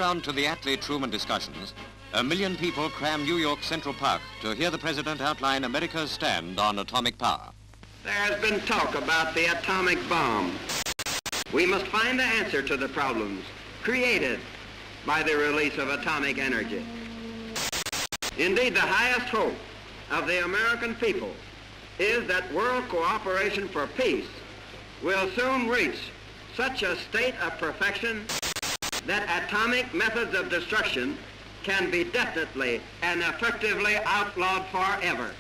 background to the Attlee-Truman discussions, 1 million people cram New York's Central Park to hear the president outline America's stand on atomic power. There has been talk about the atomic bomb. We must find the answer to the problems created by the release of atomic energy. Indeed, the highest hope of the American people is that world cooperation for peace will soon reach such a state of perfection that atomic methods of destruction can be definitely and effectively outlawed forever.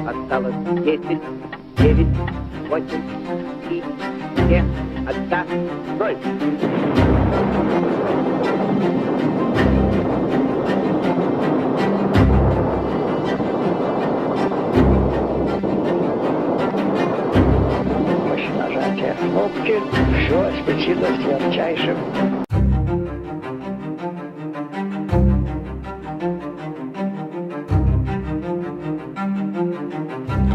Осталось 10, 9, 8, 7, 6, 5, 4, 3. Нажатие кнопки, все осветилось ярчайшим.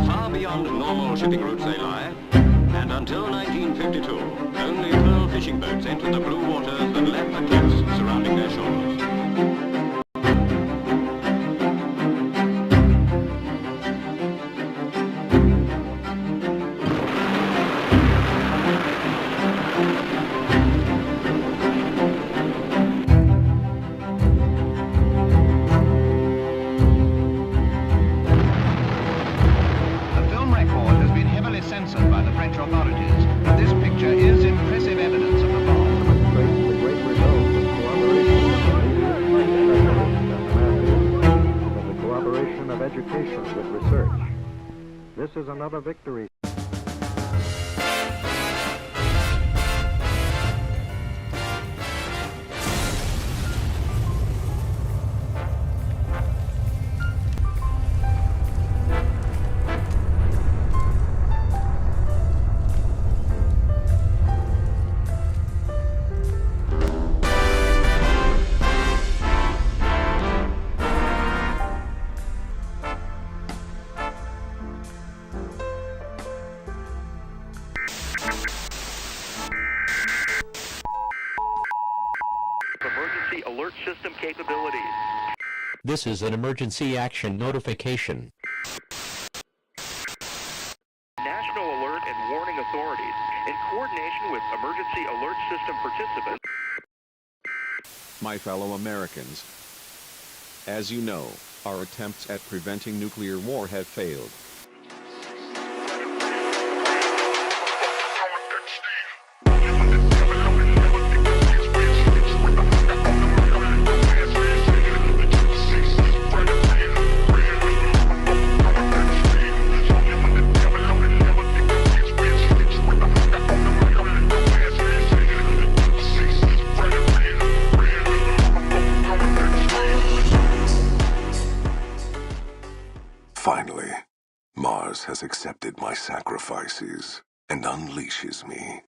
Far beyond normal shipping routes they lie, and until 1952, only pearl fishing boats entered the blue waters and left the cliffs surrounding their shores. Censored by the French authorities, but this picture is impressive evidence of the bomb. The great result of the cooperation of education with research. This is another victory. Emergency alert system capabilities. This is an emergency action notification. National Alert and Warning Authorities, in coordination with emergency alert system participants. My fellow Americans, as you know, our attempts at preventing nuclear war have failed. Finally, Mars has accepted my sacrifices and unleashes me.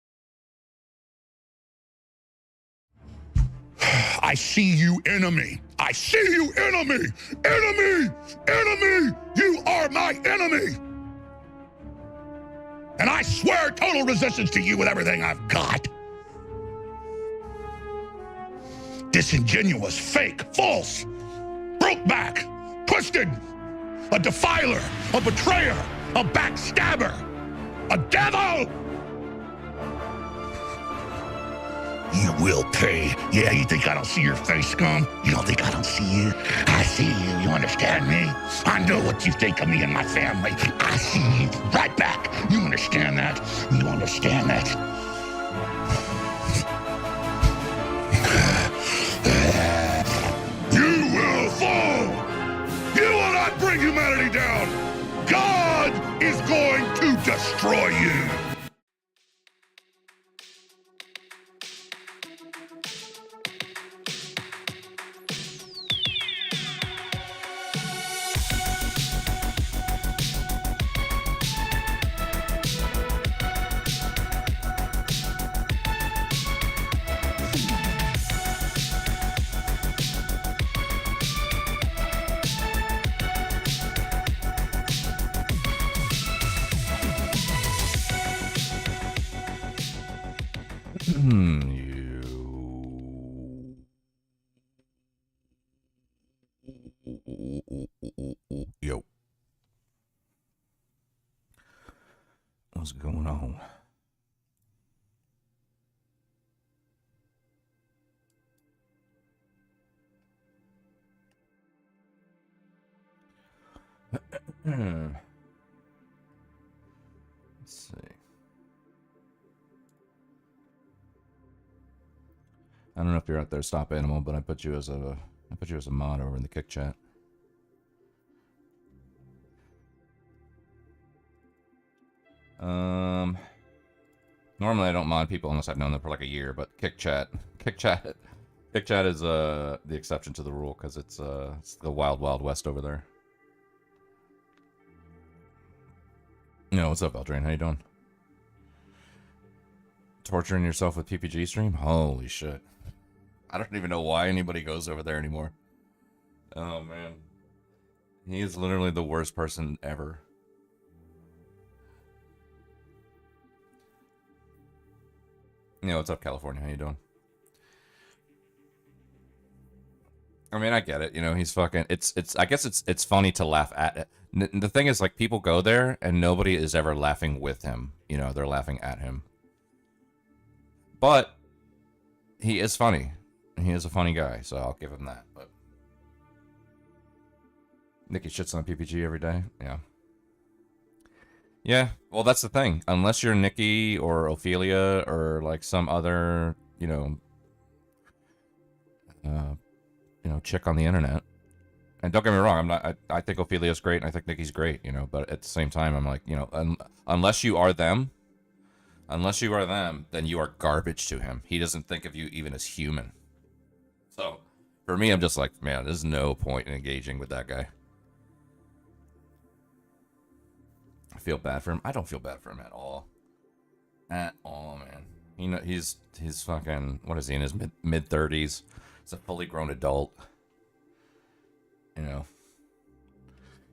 I see you, enemy. I see you, enemy. Enemy! Enemy! You are my enemy! And I swear total resistance to you with everything I've got. Disingenuous, fake, false, broke back, twisted, a defiler, a betrayer, a backstabber, a devil! You will pay. Yeah, you think I don't see your face, scum? You don't think I don't see you? I see you, you understand me? I know what you think of me and my family. I see you right back. You understand that? You understand that? You will fall! You will not bring humanity down! God is going to destroy you! Yo. What's going on? Let's see. I don't know if you're out there, Stop Animal, but I put you as a mod over in the Kick chat. Normally I don't mod people unless I've known them for like a year, but Kick chat is the exception to the rule because it's the wild west over there. Yo, what's up, Eldrain? How you doing? Torturing yourself with PPG stream? Holy shit. I don't even know why anybody goes over there anymore. Oh, man. He is literally the worst person ever. Yo, what's up, California? How you doing? I mean, I get it. You know, he's fucking... I guess it's funny to laugh at it. The thing is, like, people go there and nobody is ever laughing with him. You know, they're laughing at him. But he is funny. He is a funny guy, so I'll give him that. But Nikki shits on PPG every day. Yeah. Yeah, well, that's the thing. Unless you're Nikki or Ophelia or like some other, chick on the internet. And don't get me wrong, I think Ophelia's great and I think Nikki's great, but at the same time, I'm like, unless you are them, then you are garbage to him. He doesn't think of you even as human. So, for me, I'm just like, man, there's no point in engaging with that guy. I feel bad for him. I don't feel bad for him at all. At all, man. He's fucking, what is he, in his mid-30s? He's a fully grown adult.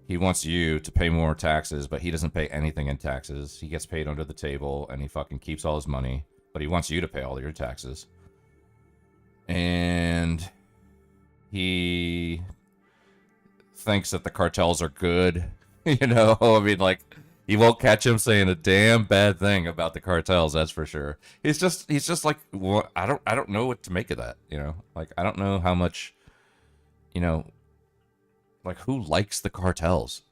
He wants you to pay more taxes, but he doesn't pay anything in taxes. He gets paid under the table, and he fucking keeps all his money, but he wants you to pay all your taxes. And he thinks that the cartels are good. I mean, like, you won't catch him saying a damn bad thing about the cartels, that's for sure. He's just like, well, I don't know what to make of that, Like, I don't know how much, like, who likes the cartels,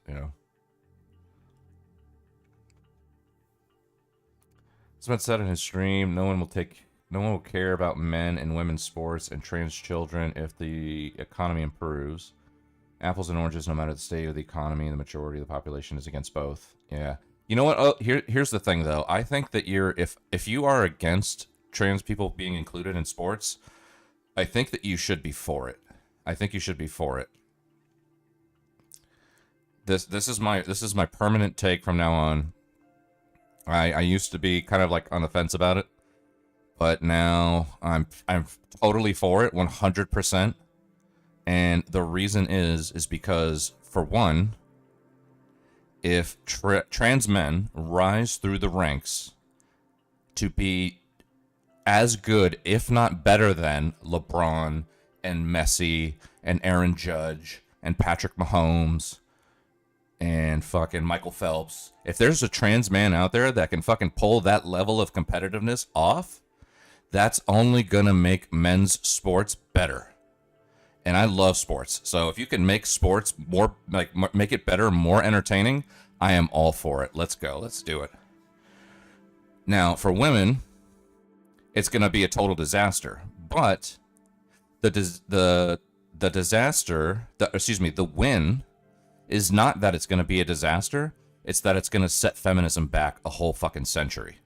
It's been said in his stream, no one will care about men and women's sports and trans children if the economy improves. Apples and oranges, no matter the state of the economy, the majority of the population is against both. Yeah. You know what? Oh, here's the thing, though. I think that if you are against trans people being included in sports, I think that you should be for it. I think you should be for it. This is my permanent take from now on. I used to be kind of like on the fence about it, but now I'm totally for it, 100%. And the reason is because, for one, if trans men rise through the ranks to be as good, if not better than, LeBron and Messi and Aaron Judge and Patrick Mahomes and fucking Michael Phelps, if there's a trans man out there that can fucking pull that level of competitiveness off, that's only gonna make men's sports better. And I love sports. So if you can make sports more, like, make it better, more entertaining, I am all for it. Let's go. Let's do it. Now, for women, it's going to be a total disaster. But the win is not that it's going to be a disaster. It's that it's going to set feminism back a whole fucking century.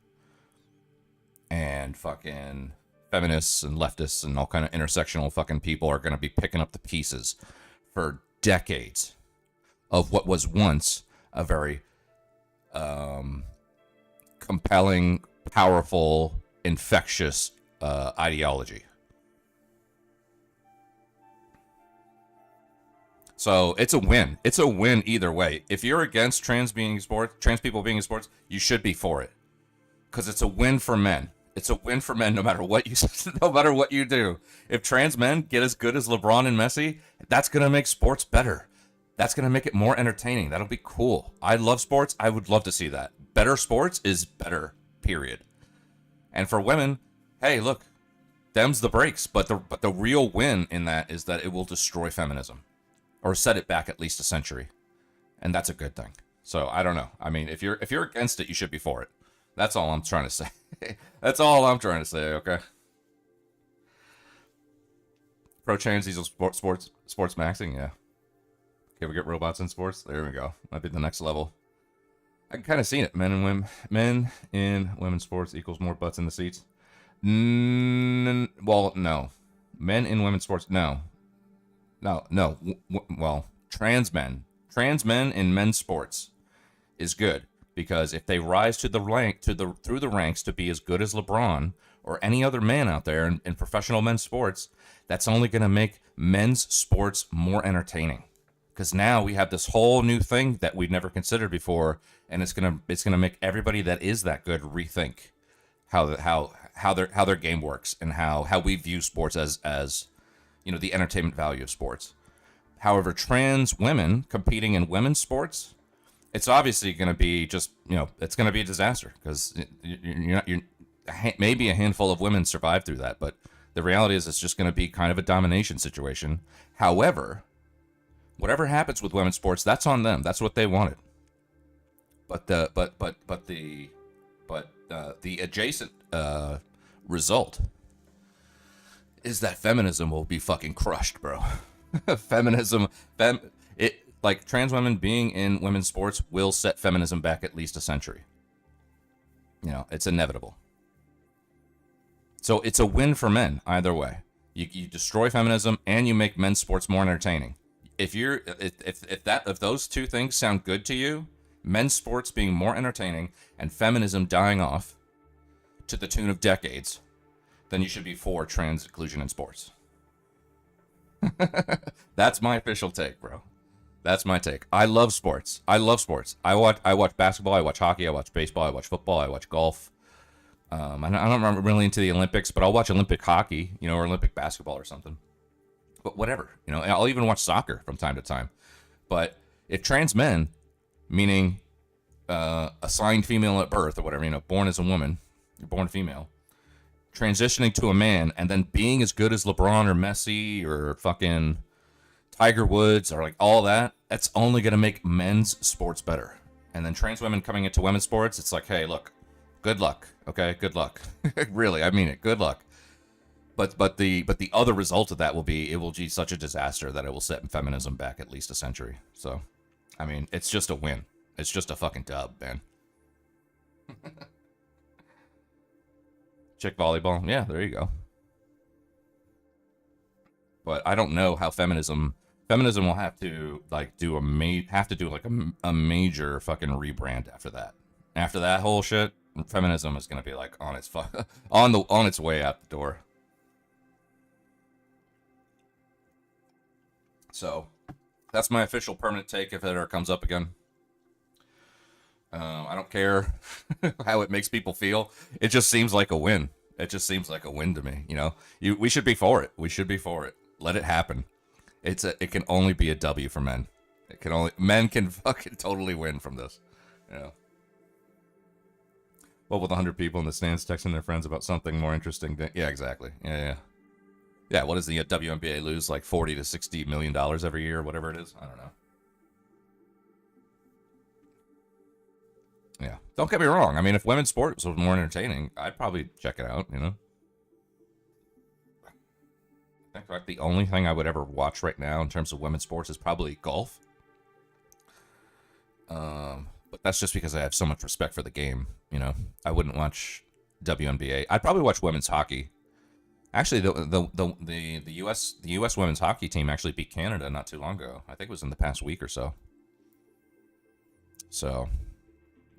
And fucking feminists and leftists and all kind of intersectional fucking people are going to be picking up the pieces for decades of what was once a very compelling, powerful, infectious ideology. So it's a win. It's a win either way. If you're against trans people being in sports, you should be for it, because it's a win for men. It's a win for men no matter what you do. If trans men get as good as LeBron and Messi, that's gonna make sports better. That's gonna make it more entertaining. That'll be cool. I love sports. I would love to see that. Better sports is better. Period. And for women, hey, look, them's the breaks. But the real win in that is that it will destroy feminism, or set it back at least a century, and that's a good thing. So I don't know. I mean, if you're against it, you should be for it. That's all I'm trying to say. That's all I'm trying to say. Okay. Pro trans diesel sports maxing. Yeah. Can we get robots in sports? There we go. Might be the next level. I can kind of see it. Men in women's sports equals more butts in the seats. Well, no. Men in women's sports, no. Well, trans men in men's sports is good, because if they rise to the rank through the ranks to be as good as LeBron or any other man out there in professional men's sports, that's only going to make men's sports more entertaining. Because now we have this whole new thing that we've never considered before, and it's gonna make everybody that is that good rethink how their game works, and how we view sports as the entertainment value of sports. However, trans women competing in women's sports, it's obviously going to be it's going to be a disaster, because maybe a handful of women survive through that, but the reality is it's just going to be kind of a domination situation. However, whatever happens with women's sports, that's on them. That's what they wanted. But the adjacent result is that feminism will be fucking crushed, bro. Like trans women being in women's sports will set feminism back at least a century. It's inevitable. So it's a win for men either way. You destroy feminism and you make men's sports more entertaining. If those two things sound good to you, men's sports being more entertaining and feminism dying off to the tune of decades, then you should be for trans inclusion in sports. That's my official take, bro. That's my take. I love sports. I watch basketball. I watch hockey. I watch baseball. I watch football. I watch golf. I'm not really into the Olympics, but I'll watch Olympic hockey, or Olympic basketball or something. But whatever, I'll even watch soccer from time to time. But if trans men, meaning assigned female at birth or whatever, born as a woman, you're born female, transitioning to a man and then being as good as LeBron or Messi or fucking Tiger Woods or like all that, that's only going to make men's sports better. And then trans women coming into women's sports, it's like, hey, look, good luck. Okay, good luck. Really, I mean it. Good luck. But the other result of that will be such a disaster that it will set feminism back at least a century. So, I mean, it's just a win. It's just a fucking dub, man. Chick volleyball, yeah, there you go. But I don't know how feminism will have to do a major fucking rebrand after that. After that whole shit, feminism is gonna be like on its way out the door. So, that's my official permanent take if it ever comes up again. I don't care how it makes people feel. It just seems like a win. It just seems like a win to me. We should be for it. We should be for it. Let it happen. It can only be a W for men. Men can fucking totally win from this. Well, with 100 people in the stands texting their friends about something more interesting. Yeah, exactly. Yeah. Yeah, what does the WNBA lose? Like $40 to $60 million every year, or whatever it is? I don't know. Yeah. Don't get me wrong. I mean, if women's sports was more entertaining, I'd probably check it out, I think like the only thing I would ever watch right now in terms of women's sports is probably golf. But that's just because I have so much respect for the game, I wouldn't watch WNBA. I'd probably watch women's hockey. Actually, the U.S. women's hockey team actually beat Canada not too long ago. I think it was in the past week or so. So,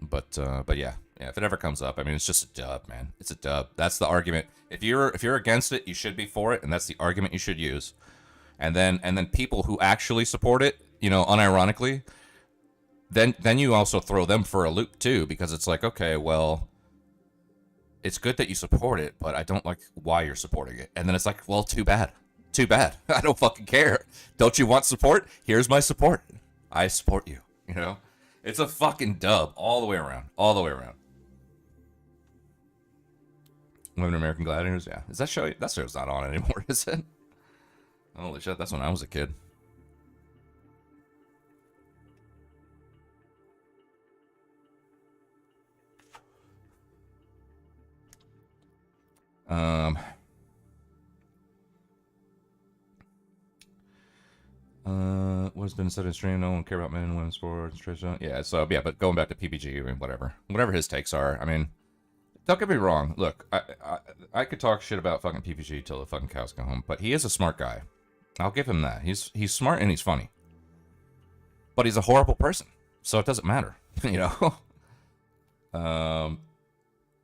but yeah, if it ever comes up, I mean, it's just a dub, man. It's a dub. That's the argument. If you're against it, you should be for it, and that's the argument you should use. And then people who actually support it, unironically, then you also throw them for a loop too, because it's like, okay, well, it's good that you support it, but I don't like why you're supporting it. And then it's like, well, too bad. Too bad. I don't fucking care. Don't you want support? Here's my support. I support you. You know? It's a fucking dub all the way around. All the way around. Women American Gladiators? Yeah. Is that show? That show's not on anymore, is it? Holy shit, that's when I was a kid. What's been said in stream? No one care about men and women's sports. Yeah, so yeah, but going back to PPG, I mean, whatever his takes are. I mean, don't get me wrong. Look, I could talk shit about fucking PPG till the fucking cows come home, but he is a smart guy. I'll give him that. He's smart and he's funny, but he's a horrible person, so it doesn't matter, you know.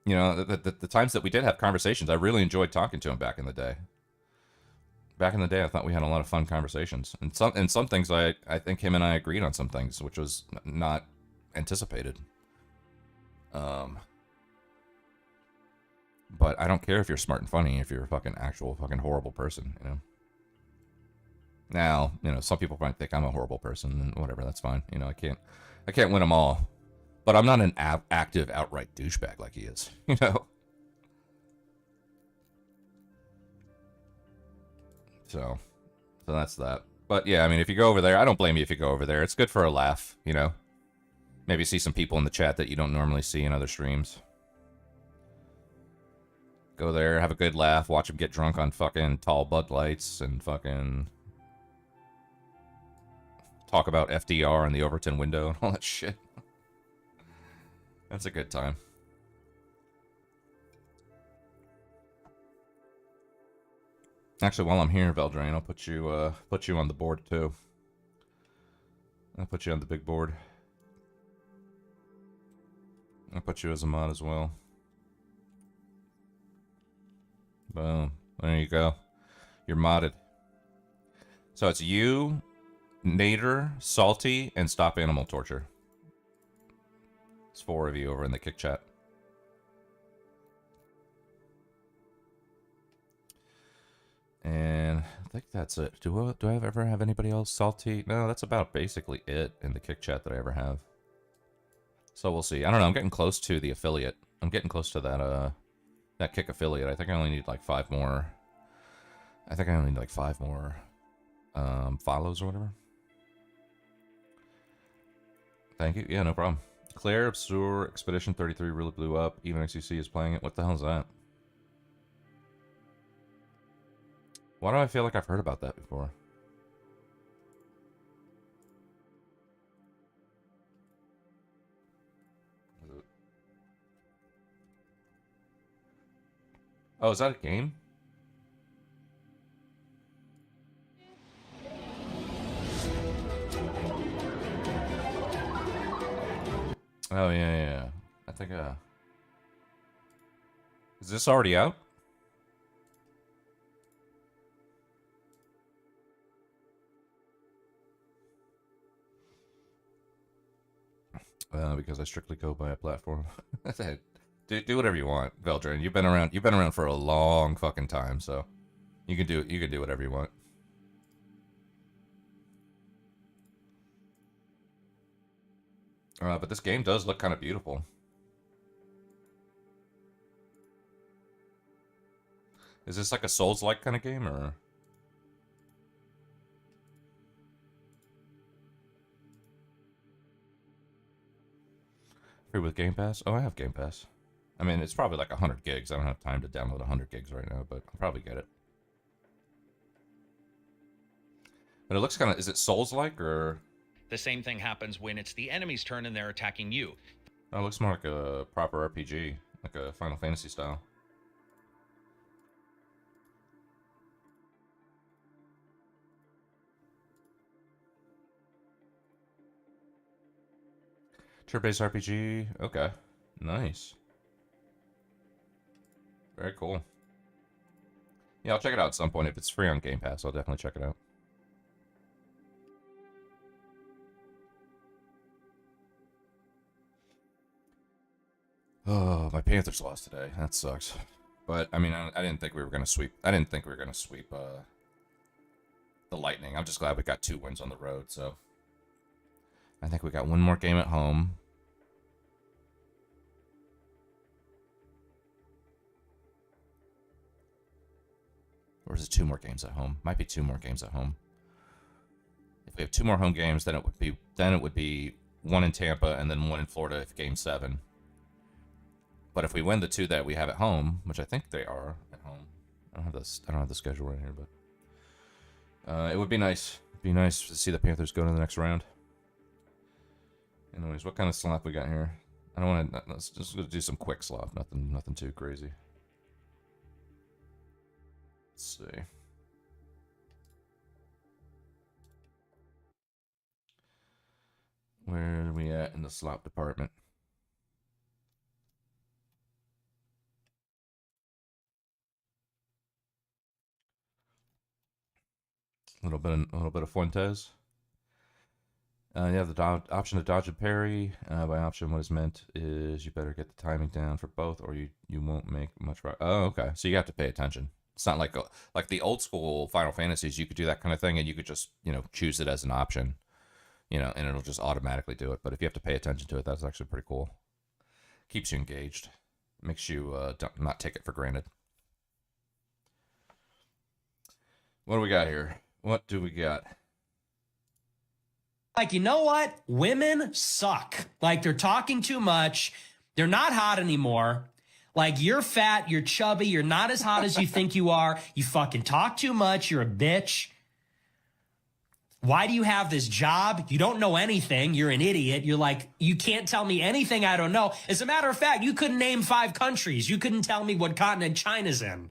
You know, the times that we did have conversations, I really enjoyed talking to him back in the day. Back in the day, I thought we had a lot of fun conversations. And some things, I think him and I agreed on some things, which was not anticipated. But I don't care if you're smart and funny if you're a fucking actual fucking horrible person, you know? Now, you know, some people might think I'm a horrible person, and whatever, that's fine. You know, I can't win them all. But I'm not an active, outright douchebag like he is, you know? So that's that. But yeah, I mean, if you go over there, I don't blame you if you go over there. It's good for a laugh, you know? Maybe see some people in the chat that you don't normally see in other streams. Go there, have a good laugh, watch them get drunk on fucking tall Bud Lights and fucking talk about FDR and the Overton window and all that shit. That's a good time. Actually, while I'm here, Veldrain, I'll put you on the board too. I'll put you on the big board. I'll put you as a mod as well. Boom. There you go. You're modded. So it's you, Nader, Salty, and Stop Animal Torture. It's 4 of you over in the kick chat. And I think that's it. Do I ever have anybody else? Salty? No, that's about basically it in the kick chat that I ever have. So we'll see. I don't know. I'm getting close to the affiliate. I'm getting close to that kick affiliate. I think I only need like 5 more. I think I only need like 5 more follows or whatever. Thank you. Yeah, no problem. Claire Obscure Expedition 33 really blew up. Even XUC is playing it. What the hell is that? Why do I feel like I've heard about that before? Oh, is that a game? Oh, yeah. I think, is this already out? Because I strictly go by a platform. do whatever you want, Veldrin. You've been around for a long fucking time, so you can do whatever you want. But this game does look kind of beautiful. Is this like a Souls-like kind of game, or? Free with Game Pass? Oh, I have Game Pass. I mean, it's probably like 100 gigs. I don't have time to download 100 gigs right now, but I'll probably get it. But it looks kind of... Is it Souls-like, or... The same thing happens when it's the enemy's turn and they're attacking you. Oh, it looks more like a proper RPG. Like a Final Fantasy style. Turn-based RPG. Okay. Nice. Very cool. Yeah, I'll check it out at some point. If it's free on Game Pass, I'll definitely check it out. Oh, my Panthers lost today. That sucks. But, I mean, I didn't think we were going to sweep. I didn't think we were going to sweep the Lightning. I'm just glad we got 2 wins on the road. So I think we got 1 more game at home. Or is it 2 more games at home? Might be 2 more games at home. If we have 2 more home games, then it would be 1 in Tampa and then 1 in Florida if Game 7. But if we win the 2 that we have at home, which I think they are at home, I don't have the schedule right here, but it would be nice. It'd be nice to see the Panthers go to the next round. Anyways, what kind of slop we got here? I don't want to. Let's just do some quick slop. Nothing too crazy. Let's see. Where are we at in the slop department? A little bit of Fuentes. You have the option to dodge and parry. By option, what is meant is you better get the timing down for both, or you won't make much. Oh, okay. So you have to pay attention. It's not like the old school Final Fantasies. You could do that kind of thing, and you could just choose it as an option, and it'll just automatically do it. But if you have to pay attention to it, that's actually pretty cool. Keeps you engaged. Makes you not take it for granted. What do we got here? What do we got? Like, you know what? Women suck. Like, they're talking too much. They're not hot anymore. Like, you're fat, you're chubby, you're not as hot as you think you are. You fucking talk too much, you're a bitch. Why do you have this job? You don't know anything. You're an idiot. You're like, you can't tell me anything I don't know. As a matter of fact, you couldn't name 5 countries. You couldn't tell me what continent China's in.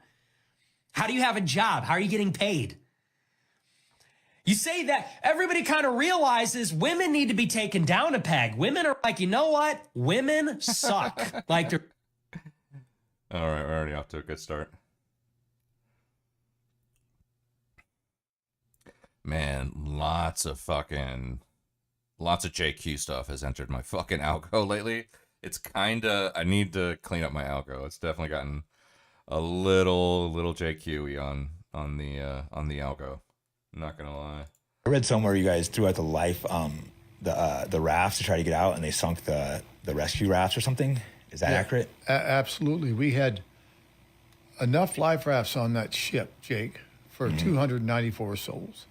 How do you have a job? How are you getting paid? You say that, everybody kind of realizes women need to be taken down a peg. Women are like, you know what? Women suck. Like, they're... All right, we're already off to a good start. Man, lots of JQ stuff has entered my fucking algo lately. It's I need to clean up my algo. It's definitely gotten a little JQ-y on the algo. I'm not gonna lie. I read somewhere you guys threw out the life the rafts to try to get out, and they sunk the rescue rafts or something. Is that accurate? Absolutely. We had enough life rafts on that ship, Jake, for 294 souls.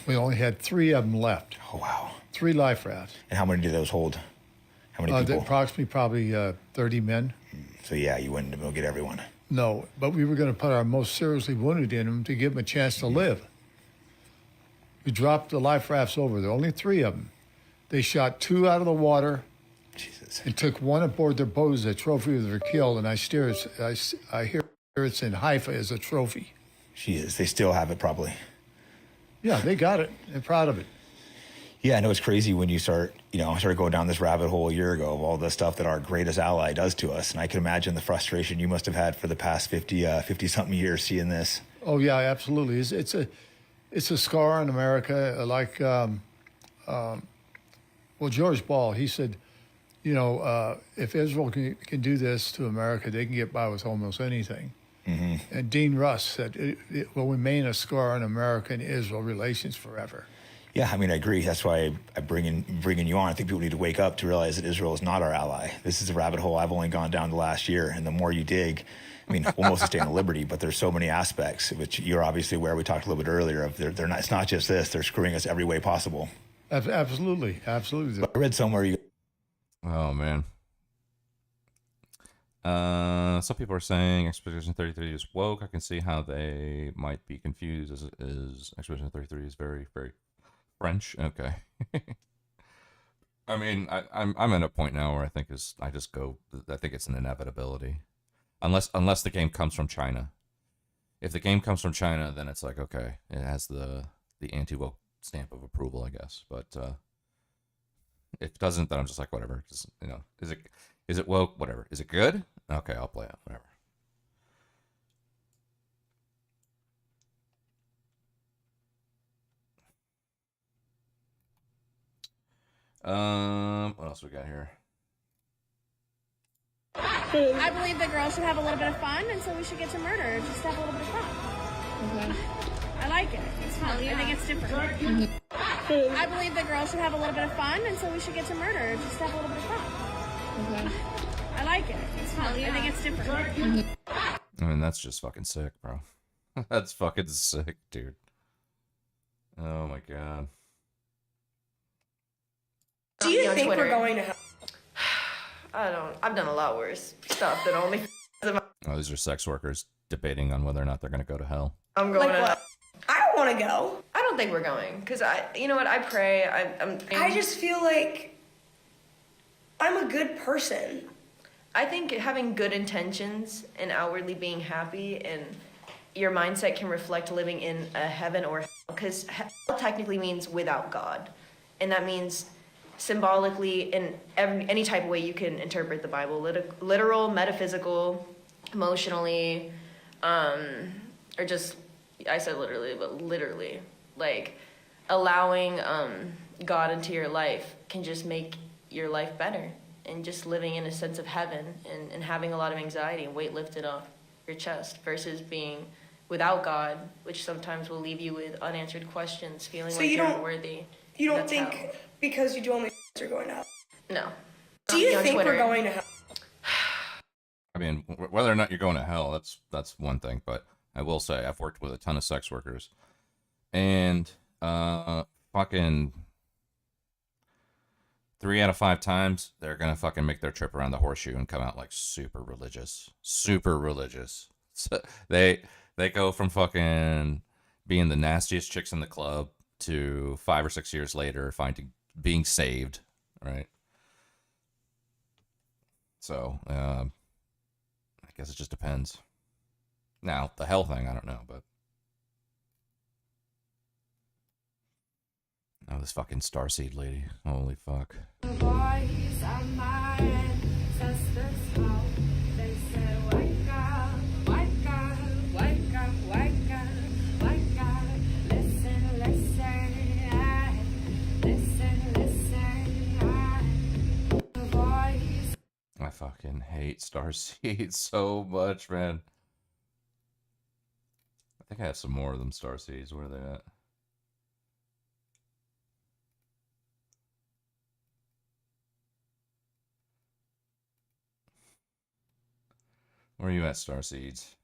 We only had 3 of them left. Oh, wow. 3 life rafts. And how many do those hold? How many people? Approximately probably 30 men. So, yeah, you wouldn't go get everyone. No, but we were going to put our most seriously wounded in them to give them a chance to live. We dropped the life rafts over. There were only 3 of them. They shot 2 out of the water. Jesus. And took 1 aboard their boat as a trophy of their kill. And I hear it's in Haifa as a trophy. Jeez, they still have it probably. Yeah, they got it. They're proud of it. Yeah, I know it's crazy when you started going down this rabbit hole a year ago of all the stuff that our greatest ally does to us. And I can imagine the frustration you must have had for the past 50-something years seeing this. Oh, yeah, absolutely. It's a scar on America. Like, George Ball, he said, if Israel can do this to America, they can get by with almost anything. And Dean Russ said, it will remain a scar on American-Israel relations forever. Yeah, I mean, I agree. That's why I'm bringing you on. I think people need to wake up to realize that Israel is not our ally. This is a rabbit hole I've only gone down the last year, and the more you dig, I mean, we'll mostly stay on liberty, but there's so many aspects, which you're obviously aware. We talked a little bit earlier of. They're not. It's not just this. They're screwing us every way possible. Absolutely. But I read somewhere you. Oh man. Some people are saying Expedition 33 is woke. I can see how they might be confused as Expedition 33 is very, very French. Okay. I mean, I'm at a point now where I think it's an inevitability. Unless the game comes from China. If the game comes from China, then it's like, okay, it has the anti-woke stamp of approval, I guess. But if it doesn't, then I'm just like, whatever. Just, is it woke? Whatever. Is it good? Okay, I'll play it. Whatever. What else we got here? I believe that girls should have a little bit of fun, and so we should get to murder just to have a little bit of fun. I like it. It's fun. I think it's different. I believe that girls should have a little bit of fun, and so we should get to murder just to have a little bit of fun. I like it. It's fun. I think it's different. I mean, that's just fucking sick, bro. That's fucking sick, dude. Oh my god. Do you think we're going to hell? I've done a lot worse stuff than only. Oh, these are sex workers debating on whether or not they're gonna go to hell. I'm going Like to. what? I don't want to go. I don't think we're going because you know what? I pray. I just feel like I'm a good person. I think having good intentions and outwardly being happy and your mindset can reflect living in a heaven or hell, because hell technically means without God, and that means symbolically in any type of way you can interpret the Bible, literal, metaphysical, emotionally, or just, I said literally, but literally, like allowing God into your life can just make your life better, and just living in a sense of heaven and having a lot of anxiety and weight lifted off your chest versus being without God, which sometimes will leave you with unanswered questions, feeling like you're unworthy. You don't That's think hell. because you do only are going to hell? No. Do you On think Twitter. we're going to hell? I mean, whether or not you're going to hell, that's one thing. But I will say, I've worked with a ton of sex workers, and fucking 3 out of 5 times they're gonna fucking make their trip around the horseshoe and come out like super religious. So they go from fucking being the nastiest chicks in the club to 5 or 6 years later being saved, right? So I guess it just depends. Now the hell thing, I don't know, but oh, this fucking starseed lady, holy fuck. I fucking hate starseeds so much, man. I think I have some more of them starseeds. Where are they at? Where are you at, starseeds?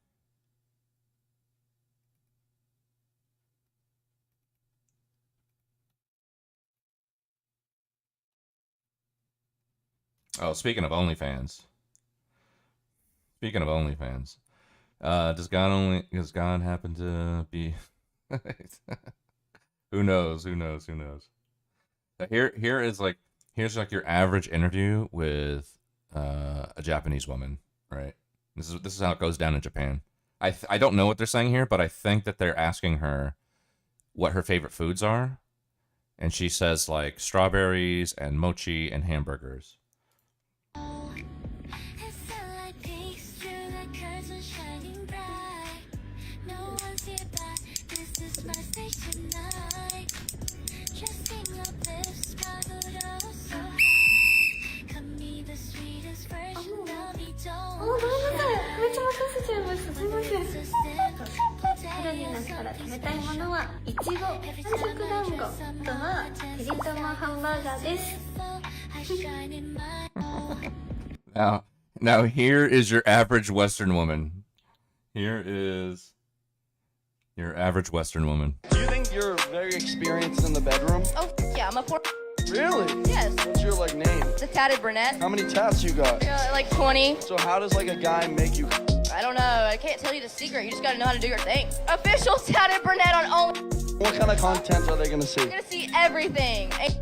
Oh, speaking of OnlyFans. Does God happen to be who knows? Here's like your average interview with a Japanese woman, right? This is how it goes down in Japan. I don't know what they're saying here, but I think that they're asking her what her favorite foods are, and she says like strawberries and mochi and hamburgers. Now here is your average Western woman. Here is your average Western woman. Do you think you're very experienced in the bedroom? Oh, yeah, I'm a poor. Really? Yes. What's your, like, name? The tatted brunette. How many tats you got? Like 20. So how does, like, a guy make you... I don't know. I can't tell you the secret. You just gotta know how to do your thing. Official tatted brunette on Only. What kind of content are they gonna see? You're gonna see everything. And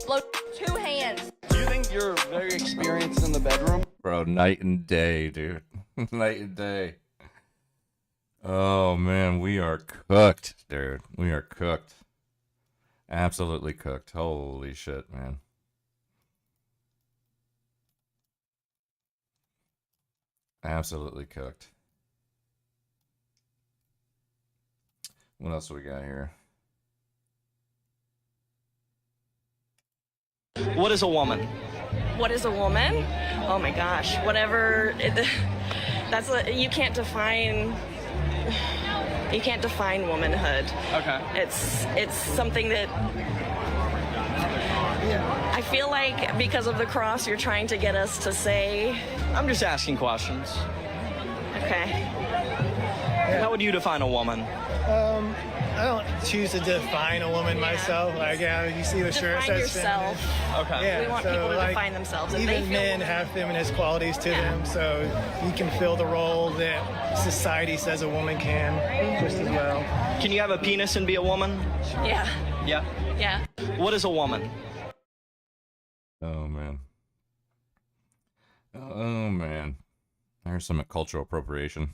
blow 2 hands. Do you think you're very experienced in the bedroom? Bro, night and day, dude. Night and day. Oh, man, we are cooked, dude. We are cooked. Absolutely cooked. Holy shit, man. Absolutely cooked. What else do we got here? What is a woman? What is a woman? Oh my gosh, whatever. You can't define. You can't define womanhood. Okay. It's something that I feel like because of the cross, you're trying to get us to say. I'm just asking questions. Okay. How would you define a woman? I don't choose to define a woman myself. Like, yeah, you see the shirt Define says yourself. feminist. Okay. Yeah, We want so, people to like, define themselves. If they Even feel men have feminist qualities to them, so you can fill the role that society says a woman can just as well. Can you have a penis and be a woman? Yeah. Yeah. Yeah. What is a woman? Oh man. Oh man. There's some cultural appropriation.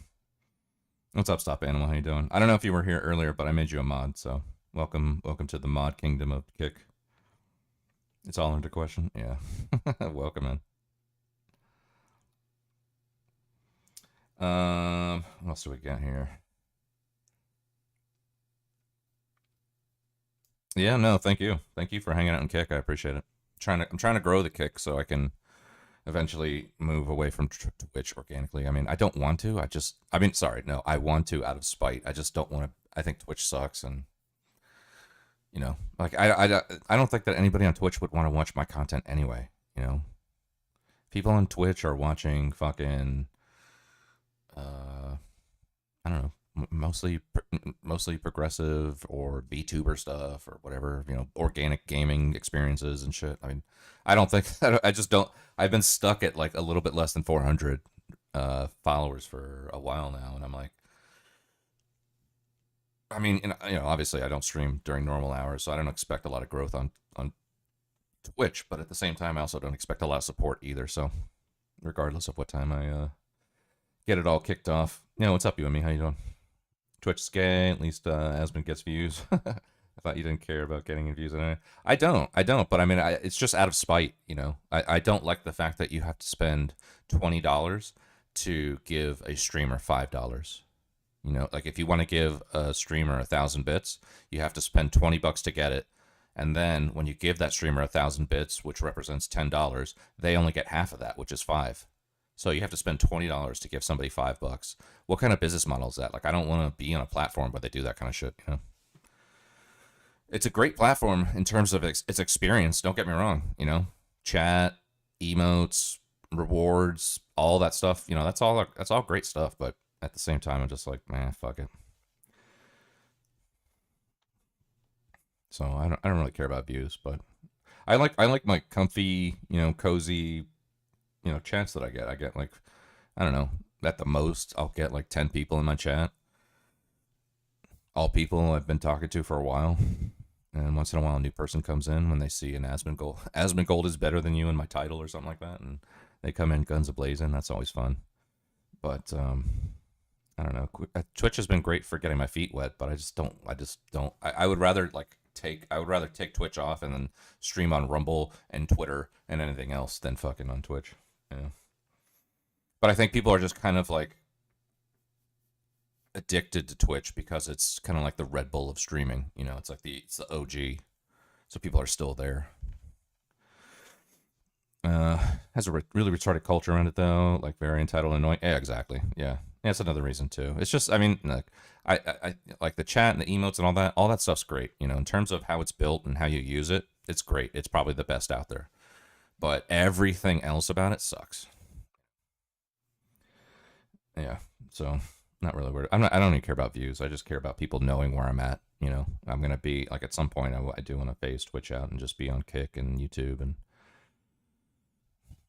What's up, Stop Animal? How you doing? I don't know if you were here earlier, but I made you a mod, so welcome to the mod kingdom of Kick. It's all under question. Yeah. Welcome in. What else do we got here? Yeah, no, thank you. Thank you for hanging out in Kick. I appreciate it. I'm trying to grow the Kick so I can eventually move away from Twitch organically. I mean, I don't want to. I want to out of spite. I just don't want to. I think Twitch sucks, and you know, like I don't think that anybody on Twitch would want to watch my content anyway. You know, people on Twitch are watching fucking, I don't know, mostly progressive or VTuber stuff or whatever, you know, organic gaming experiences and shit. I mean, I don't think I just don't. I've been stuck at like a little bit less than 400 followers for a while now, and I'm like, I mean, you know, obviously I don't stream during normal hours, so I don't expect a lot of growth on Twitch, but at the same time, I also don't expect a lot of support either. So, regardless of what time I get it all kicked off, you know, what's up, you and me? How you doing? Twitch is gay. At least Asmon gets views. I thought you didn't care about getting views. I don't. But I mean, it's just out of spite. You know, I don't like the fact that you have to spend $20 to give a streamer $5. You know, like if you want to give a streamer 1,000 bits, you have to spend $20 to get it. And then when you give that streamer 1,000 bits, which represents $10, they only get half of that, which is $5. So you have to spend $20 to give somebody $5. What kind of business model is that? Like, I don't want to be on a platform where they do that kind of shit, you know? It's a great platform in terms of its experience. Don't get me wrong, you know, chat, emotes, rewards, all that stuff. You know, that's all great stuff. But at the same time, I'm just like, man, fuck it. So I don't really care about views, but I like my comfy, you know, cozy, you know, chats that I get. I get like, I don't know, at the most I'll get like 10 people in my chat. All people I've been talking to for a while. And once in a while, a new person comes in when they see an Asmongold. Asmongold is better than you in my title or something like that. And they come in guns a-blazing. That's always fun. But, I don't know. Twitch has been great for getting my feet wet, but I just don't. I would rather take Twitch off and then stream on Rumble and Twitter and anything else than fucking on Twitch. Yeah. But I think people are just kind of like addicted to Twitch because it's kind of like the Red Bull of streaming. You know, it's the OG. So people are still there. Has a really retarded culture around it though, like very entitled and annoying. Yeah, exactly. Yeah. That's another reason too. It's just, I mean, like, I like the chat and the emotes and all that stuff's great. You know, in terms of how it's built and how you use it, it's great. It's probably the best out there. But everything else about it sucks. Yeah. So not really worried. I don't even care about views. I just care about people knowing where I'm at. You know, I'm gonna be like at some point. I do want to phase Twitch out and just be on Kick and YouTube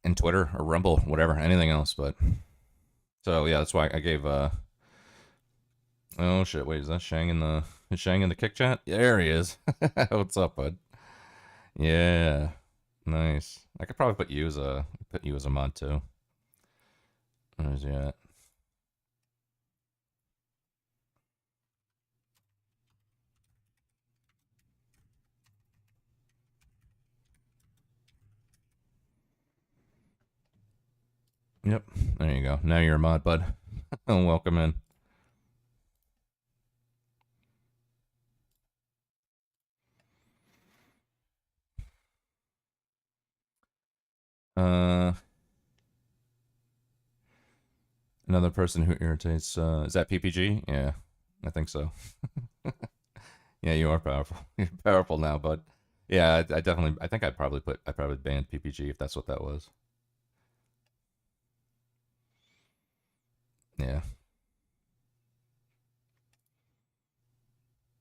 and Twitter or Rumble, whatever, anything else. But so yeah, that's why I gave. Oh shit! Wait, is that Shang in the Kick chat? Yeah, there he is. What's up, bud? Yeah, nice. I could probably put you as a mod too. Where's he at? Yep, there you go. Now you're a mod, bud. Welcome in. Another person who irritates, is that PPG? Yeah. I think so. Yeah, you are powerful. You're powerful now, but yeah, I definitely, I think I'd probably ban PPG if that's what that was. Yeah.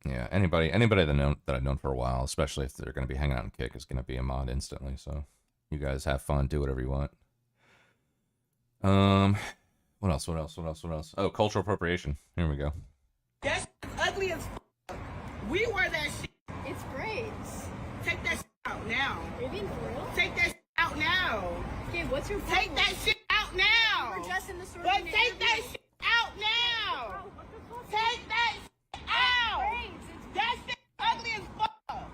Yeah, anybody that I've known for a while, especially if they're going to be hanging out in Kick, is going to be a mod instantly. So you guys have fun, do whatever you want. What else? Oh, cultural appropriation. Here we go. That's ugly as we wear that shit. It's braids. Take that shit out now. You're being for real? Take that shit out now. Okay, what's your Take problem? that shit out now. You were dressed in the store. But take that shit out now. Take that shit out. That shit ugly as fuck.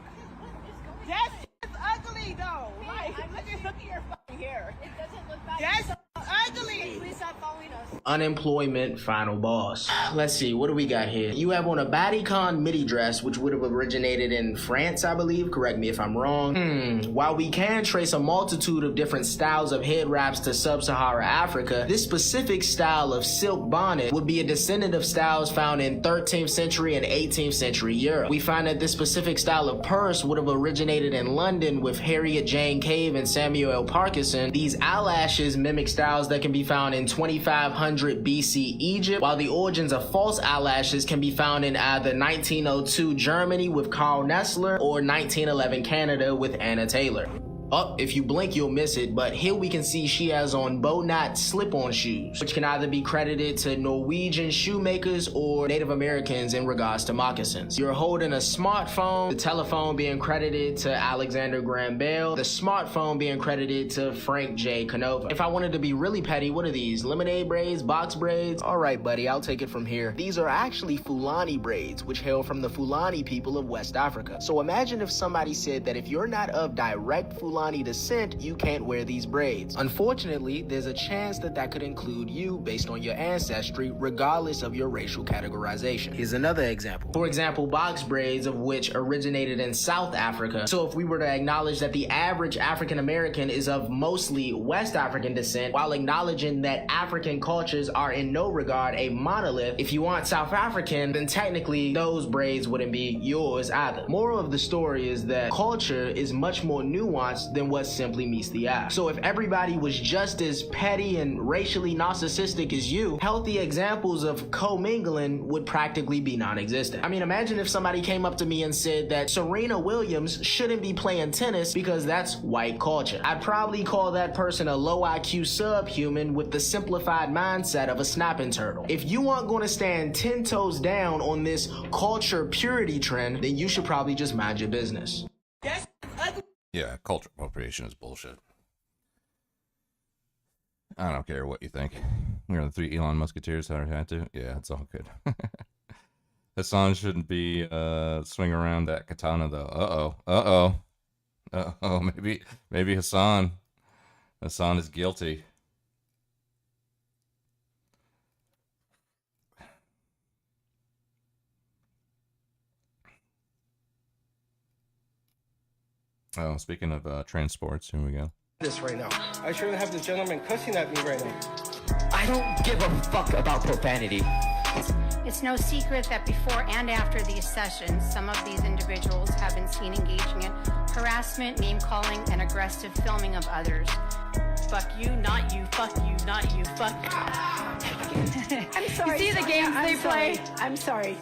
That shit is ugly though. Like, look at your fucking hair. It doesn't look bad. That's ugly. Please stop following us. Unemployment final boss. Let's see, what do we got here? You have on a bodycon midi dress, which would have originated in France, I believe. Correct me if I'm wrong. While we can trace a multitude of different styles of head wraps to sub-Sahara Africa, this specific style of silk bonnet would be a descendant of styles found in 13th century and 18th century Europe. We find that this specific style of purse would have originated in London with Harriet Jane Cave and Samuel L. Parkinson. These eyelashes mimic styles that can be found in 2500 BC Egypt, while the origins of false eyelashes can be found in either 1902 Germany with Carl Nessler or 1911 Canada with Anna Taylor. Oh, if you blink, you'll miss it, but here we can see she has on bow knot slip-on shoes, which can either be credited to Norwegian shoemakers or Native Americans in regards to moccasins. You're holding a smartphone, the telephone being credited to Alexander Graham Bell, the smartphone being credited to Frank J. Canova. If I wanted to be really petty, what are these? Lemonade braids? Box braids? Alright, buddy, I'll take it from here. These are actually Fulani braids, which hail from the Fulani people of West Africa. So imagine if somebody said that if you're not of direct Fulani descent, you can't wear these braids. Unfortunately, there's a chance that that could include you based on your ancestry, regardless of your racial categorization. Here's another example. For example, box braids, of which originated in South Africa. So if we were to acknowledge that the average African American is of mostly West African descent, while acknowledging that African cultures are in no regard a monolith, if you aren't South African, then technically those braids wouldn't be yours either. Moral of the story is that culture is much more nuanced than what simply meets the eye. So if everybody was just as petty and racially narcissistic as you, healthy examples of commingling would practically be non-existent. I mean, imagine if somebody came up to me and said that Serena Williams shouldn't be playing tennis because that's white culture. I'd probably call that person a low IQ subhuman with the simplified mindset of a snapping turtle. If you aren't going to stand 10 toes down on this culture purity trend, then you should probably just mind your business. That's ugly. Yeah, cultural appropriation is bullshit. I don't care what you think. We're the 3 Elon Musketeers. How had to? Yeah, it's all good. Hassan shouldn't be swing around that katana though. Maybe Hassan is guilty. Oh, speaking of transports, here we go. This right now. I shouldn't have the gentleman cussing at me right now. I don't give a fuck about profanity. It's no secret that before and after these sessions, some of these individuals have been seen engaging in harassment, name-calling, and aggressive filming of others. Fuck you, not you, fuck you, not you, fuck you. I'm sorry. You see the games they play? I'm sorry.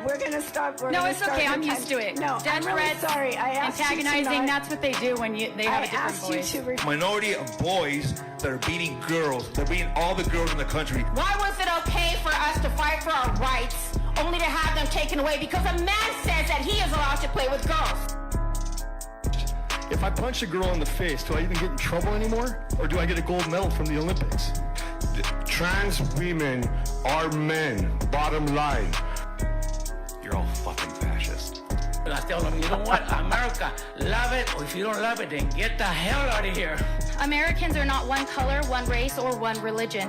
We're gonna stop. No, it's okay. I'm used to it. No, I'm really sorry. I asked antagonizing. That's what they do when they have a different voice. Minority of boys that are beating girls. They're beating all the girls in the country. Why was it okay for us to fight for our rights, only to have them taken away because a man says that he is allowed to play with girls? If I punch a girl in the face, do I even get in trouble anymore? Or do I get a gold medal from the Olympics? Trans women are men, bottom line. You're all fucking fascist. I tell them, you know what, America, love it, or if you don't love it, then get the hell out of here. Americans are not one color, one race, or one religion.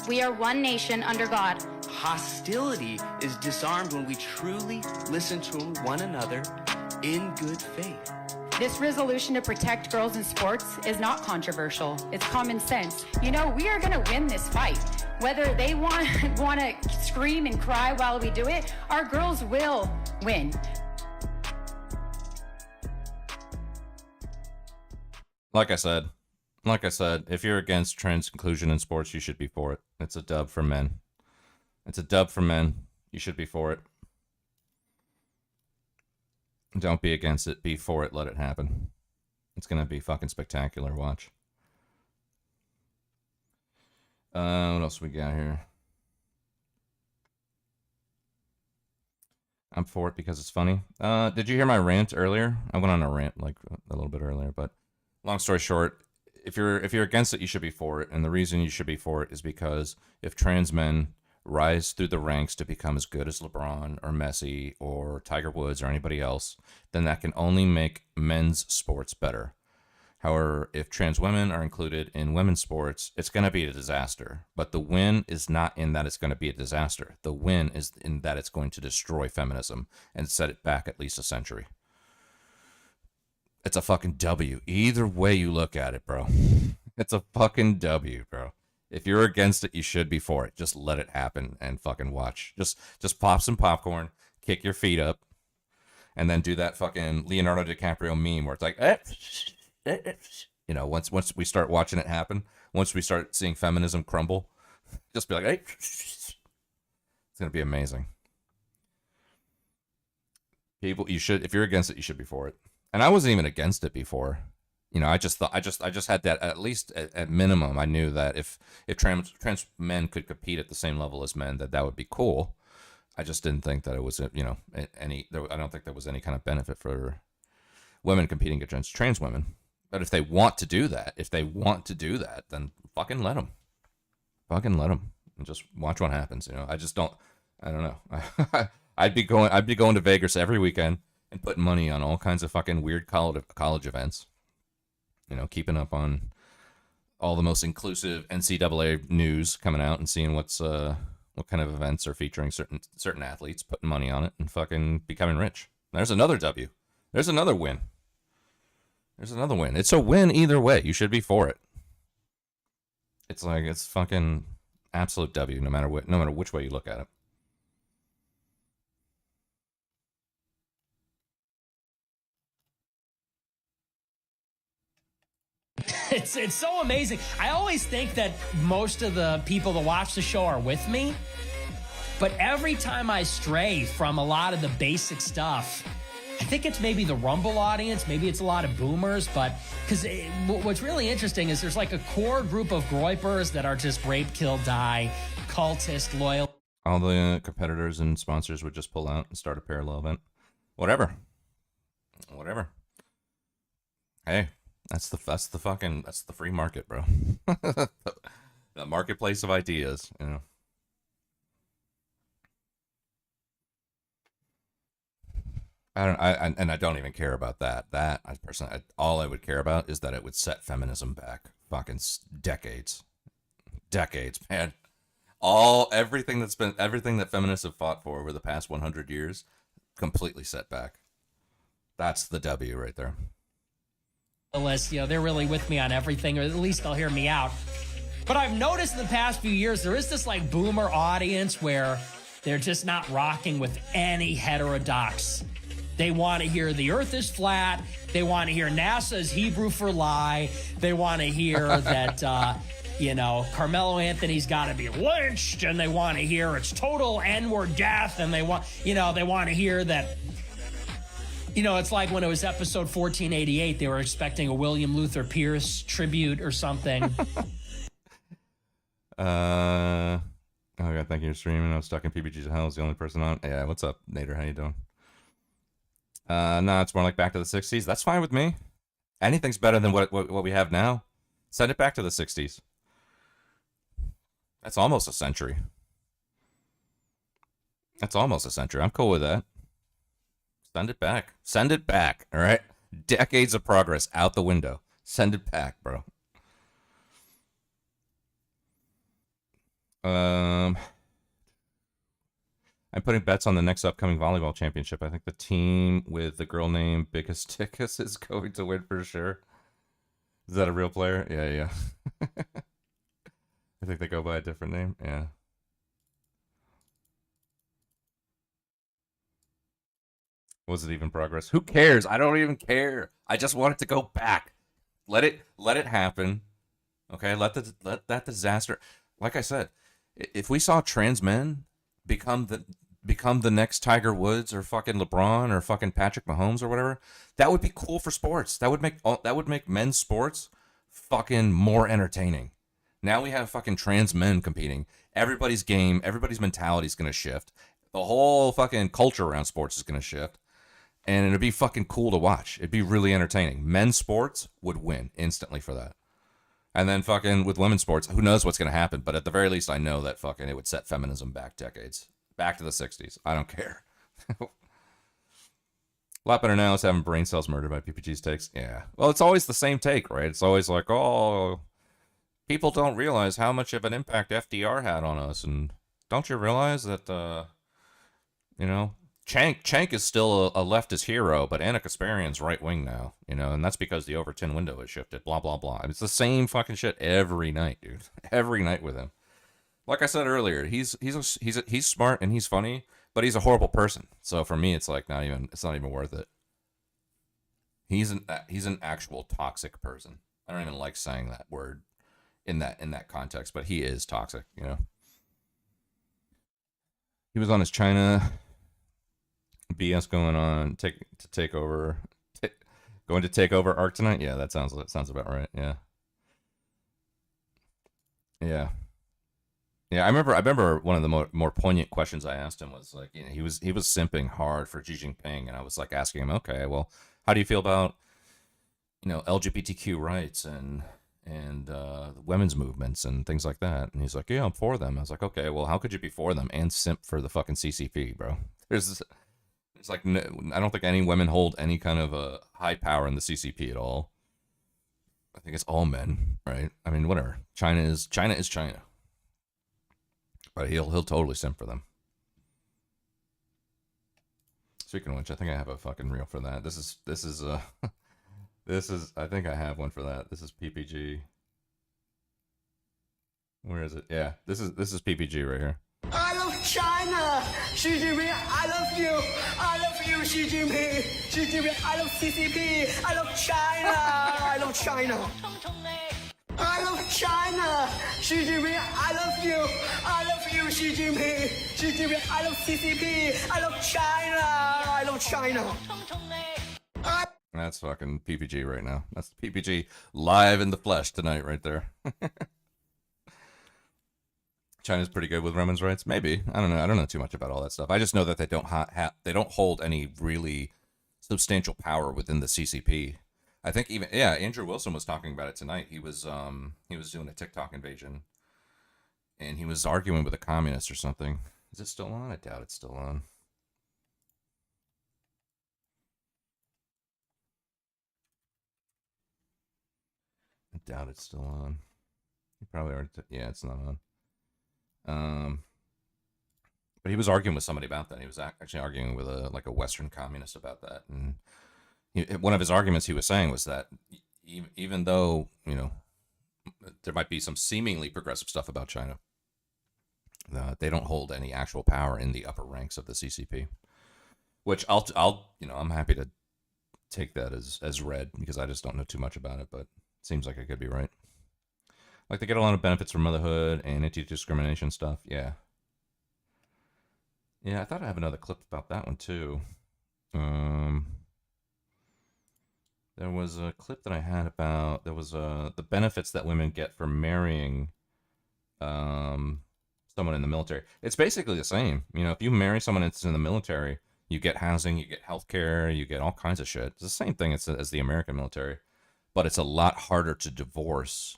We are one nation under God. Hostility is disarmed when we truly listen to one another in good faith. This resolution to protect girls in sports is not controversial. It's common sense. You know, we are going to win this fight. Whether they want to scream and cry while we do it, our girls will win. Like I said, if you're against trans inclusion in sports, you should be for it. It's a dub for men. It's a dub for men. You should be for it. Don't be against it. Be for it. Let it happen. It's going to be fucking spectacular. Watch. What else we got here? I'm for it because it's funny. Did you hear my rant earlier? I went on a rant like a little bit earlier, but long story short, if you're against it, you should be for it. And the reason you should be for it is because if trans men rise through the ranks to become as good as LeBron or Messi or Tiger Woods or anybody else, then that can only make men's sports better. However, if trans women are included in women's sports, it's going to be a disaster. But the win is not in that it's going to be a disaster. The win is in that it's going to destroy feminism and set it back at least a century. It's a fucking W. Either way you look at it, bro. It's a fucking W, bro. If you're against it, you should be for it. Just let it happen and fucking watch. Just pop some popcorn, kick your feet up, and then do that fucking Leonardo DiCaprio meme where it's like, you know, once we start watching it happen, once we start seeing feminism crumble, just be like, hey, it's gonna be amazing. People, you should, if you're against it, you should be for it. And I wasn't even against it before. You know, I just thought, I just had that, at least at minimum, I knew that if trans men could compete at the same level as men, that would be cool. I just didn't think that it was, you know, I don't think there was any kind of benefit for women competing against trans women. But if they want to do that, then fucking let them. Fucking let them. And just watch what happens, you know. I don't know. I'd be going to Vegas every weekend and putting money on all kinds of fucking weird college events. You know, keeping up on all the most inclusive NCAA news coming out and seeing what kind of events are featuring certain athletes, putting money on it, and fucking becoming rich. There's another W. There's another win. There's another win. It's a win either way. You should be for it. It's like, it's fucking absolute W no matter which way you look at it. It's so amazing. I always think that most of the people that watch the show are with me, but every time I stray from a lot of the basic stuff, I think it's maybe the Rumble audience, maybe it's a lot of boomers, but because what's really interesting is there's like a core group of groypers that are just rape, kill, die, cultist, loyal. All the competitors and sponsors would just pull out and start a parallel event. Whatever. Hey, that's the free market, bro. The marketplace of ideas, you know. I don't even care about that. I personally, all I would care about is that it would set feminism back fucking decades, man. Everything that feminists have fought for over the past 100 years, completely set back. That's the W right there. You know, they're really with me on everything, or at least they'll hear me out. But I've noticed in the past few years, there is this like boomer audience where they're just not rocking with any heterodox. They want to hear the earth is flat. They want to hear NASA is Hebrew for lie. They want to hear that, you know, Carmelo Anthony's got to be lynched. And they want to hear it's total N-word death. And they want to hear that, you know, it's like when it was episode 1488, they were expecting a William Luther Pierce tribute or something. Oh God, thank you for streaming. I was stuck in PBG's hell. I was the only person on. Yeah, what's up, Nader? How you doing? No, it's more like back to the 60s. That's fine with me. Anything's better than what we have now. Send it back to the 60s. That's almost a century. I'm cool with that. Send it back. Send it back, all right? Decades of progress out the window. Send it back, bro. I'm putting bets on the next upcoming volleyball championship. I think the team with the girl named Biggest Tickus is going to win for sure. Is that a real player? Yeah. I think they go by a different name. Yeah. Was it even progress? Who cares? I don't even care. I just want it to go back. Let it happen. Okay, let that disaster. Like I said, if we saw trans men become the next Tiger Woods or fucking LeBron or fucking Patrick Mahomes or whatever, that would be cool for sports. That would make men's sports fucking more entertaining. Now we have fucking trans men competing. Everybody's game, everybody's mentality is gonna shift. The whole fucking culture around sports is gonna shift. And it'd be fucking cool to watch. It'd be really entertaining. Men's sports would win instantly for that. And then fucking with women's sports, who knows what's going to happen. But at the very least, I know that fucking it would set feminism back decades. Back to the 60s. I don't care. A lot better now is having brain cells murdered by PPG's takes. Yeah. Well, it's always the same take, right? It's always like, oh, people don't realize how much of an impact FDR had on us. And don't you realize that, Chank is still a leftist hero, but Anna Kasparian's right wing now, and that's because the Overton window has shifted. Blah blah blah. It's the same fucking shit every night, dude. Every night with him. Like I said earlier, he's smart and he's funny, but he's a horrible person. So for me, it's like it's not even worth it. He's an actual toxic person. I don't even like saying that word in that context, but he is toxic. He was on his China BS going on going to take over Arc tonight. Yeah, that sounds about right. Yeah. I remember one of the more poignant questions I asked him was like, he was simping hard for Xi Jinping, and I was like asking him, okay, well, how do you feel about LGBTQ rights and women's movements and things like that? And he's like, yeah, I'm for them. I was like, okay, well, how could you be for them and simp for the fucking CCP, bro? It's like, I don't think any women hold any kind of a high power in the CCP at all. I think it's all men, right? I mean, whatever. China is China. But he'll totally simp for them. Speaking of which, I think I have a fucking reel for that. This is I think I have one for that. This is PPG. Where is it? Yeah, this is PPG right here. I love China! Xi Jinping, I love you! I love you, Xi Jinping! Xi Jinping, I love CCP! I love China! I love China! I love China! Xi Jinping, I love you! I love you, Xi Jinping! Xi Jinping, I love CCP! I love China! I love China! That's fucking PPG right now. That's PPG live in the flesh tonight right there. China's pretty good with women's rights. Maybe. I don't know. I don't know too much about all that stuff. I just know that they don't hold any really substantial power within the CCP. I think even Andrew Wilson was talking about it tonight. He was doing a TikTok invasion, and he was arguing with a communist or something. Is it still on? I doubt it's still on. I doubt it's still on. You probably already. It's not on. But he was arguing with somebody about that. He was actually arguing with a Western communist about that. And one of his arguments he was saying was that even though, there might be some seemingly progressive stuff about China, they don't hold any actual power in the upper ranks of the CCP, which I'm happy to take that as read because I just don't know too much about it, but it seems like I could be right. Like, they get a lot of benefits from motherhood and anti-discrimination stuff. Yeah. Yeah, I thought I have another clip about that one, too. There was a clip that I had about... There was the benefits that women get for marrying someone in the military. It's basically the same. If you marry someone that's in the military, you get housing, you get healthcare, you get all kinds of shit. It's the same thing as the American military. But it's a lot harder to divorce...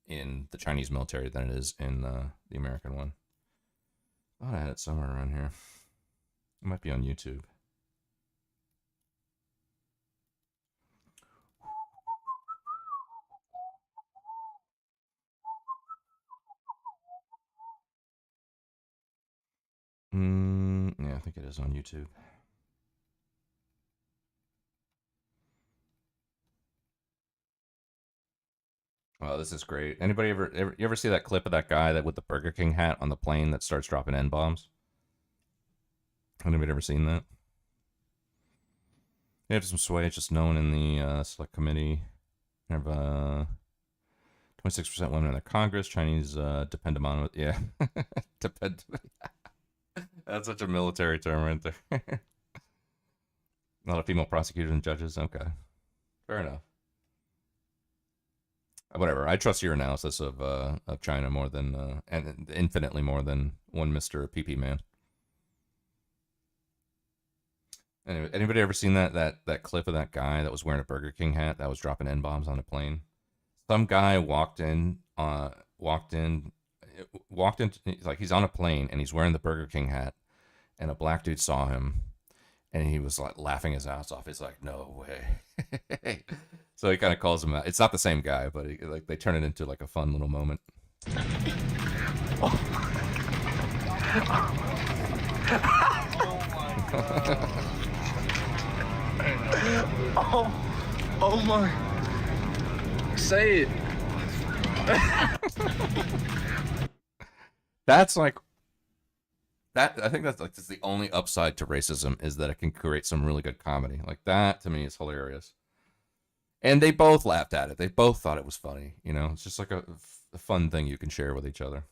in the Chinese military than it is in the American one. I thought I had it somewhere around here. It might be on YouTube. Yeah, I think it is on YouTube. Oh, this is great. Anybody you ever see that clip of that guy that with the Burger King hat on the plane that starts dropping N-bombs? Anybody ever seen that? They have some sway. It's just known in the select committee. They have 26% women in their Congress. Chinese depend upon it. Yeah, depend. That's such a military term right there. A lot of female prosecutors and judges. Okay, fair enough. Whatever. I trust your analysis of China more than and infinitely more than one Mr. PP Man. Anyway, anybody ever seen that clip of that guy that was wearing a Burger King hat that was dropping N-bombs on a plane? Some guy walked in, like he's on a plane and he's wearing the Burger King hat, and a black dude saw him, and he was like laughing his ass off. He's like, "No way!" So he kind of calls him out. It's not the same guy, but like they turn it into like a fun little moment. Oh my. Say it. That's like that. I think that's the only upside to racism is that it can create some really good comedy. Like that to me is hilarious. And they both laughed at it. They both thought it was funny. You know, it's just like a fun thing you can share with each other.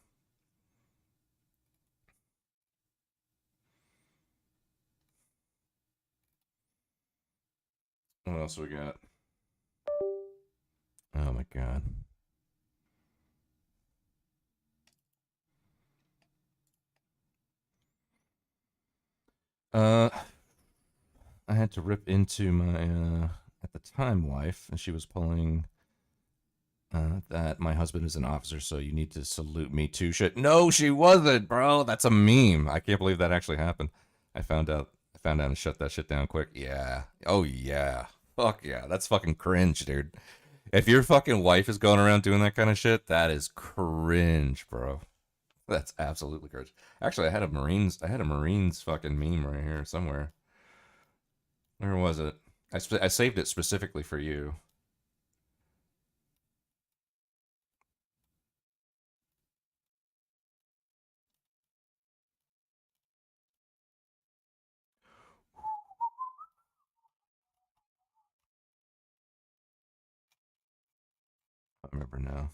What else we got? Oh my god. I had to rip into my at the time wife, and she was pulling that my husband is an officer, so you need to salute me too shit. No, she wasn't, bro. That's a meme. I can't believe that actually happened. I found out and shut that shit down quick. Yeah. Oh yeah. Fuck yeah. That's fucking cringe, dude. If your fucking wife is going around doing that kind of shit, that is cringe, bro. That's absolutely cringe. Actually, I had a Marines fucking meme right here somewhere. Where was it? I saved it specifically for you. I remember now.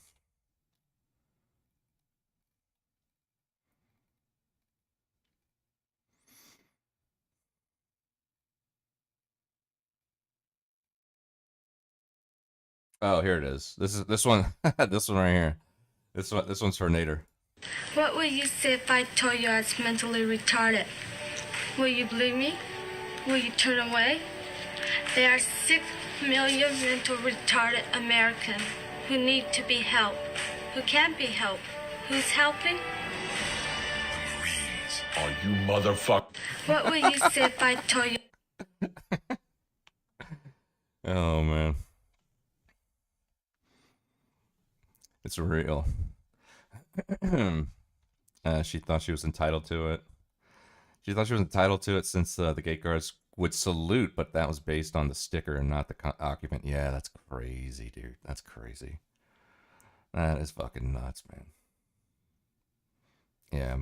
Oh, here it is. This one this one right here. This one's for Nader. What would you say if I told you I was mentally retarded? Will you believe me? Will you turn away? There are 6 million mental retarded Americans who need to be helped, who can't be helped. Who's helping? Are you motherfucker? What would you say if I told you? Oh man. It's real. She thought she was entitled to it. She thought she was entitled to it since the gate guards would salute, but that was based on the sticker and not the occupant. Yeah, that's crazy, dude. That's crazy. That is fucking nuts, man. Yeah,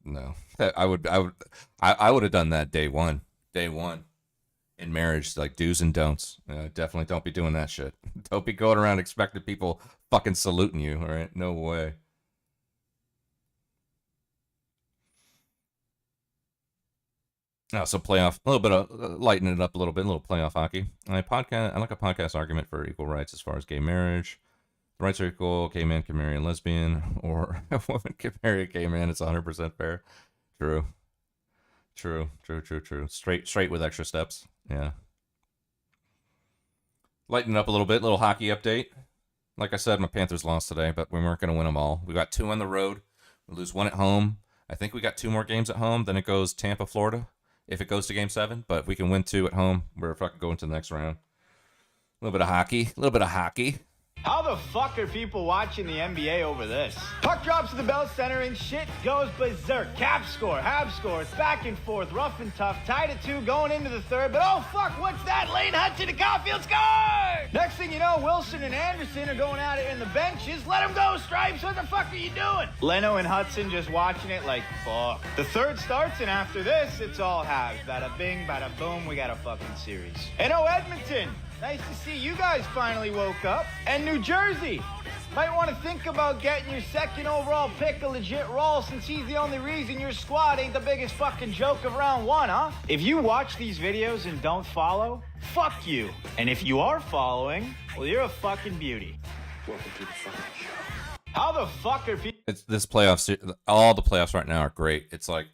no. I would have done that day one in marriage, like do's and don'ts. Definitely don't be doing that shit. Don't be going around expecting people fucking saluting you. All right, no way. Oh, so playoff, a little bit of lighten it up a little bit, a little playoff hockey. I like a podcast argument for equal rights as far as gay marriage. The rights are equal. Gay man can marry a lesbian, or a woman can marry a gay man. It's 100% fair. True. Straight with extra steps. Yeah. Lighten it up a little bit. Little hockey update. Like I said, my Panthers lost today, but we weren't going to win them all. We got 2 on the road. We lose 1 at home. I think we got 2 more games at home. Then it goes Tampa, Florida, if it goes to Game 7. But if we can win 2 at home, we're fucking going to the next round. A little bit of hockey. How the fuck are people watching the NBA over this? Puck drops to the Bell Center and shit goes berserk. Cap score, half score, it's back and forth, rough and tough, tied at 2 going into the third, but oh fuck, what's that? Lane Hudson to Caulfield score! Next thing you know, Wilson and Anderson are going at it in the benches. Let them go, Stripes, what the fuck are you doing? Leno and Hudson just watching it like, fuck. The third starts, and after this, it's all halves. Bada bing, bada boom, we got a fucking series. And oh, Edmonton! Nice to see you guys finally woke up. And New Jersey, might want to think about getting your second overall pick a legit role since he's the only reason your squad ain't the biggest fucking joke of round 1, huh? If you watch these videos and don't follow, fuck you. And if you are following, well, you're a fucking beauty. Welcome to the fucking show. How the fuck are people... It's this playoffs, all the playoffs right now are great. It's like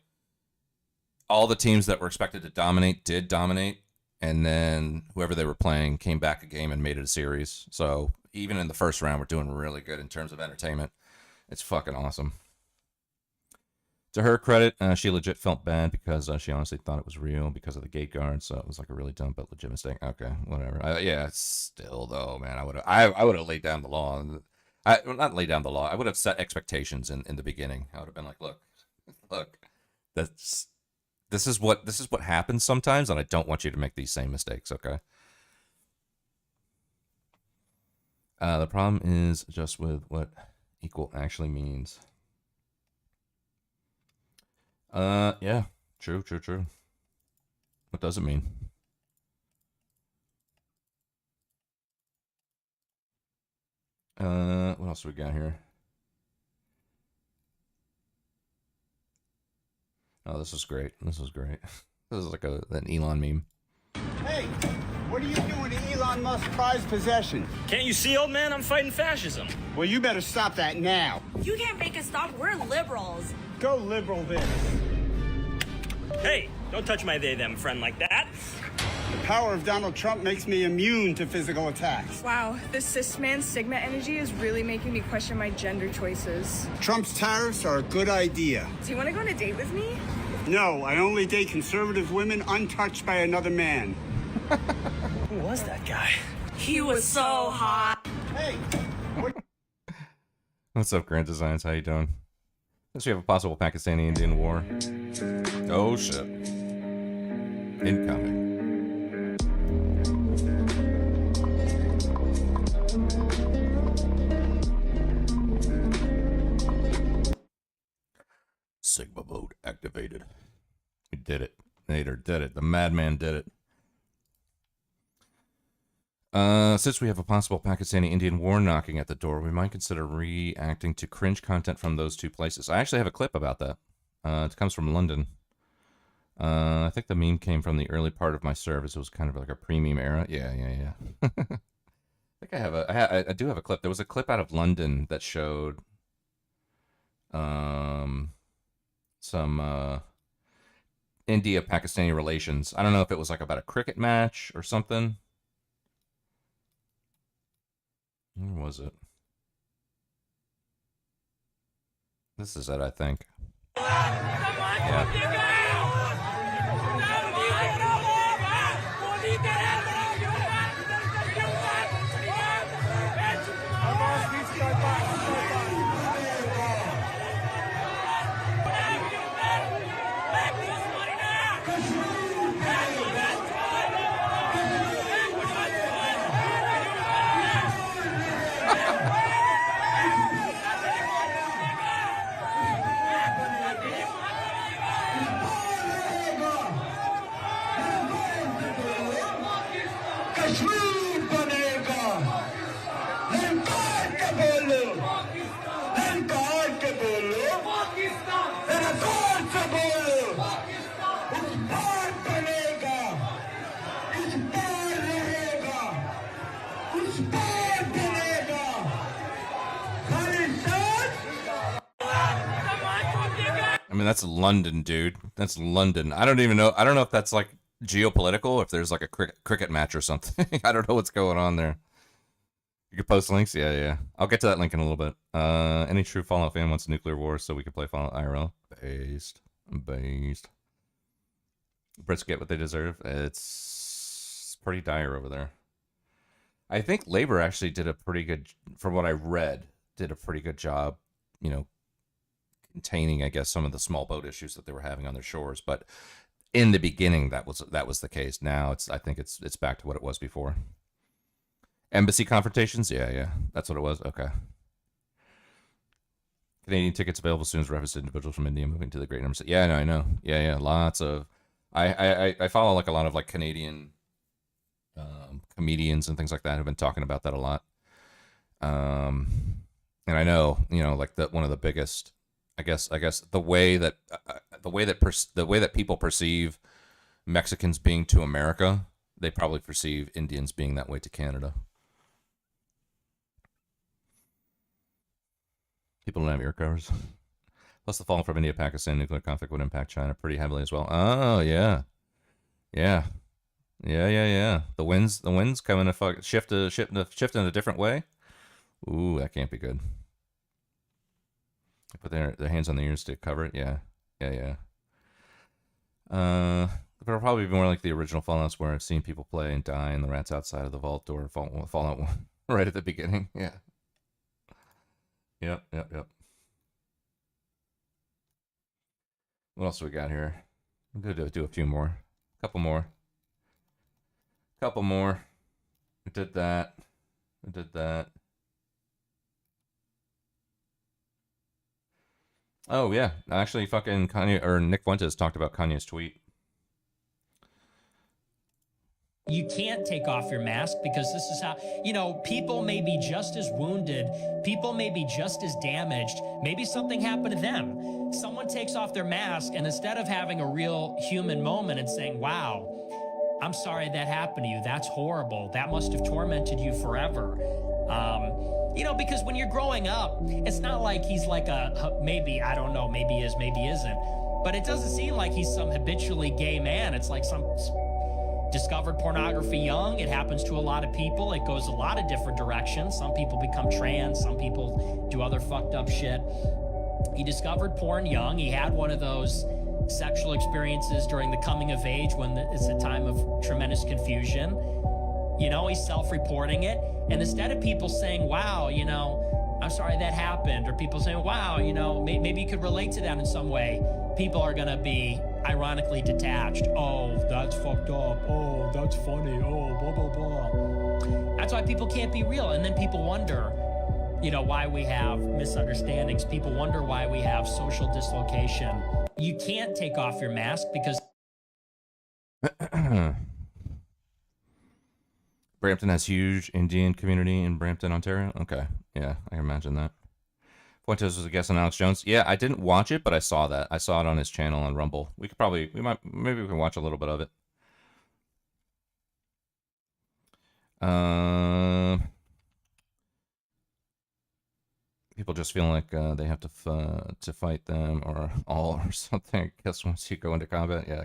all the teams that were expected to dominate did dominate. And then whoever they were playing came back a game and made it a series. So even in the first round, we're doing really good in terms of entertainment. It's fucking awesome. To her credit, she legit felt bad because she honestly thought it was real because of the gate guard. So it was like a really dumb but legit mistake. Okay, whatever. Yeah, still though, man, I would have laid down the law. Not laid down the law. I would have set expectations in the beginning. I would have been like, look, This is what happens sometimes, and I don't want you to make these same mistakes, okay? The problem is just with what equal actually means. Yeah, true. What does it mean? What else do we got here? Oh, this is great. This is like an Elon meme. Hey, what are you doing to Elon Musk's prized possession? Can't you see, old man? I'm fighting fascism. Well, you better stop that now. You can't make us stop. We're liberals. Go liberal this. Hey, don't touch my they-them friend like that. The power of Donald Trump makes me immune to physical attacks. Wow, the cis man Sigma energy is really making me question my gender choices. Trump's tariffs are a good idea. Do you want to go on a date with me? No, I only date conservative women untouched by another man. Who was that guy? He was so hot. Hey, What's up, Grant Designs? How you doing? Since we have a possible Pakistani-Indian war. Oh shit. Incoming. Sigma mode activated. We did it. Nader did it. The madman did it. Since we have a possible Pakistani-Indian war knocking at the door, we might consider reacting to cringe content from those two places. I actually have a clip about that. It comes from London. I think the meme came from the early part of my service. It was kind of like a pre-meme era. Yeah. I think I do have a clip. There was a clip out of London that showed some India-Pakistani relations. I don't know if it was like about a cricket match or something. Where was it? This is it, I think. Yeah. I mean, that's London, dude. That's London. I don't even know. I don't know if that's like geopolitical, if there's like a cricket match or something. I don't know what's going on there. You can post links? Yeah. I'll get to that link in a little bit. Any true Fallout fan wants nuclear war so we can play Fallout IRL? Based. Brits get what they deserve. It's pretty dire over there. I think labor actually did a pretty good, from what I read, did a pretty good job, containing, I guess, some of the small boat issues that they were having on their shores. But in the beginning, that was the case. Now I think it's back to what it was before. Embassy confrontations, yeah, that's what it was. Okay. Canadian tickets available soon as reference to individuals from India moving to the Great Numbers. Yeah, I know. Yeah, lots of. I follow like a lot of like Canadian comedians and things like that who've been talking about that a lot. And I know, like one of the biggest, I guess the way that people perceive Mexicans being to America, they probably perceive Indians being that way to Canada. People don't have ear covers. Plus, the fallout from India-Pakistan nuclear conflict would impact China pretty heavily as well. Oh yeah. The winds coming to shift in a different way. Ooh, that can't be good. They put their hands on the ears to cover it. Yeah. It'll probably be more like the original Fallouts, where I've seen people play and die, and the rats outside of the vault door fall out right at the beginning. Yeah. Yep. What else we got here? I'm gonna do a few more. Couple more. We did that. Oh yeah, actually, fucking Kanye or Nick Fuentes talked about Kanye's tweet. You can't take off your mask because this is how, people may be just as wounded. People may be just as damaged. Maybe something happened to them. Someone takes off their mask, and instead of having a real human moment and saying, wow, I'm sorry that happened to you. That's horrible. That must have tormented you forever. Because when you're growing up, it's not like he's like maybe, I don't know, maybe he is, maybe he isn't. But it doesn't seem like he's some habitually gay man. It's like some discovered pornography young. It happens to a lot of people. It goes a lot of different directions. Some people become trans. Some people do other fucked up shit. He discovered porn young. He had one of those sexual experiences during the coming of age when it's a time of tremendous confusion. He's self-reporting it. And instead of people saying, wow, I'm sorry that happened, or people saying, wow, maybe you could relate to that in some way, people are going to be ironically detached. Oh, that's fucked up. Oh, that's funny. Oh, blah, blah, blah. That's why people can't be real. And then people wonder, why we have misunderstandings. People wonder why we have social dislocation. You can't take off your mask because... Brampton has huge Indian community in Brampton, Ontario. Okay, yeah, I can imagine that. Fuentes was a guest on Alex Jones. Yeah, I didn't watch it, but I saw that. I saw it on his channel on Rumble. Maybe we can watch a little bit of it. People just feel like they have to fight them or all or something. I guess once you go into combat, yeah,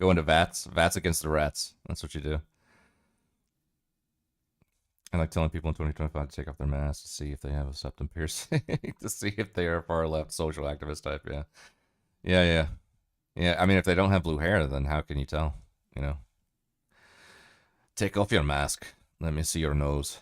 go into VATS against the rats. That's what you do. I like telling people in 2025 to take off their masks to see if they have a septum piercing, to see if they are far left social activist type. Yeah. I mean, if they don't have blue hair, then how can you tell? Take off your mask. Let me see your nose.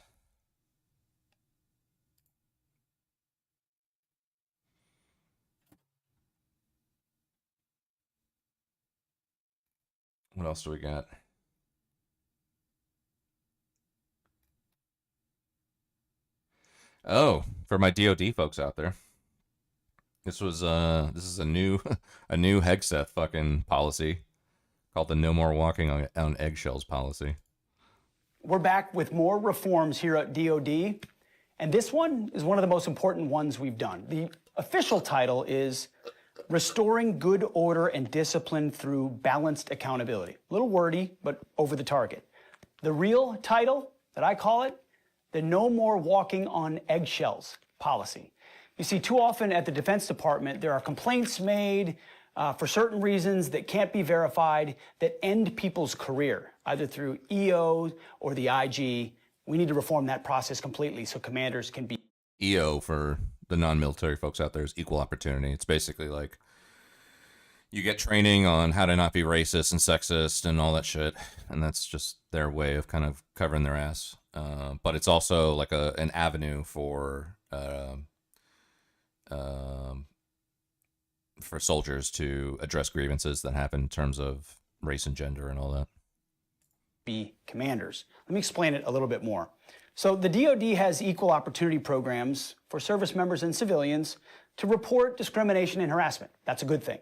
What else do we got? Oh, for my DoD folks out there, this is a new Hegseth fucking policy called the No More Walking on Eggshells policy. We're back with more reforms here at DoD, and this one is one of the most important ones we've done. The official title is Restoring Good Order and Discipline Through Balanced Accountability. A little wordy, but over the target. The real title that I call it, the No More Walking on Eggshells policy. You see, too often at the Defense Department, there are complaints made for certain reasons that can't be verified that end people's career, either through EO or the IG. We need to reform that process completely so commanders can be... EO, for the non-military folks out there, is equal opportunity. It's basically like You get training on how to not be racist and sexist and all that shit, and that's just their way of kind of covering their ass. But it's also like an avenue for soldiers to address grievances that happen in terms of race and gender and all that. Be commanders. Let me explain it a little bit more. So the DoD has equal opportunity programs for service members and civilians to report discrimination and harassment. That's a good thing.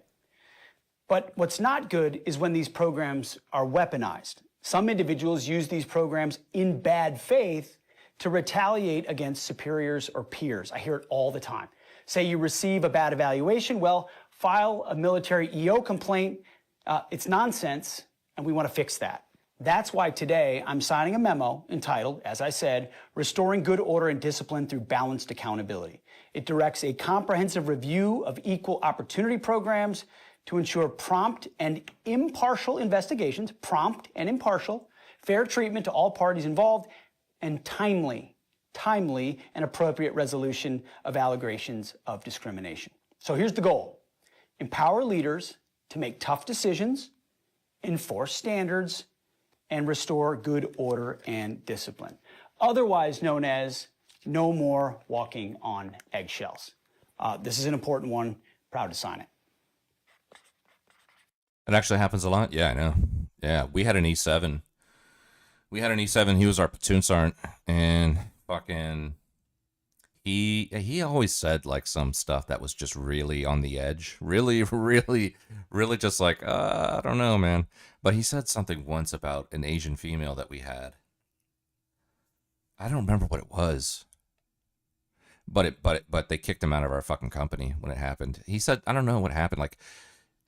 But what's not good is when these programs are weaponized. Some individuals use these programs in bad faith to retaliate against superiors or peers. I hear it all the time. Say you receive a bad evaluation, well, file a military EO complaint. It's nonsense, and we want to fix that. That's why today I'm signing a memo entitled, as I said, Restoring Good Order and Discipline Through Balanced Accountability. It directs a comprehensive review of equal opportunity programs to ensure prompt and impartial investigations, fair treatment to all parties involved, and timely and appropriate resolution of allegations of discrimination. So here's the goal. Empower leaders to make tough decisions, enforce standards, and restore good order and discipline, otherwise known as no more walking on eggshells. This is an important one. Proud to sign it. It actually happens a lot. Yeah, I know. Yeah, we had an E7. He was our platoon sergeant, and fucking he always said like some stuff that was just really on the edge. Really just like, I don't know, man. But he said something once about an Asian female that we had. I don't remember what it was. But they kicked him out of our fucking company when it happened. He said, I don't know what happened. Like,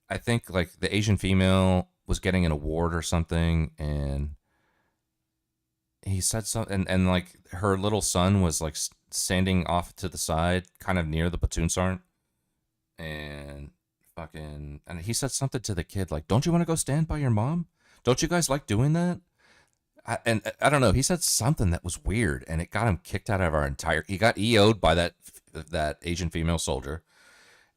I think like the Asian female was getting an award or something, and he said something, and like her little son was like standing off to the side, kind of near the platoon sergeant, and he said something to the kid like, "Don't you want to go stand by your mom? Don't you guys like doing that?" I don't know. He said something that was weird, and it got him kicked out of our entire. He got EO'd by that Asian female soldier.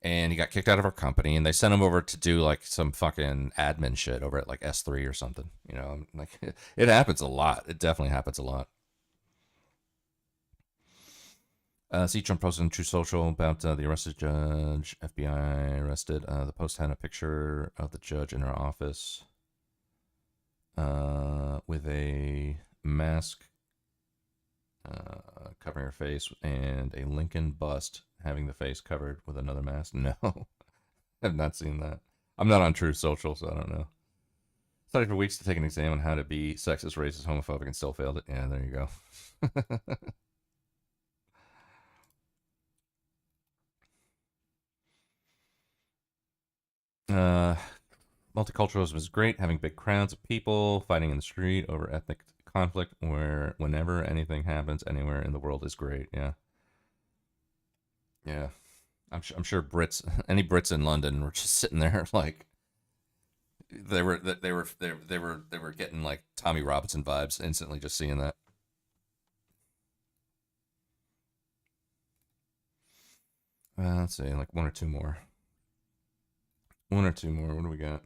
And he got kicked out of our company, and they sent him over to do like some fucking admin shit over at like S3 or something. You know, like it happens a lot. It definitely happens a lot. See, Trump posted on True Social about the arrested judge. FBI arrested. The post had a picture of the judge in her office with a mask covering her face and a Lincoln bust having the face covered with another mask. No, I've not seen that. I'm not on True Social, so I don't know. Studied for weeks to take an exam on how to be sexist, racist, homophobic, and still failed it. Yeah, there you go. Multiculturalism is great. Having big crowds of people fighting in the street over ethnic conflict, whenever anything happens anywhere in the world is great. Yeah. I'm sure any Brits in London were just sitting there like they were getting like Tommy Robinson vibes instantly just seeing that. Let's see, like one or two more. What do we got?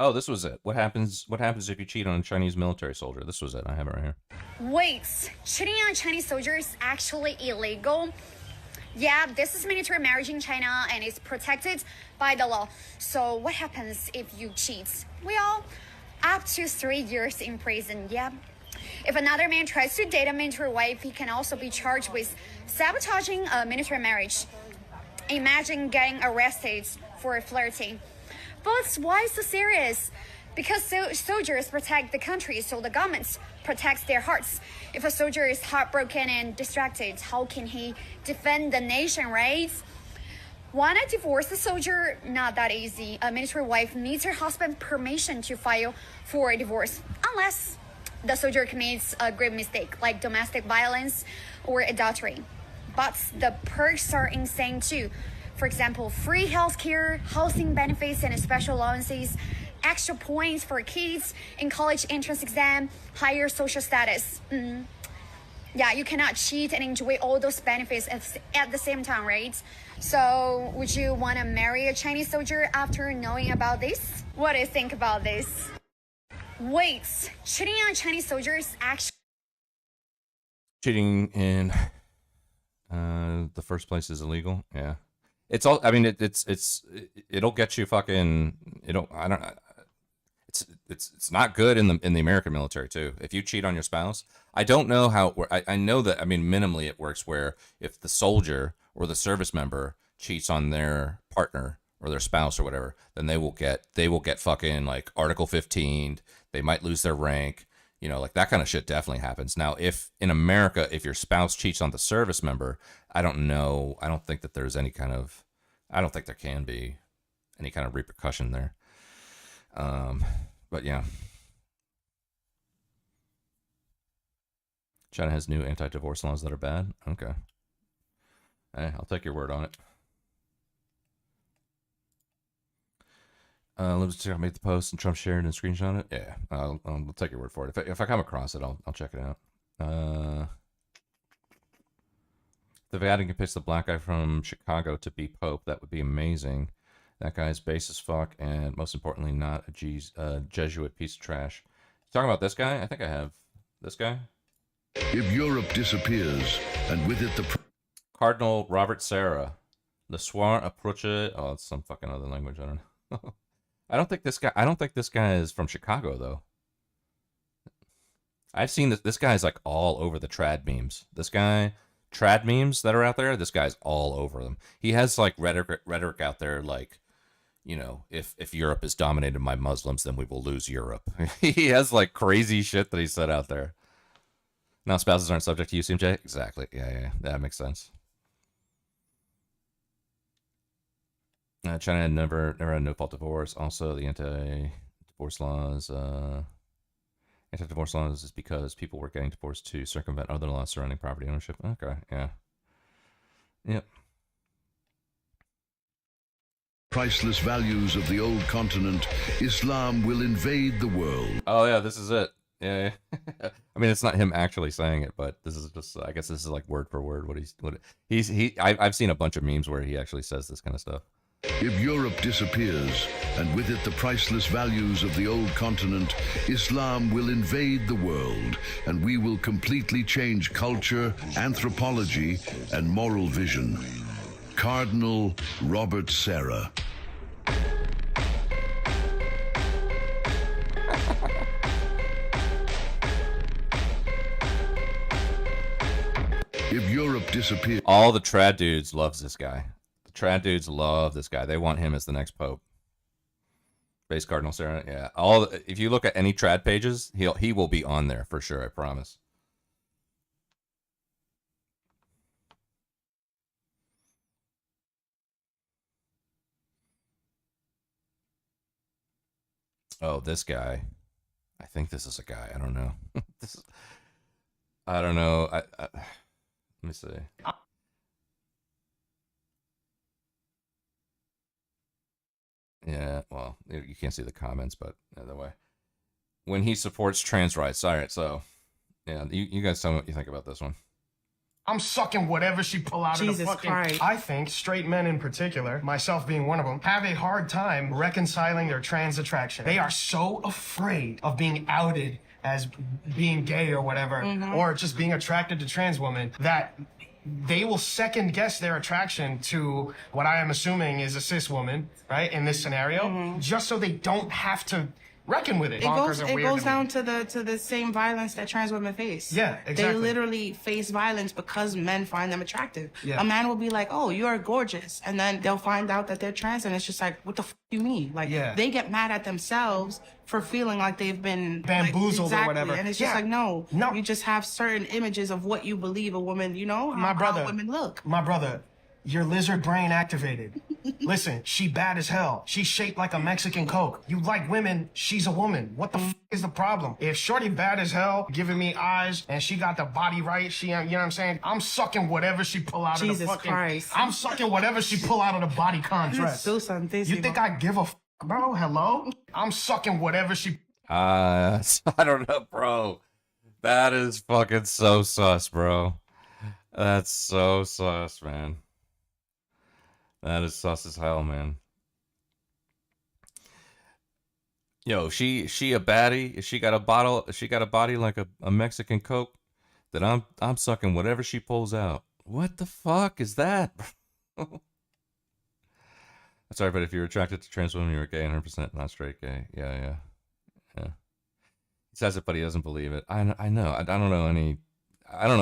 Oh, this was it. What happens if you cheat on a Chinese military soldier? This was it. I have it right here. Wait, cheating on Chinese soldiers is actually illegal? Yeah, this is military marriage in China and it's protected by the law. So what happens if you cheat? Well, up to 3 years in prison, yeah. If another man tries to date a military wife, he can also be charged with sabotaging a military marriage. Imagine getting arrested for flirting. But why so serious? Because soldiers protect the country, so the government protects their hearts. If a soldier is heartbroken and distracted, how can he defend the nation, right? Wanna divorce a soldier? Not that easy. A military wife needs her husband's permission to file for a divorce, unless the soldier commits a grave mistake, like domestic violence or adultery. But the perks are insane too. For example, free healthcare, housing benefits and special allowances, extra points for kids in college entrance exam, higher social status. Yeah, you cannot cheat and enjoy all those benefits at the same time, right? So would you want to marry a Chinese soldier after knowing about this? What do you think about this? Wait, cheating on Chinese soldiers actually... Cheating in the first place is illegal. Yeah, it's all. I mean, it'll get you fucking. It's not good in the American military too. If you cheat on your spouse, I don't know how. I know that. I mean, minimally it works where if the soldier or the service member cheats on their partner or their spouse or whatever, then they will get fucking like Article 15. They might lose their rank. You know, like that kind of shit definitely happens. Now, if in America, if your spouse cheats on the service member, I don't know. I don't think that there's any kind of, I don't think there can be any kind of repercussion there. But yeah. China has new anti-divorce laws that are bad. Okay. Hey, I'll take your word on it. Let's check. I made the post and Trump shared and screenshot it. Yeah, I'll take your word for it. If I come across it, I'll check it out. The Vatican picks the black guy from Chicago to be Pope. That would be amazing. That guy's base as fuck, and most importantly, not a Jesuit piece of trash. Talking about this guy, I think I have this guy. If Europe disappears, and with it the Cardinal Robert Serra, le soir approche. Oh, it's some fucking other language. I don't know. I don't think this guy is from Chicago though. I've seen this guy's like all over the trad memes. This guy, trad memes that are out there, this guy's all over them. He has like rhetoric out there like, you know, if Europe is dominated by Muslims, then we will lose Europe. He has like crazy shit that he said out there. Now spouses aren't subject to UCMJ? Exactly. Yeah, that makes sense. China had never had no-fault divorce. Also, the anti-divorce laws is because people were getting divorced to circumvent other laws surrounding property ownership. Okay, yeah. Yep. priceless values of the old continent, Islam will invade the world. Oh yeah, this is it. Yeah. I mean, it's not him actually saying it, but this is just, I guess this is like word for word I've seen a bunch of memes where he actually says this kind of stuff. If Europe disappears, and with it the priceless values of the old continent, Islam will invade the world, and we will completely change culture, anthropology, and moral vision. Cardinal Robert Serra. If Europe disappears... All the trad dudes loves this guy. The trad dudes love this guy. They want him as the next pope. Base Cardinal Serra, yeah. If you look at any trad pages, he will be on there for sure, I promise. Oh, this guy. I think this is a guy. I don't know. I don't know. Let me see. Yeah, well, you can't see the comments, but either way. When he supports trans rights. All right, so, yeah, you guys tell me what you think about this one. I'm sucking whatever she pull out of the fucking... Christ. I think straight men in particular, myself being one of them, have a hard time reconciling their trans attraction. They are so afraid of being outed as being gay or whatever, or just being attracted to trans women, that they will second guess their attraction to what I am assuming is a cis woman, right, in this scenario, just so they don't have to reckon with it. It goes down to the same violence that trans women face. Yeah, exactly. They literally face violence because men find them attractive. Yeah. A man will be like, "Oh, you are gorgeous," and then they'll find out that they're trans, and it's just like, "What the f you mean?" Like, they get mad at themselves for feeling like they've been bamboozled or whatever. And it's just like, no, you just have certain images of what you believe a woman, you know, how women look. My brother, Your lizard brain activated. Listen, she bad as hell. She's shaped like a Mexican Coke. You like women, she's a woman. What the is the problem? If shorty bad as hell, giving me eyes, and she got the body right, you know what I'm saying? I'm sucking whatever she pull out of the Jesus fucking... Christ. I'm sucking whatever she pull out of the body contrast. You think I give a bro? Hello? I'm sucking whatever she... I don't know, bro. That is fucking so sus, bro. That's so sus, man. That is sus as hell, man. Yo, she a baddie. She got a body like a Mexican Coke. That I'm sucking whatever she pulls out. What the fuck is that? Sorry, but if you're attracted to trans women, you're gay 100%, not straight gay. Yeah. He says it, but he doesn't believe it. I know. I don't know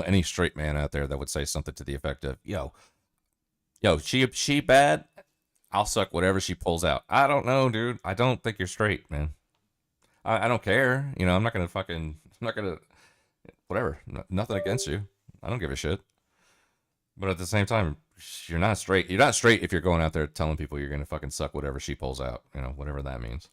any straight man out there that would say something to the effect of, yo, she bad. I'll suck whatever she pulls out. I don't know, dude. I don't think you're straight, man. I don't care. You know, I'm not gonna, whatever. Nothing against you. I don't give a shit. But at the same time, you're not straight. You're not straight if you're going out there telling people you're gonna fucking suck whatever she pulls out. You know, whatever that means.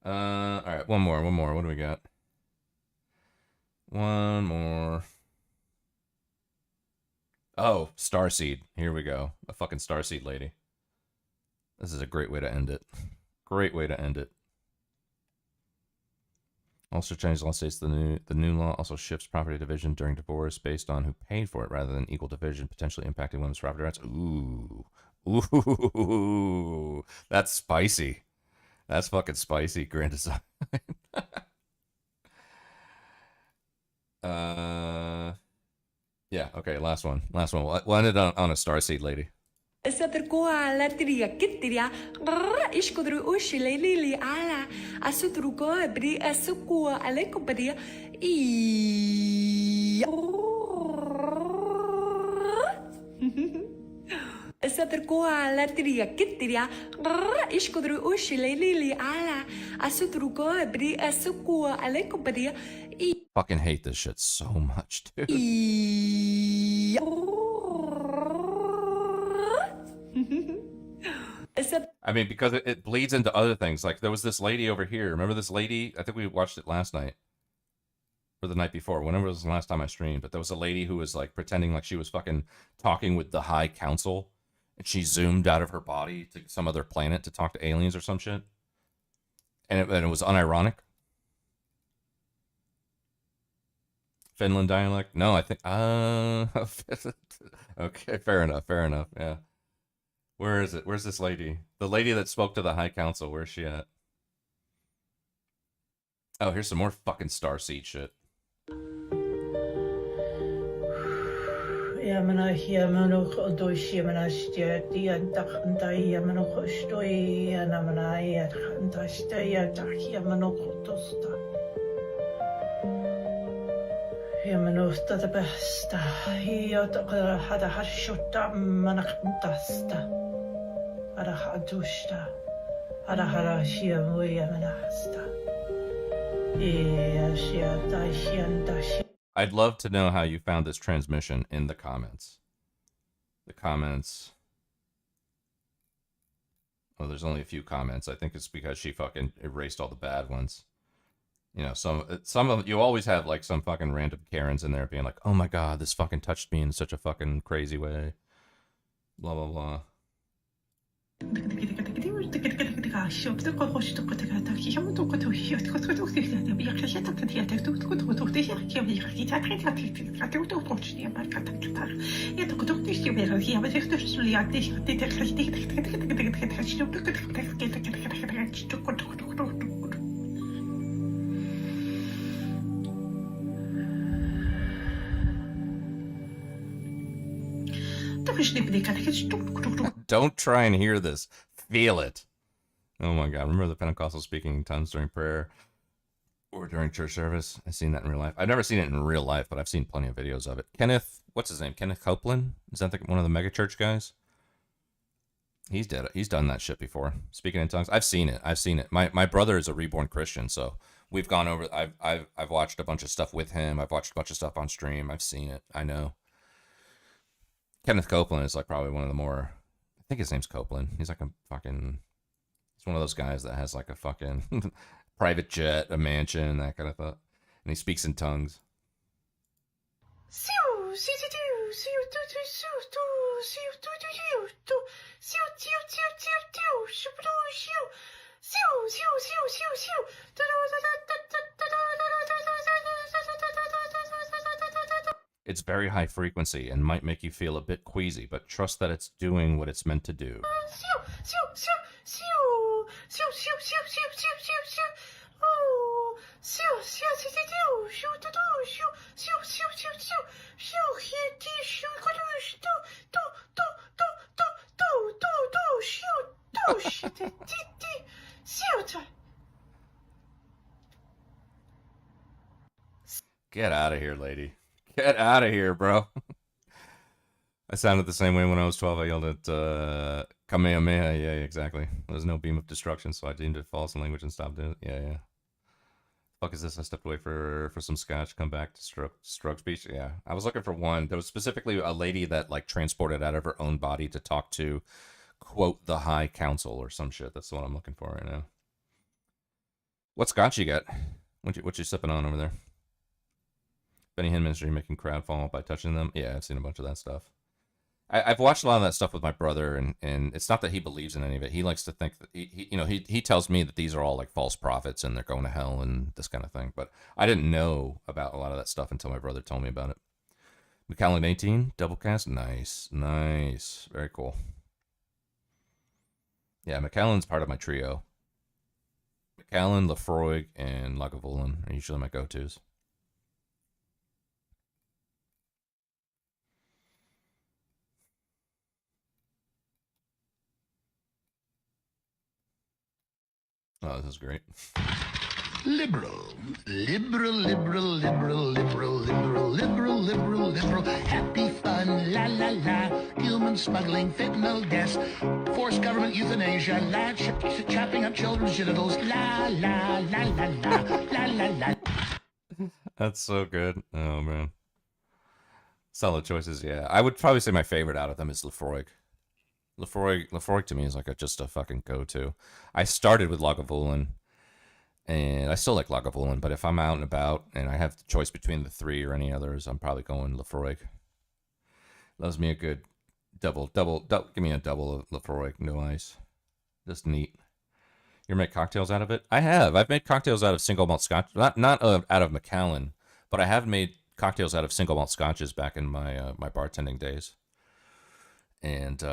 All right, one more. What do we got? One more. Oh, Starseed. Here we go. A fucking Starseed lady. This is a great way to end it. Great way to end it. Also changed law states the new law also shifts property division during divorce based on who paid for it rather than equal division, potentially impacting women's property rights. Ooh, that's spicy. That's fucking spicy, grand design. Yeah, okay, last one. We'll end it on a Starseed lady. Fucking hate this shit so much, dude. I mean, because it bleeds into other things. Like, there was this lady over here. Remember this lady? I think we watched it last night. Or the night before. Whenever it was the last time I streamed. But there was a lady who was, like, pretending like she was fucking talking with the High Council. And she zoomed out of her body to some other planet to talk to aliens or some shit. And it was unironic. Finland dialect? No, I think... okay, fair enough, yeah. Where is it? Where's this lady? The lady that spoke to the High Council. Where's she at? Oh, here's some more fucking Starseed shit. I'd love to know how you found this transmission in the comments. Oh, there's only a few comments. I think it's because she fucking erased all the bad ones. You know, some of you always have like some fucking random Karens in there being like, "Oh my god, this fucking touched me in such a fucking crazy way." Blah blah blah. Don't try and hear this. Feel it. Oh my god. Remember the Pentecostal speaking in tongues during prayer or during church service? I've seen that in real life. I've never seen it in real life, but I've seen plenty of videos of it. Kenneth, what's his name? Kenneth Copeland? Is that one of the mega church guys? He's done that shit before. Speaking in tongues. I've seen it. My brother is a reborn Christian, so We've gone over. I've watched a bunch of stuff with him. I've watched a bunch of stuff on stream. I've seen it. I know. Kenneth Copeland is like probably one of the more. I think his name's Copeland. He's like a fucking. He's one of those guys that has like a fucking private jet, a mansion, that kind of stuff, and he speaks in tongues. It's very high frequency and might make you feel a bit queasy, but trust that it's doing what it's meant to do. Get out of here, lady. Get out of here, bro. I sounded the same way when I was 12. I yelled at Kamehameha. Yeah, exactly. There's no beam of destruction, so I deemed it false in language and stopped it. Yeah. Fuck is this? I stepped away for some scotch, come back to stroke speech. Yeah, I was looking for one. There was specifically a lady that like transported out of her own body to talk to, quote, the High Council or some shit. That's the one I'm looking for right now. What scotch you got? What you sipping on over there? Benny Hinn Ministry making crowd fall by touching them. Yeah, I've seen a bunch of that stuff. I've watched a lot of that stuff with my brother, and it's not that he believes in any of it. He likes to think that he tells me that these are all like false prophets and they're going to hell and this kind of thing. But I didn't know about a lot of that stuff until my brother told me about it. Macallan 18 double cast, nice, very cool. Yeah, Macallan's part of my trio. Macallan, Lefroy, and Lagavulin are usually my go-tos. Oh, this is great. Liberal. Happy fun, la la la. Human smuggling, fentanyl deaths. Forced government euthanasia. Chopping up children's genitals. La la la la la. La la la. That's so good. Oh, man. Solid choices, yeah. I would probably say my favorite out of them is Lefroy. Lefroy to me is like just a fucking go-to. I started with Lagavulin, and I still like Lagavulin, but if I'm out and about and I have the choice between the three or any others, I'm probably going Lefroy. Loves me a good double. Give me a double of Lefroy, no ice. Just neat. You ever make cocktails out of it? I have. I've made cocktails out of single malt scotch. Not out of Macallan, but I have made cocktails out of single malt scotches back in my my bartending days. And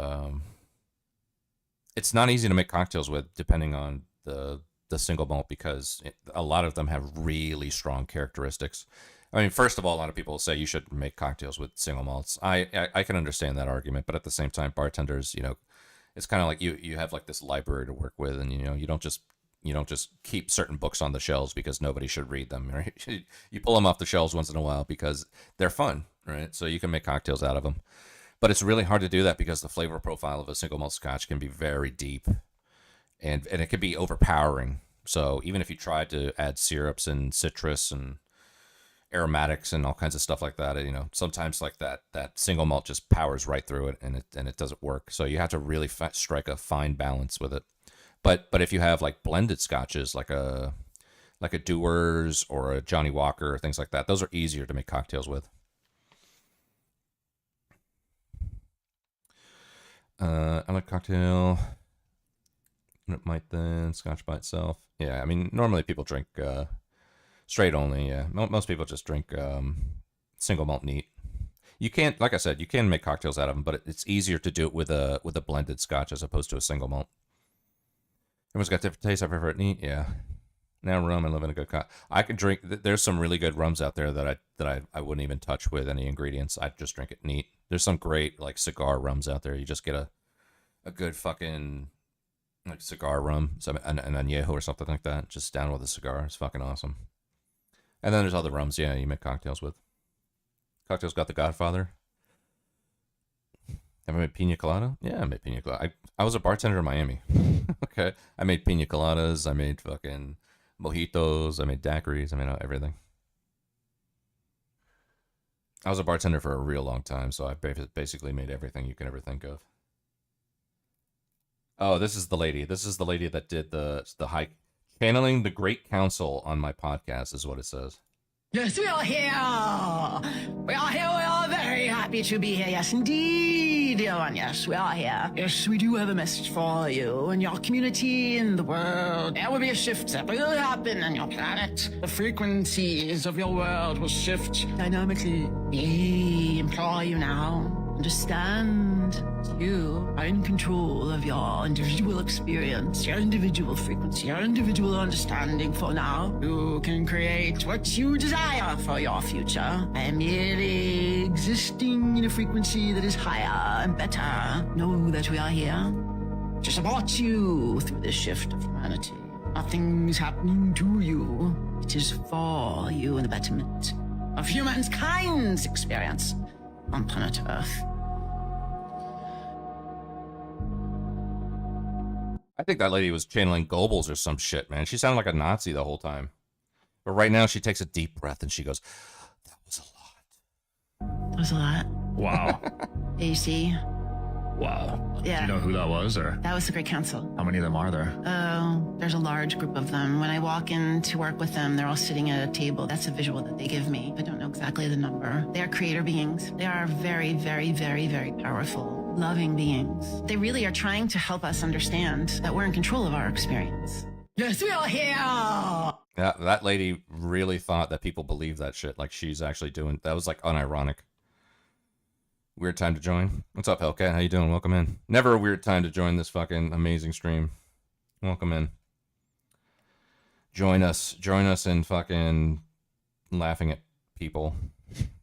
it's not easy to make cocktails with, depending on the single malt, because a lot of them have really strong characteristics. I mean, first of all, a lot of people say you should make cocktails with single malts. I can understand that argument, but at the same time, bartenders, it's kind of like you have like this library to work with, and you don't just keep certain books on the shelves because nobody should read them, right? You pull them off the shelves once in a while because they're fun, right? So you can make cocktails out of them. But it's really hard to do that because the flavor profile of a single malt scotch can be very deep, and it can be overpowering. So even if you try to add syrups and citrus and aromatics and all kinds of stuff like that, sometimes like that single malt just powers right through it, and it doesn't work. So you have to really strike a fine balance with it. But if you have like blended scotches, like a Dewar's or a Johnny Walker or things like that, those are easier to make cocktails with. I like cocktail. It might then scotch by itself. Yeah, I mean, normally people drink straight only. Yeah, most people just drink single malt neat. You can't, like I said, you can make cocktails out of them, but it's easier to do it with a blended scotch as opposed to a single malt. Everyone's got different tastes. I prefer it neat. Yeah. Now rum and live in a good I could drink. There's some really good rums out there that I wouldn't even touch with any ingredients. I'd just drink it neat. There's some great like cigar rums out there. You just get a good fucking like cigar rum, an añejo or something like that, just down with a cigar. It's fucking awesome. And then there's other rums, yeah, you make cocktails with. Cocktails got the Godfather. Have I made pina colada? Yeah, I made pina colada. I was a bartender in Miami. Okay, I made pina coladas. I made fucking mojitos. I made daiquiris. I made everything. I was a bartender for a real long time, so I basically made everything you can ever think of. Oh, this is the lady. This is the lady that did the hike. Channeling the Great Council on my podcast is what it says. Yes, we are here. We are here. We are very happy to be here. Yes, indeed, dear one. Yes, we are here. Yes, we do have a message for you and your community in the world. There will be a shift that will happen on your planet. The frequencies of your world will shift dynamically. We implore you now. Understand you are in control of your individual experience, your individual frequency, your individual understanding for now. You can create what you desire for your future by merely existing in a frequency that is higher and better. Know that we are here to support you through this shift of humanity. Nothing is happening to you. It is for you and the betterment of humankind's experience on planet Earth. I think that lady was channeling Goebbels or some shit, man. She sounded like a Nazi the whole time. But right now, she takes a deep breath and she goes, "That was a lot." That was a lot. Wow. AC. Wow. Yeah. Do you know who that was, or? That was the Great Council. How many of them are there? Oh, there's a large group of them. When I walk in to work with them, they're all sitting at a table. That's a visual that they give me. I don't know exactly the number. They are creator beings. They are very, very, very, very powerful, loving beings. They really are trying to help us understand that we're in control of our experience. Yes, we are here! Yeah, that lady really thought that people believe that shit. Like she's actually doing that. Was like unironic. Weird time to join. What's up, Hellcat? How you doing? Welcome in. Never a weird time to join this fucking amazing stream. Welcome in. Join us in fucking laughing at people.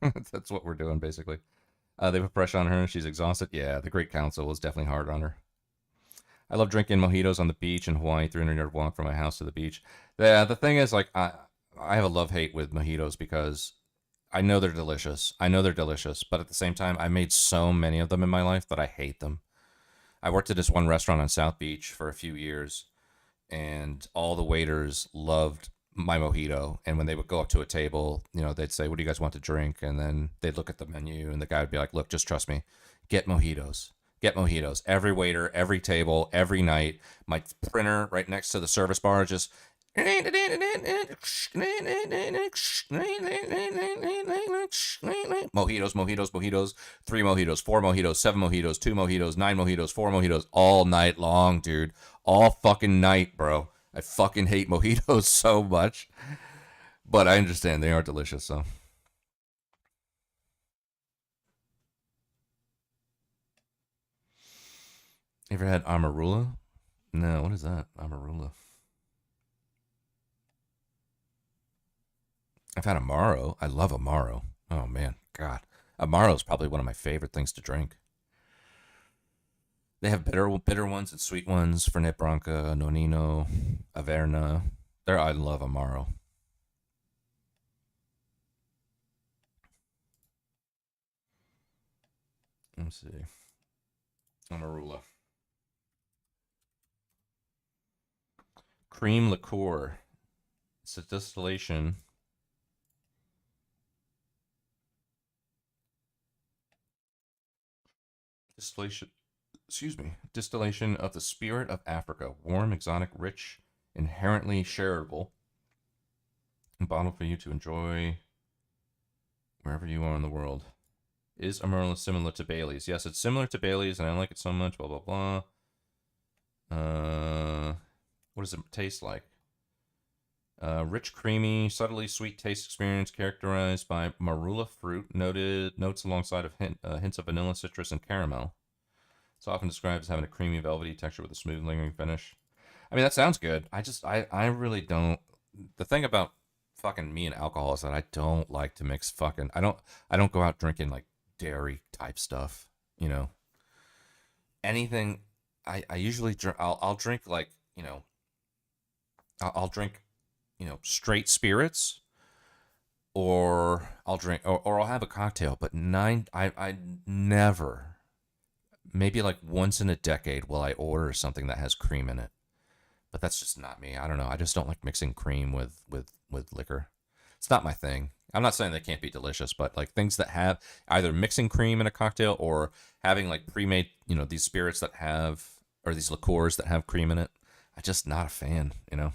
That's what we're doing, basically. They put pressure on her. She's exhausted. Yeah, the Great Council was definitely hard on her. I love drinking mojitos on the beach in Hawaii, 300-yard walk from my house to the beach. Yeah, the thing is, like, I have a love-hate with mojitos because I know they're delicious. But at the same time, I made so many of them in my life that I hate them. I worked at this one restaurant on South Beach for a few years, and all the waiters loved my mojito. And when they would go up to a table, you know, they'd say, "What do you guys want to drink?" And then they'd look at the menu, and the guy would be like, "Look, just trust me. Get mojitos. Get mojitos." Every waiter, every table, every night. My printer right next to the service bar just... mojitos, 3 mojitos, 4 mojitos, 7 mojitos, 2 mojitos, 9 mojitos, 4 mojitos, all night long, dude. All fucking night, bro. I fucking hate mojitos so much. But I understand they are delicious, so. You ever had amarula? No, what is that? Amarula. I've had Amaro. I love Amaro. Oh, man. God. Amaro is probably one of my favorite things to drink. They have bitter ones and sweet ones. Fernet Branca, Nonino, Averna. I love Amaro. Let's see. Amarula. Cream liqueur. It's a distillation. Distillation of the spirit of Africa. Warm, exotic, rich, inherently shareable. Bottled for you to enjoy wherever you are in the world. Is Amarula similar to Bailey's? Yes, it's similar to Bailey's, and I like it so much. Blah, blah, blah. What does it taste like? Rich, creamy, subtly sweet taste experience characterized by marula fruit, notes alongside of hints of vanilla, citrus, and caramel. It's often described as having a creamy, velvety texture with a smooth, lingering finish. I mean, that sounds good. I really don't. The thing about fucking me and alcohol is that I don't like to mix fucking. I don't go out drinking like dairy type stuff. You know. Anything. I usually drink. I'll drink like, you know. I'll drink, you know, straight spirits, or I'll drink, or I'll have a cocktail. But I never, maybe like once in a decade, will I order something that has cream in it. But that's just not me. I don't know. I just don't like mixing cream with liquor. It's not my thing. I'm not saying they can't be delicious, but like things that have either mixing cream in a cocktail or having like pre-made, you know, these spirits that have, or these liqueurs that have cream in it, I'm just not a fan, you know.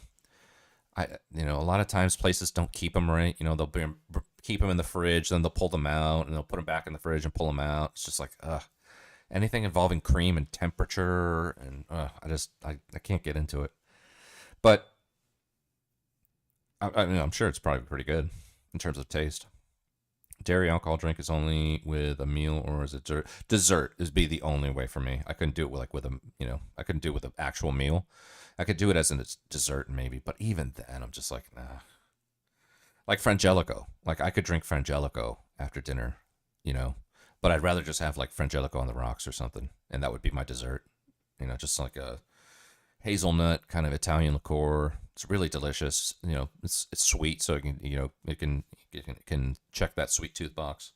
You know, a lot of times places don't keep them right. You know, they'll keep them in the fridge, then they'll pull them out, and they'll put them back in the fridge and pull them out. It's just like, anything involving cream and temperature, and I can't get into it. But I'm sure it's probably pretty good in terms of taste. Dairy alcohol drink is only with a meal, or is it dessert? Is be the only way for me. I couldn't do it with I couldn't do it with an actual meal. I could do it as a dessert maybe, but even then I'm just like, nah. Like Frangelico. Like I could drink Frangelico after dinner, you know, but I'd rather just have like Frangelico on the rocks or something, and that would be my dessert. You know, just like a hazelnut kind of Italian liqueur. It's really delicious. You know, it's sweet, so it can check that sweet tooth box.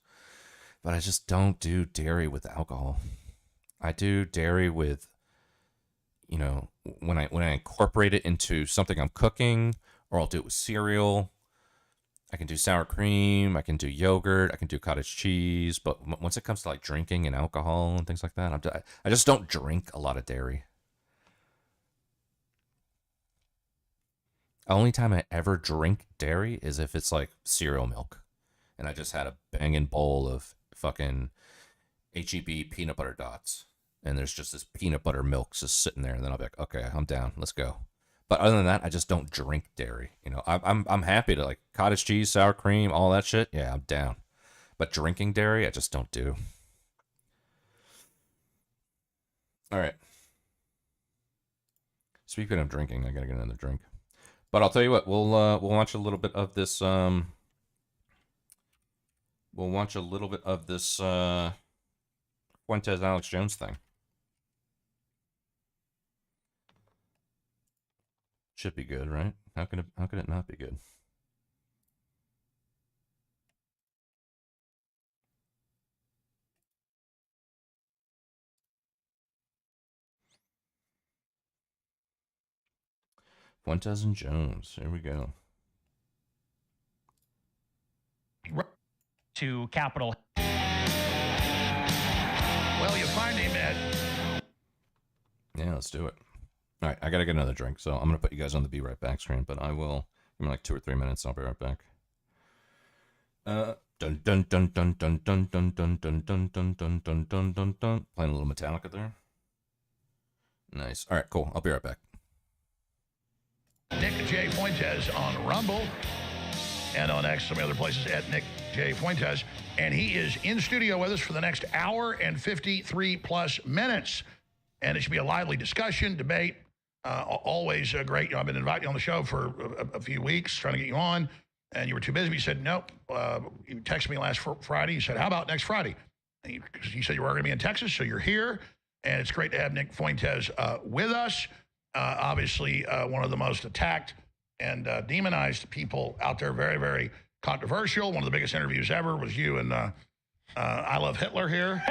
But I just don't do dairy with alcohol. I do dairy with, you know, when I incorporate it into something I'm cooking, or I'll do it with cereal. I can do sour cream, I can do yogurt, I can do cottage cheese, but once it comes to like drinking and alcohol and things like that, I just don't drink a lot of dairy. The only time I ever drink dairy is if it's like cereal milk, and I just had a banging bowl of fucking HEB peanut butter dots, and there's just this peanut butter milk just sitting there, and then I'll be like, okay, I'm down, let's go. But other than that, I just don't drink dairy. You know, I'm happy to like cottage cheese, sour cream, all that shit. Yeah, I'm down. But drinking dairy, I just don't do. All right. Speaking of drinking, I gotta get another drink. But I'll tell you what, we'll watch a little bit of this. We'll watch a little bit of this Fuentes Alex Jones thing. Should be good, right? How could it not be good? Fuentes and Jones. Here we go. To Capitol. Well, you find him at. Yeah, let's do it. All right, I gotta get another drink, so I'm gonna put you guys on the Be Right Back screen, but I will give me like 2 or 3 minutes. I'll be right back. Dun dun dun dun dun dun dun dun dun dun dun dun dun dun dun dun dun. Playing a little Metallica there. Nice. All right, cool. I'll be right back. Nick J. Fuentes on Rumble and on X, some other places at Nick J. Fuentes. And he is in studio with us for the next hour and 53 plus minutes. And it should be a lively discussion, debate. Always great. You know, I've been inviting you on the show for a few weeks, trying to get you on. And you were too busy. You said, nope. You texted me last Friday. You said, how about next Friday? Because you said you were going to be in Texas, so you're here. And it's great to have Nick Fuentes with us. Obviously, one of the most attacked and demonized people out there. Very, very controversial. One of the biggest interviews ever was you and I Love Hitler here.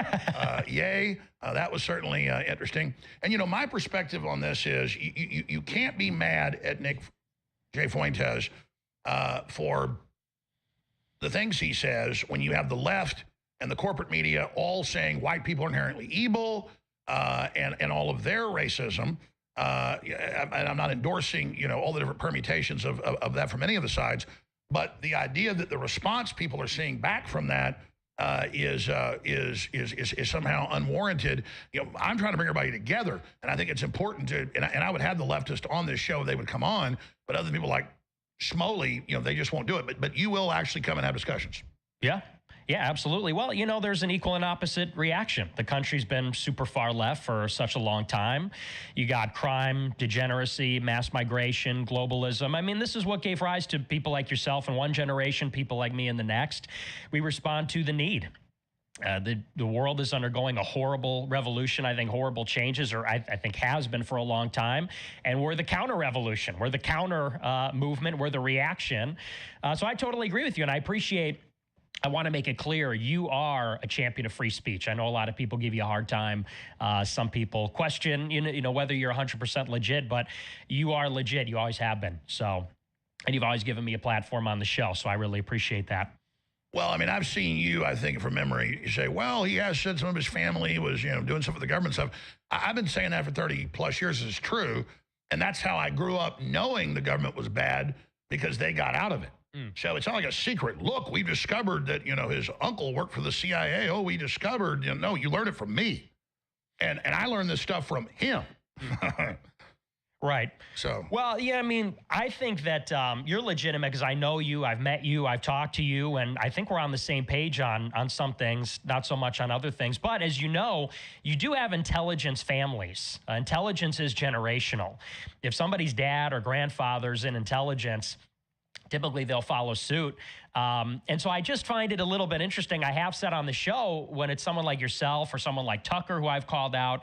Yay. That was certainly interesting. And, you know, my perspective on this is you can't be mad at Nick J. Fuentes for the things he says when you have the left and the corporate media all saying white people are inherently evil and all of their racism. And I'm not endorsing, you know, all the different permutations of that from any of the sides, but the idea that the response people are seeing back from that is somehow unwarranted. You know, I'm trying to bring everybody together, and I think it's important to. And I would have the leftist on this show; they would come on, but other people like Smoley, you know, they just won't do it. But you will actually come and have discussions. Yeah. Yeah, absolutely. Well, you know, there's an equal and opposite reaction. The country's been super far left for such a long time. You got crime, degeneracy, mass migration, globalism. I mean, this is what gave rise to people like yourself in one generation, people like me in the next. We respond to the need. The world is undergoing a horrible revolution. I think horrible changes, or I think has been for a long time. And we're the counter-revolution. We're the counter movement. We're the reaction. So I totally agree with you, and I appreciate I want to make it clear you are a champion of free speech. I know a lot of people give you a hard time. Some people question, whether you're 100% legit, but you are legit. You always have been. So, and you've always given me a platform on the show. So I really appreciate that. Well, I mean, I've seen you, I think, from memory, you say, well, he has said some of his family was, doing stuff with the government stuff. I've been saying that for 30 plus years. It's true. And that's how I grew up, knowing the government was bad because they got out of it. So it's not like a secret. Look, we discovered that, his uncle worked for the CIA. Oh, we discovered, no, you learned it from me. And I learned this stuff from him. Right. So, well, yeah, I mean, I think that you're legitimate because I know you, I've met you, I've talked to you, and I think we're on the same page on some things, not so much on other things. But as you know, you do have intelligence families. Intelligence is generational. If somebody's dad or grandfather's in intelligence, typically they'll follow suit. And so I just find it a little bit interesting. I have said on the show, when it's someone like yourself or someone like Tucker, who I've called out,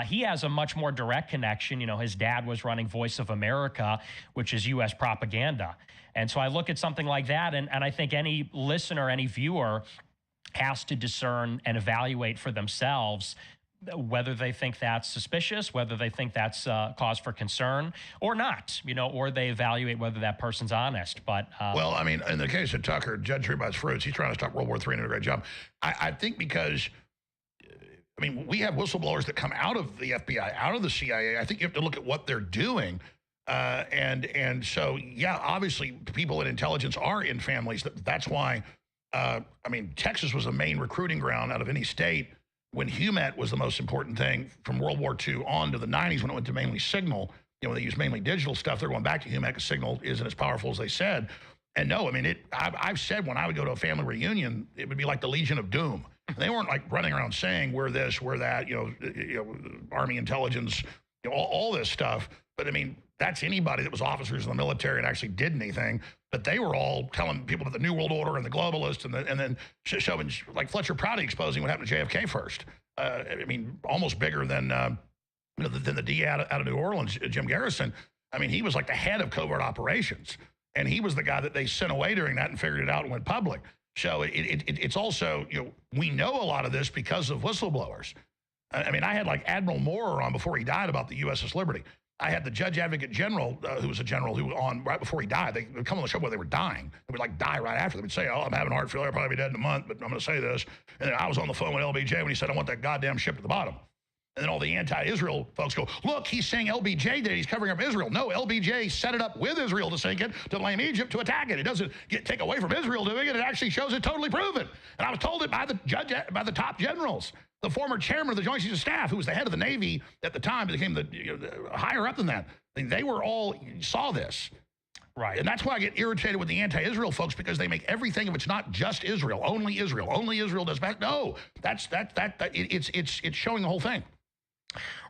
he has a much more direct connection. His dad was running Voice of America, which is U.S. propaganda. And so I look at something like that, and I think any listener, any viewer has to discern and evaluate for themselves whether they think that's suspicious, whether they think that's cause for concern or not, or they evaluate whether that person's honest. But well, I mean, in the case of Tucker, judge tree by its fruits. He's trying to stop World War III and did a great job. I think because, we have whistleblowers that come out of the FBI, out of the CIA. I think you have to look at what they're doing. And so, yeah, obviously people in intelligence are in families. That's why, Texas was the main recruiting ground out of any state when HUMET was the most important thing from World War II on to the 90s when it went to mainly Signal. When they used mainly digital stuff, they're going back to HUMET because Signal isn't as powerful as they said. And no, I've said when I would go to a family reunion, it would be like the Legion of Doom. They weren't like running around saying we're this, we're that, Army intelligence, all this stuff. But that's anybody that was officers in the military and actually did anything. But they were all telling people about the New World Order and the globalists, and then showing, like Fletcher Prouty exposing what happened to JFK first. Almost bigger than the DA out of New Orleans, Jim Garrison. He was like the head of covert operations, and he was the guy that they sent away during that and figured it out and went public. So it's also, we know a lot of this because of whistleblowers. I had like Admiral Moore on before he died about the USS Liberty. I had the Judge Advocate General, who was a general, who on right before he died. They would come on the show where they were dying. They would like die right after. They would say, "Oh, I'm having heart failure. I'll probably be dead in a month, but I'm going to say this." And then I was on the phone with LBJ when he said, "I want that goddamn ship at the bottom." And then all the anti-Israel folks go, "Look, he's saying LBJ did it. He's covering up Israel." No, LBJ set it up with Israel to sink it, to blame Egypt, to attack it. It doesn't take away from Israel doing it. It actually shows it totally proven. And I was told it by the top generals. The former chairman of the Joint Chiefs of Staff, who was the head of the Navy at the time, became the higher up than that. They were all saw this. Right. And that's why I get irritated with the anti-Israel folks, because they make everything if it's not just Israel, only Israel does back. No, it's showing the whole thing.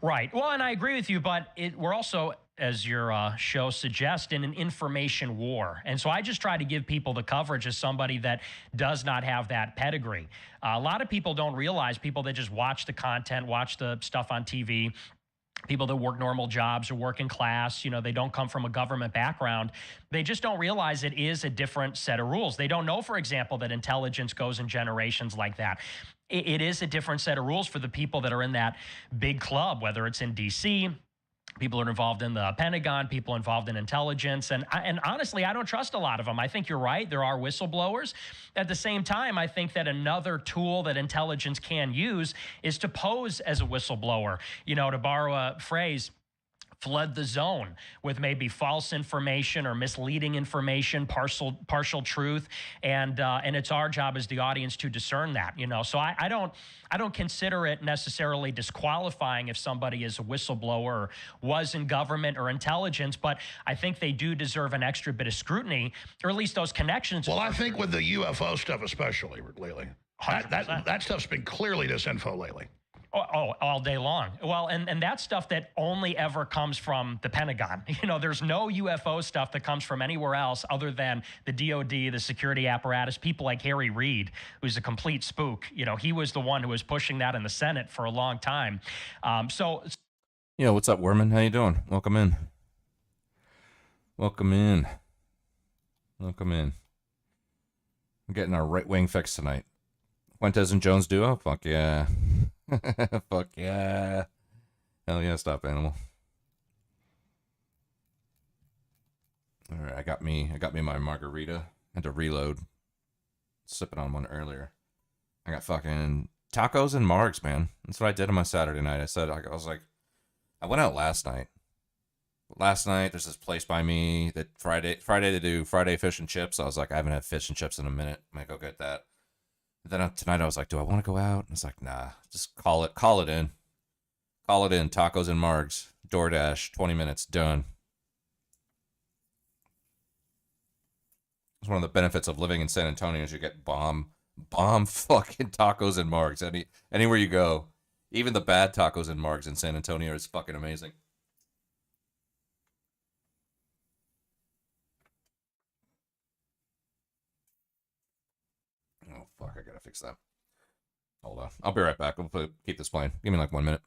Right. Well, and I agree with you, but we're also, as your show suggests, in an information war. And so I just try to give people the coverage as somebody that does not have that pedigree. A lot of people don't realize, people that just watch the content, watch the stuff on TV, people that work normal jobs or work in class, they don't come from a government background. They just don't realize it is a different set of rules. They don't know, for example, that intelligence goes in generations like that. It is a different set of rules for the people that are in that big club, whether it's in D.C., people are involved in the Pentagon, people involved in intelligence. And honestly, I don't trust a lot of them. I think you're right. There are whistleblowers. At the same time, I think that another tool that intelligence can use is to pose as a whistleblower. To borrow a phrase, flood the zone with maybe false information or misleading information, partial truth, and it's our job as the audience to discern that. So I don't consider it necessarily disqualifying if somebody is a whistleblower or was in government or intelligence, but I think they do deserve an extra bit of scrutiny, or at least those connections. Well, I think with the UFO stuff especially lately, that stuff's been clearly disinfo lately. Oh, all day long. Well, and that's stuff that only ever comes from the Pentagon. There's no UFO stuff that comes from anywhere else other than the DOD, the security apparatus, people like Harry Reid, who's a complete spook. He was the one who was pushing that in the Senate for a long time. Yeah, what's up, Werman? How you doing? Welcome in. Welcome in. Welcome in. I'm getting our right wing fix tonight. Fuentes and Jones duo? Fuck yeah. Fuck yeah. Hell yeah, stop animal. Alright, I got me my margarita. Had to reload. Sipping on one earlier. I got fucking tacos and margs, man. That's what I did on my Saturday night. I was like, I went out last night. Last night, there's this place by me that Friday they do Friday fish and chips. I was like, I haven't had fish and chips in a minute. I might go get that. Then tonight I was like, do I want to go out? And it's like, nah, just call it in. Call it in. Tacos and margs. DoorDash, 20 minutes, done. It's one of the benefits of living in San Antonio is you get bomb fucking tacos and margs. Anywhere you go. Even the bad tacos and margs in San Antonio is fucking amazing. Oh, fuck, I gotta fix that. Hold on. I'll be right back. We'll keep this playing. Give me like 1 minute.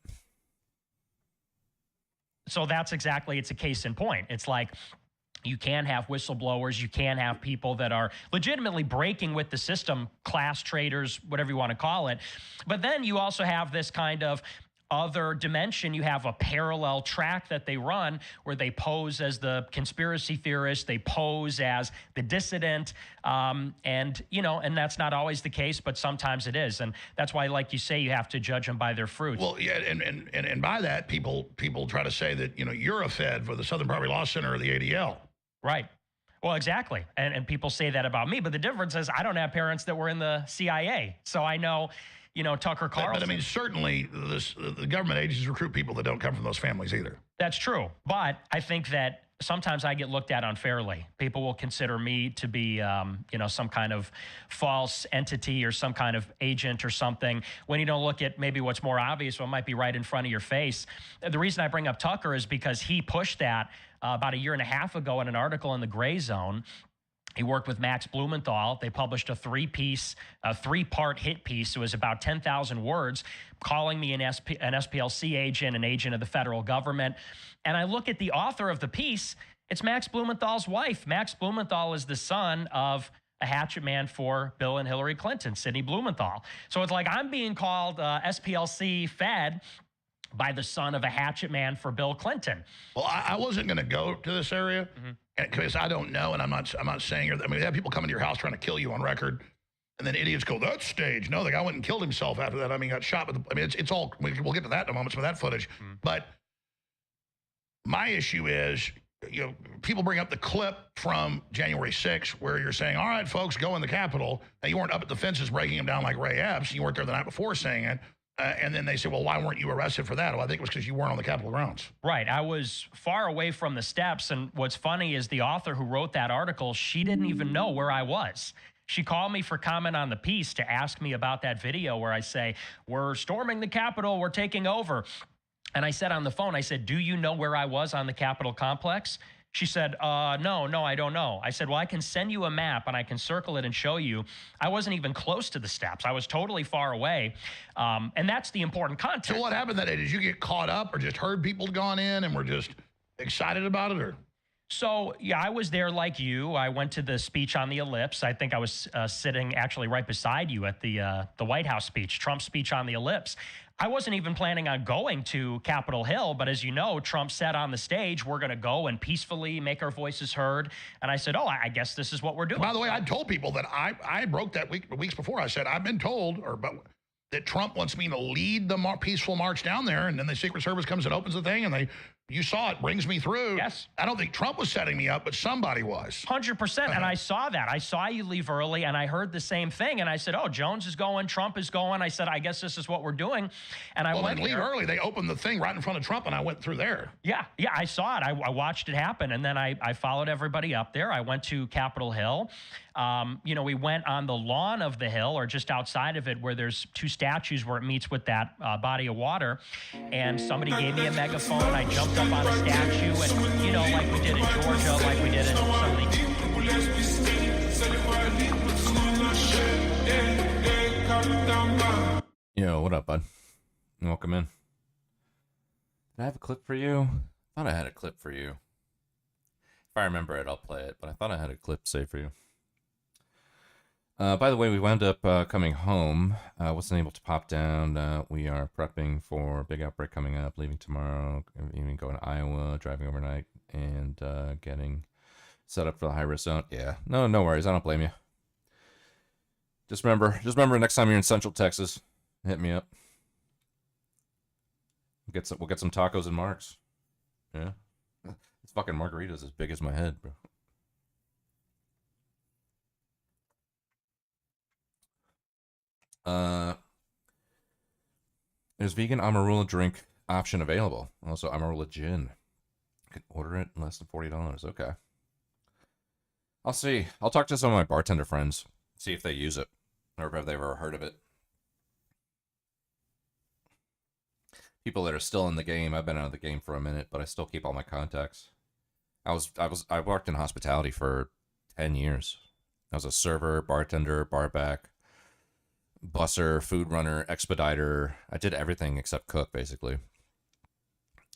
So that's exactly, it's a case in point. It's like, you can have whistleblowers. You can have people that are legitimately breaking with the system, class traders, whatever you want to call it. But then you also have this kind of other dimension. You have a parallel track that they run where they pose as the conspiracy theorist. They pose as the dissident. And that's not always the case, but sometimes it is. And that's why, like you say, you have to judge them by their fruits. Well, yeah, and by that, people try to say that, you're a Fed for the Southern Poverty Law Center or the ADL. Right. Well, exactly. And people say that about me. But the difference is I don't have parents that were in the CIA. So I know, Tucker Carlson. But I mean, certainly the government agencies recruit people that don't come from those families either. That's true. But I think that sometimes I get looked at unfairly. People will consider me to be, some kind of false entity or some kind of agent or something when you don't look at maybe what's more obvious, what might be right in front of your face. The reason I bring up Tucker is because he pushed that about a year and a half ago in an article in the Gray Zone. He worked with Max Blumenthal. They published a three-part hit piece. It was about 10,000 words, calling me an SPLC agent, an agent of the federal government. And I look at the author of the piece. It's Max Blumenthal's wife. Max Blumenthal is the son of a hatchet man for Bill and Hillary Clinton, Sidney Blumenthal. So it's like I'm being called SPLC Fed by the son of a hatchet man for Bill Clinton. Well, I wasn't going to go to this area because I don't know, and I'm not saying. I mean, they have people come into your house trying to kill you on record, and then idiots go, "That's staged." No, the guy went and killed himself after that. I mean, got shot. It's all. We'll get to that in a moment. Some of that footage, but my issue is, people bring up the clip from January 6th where you're saying, "All right, folks, go in the Capitol." Now, you weren't up at the fences breaking them down like Ray Epps. You weren't there the night before saying it. And then they say, well, why weren't you arrested for that? Well, I think it was because you weren't on the Capitol grounds. Right. I was far away from the steps. And what's funny is the author who wrote that article, she didn't even know where I was. She called me for comment on the piece to ask me about that video where I say, we're storming the Capitol, we're taking over. And I said on the phone, I said, do you know where I was on the Capitol complex? She said, no, I don't know. I said, well, I can send you a map and I can circle it and show you. I wasn't even close to the steps. I was totally far away. And that's the important context. So what happened that day? Did you get caught up or just heard people gone in and were just excited about it? Or? So, yeah, I was there like you. I went to the speech on the ellipse. I think I was sitting actually right beside you at the White House speech, Trump's speech on the ellipse. I wasn't even planning on going to Capitol Hill, but as you know, Trump said on the stage, we're going to go and peacefully make our voices heard. And I said, I guess this is what we're doing. By the way, I told people that I broke that weeks before. I said, I've been told that Trump wants me to lead the peaceful march down there, and then the Secret Service comes and opens the thing, and you saw it, brings me through. Yes. I don't think Trump was setting me up, but somebody was. 100%. And I saw that. I saw you leave early, and I heard the same thing. And I said, Jones is going, Trump is going. I said, I guess this is what we're doing. And I went leave early. They opened the thing right in front of Trump, and I went through there. Yeah, I saw it. I watched it happen, and then I followed everybody up there. I went to Capitol Hill. We went on the lawn of the hill or just outside of it where there's two statues where it meets with that body of water. And somebody gave me a megaphone. I jumped up on a statue and, like we did in Georgia, like we did in some of the... Yo, what up, bud? Welcome in. Did I have a clip for you? I thought I had a clip for you. If I remember it, I'll play it, but I thought I had a clip saved for you. By the way, we wound up coming home. Wasn't able to pop down. We are prepping for big outbreak coming up, leaving tomorrow, even going to Iowa, driving overnight, and getting set up for the high-risk zone. Yeah, no worries. I don't blame you. Just remember, next time you're in Central Texas, hit me up. We'll get some tacos and Marks. Yeah. This fucking margarita's as big as my head, bro. There's vegan Amarula drink option available. Also, Amarula gin. You can order it in less than $40. Okay. I'll see. I'll talk to some of my bartender friends. See if they use it. Or if they've ever heard of it. People that are still in the game. I've been out of the game for a minute, but I still keep all my contacts. I worked in hospitality for 10 years. I was a server, bartender, barback, busser, food runner, expediter. I did everything except cook, basically.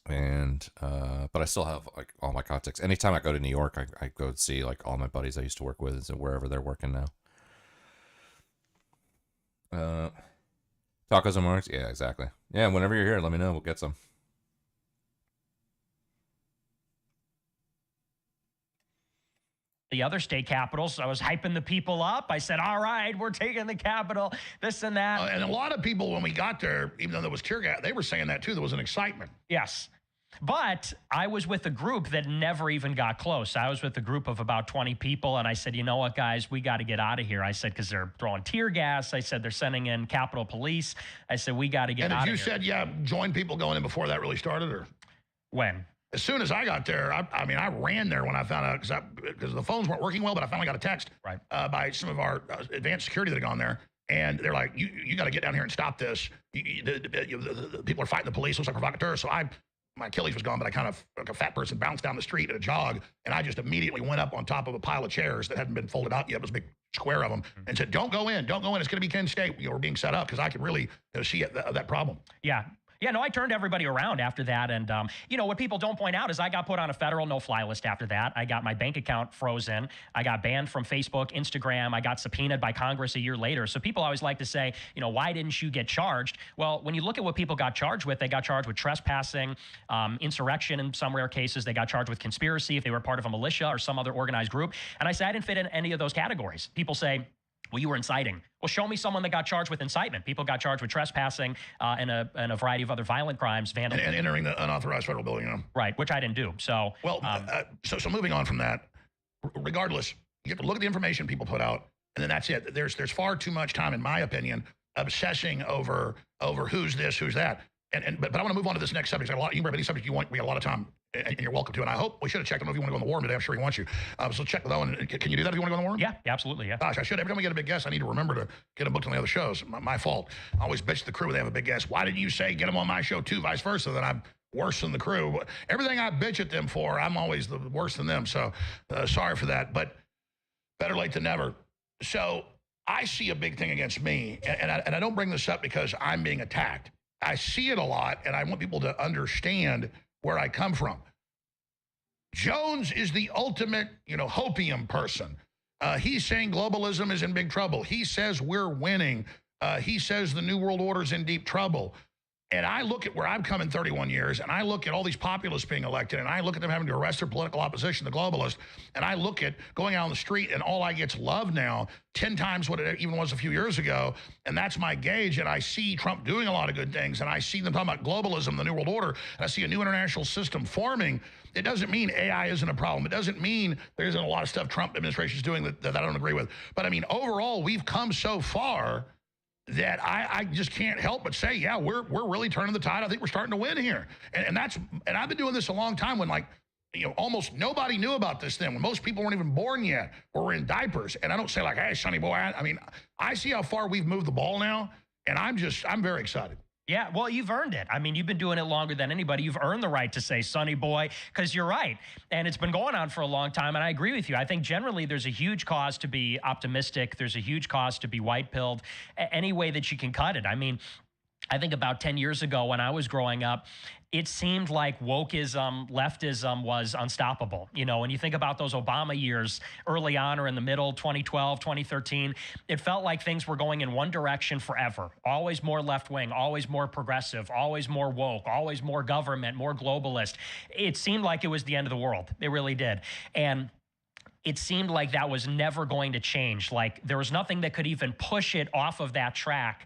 And but I still have like all my contacts. Anytime I go to New York, I go see like all my buddies I used to work with, wherever they're working now. Tacos and Marks? Yeah, exactly. Yeah, whenever you're here, let me know. We'll get some. The other state capitals, I was hyping the people up. I said, all right, we're taking the capital, this and that. And a lot of people, when we got there, even though there was tear gas, they were saying that too. There was an excitement. Yes. But I was with a group that never even got close. I was with a group of about 20 people, and I said, you know what, guys, we got to get out of here. I said, because they're throwing tear gas. I said, they're sending in Capitol Police. I said, we got to get out of here. And you said, yeah, join people going in before that really started, or? When? As soon as I got there, I ran there when I found out, because the phones weren't working well, but I finally got a text by some of our advanced security that had gone there. And they're like, you got to get down here and stop this. The people are fighting the police. Looks like provocateurs. So my Achilles was gone, but I kind of, like a fat person, bounced down the street at a jog, and I just immediately went up on top of a pile of chairs that hadn't been folded out yet. It was a big square of them, and said, don't go in. It's going to be Kent State. We're being set up, because I could really see that problem. Yeah. Yeah, no, I turned everybody around after that. And, what people don't point out is I got put on a federal no-fly list after that. I got my bank account frozen. I got banned from Facebook, Instagram. I got subpoenaed by Congress a year later. So people always like to say, why didn't you get charged? Well, when you look at what people got charged with, they got charged with trespassing, insurrection in some rare cases. They got charged with conspiracy if they were part of a militia or some other organized group. And I said I didn't fit in any of those categories. People say, well, you were inciting. Well, show me someone that got charged with incitement. People got charged with trespassing and a variety of other violent crimes, vandalism. And entering the unauthorized federal building, Right, which I didn't do. So, well, so moving on from that, regardless, you have to look at the information people put out, and then that's it. There's far too much time, in my opinion, obsessing over who's this, who's that. But I want to move on to this next subject. You can bring any subject you want. We got a lot of time, and you're welcome to. And I hope we should have checked. I don't know if you want to go on the war today. I'm sure he wants you. So check with Owen. Can you do that if you want to go on the war? Yeah, absolutely. Yeah. Gosh, I should. Every time we get a big guest, I need to remember to get them booked on the other shows. My fault. I always bitch the crew when they have a big guest. Why didn't you say get them on my show too? Vice versa. Then I'm worse than the crew. Everything I bitch at them for, I'm always the worse than them. So sorry for that. But better late than never. So I see a big thing against me, and I don't bring this up because I'm being attacked. I see it a lot, and I want people to understand where I come from. Jones is the ultimate, hopium person. He's saying globalism is in big trouble. He says we're winning. He says the New World Order is in deep trouble. And I look at where I've come in 31 years, and I look at all these populists being elected, and I look at them having to arrest their political opposition, the globalists, and I look at going out on the street, and all I get's love now, 10 times what it even was a few years ago, and that's my gauge, and I see Trump doing a lot of good things, and I see them talking about globalism, the New World Order, and I see a new international system forming. It doesn't mean AI isn't a problem. It doesn't mean there isn't a lot of stuff Trump administration is doing that I don't agree with. But, I mean, overall, we've come so far that I just can't help but say, yeah, we're really turning the tide. I think we're starting to win here. And I've been doing this a long time when, almost nobody knew about this then, when most people weren't even born yet or were in diapers. And I don't say hey, Sonny boy, I see how far we've moved the ball now, and I'm very excited. Yeah, well, you've earned it. I mean, you've been doing it longer than anybody. You've earned the right to say Sonny boy, because you're right. And it's been going on for a long time, and I agree with you. I think generally there's a huge cause to be optimistic. There's a huge cause to be white-pilled any way that you can cut it. I mean, I think about 10 years ago when I was growing up, it seemed like wokeism, leftism was unstoppable. You know, when you think about those Obama years early on or in the middle, 2012, 2013, it felt like things were going in one direction forever. Always more left wing, always more progressive, always more woke, always more government, more globalist. It seemed like it was the end of the world. It really did. And it seemed like that was never going to change. Like there was nothing that could even push it off of that track.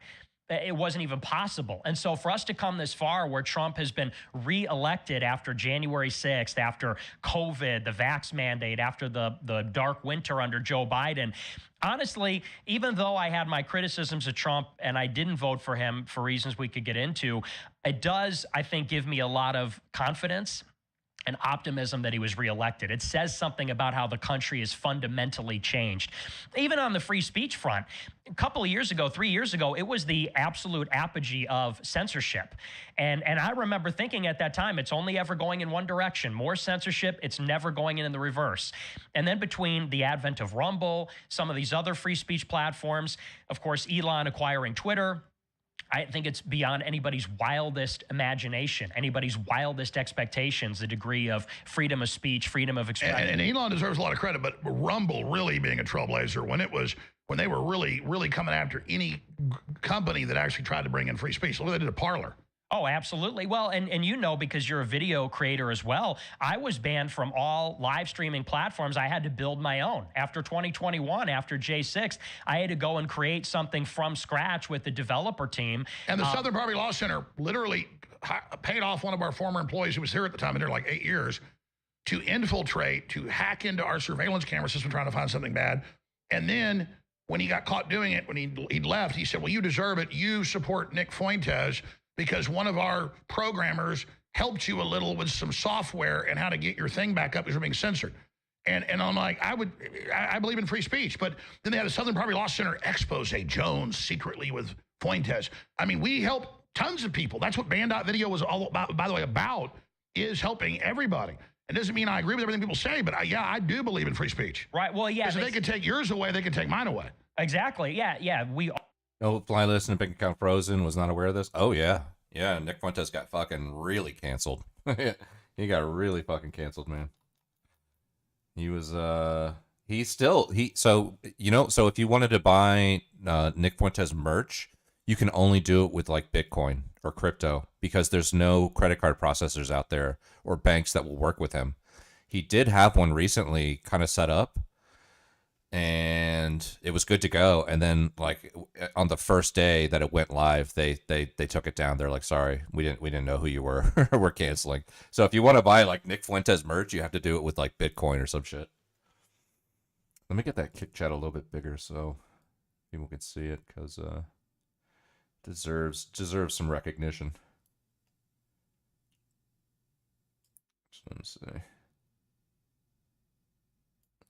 It wasn't even possible. And so for us to come this far where Trump has been reelected after January 6th, after COVID, the vax mandate, after the dark winter under Joe Biden, honestly, even though I had my criticisms of Trump and I didn't vote for him for reasons we could get into, it does, I think, give me a lot of confidence and optimism that he was reelected. It says something about how the country is fundamentally changed. Even on the free speech front, a couple of years ago, 3 years ago, it was the absolute apogee of censorship. And I remember thinking at that time, it's only ever going in one direction. More censorship, it's never going in the reverse. And then between the advent of Rumble, some of these other free speech platforms, of course, Elon acquiring Twitter, I think it's beyond anybody's wildest imagination, anybody's wildest expectations, the degree of freedom of speech, freedom of expression. And Elon deserves a lot of credit, but Rumble really being a trailblazer when they were really coming after any company that actually tried to bring in free speech. Look what they did to Parler. Oh, absolutely. Well, and you know, because you're a video creator as well, I was banned from all live streaming platforms. I had to build my own. After 2021, after J6, I had to go and create something from scratch with the developer team. And the Southern Poverty Law Center literally paid off one of our former employees who was here at the time, been here like 8 years, to infiltrate, to hack into our surveillance camera system trying to find something bad. And then when he got caught doing it, when he'd left, he said, well, you deserve it. You support Nick Fuentes, because one of our programmers helped you a little with some software and how to get your thing back up because you're being censored. And I'm like, I believe in free speech. But then they had the Southern Poverty Law Center expose Jones secretly with Fuentes. I mean, we help tons of people. That's what Band.video was all about, by the way, is helping everybody. It doesn't mean I agree with everything people say, but I do believe in free speech. Right, well, yeah. Because if they can take yours away, they can take mine away. Exactly, yeah. No fly list and bank account frozen. Was not aware of this. Oh yeah. Nick Fuentes got fucking really canceled. He got really fucking canceled, man. He was so if you wanted to buy Nick Fuentes merch, you can only do it with like Bitcoin or crypto because there's no credit card processors out there or banks that will work with him. He did have one recently kind of set up, and it was good to go. And then like on the first day that it went live, they took it down. They're like, sorry, we didn't know who you were. We're canceling. So if you want to buy like Nick Fuentes merch, you have to do it with like Bitcoin or some shit. Let me get that kick chat a little bit bigger so people can see it, because deserves some recognition. So let me see.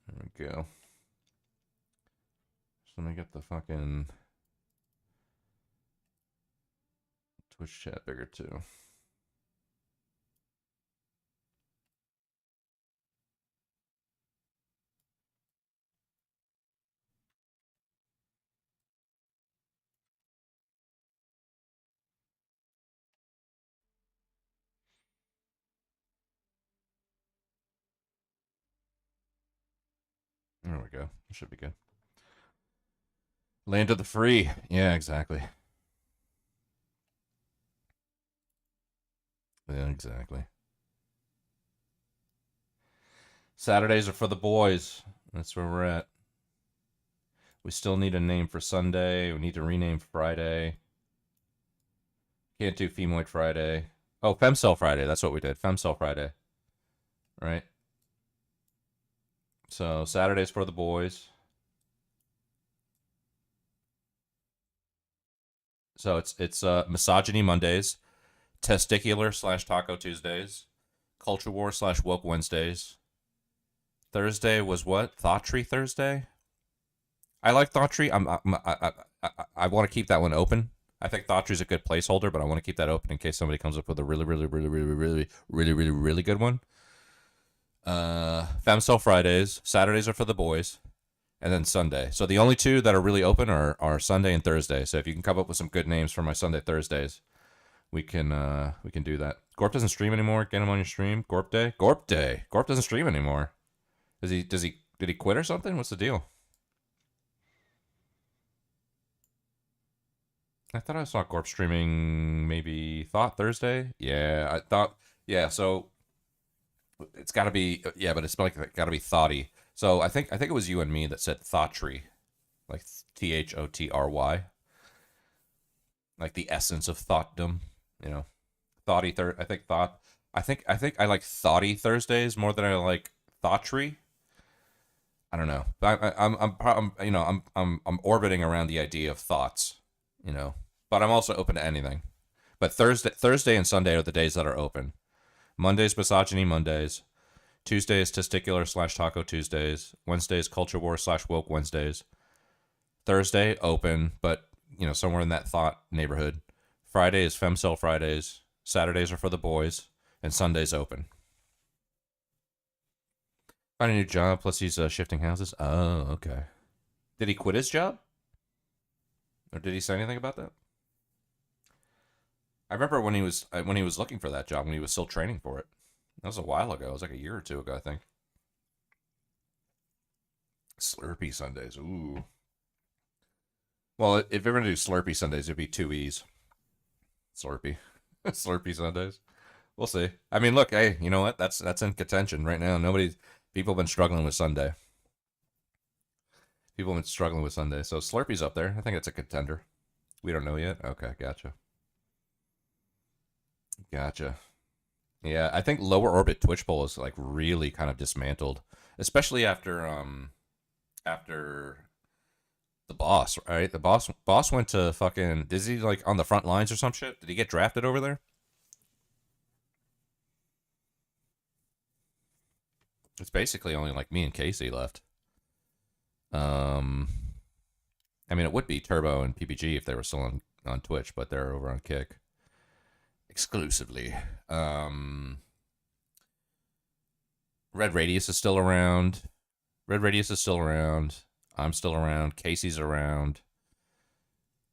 There we go. Let me get the fucking Twitch chat bigger too. There we go. It should be good. Land of the free. Yeah, exactly. Yeah, exactly. Saturdays are for the boys. That's where we're at. We still need a name for Sunday. We need to rename Friday. Can't do Femoid Friday. Oh, Femcell Friday. That's what we did. Femcell Friday. Right? So, Saturdays for the boys. So it's Misogyny Mondays, Testicular / Taco Tuesdays, Culture War / Woke Wednesdays. Thursday was what? Thought Tree Thursday? I like Thought Tree. I want to keep that one open. I think Thought Tree's a good placeholder, but I want to keep that open in case somebody comes up with a really good one. Femcell Fridays. Saturdays are for the boys. And then Sunday. So the only two that are really open are Sunday and Thursday. So if you can come up with some good names for my Sunday, Thursdays, we can do that. Gorp doesn't stream anymore. Get him on your stream. Gorp Day. Gorp Day. Gorp doesn't stream anymore. Did he quit or something? What's the deal? I thought I saw Gorp streaming maybe Thought Thursday. Yeah, I thought. Yeah, so it's got to be. Yeah, but it's like got to be Thoughty. So I think it was you and me that said Thoughtry, like THOTRY, like the essence of thoughtdom. You know, Thoughty. I think thought. I think I like Thoughty Thursdays more than I like Thoughtry. I don't know, but I'm orbiting around the idea of thoughts. You know, but I'm also open to anything. But Thursday and Sunday are the days that are open. Monday's Misogyny Mondays. Tuesday is Testicular/Taco Tuesdays. Wednesday is Culture War/Woke Wednesdays. Thursday, open, but, you know, somewhere in that thought neighborhood. Friday is Femcel Fridays. Saturdays are for the boys. And Sunday's open. Find a new job, plus he's shifting houses. Oh, okay. Did he quit his job? Or did he say anything about that? I remember when he was looking for that job, when he was still training for it. That was a while ago. It was like a year or two ago, I think. Slurpee Sundays. Ooh. Well, if you're going to do Slurpee Sundays, it'd be 2 E's. Slurpee. Slurpee Sundays. We'll see. I mean, look, hey, you know what? That's in contention right now. People have been struggling with Sunday. People have been struggling with Sunday. So Slurpee's up there. I think it's a contender. We don't know yet. Okay, gotcha. Gotcha. Yeah, I think lower orbit Twitch poll is like really kind of dismantled, especially after the boss, right? The boss went to fucking, is he like on the front lines or some shit? Did he get drafted over there? It's basically only like me and Casey left. I mean, it would be Turbo and PPG if they were still on Twitch, but they're over on Kick exclusively. Red Radius is still around. I'm still around. Casey's around.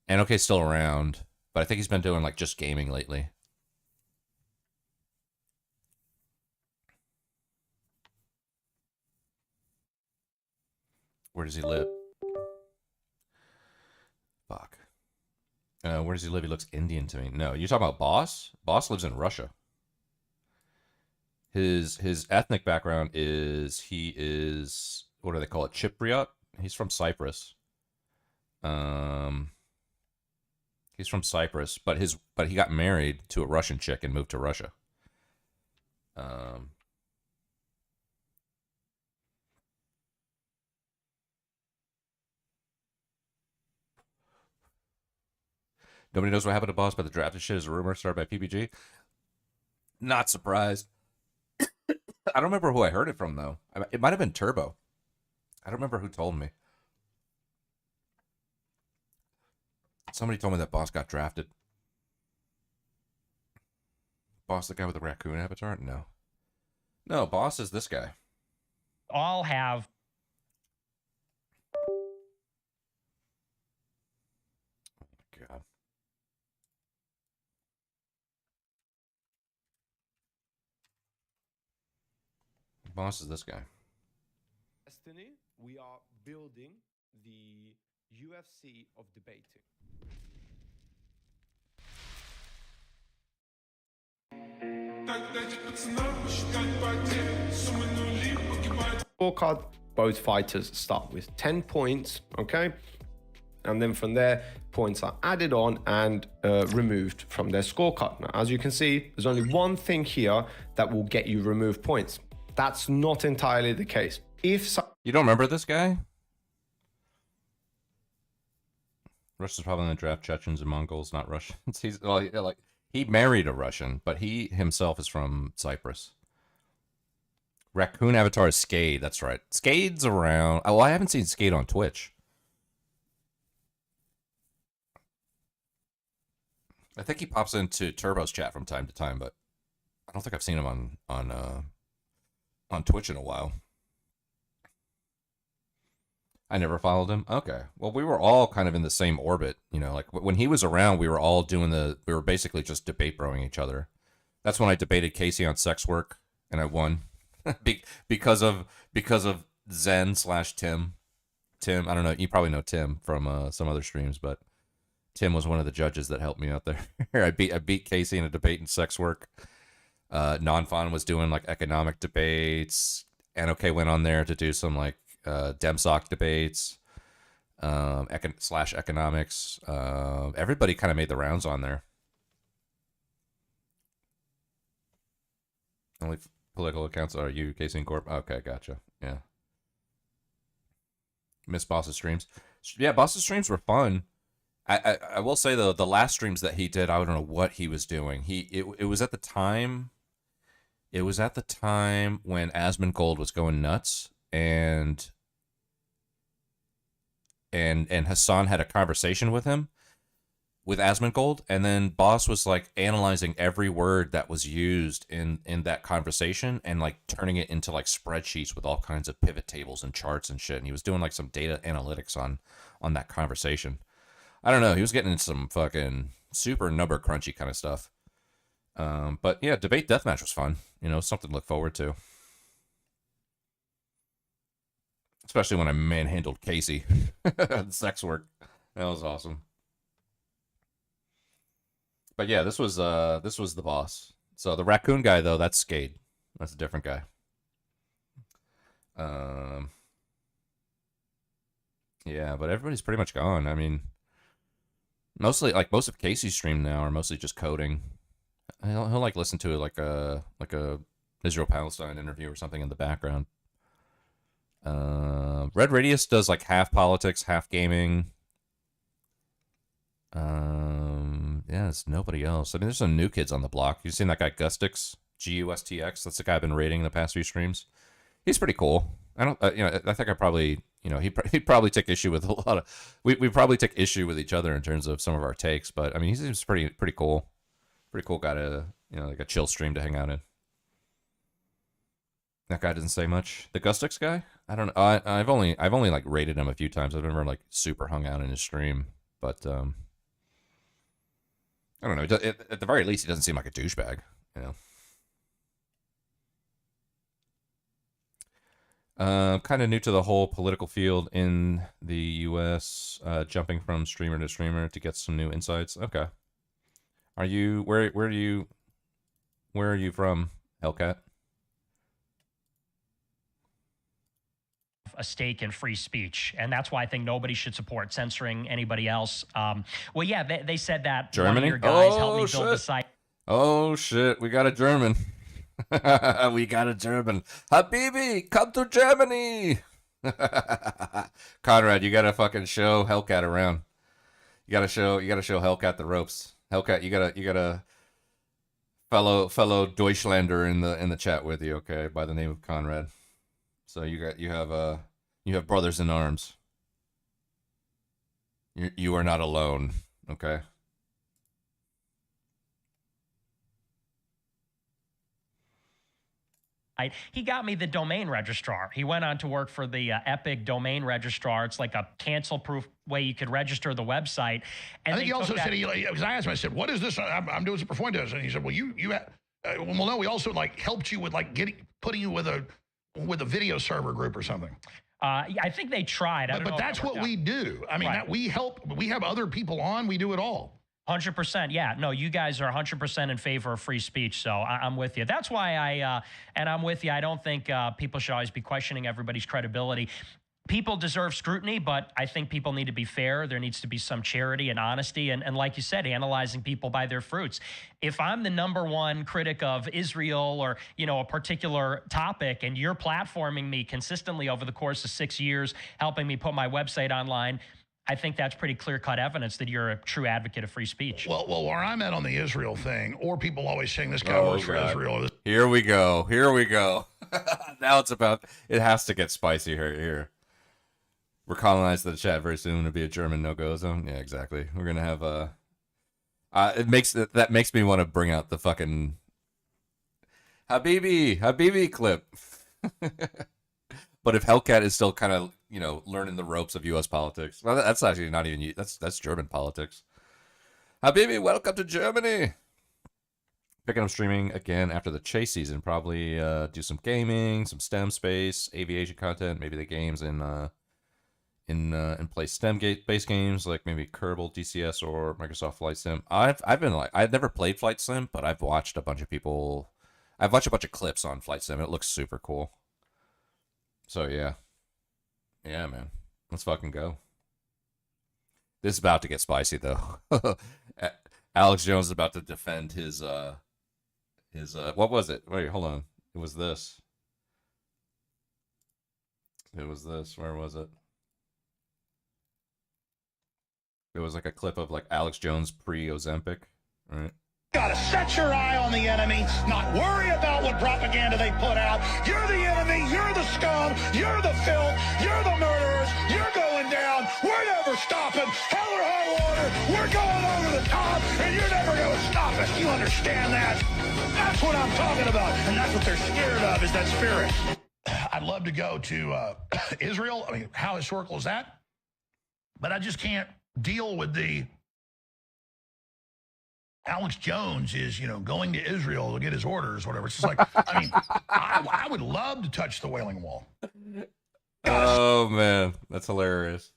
NOK's still around, but I think he's been doing like just gaming lately. Where does he live? Fuck. Where does he live? He looks Indian to me. No, you're talking about Boss? Boss lives in Russia. His ethnic background is he is, what do they call it? Chypriot? He's from Cyprus. He's from Cyprus, but he got married to a Russian chick and moved to Russia. Nobody knows what happened to Boss, but the drafted shit is a rumor started by PPG. Not surprised. I don't remember who I heard it from, though. It might have been Turbo. I don't remember who told me. Somebody told me that Boss got drafted. Boss, the guy with the raccoon avatar? No. No, Boss is this guy. All have... God. Boss is this guy. Destiny, we are building the UFC of debating. Scorecard, both fighters start with 10 points, okay? And then from there, points are added on and removed from their scorecard. Now, as you can see, there's only one thing here that will get you removed points. That's not entirely the case. You don't remember this guy? Russia's probably going to draft Chechens and Mongols, not Russians. He married a Russian, but he himself is from Cyprus. Raccoon avatar is Skade, that's right. Skade's around. Oh, I haven't seen Skade on Twitch. I think he pops into Turbo's chat from time to time, but I don't think I've seen him on Twitch in a while. I never followed him. Okay. Well, we were all kind of in the same orbit, you know, like when he was around, we were all doing we were basically just debate broing each other. That's when I debated Casey on sex work, and I won because of Zen/Tim. Tim, I don't know. You probably know Tim from some other streams, but Tim was one of the judges that helped me out there. I beat Casey in a debate in sex work. Non-Fun was doing like economic debates. NOK went on there to do some like DemSoc debates, economics. Everybody kind of made the rounds on there. Only political accounts are you, Casey and Corp. Okay, gotcha. Yeah. Miss Boss's streams. Yeah, Boss's streams were fun. I will say though, the last streams that he did, I don't know what he was doing. It was at the time. It was at the time when Asmongold was going nuts, and Hassan had a conversation with him, with Asmongold, and then Boss was like analyzing every word that was used in that conversation and like turning it into like spreadsheets with all kinds of pivot tables and charts and shit. And he was doing like some data analytics on that conversation. I don't know. He was getting into some fucking super number crunchy kind of stuff. But yeah, debate deathmatch was fun. You know, something to look forward to. Especially when I manhandled Casey on sex work. That was awesome. But yeah, this was the boss. So the raccoon guy though, that's Skade. That's a different guy. Yeah, but everybody's pretty much gone. I mean, mostly like most of Casey's stream now are mostly just coding. He'll like listen to like a Israel Palestine interview or something in the background. Red Radius does like half politics, half gaming. Yeah, it's nobody else. I mean, there's some new kids on the block. You've seen that guy Gustix, Gustx. That's the guy I've been rating the past few streams. He's pretty cool. I don't, I think I probably, he'd probably take issue with a lot of. We probably take issue with each other in terms of some of our takes, but I mean, he seems pretty cool. Pretty cool guy to, like a chill stream to hang out in. That guy doesn't say much. The Gustix guy, I don't know. I've only like rated him a few times. I've never like super hung out in his stream, but I don't know. At the very least, he doesn't seem like a douchebag, Kind of new to the whole political field in the U.S. Jumping from streamer to streamer to get some new insights. Okay. Are you where are you from, Hellcat? A stake in free speech, and that's why I think nobody should support censoring anybody else. Well, yeah, they said that Germany. One of your guys helped me build the site. Oh shit, we got a German. We got a German. Habibi, come to Germany. Conrad, you gotta fucking show Hellcat around. You gotta show Hellcat the ropes. Hellcat, you gotta fellow Deutschlander in the chat with you, okay, by the name of Conrad. So you have brothers in arms. You are not alone, okay? He got me the domain registrar. He went on to work for the Epic domain registrar. It's like a cancel-proof way you could register the website. And I think he also said, because I asked him, I said, what is this? I'm doing some performance. And he said, well, well, no, we also like helped you with like putting you with a video server group or something. I think they tried. But that's what we do. I mean, we help. We have other people on. We do it all. 100%. Yeah. No, you guys are 100% in favor of free speech. So I'm with you. That's why and I'm with you. I don't think people should always be questioning everybody's credibility. People deserve scrutiny, but I think people need to be fair. There needs to be some charity and honesty. And like you said, analyzing people by their fruits. If I'm the #1 critic of Israel or, a particular topic, and you're platforming me consistently over the course of 6 years, helping me put my website online, I think that's pretty clear-cut evidence that you're a true advocate of free speech. Well, where I'm at on the Israel thing, or people always saying this guy works for Israel. Here we go. Now it has to get spicy here. We're colonized the chat very soon to be a German no-go zone. Yeah, exactly. We're gonna have that makes me want to bring out the fucking Habibi clip. But if Hellcat is still kind of learning the ropes of U.S. politics, well, that's actually not even that's German politics. Habibi, welcome to Germany. Picking up streaming again after the chase season. Probably do some gaming, some STEM space, aviation content, maybe the games and play STEM-based games like maybe Kerbal, DCS, or Microsoft Flight Sim. I've never played Flight Sim, but I've watched a bunch of people. I've watched a bunch of clips on Flight Sim. It looks super cool. So yeah, man, let's fucking go. This is about to get spicy though. Alex Jones is about to defend his what was it? Wait, hold on. It was this. Where was it? It was like a clip of like Alex Jones pre-Ozempic, right? Gotta set your eye on the enemy, not worry about what propaganda they put out. You're the enemy, you're the scum, you're the filth, you're the murderers, you're going down. We're never stopping. Hell or high water, we're going over the top, and you're never gonna stop us. You understand that? That's what I'm talking about, and that's what they're scared of, is that spirit. I'd love to go to Israel. I mean, how historical is that? But I just can't deal with the Alex Jones is, going to Israel to get his orders, whatever. It's just like, I mean, I would love to touch the Wailing Wall. Oh man, that's hilarious.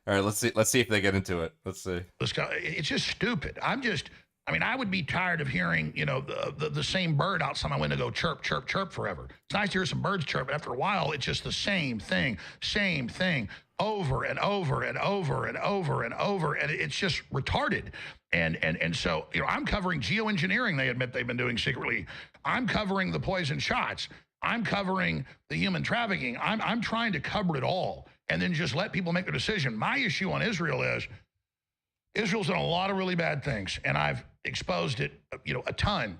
All right, let's see if they get into it. Let's see. It's just stupid. I would be tired of hearing, the same bird outside my window go chirp, chirp, chirp forever. It's nice to hear some birds chirp, but after a while, it's just the same thing, over and over and over and over and over, and it's just retarded. And so, I'm covering geoengineering they admit they've been doing secretly. I'm covering the poison shots. I'm covering the human trafficking. I'm trying to cover it all and then just let people make their decision. My issue on Israel is Israel's done a lot of really bad things, and I've exposed it, a ton.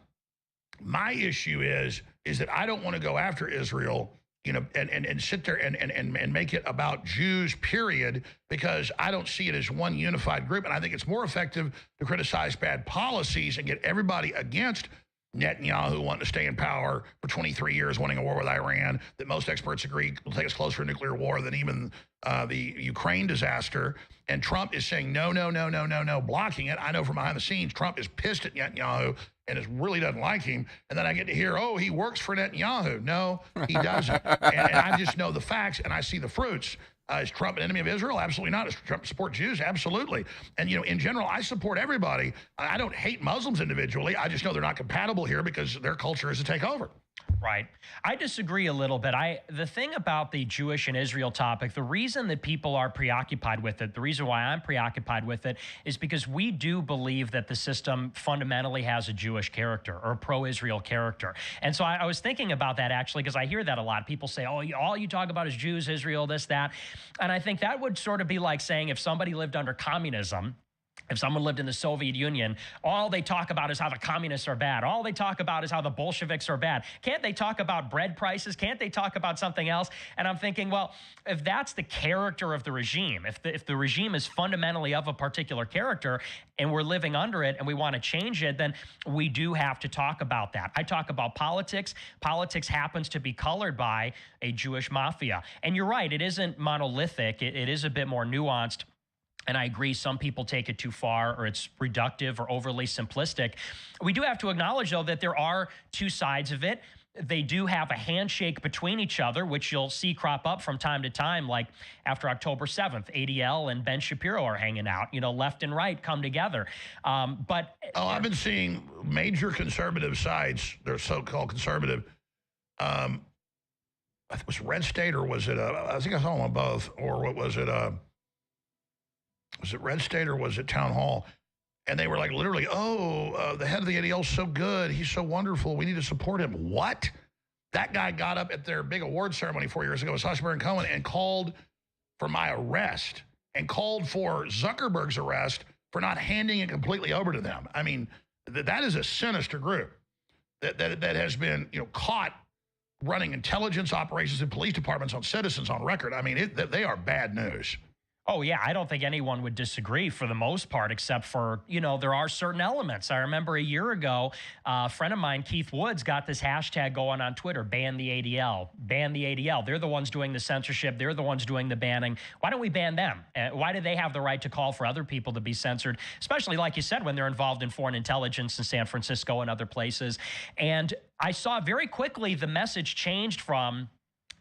My issue is that I don't want to go after Israel, and sit there and make it about Jews, period, because I don't see it as one unified group. And I think it's more effective to criticize bad policies and get everybody against Netanyahu wanting to stay in power for 23 years, wanting a war with Iran, that most experts agree will take us closer to nuclear war than even the Ukraine disaster. And Trump is saying no, blocking it. I know from behind the scenes, Trump is pissed at Netanyahu and really doesn't like him. And then I get to hear, oh, he works for Netanyahu. No, he doesn't. and I just know the facts and I see the fruits. Is Trump an enemy of Israel? Absolutely not. Does Trump support Jews? Absolutely. And, in general, I support everybody. I don't hate Muslims individually. I just know they're not compatible here because their culture is to take over. Right. I disagree a little bit. The thing about the Jewish and Israel topic, the reason that people are preoccupied with it, the reason why I'm preoccupied with it is because we do believe that the system fundamentally has a Jewish character or a pro-Israel character. And so I was thinking about that actually, because I hear that a lot. People say, oh, all you talk about is Jews, Israel, this, that. And I think that would sort of be like saying if somebody lived under communism, if someone lived in the Soviet Union, all they talk about is how the communists are bad. All they talk about is how the Bolsheviks are bad. Can't they talk about bread prices? Can't they talk about something else? And I'm thinking, well, if that's the character of the regime, if the regime is fundamentally of a particular character and we're living under it and we want to change it, then we do have to talk about that. I talk about politics. Politics happens to be colored by a Jewish mafia. And you're right, it isn't monolithic. It is a bit more nuanced. And I agree, some people take it too far or it's reductive or overly simplistic. We do have to acknowledge, though, that there are two sides of it. They do have a handshake between each other, which you'll see crop up from time to time, like after October 7th, ADL and Ben Shapiro are hanging out, left and right come together. I've been seeing major conservative sides, they're so-called conservative. I think it was Red State, or was it, I think I saw them on both, or what was it, was it Red State or was it Town Hall? And they were like, literally, the head of the ADL is so good. He's so wonderful. We need to support him. What? That guy got up at their big award ceremony 4 years ago with Sacha Baron Cohen and called for my arrest and called for Zuckerberg's arrest for not handing it completely over to them. I mean, that is a sinister group that has been, caught running intelligence operations and police departments on citizens on record. I mean, they are bad news. Oh, yeah. I don't think anyone would disagree for the most part, except for, there are certain elements. I remember a year ago, a friend of mine, Keith Woods, got this hashtag going on Twitter, ban the ADL, ban the ADL. They're the ones doing the censorship. They're the ones doing the banning. Why don't we ban them? Why do they have the right to call for other people to be censored, especially, like you said, when they're involved in foreign intelligence in San Francisco and other places? And I saw very quickly the message changed from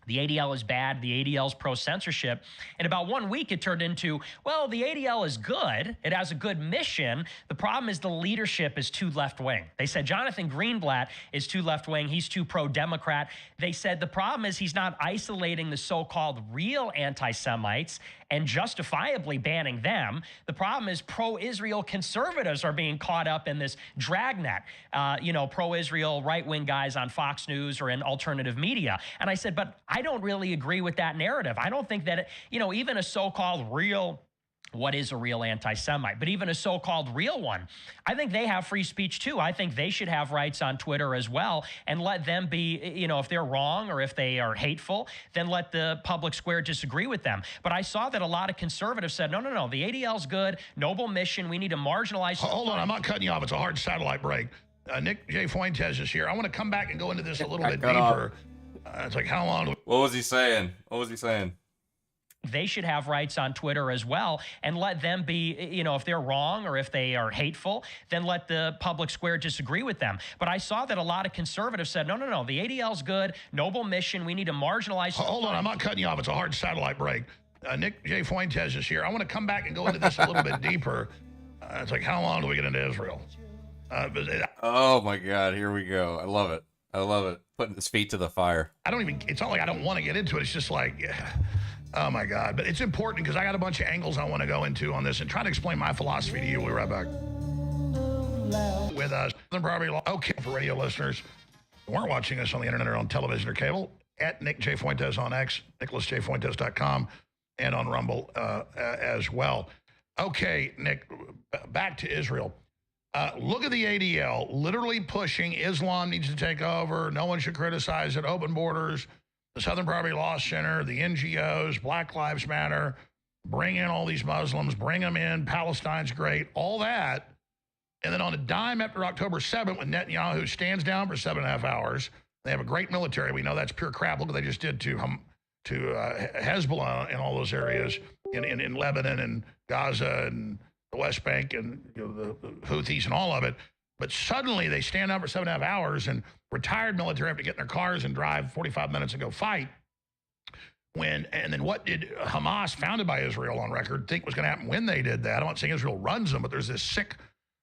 the ADL is bad, the ADL is pro-censorship. In about 1 week, it turned into, well, the ADL is good. It has a good mission. The problem is the leadership is too left-wing. They said Jonathan Greenblatt is too left-wing. He's too pro-Democrat. They said the problem is he's not isolating the so-called real anti-Semites and justifiably banning them. The problem is pro-Israel conservatives are being caught up in this dragnet, pro-Israel right-wing guys on Fox News or in alternative media. And I said, but I don't really agree with that narrative. I don't think that, even a so-called real, what is a real anti-Semite, but even a so-called real one, I think they have free speech too. I think they should have rights on Twitter as well, and let them be, if they're wrong or if they are hateful, then let the public square disagree with them. But I saw that a lot of conservatives said, no, the ADL's good, noble mission, we need to marginalize. Hold on, I'm not cutting you off. It's a hard satellite break. Nick J. Fuentes is here. I want to come back and go into this a little bit deeper. It's like, how long? What was he saying? They should have rights on Twitter as well, and let them be, if they're wrong or if they are hateful, then let the public square disagree with them. But I saw that a lot of conservatives said, no, the ADL's good, noble mission, we need to marginalize. Hold on, I'm not cutting you off. It's a hard satellite break. Nick J. Fuentes is here. I want to come back and go into this a little bit deeper. It's like, how long do we get into Israel? Oh my God, here we go. I love it. Putting his feet to the fire. It's not like I don't want to get into it. It's just like, oh my God. But it's important because I got a bunch of angles I want to go into on this and try to explain my philosophy to you. We'll be right back. With us, Property Law. Okay, for radio listeners who aren't watching us on the internet or on television or cable, at Nick J. Fuentes on X, nicholasjfuentes.com, and on Rumble as well. Okay, Nick, back to Israel. Look at the ADL literally pushing Islam needs to take over. No one should criticize it. Open borders, the Southern Poverty Law Center, the NGOs, Black Lives Matter, bring in all these Muslims, bring them in. Palestine's great, all that. And then on a dime after October 7th, when Netanyahu stands down for 7.5 hours, they have a great military. We know that's pure crap. Look what they just did to Hezbollah in all those areas in Lebanon and Gaza and the West Bank and the Houthis and all of it. But suddenly they stand up for 7.5 hours and retired military have to get in their cars and drive 45 minutes and go fight. And then what did Hamas, founded by Israel on record, think was going to happen when they did that? I'm not saying Israel runs them, but there's this sick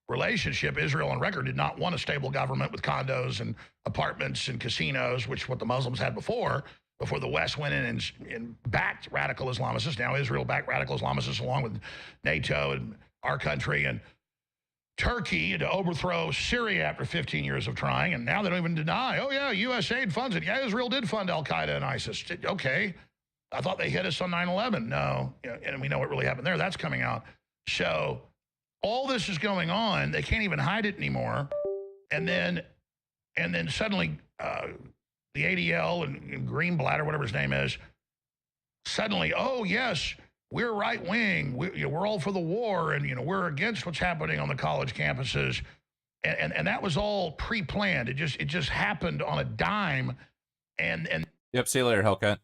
relationship. Israel on record did not want a stable government with condos and apartments and casinos, which what the Muslims had before the West went in and backed radical Islamicists. Now Israel backed radical Islamicists along with NATO and our country and Turkey to overthrow Syria after 15 years of trying. And now they don't even deny, oh yeah, U.S. aid funds it. Yeah, Israel did fund Al-Qaeda and ISIS. Okay. I thought they hit us on 9/11. No. And we know what really happened there. That's coming out. So all this is going on. They can't even hide it anymore. And then suddenly the ADL and Greenblatt or whatever his name is, suddenly, oh yes, we're right wing. We're all for the war, and we're against what's happening on the college campuses, and that was all pre-planned. It just happened on a dime, and Yep. See you later, Hellcat.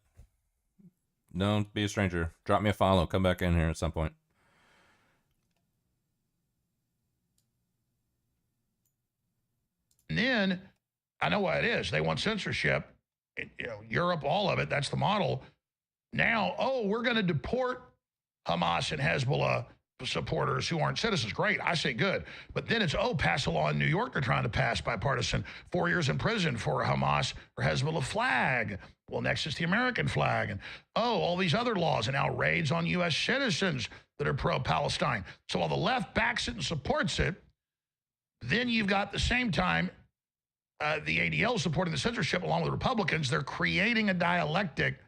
Don't be a stranger. Drop me a follow. Come back in here at some point. And then I know why it is. They want censorship. Europe, all of it. That's the model. Now, we're going to deport Hamas and Hezbollah supporters who aren't citizens. Great. I say good. But then it's, pass a law in New York they're trying to pass bipartisan. 4 years in prison for a Hamas or Hezbollah flag. Well, next is the American flag. And, all these other laws. And now raids on U.S. citizens that are pro-Palestine. So while the left backs it and supports it, then you've got at the same time the ADL supporting the censorship along with Republicans. They're creating a dialectic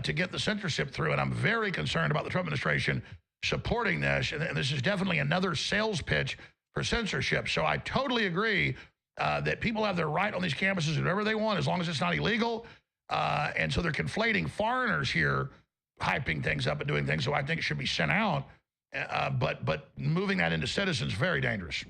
to get the censorship through. And I'm very concerned about the Trump administration supporting this. And this is definitely another sales pitch for censorship. So I totally agree that people have their right on these campuses to do whatever they want as long as it's not illegal. And so they're conflating foreigners here hyping things up and doing things, so I think it should be sent out. But moving that into citizens, very dangerous.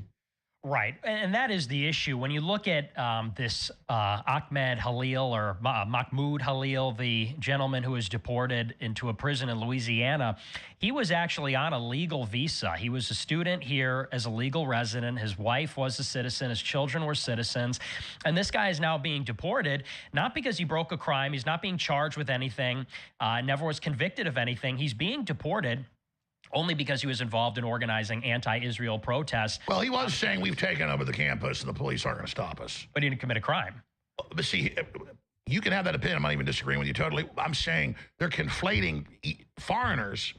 Right. And that is the issue. When you look at this Ahmed Halil or Mahmoud Halil, the gentleman who was deported into a prison in Louisiana, he was actually on a legal visa. He was a student here as a legal resident. His wife was a citizen. His children were citizens. And this guy is now being deported, not because he broke a crime. He's not being charged with anything, never was convicted of anything. He's being deported only because he was involved in organizing anti-Israel protests. Well, he was saying we've taken over the campus and the police aren't going to stop us. But he didn't commit a crime. But see, you can have that opinion. I'm not even disagreeing with you totally. I'm saying they're conflating foreigners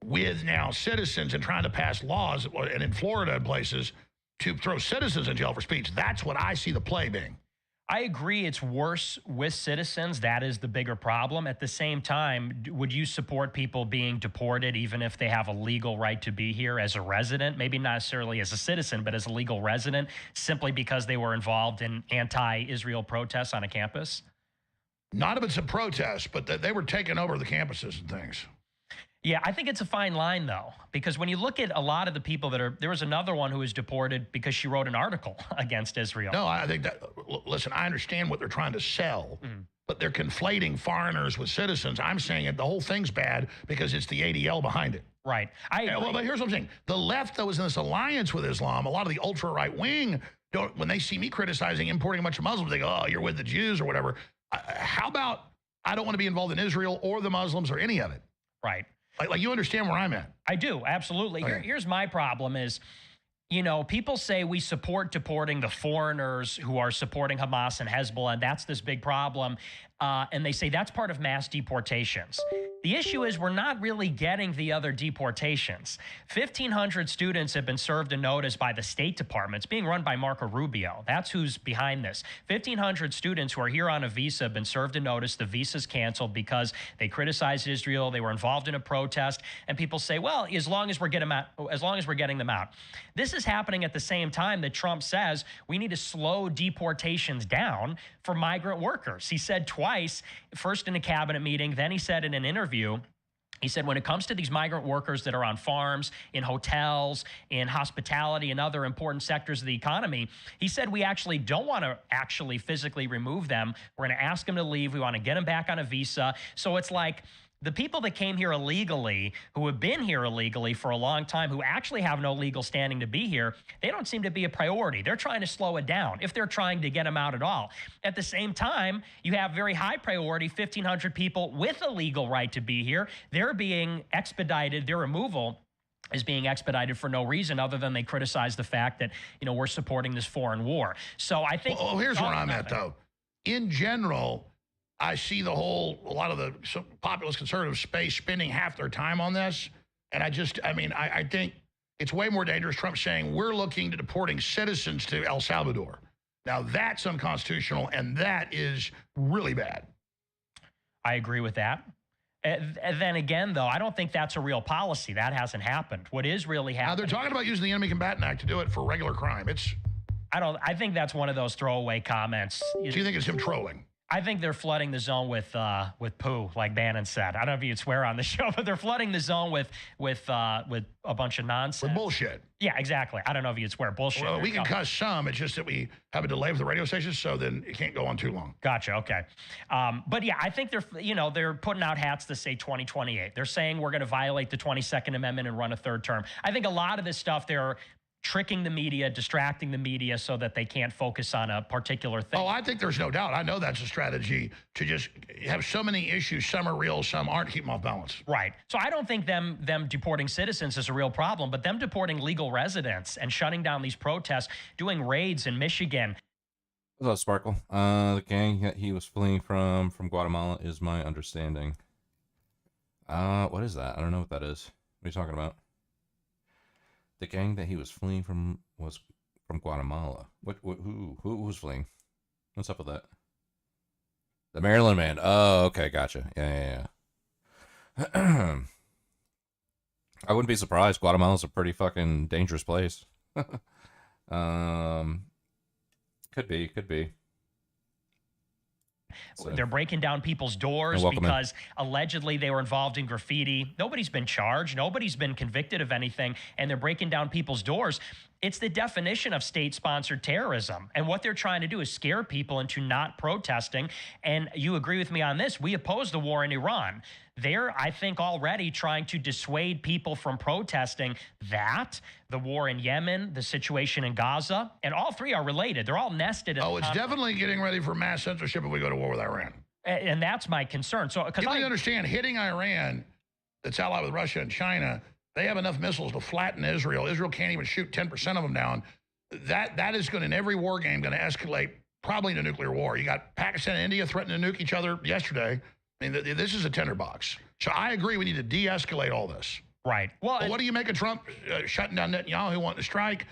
with now citizens and trying to pass laws, and in Florida and places, to throw citizens in jail for speech. That's what I see the play being. I agree it's worse with citizens. That is the bigger problem. At the same time, would you support people being deported even if they have a legal right to be here as a resident? Maybe not necessarily as a citizen, but as a legal resident, simply because they were involved in anti-Israel protests on a campus? Not if it's a protest, but they were taking over the campuses and things. Yeah, I think it's a fine line, though, because when you look at a lot of the people that are, there was another one who was deported because she wrote an article against Israel. No, I think that, listen, I understand what they're trying to sell, but they're conflating foreigners with citizens. I'm saying the whole thing's bad because it's the ADL behind it. Right. Well, but here's what I'm saying. The left, though, is in this alliance with Islam. A lot of the ultra-right wing, when they see me criticizing importing a bunch of Muslims, they go, oh, you're with the Jews or whatever. How about I don't want to be involved in Israel or the Muslims or any of it? Right. Like you understand where I'm at. I do, absolutely. Okay. Here's my problem is, you know, people say we support deporting the foreigners who are supporting Hamas and Hezbollah, and that's this big problem. And they say that's part of mass deportations. The issue is we're not really getting the other deportations. 1,500 students have been served a notice by the State Department. It's being run by Marco Rubio. That's who's behind this. 1,500 students who are here on a visa have been served a notice. The visa's canceled because they criticized Israel. They were involved in a protest. And people say, well, as long as we're getting them out. This is happening at the same time that Trump says we need to slow deportations down for migrant workers. He said twice, first in a cabinet meeting, then he said in an interview, he said, when it comes to these migrant workers that are on farms, in hotels, in hospitality, and other important sectors of the economy, he said, we actually don't want to actually physically remove them. We're going to ask them to leave. We want to get them back on a visa. So it's like the people that came here illegally, who have been here illegally for a long time, who actually have no legal standing to be here, they don't seem to be a priority. They're trying to slow it down, if they're trying to get them out at all. At the same time, you have very high priority, 1,500 people with a legal right to be here. They're being expedited. Their removal is being expedited for no reason other than they criticize the fact that, you know, we're supporting this foreign war. So I think... Well, here's where I'm at, though. In general, I see a lot of the populist conservative space spending half their time on this. And I think it's way more dangerous. Trump saying we're looking to deporting citizens to El Salvador. Now that's unconstitutional, and that is really bad. I agree with that. And then again, though, I don't think that's a real policy. That hasn't happened. What is really happening... Now, they're talking about using the Enemy Combatant Act to do it for regular crime. I think that's one of those throwaway comments. Do you think it's him trolling? I think they're flooding the zone with poo, like Bannon said. I don't know if you'd swear on the show, but they're flooding the zone with a bunch of nonsense. With bullshit. Yeah, exactly. I don't know if you'd swear bullshit. Well, we can cuss some. It's just that we have a delay with the radio stations, so then it can't go on too long. Gotcha. Okay. But yeah, I think they're putting out hats to say 2028. They're saying we're going to violate the 22nd Amendment and run a third term. I think a lot of this stuff they're tricking the media, distracting the media so that they can't focus on a particular thing. Oh, I think there's no doubt. I know that's a strategy to just have so many issues. Some are real, some aren't. Keep them off balance. Right. So I don't think them deporting citizens is a real problem, but them deporting legal residents and shutting down these protests, doing raids in Michigan. What's up, Sparkle? The gang that he was fleeing from Guatemala is my understanding. What is that? I don't know what that is. What are you talking about? The gang that he was fleeing from was from Guatemala. Who was fleeing? What's up with that? The Maryland man. Oh, okay, gotcha. Yeah. I wouldn't be surprised. Guatemala's a pretty fucking dangerous place. Could be. They're breaking down people's doors because allegedly they were involved in graffiti. Nobody's been charged. Nobody's been convicted of anything. And they're breaking down people's doors. It's the definition of state-sponsored terrorism. And what they're trying to do is scare people into not protesting. And you agree with me on this. We oppose the war in Iran. They're, I think, already trying to dissuade people from protesting that, the war in Yemen, the situation in Gaza, and all three are related. They're all nested. Oh, it's definitely getting ready for mass censorship if we go to war with Iran. And that's my concern. So, because you understand, hitting Iran, that's allied with Russia and China, they have enough missiles to flatten Israel. Israel can't even shoot 10% of them down. That is going, in every war game, going to escalate probably into nuclear war. You got Pakistan and India threatening to nuke each other yesterday. I mean, this is a tinderbox. So I agree we need to de-escalate all this. Right. Well, but what do you make of Trump shutting down Netanyahu wanting to strike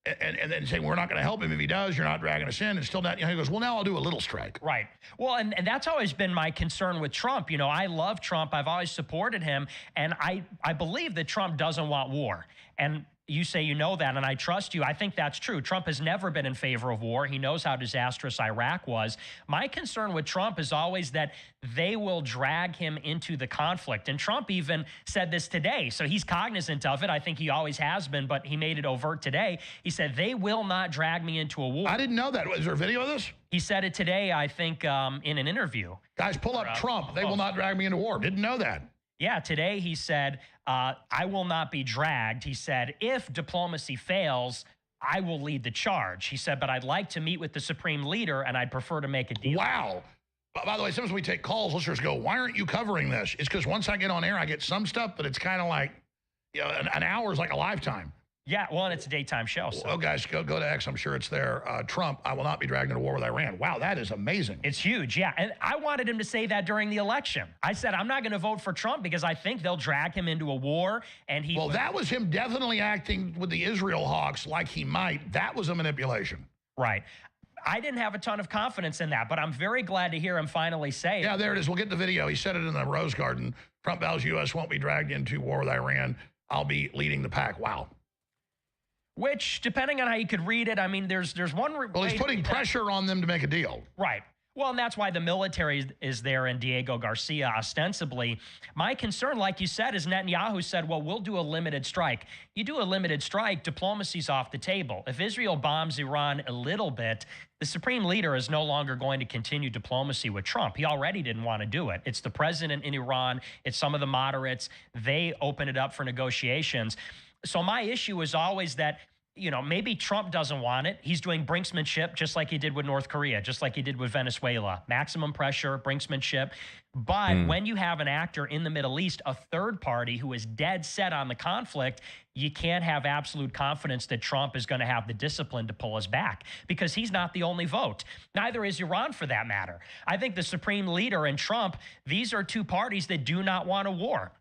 and then saying we're not going to help him if he does, you're not dragging us in, and still Netanyahu goes, well, now I'll do a little strike. Right. Well, and that's always been my concern with Trump. You know, I love Trump. I've always supported him. And I believe that Trump doesn't want war. And you say you know that, and I trust you. I think that's true. Trump has never been in favor of war. He knows how disastrous Iraq was. My concern with Trump is always that they will drag him into the conflict. And Trump even said this today, so he's cognizant of it. I think he always has been, but he made it overt today. He said, they will not drag me into a war. I didn't know that. Is there a video of this? He said it today, I think, in an interview. Guys, pull up Trump. They will not drag me into war. Didn't know that. Yeah, today he said, I will not be dragged. He said, if diplomacy fails, I will lead the charge. He said, but I'd like to meet with the supreme leader and I'd prefer to make a deal. Wow. By the way, sometimes we take calls, listeners go, why aren't you covering this? It's because once I get on air, I get some stuff, but it's kind of like, you know, an hour is like a lifetime. Yeah, well, and it's a daytime show. So. Oh, guys, go to X. I'm sure it's there. Trump, I will not be dragged into war with Iran. Wow, that is amazing. It's huge, yeah. And I wanted him to say that during the election. I said, I'm not going to vote for Trump because I think they'll drag him into a war. And he. Well, that was him definitely acting with the Israel hawks like he might. That was a manipulation. Right. I didn't have a ton of confidence in that, but I'm very glad to hear him finally say it. Yeah, there it is. We'll get the video. He said it in the Rose Garden. Trump vows U.S. won't be dragged into war with Iran. I'll be leading the pack. Wow. Which, depending on how you could read it, I mean, there's one. Well, he's putting pressure on them to make a deal. Right. Well, and that's why the military is there and Diego Garcia ostensibly. My concern, like you said, is Netanyahu said, well, we'll do a limited strike. You do a limited strike, diplomacy's off the table. If Israel bombs Iran a little bit, the supreme leader is no longer going to continue diplomacy with Trump. He already didn't want to do it. It's the president in Iran. It's some of the moderates. They open it up for negotiations. So my issue is always that, you know, maybe Trump doesn't want it. He's doing brinksmanship just like he did with North Korea, just like he did with Venezuela. Maximum pressure, brinksmanship. But when you have an actor in the Middle East, a third party who is dead set on the conflict, you can't have absolute confidence that Trump is going to have the discipline to pull us back because he's not the only vote. Neither is Iran for that matter. I think the supreme leader and Trump, these are two parties that do not want a war.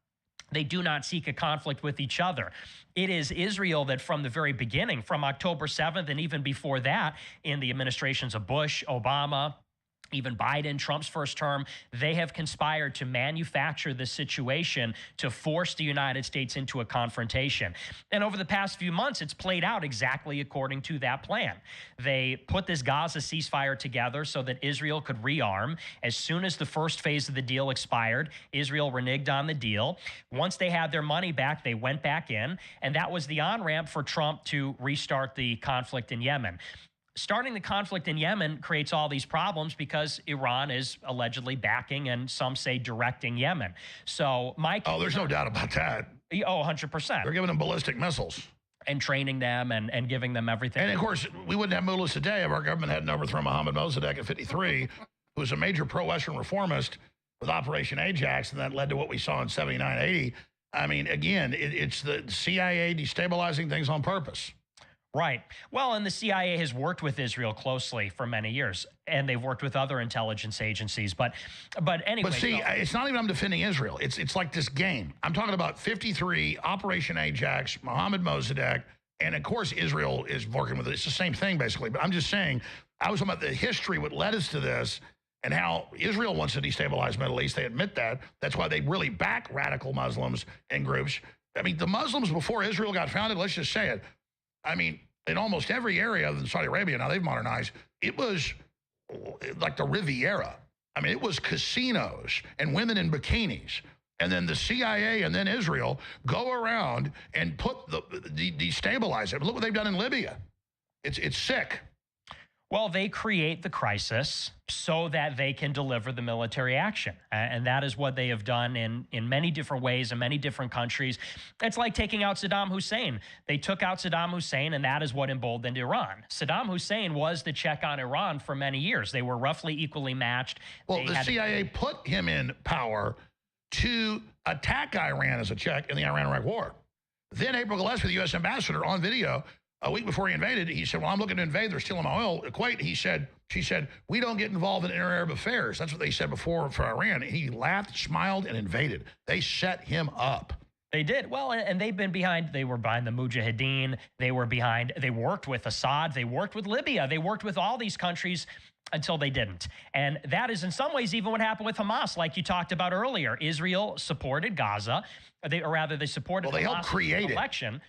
They do not seek a conflict with each other. It is Israel that from the very beginning, from October 7th and even before that, in the administrations of Bush, Obama, even Biden, Trump's first term, they have conspired to manufacture this situation to force the United States into a confrontation. And over the past few months, it's played out exactly according to that plan. They put this Gaza ceasefire together so that Israel could rearm. As soon as the first phase of the deal expired, Israel reneged on the deal. Once they had their money back, they went back in. And that was the on-ramp for Trump to restart the conflict in Yemen. Starting the conflict in Yemen creates all these problems because Iran is allegedly backing and some say directing Yemen. So there's no doubt about that. Oh, 100%. They're giving them ballistic missiles. And training them and giving them everything. And of course, we wouldn't have mullahs today if our government hadn't overthrown Mohammed Mossadegh in 53, who was a major pro-Western reformist with Operation Ajax, and that led to what we saw in 79, 80. I mean, again, it's the CIA destabilizing things on purpose. Right. Well, and the CIA has worked with Israel closely for many years, and they've worked with other intelligence agencies. But anyway. But see, it's not even I'm defending Israel. It's like this game. I'm talking about 53, Operation Ajax, Mohammed Mossadegh, and of course Israel is working with it. It's the same thing basically. But I'm just saying, I was talking about the history, what led us to this, and how Israel wants to destabilize Middle East. They admit that. That's why they really back radical Muslims and groups. I mean, the Muslims before Israel got founded, let's just say it. I mean, in almost every area other than Saudi Arabia, now they've modernized, it was like the Riviera. I mean, it was casinos and women in bikinis. And then the CIA and then Israel go around and destabilize it. Look what they've done in Libya. It's sick. Well, they create the crisis so that they can deliver the military action. And that is what they have done in many different ways in many different countries. It's like taking out Saddam Hussein. They took out Saddam Hussein, and that is what emboldened Iran. Saddam Hussein was the check on Iran for many years. They were roughly equally matched. Well, the CIA put him in power to attack Iran as a check in the Iran-Iraq war. Then April Gillespie, the U.S. ambassador, on video a week before he invaded, he said, well, I'm looking to invade. They're stealing my oil. Kuwait, she said, we don't get involved in inter-Arab affairs. That's what they said before for Iran. He laughed, smiled, and invaded. They set him up. They did. Well, and they were behind the Mujahideen. They worked with Assad. They worked with Libya. They worked with all these countries until they didn't. And that is in some ways even what happened with Hamas, like you talked about earlier. Israel supported Gaza. They supported they helped create election.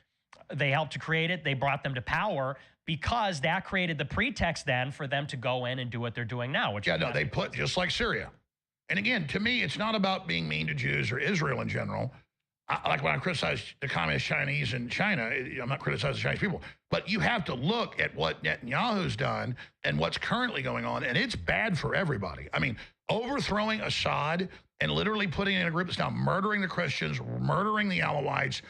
They helped to create it. They brought them to power because that created the pretext then for them to go in and do what they're doing now. They put just like Syria. And again, to me, it's not about being mean to Jews or Israel in general. Like when I criticize the communist Chinese in China, I'm not criticizing Chinese people. But you have to look at what Netanyahu's done and what's currently going on, and it's bad for everybody. I mean, overthrowing Assad and literally putting in a group that's now murdering the Christians, murdering the Alawites,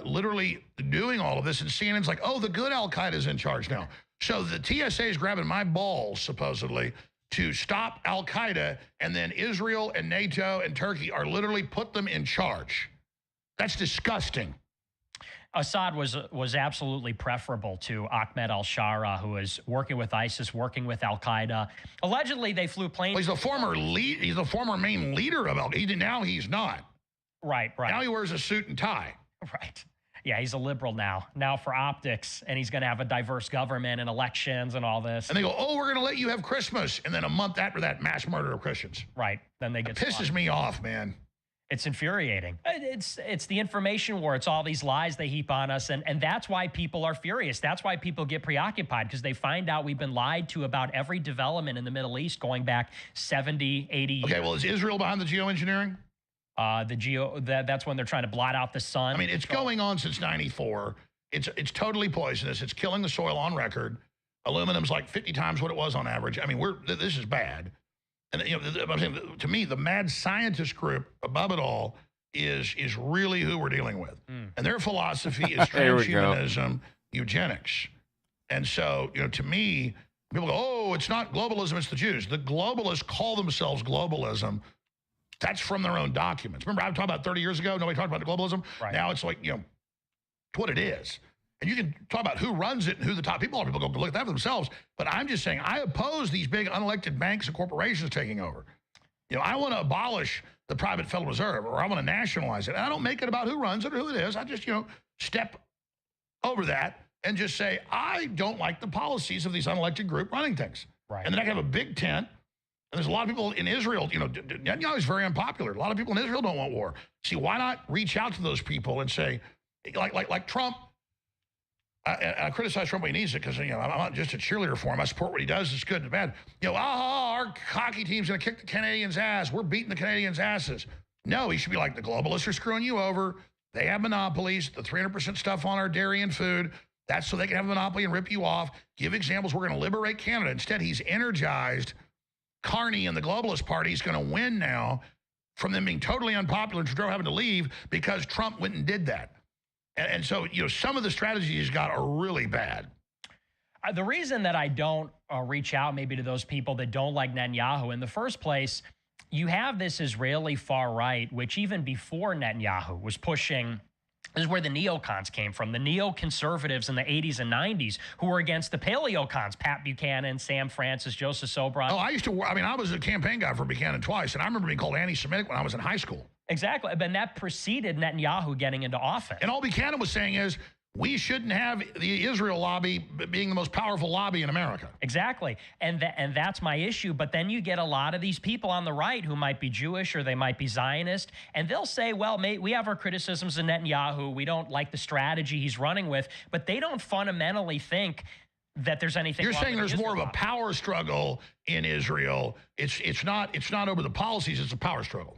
literally doing all of this, and CNN's like, oh, the good Al-Qaeda is in charge now. So the TSA is grabbing my balls, supposedly, to stop Al-Qaeda, and then Israel and NATO and Turkey are literally put them in charge. That's disgusting. Assad was absolutely preferable to Ahmed al-Shara, who is working with ISIS, working with Al-Qaeda. Allegedly, they flew planes. Well, he's the former main leader of Al-Qaeda. Now he's not. Right. Now he wears a suit and tie. Right. Yeah, he's a liberal now for optics, and he's going to have a diverse government and elections and all this. And they go, oh, we're going to let you have Christmas. And then a month after that, mass murder of Christians. Right. Then they get pisses me off, man. It's infuriating. It's the information war. It's all these lies they heap on us. And that's why people are furious. That's why people get preoccupied, because they find out we've been lied to about every development in the Middle East going back 70, 80 years. Okay, well, is Israel behind the geoengineering? That's when they're trying to blot out the sun. I mean, it's going on since 94. It's totally poisonous. It's killing the soil on record. Aluminum's like 50 times what it was on average. I mean, this is bad. And to me, the mad scientist group above it all is really who we're dealing with. And their philosophy is transhumanism, eugenics. And so, to me, people go, oh, it's not globalism, it's the Jews. The globalists call themselves globalism. That's from their own documents. Remember, I was talking about 30 years ago, nobody talked about globalism. Right. Now it's like, it's what it is. And you can talk about who runs it and who the top people are. People go look at that for themselves. But I'm just saying, I oppose these big unelected banks and corporations taking over. I want to abolish the private Federal Reserve, or I want to nationalize it. And I don't make it about who runs it or who it is. I just, step over that and just say, I don't like the policies of these unelected group running things. Right. And then I can have a big tent. And there's a lot of people in Israel, Netanyahu is very unpopular. A lot of people in Israel don't want war. See, why not reach out to those people and say, like Trump, I criticize Trump when he needs it because, I'm not just a cheerleader for him. I support what he does. It's good and bad. Our hockey team's going to kick the Canadians' ass. We're beating the Canadians' asses. No, he should be like, the globalists are screwing you over. They have monopolies, the 300% stuff on our dairy and food. That's so they can have a monopoly and rip you off. Give examples. We're going to liberate Canada. Instead, he's energized Carney and the Globalist Party is going to win now from them being totally unpopular and Trudeau having to leave because Trump went and did that. And so, some of the strategies he's got are really bad. The reason that I don't reach out maybe to those people that don't like Netanyahu, in the first place, you have this Israeli far right, which even before Netanyahu was pushing. This is where the neocons came from, the neoconservatives in the 80s and 90s who were against the paleocons, Pat Buchanan, Sam Francis, Joseph Sobran. Oh, I was a campaign guy for Buchanan twice, and I remember being called anti-Semitic when I was in high school. Exactly, but that preceded Netanyahu getting into office. And all Buchanan was saying is, we shouldn't have the Israel lobby being the most powerful lobby in America. Exactly. And that's my issue. But then you get a lot of these people on the right who might be Jewish or they might be Zionist. And they'll say, well, we have our criticisms of Netanyahu. We don't like the strategy he's running with. But they don't fundamentally think that there's anything. You're wrong saying with there's the more of Israel a power struggle in Israel. It's not over the policies. It's a power struggle.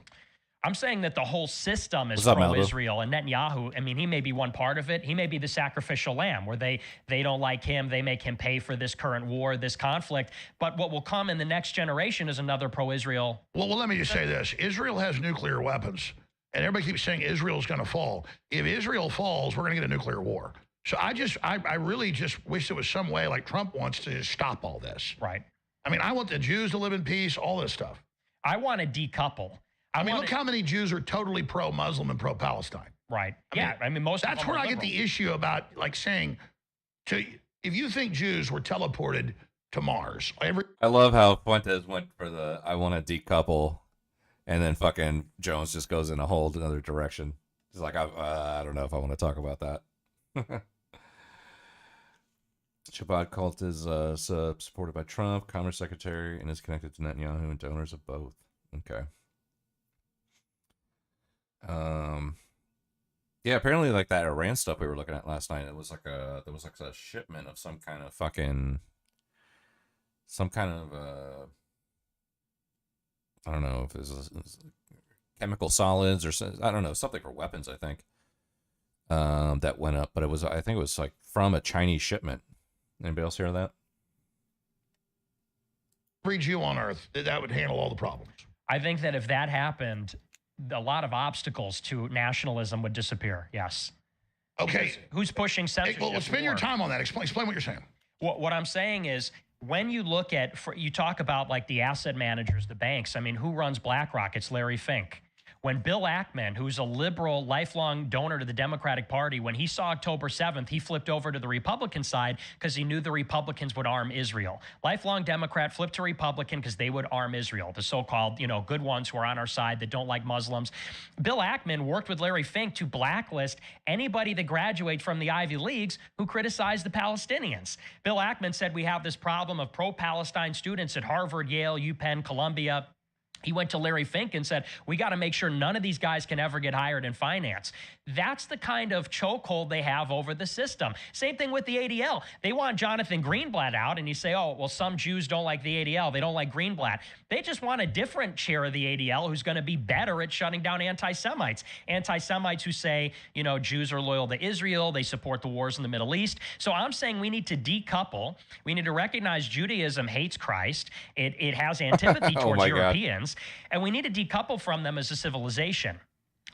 I'm saying that the whole system is What's up, Malibu? pro-Israel, and Netanyahu, I mean, he may be one part of it. He may be the sacrificial lamb where they don't like him. They make him pay for this current war, this conflict. But what will come in the next generation is another pro-Israel. Well, let me just say this. Israel has nuclear weapons, and everybody keeps saying Israel's going to fall. If Israel falls, we're going to get a nuclear war. So I really just wish there was some way, like Trump wants, to stop all this. Right. I mean, I want the Jews to live in peace, all this stuff. I want to decouple. I mean, look how many Jews are totally pro-Muslim and pro-Palestine. Right. I mean, most that's of them where are I get the issue about, like, saying, if you think Jews were teleported to Mars, I love how Fuentes went for the I want to decouple, and then fucking Jones just goes in a whole another direction. He's like, I don't know if I want to talk about that. Shabbat cult is supported by Trump, Commerce Secretary, and is connected to Netanyahu and donors of both. Okay. Yeah, apparently like that Iran stuff we were looking at last night, there was like a shipment of some kind of I don't know if it was chemical solids or I don't know, something for weapons, I think. That went up, but I think it was like from a Chinese shipment. Anybody else hear that? Every Jew on earth, that would handle all the problems. I think that if that happened, a lot of obstacles to nationalism would disappear. Yes. Okay. Because who's pushing censorship? Well, spend your time on that. Explain what you're saying. What I'm saying is, when you look at, you talk about like the asset managers, the banks. I mean, who runs BlackRock? It's Larry Fink. When Bill Ackman, who's a liberal, lifelong donor to the Democratic Party, when he saw October 7th, he flipped over to the Republican side because he knew the Republicans would arm Israel. Lifelong Democrat flipped to Republican because they would arm Israel, the so-called, good ones who are on our side that don't like Muslims. Bill Ackman worked with Larry Fink to blacklist anybody that graduates from the Ivy Leagues who criticized the Palestinians. Bill Ackman said we have this problem of pro-Palestine students at Harvard, Yale, UPenn, Columbia. He went to Larry Fink and said, we got to make sure none of these guys can ever get hired in finance. That's the kind of chokehold they have over the system. Same thing with the ADL. They want Jonathan Greenblatt out, and you say, oh, well, some Jews don't like the ADL. They don't like Greenblatt. They just want a different chair of the ADL who's going to be better at shutting down anti-Semites. Anti-Semites who say, Jews are loyal to Israel. They support the wars in the Middle East. So I'm saying we need to decouple. We need to recognize Judaism hates Christ. It has antipathy towards Europeans. And we need to decouple from them as a civilization.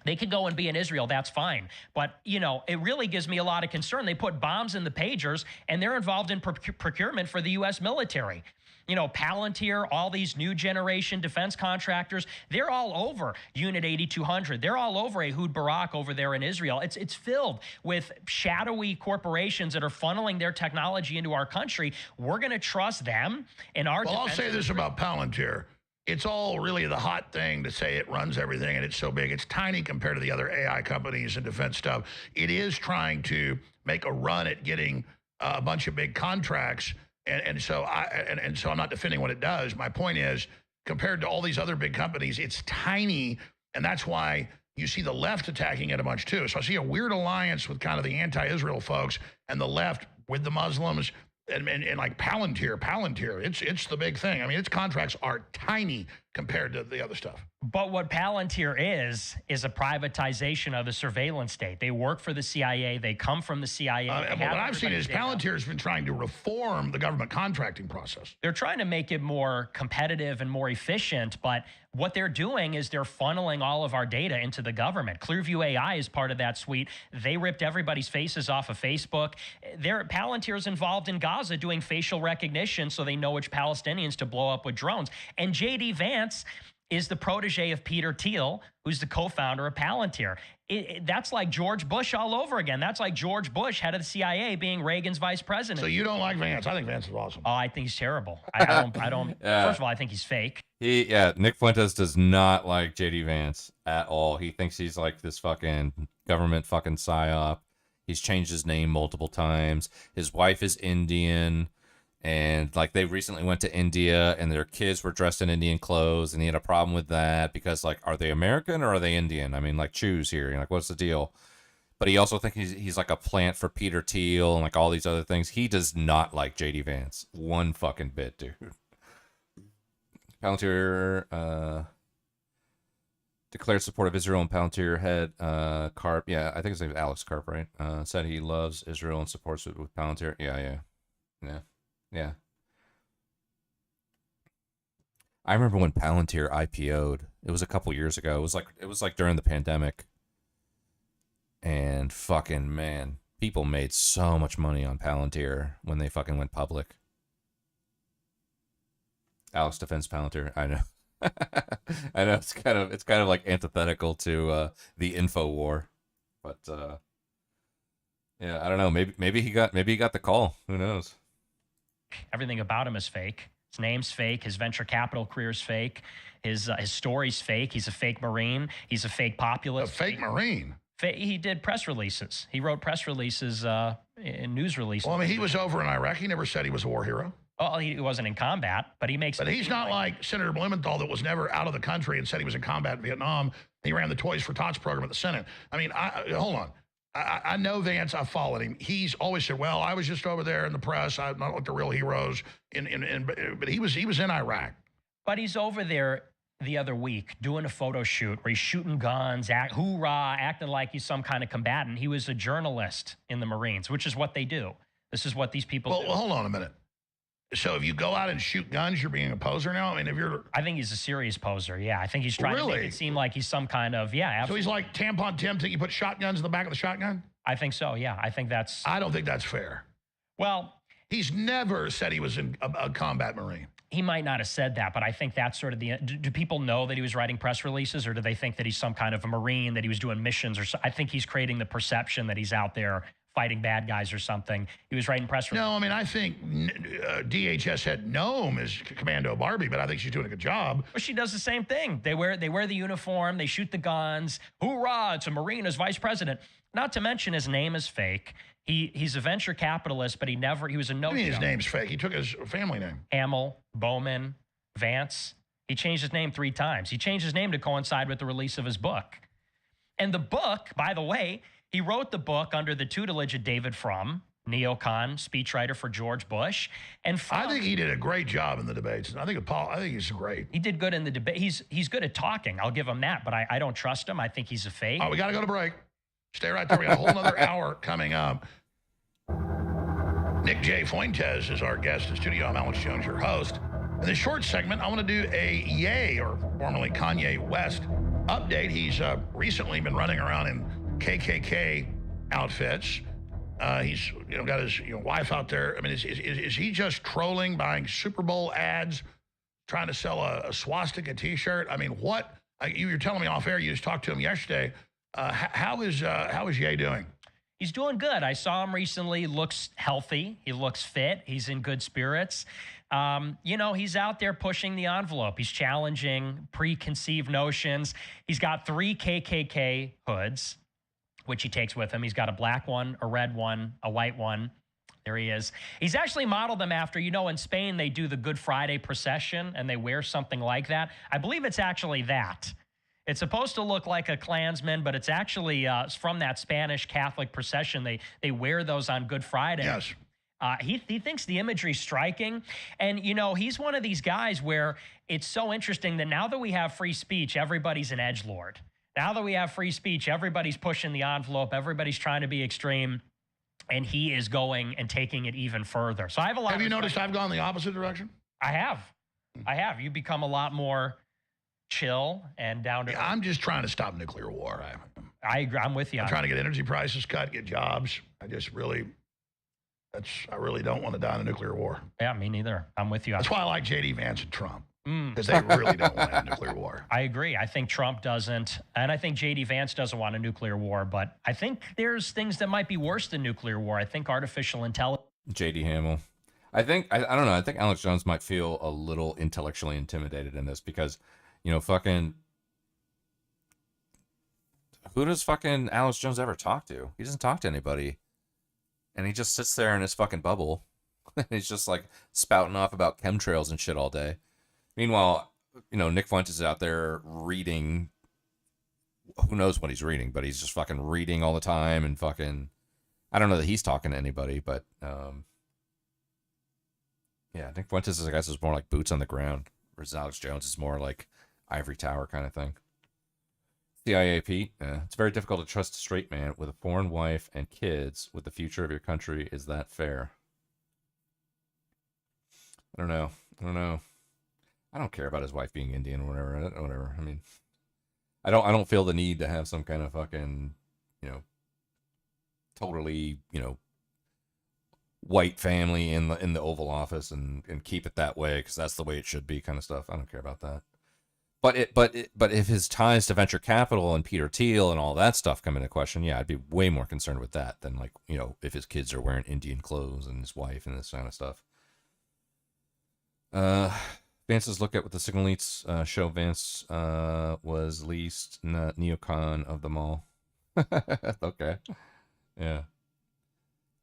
They could go and be in Israel, that's fine. But, it really gives me a lot of concern. They put bombs in the pagers, and they're involved in procurement for the U.S. military. Palantir, all these new generation defense contractors, they're all over Unit 8200. They're all over Ehud Barak over there in Israel. It's filled with shadowy corporations that are funneling their technology into our country. We're going to trust them in our I'll say this about Palantir. It's all really the hot thing to say it runs everything and it's so big. It's tiny compared to the other AI companies and defense stuff. It is trying to make a run at getting a bunch of big contracts. And so I'm not defending what it does. My point is, compared to all these other big companies, it's tiny. And that's why you see the left attacking it a bunch too. So I see a weird alliance with kind of the anti-Israel folks and the left with the Muslims. And like Palantir, it's the big thing. I mean, its contracts are tiny compared to the other stuff. But what Palantir is a privatization of the surveillance state. They work for the CIA. They come from the CIA. What I've seen is Palantir has been trying to reform the government contracting process. They're trying to make it more competitive and more efficient, but what they're doing is they're funneling all of our data into the government. Clearview AI is part of that suite. They ripped everybody's faces off of Facebook. Palantir's involved in Gaza doing facial recognition so they know which Palestinians to blow up with drones. And J.D. Vance is the protege of Peter Thiel, who's the co-founder of Palantir. That's like George Bush all over again. That's like George Bush, head of the CIA, being Reagan's vice president. So you don't like Vance? I think Vance is awesome. Oh, I think he's terrible. I don't. First of all, I think he's fake. Nick Fuentes does not like JD Vance at all. He thinks he's like this fucking government fucking psyop. He's changed his name multiple times. His wife is Indian. And like they recently went to India and their kids were dressed in Indian clothes and he had a problem with that because like, are they American or are they Indian? I mean, like choose here. You're like, what's the deal? But he also thinks he's like a plant for Peter Thiel and like all these other things. He does not like JD Vance one fucking bit, dude. Palantir declared support of Israel, and Palantir head Karp. Yeah, I think his name is Alex Karp, right? Said he loves Israel and supports it with Palantir. Yeah. I remember when Palantir IPO'd. It was a couple years ago. It was like during the pandemic. And fucking man, people made so much money on Palantir when they fucking went public. Alex defends Palantir. I know. I know it's kind of like antithetical to the info war, but yeah, I don't know. Maybe he got the call. Who knows? Everything about him is fake. His name's fake. His venture capital career's fake. His story's fake. He's a fake Marine. He's a fake populist. A fake Marine? He did press releases. He wrote press releases and news releases. Well, I mean, he was over in Iraq. He never said he was a war hero. Well, he wasn't in combat, but he makes. But he's not like Senator Blumenthal that was never out of the country and said he was in combat in Vietnam. He ran the Toys for Tots program at the Senate. I mean, hold on. I know Vance. I followed him. He's always said, "Well, I was just over there in the press. I'm not like the real heroes." But he was in Iraq. But he's over there the other week doing a photo shoot where he's shooting guns, hoorah, acting like he's some kind of combatant. He was a journalist in the Marines, which is what they do. This is what these people do. Well, hold on a minute. So if you go out and shoot guns, you're being a poser now? I mean, I think he's a serious poser, yeah. I think he's trying to make it seem like he's some kind of, absolutely. So he's like Tampon Tim, think you put shotguns in the back of the shotgun? I think so, yeah. I don't think that's fair. Well, he's never said he was a combat Marine. He might not have said that, but I think that's sort of do people know that he was writing press releases, or do they think that he's some kind of a Marine, that he was doing missions? I think he's creating the perception that he's out there fighting bad guys or something. He was writing press releases. No, I mean, I think DHS had Noam as Commando Barbie, but I think she's doing a good job. Well, she does the same thing. They wear the uniform, they shoot the guns. Hoorah, it's a Marine as vice president. Not to mention his name is fake. He's a venture capitalist, but he was a no-show. I mean, his name's fake. He took his family name. Hamill, Bowman, Vance. He changed his name 3 times. He changed his name to coincide with the release of his book. And the book, by the way, he wrote the book under the tutelage of David Frum, neocon speechwriter for George Bush. And I think he did a great job in the debates. I think he's great. He did good in the debate. He's good at talking. I'll give him that, but I don't trust him. I think he's a fake. Oh, we got to go to break. Stay right there. We got a whole other hour coming up. Nick J. Fuentes is our guest in studio. I'm Alex Jones, your host. In this short segment, I want to do a Ye, or formerly Kanye West, update. He's recently been running around in KKK outfits. He's got his wife out there. I mean, is he just trolling, buying Super Bowl ads, trying to sell a swastika T-shirt? I mean, what? You were telling me off air. You just talked to him yesterday. How is Ye doing? He's doing good. I saw him recently. Looks healthy. He looks fit. He's in good spirits. He's out there pushing the envelope. He's challenging preconceived notions. He's got 3 KKK hoods, which he takes with him. He's got a black one, a red one, a white one. There he is. He's actually modeled them after, in Spain, they do the Good Friday procession, and they wear something like that. I believe it's actually that. It's supposed to look like a Klansman, but it's actually from that Spanish Catholic procession. They wear those on Good Friday. Yes. He thinks the imagery's striking. And, he's one of these guys where it's so interesting that now that we have free speech, everybody's an edgelord. Now that we have free speech, everybody's pushing the envelope. Everybody's trying to be extreme. And he is going and taking it even further. So I have a lot. Have you noticed I've gone the opposite direction? I have. You become a lot more chill and down to. I'm just trying to stop nuclear war. I agree. I'm with you. I'm trying to get energy prices cut, get jobs. I really don't want to die in a nuclear war. Yeah, me neither. I'm with you. That's why I like JD Vance and Trump. Because they really don't want a nuclear war. I agree. I think Trump doesn't, and I think J.D. Vance doesn't want a nuclear war, but I think there's things that might be worse than nuclear war. I think artificial intelligence. J.D. Hamill. I don't know. I think Alex Jones might feel a little intellectually intimidated in this because, fucking, who does fucking Alex Jones ever talk to? He doesn't talk to anybody. And he just sits there in his fucking bubble. He's just like spouting off about chemtrails and shit all day. Meanwhile, Nick Fuentes is out there reading who knows what he's reading, but he's just fucking reading all the time and fucking, I don't know that he's talking to anybody, but yeah, I think Fuentes, I guess, is more like boots on the ground, whereas Alex Jones is more like ivory tower kind of thing. CIA Pete, it's very difficult to trust a straight man with a foreign wife and kids with the future of your country. Is that fair? I don't know. I don't care about his wife being Indian or whatever. I mean, I don't feel the need to have some kind of fucking, totally, white family in the Oval Office and keep it that way because that's the way it should be, kind of stuff. I don't care about that. But if his ties to venture capital and Peter Thiel and all that stuff come into question, yeah, I'd be way more concerned with that than like, if his kids are wearing Indian clothes and his wife and this kind of stuff. Vance's look at what the Signal Elites show. Vance was least neocon of them all. Okay. Yeah.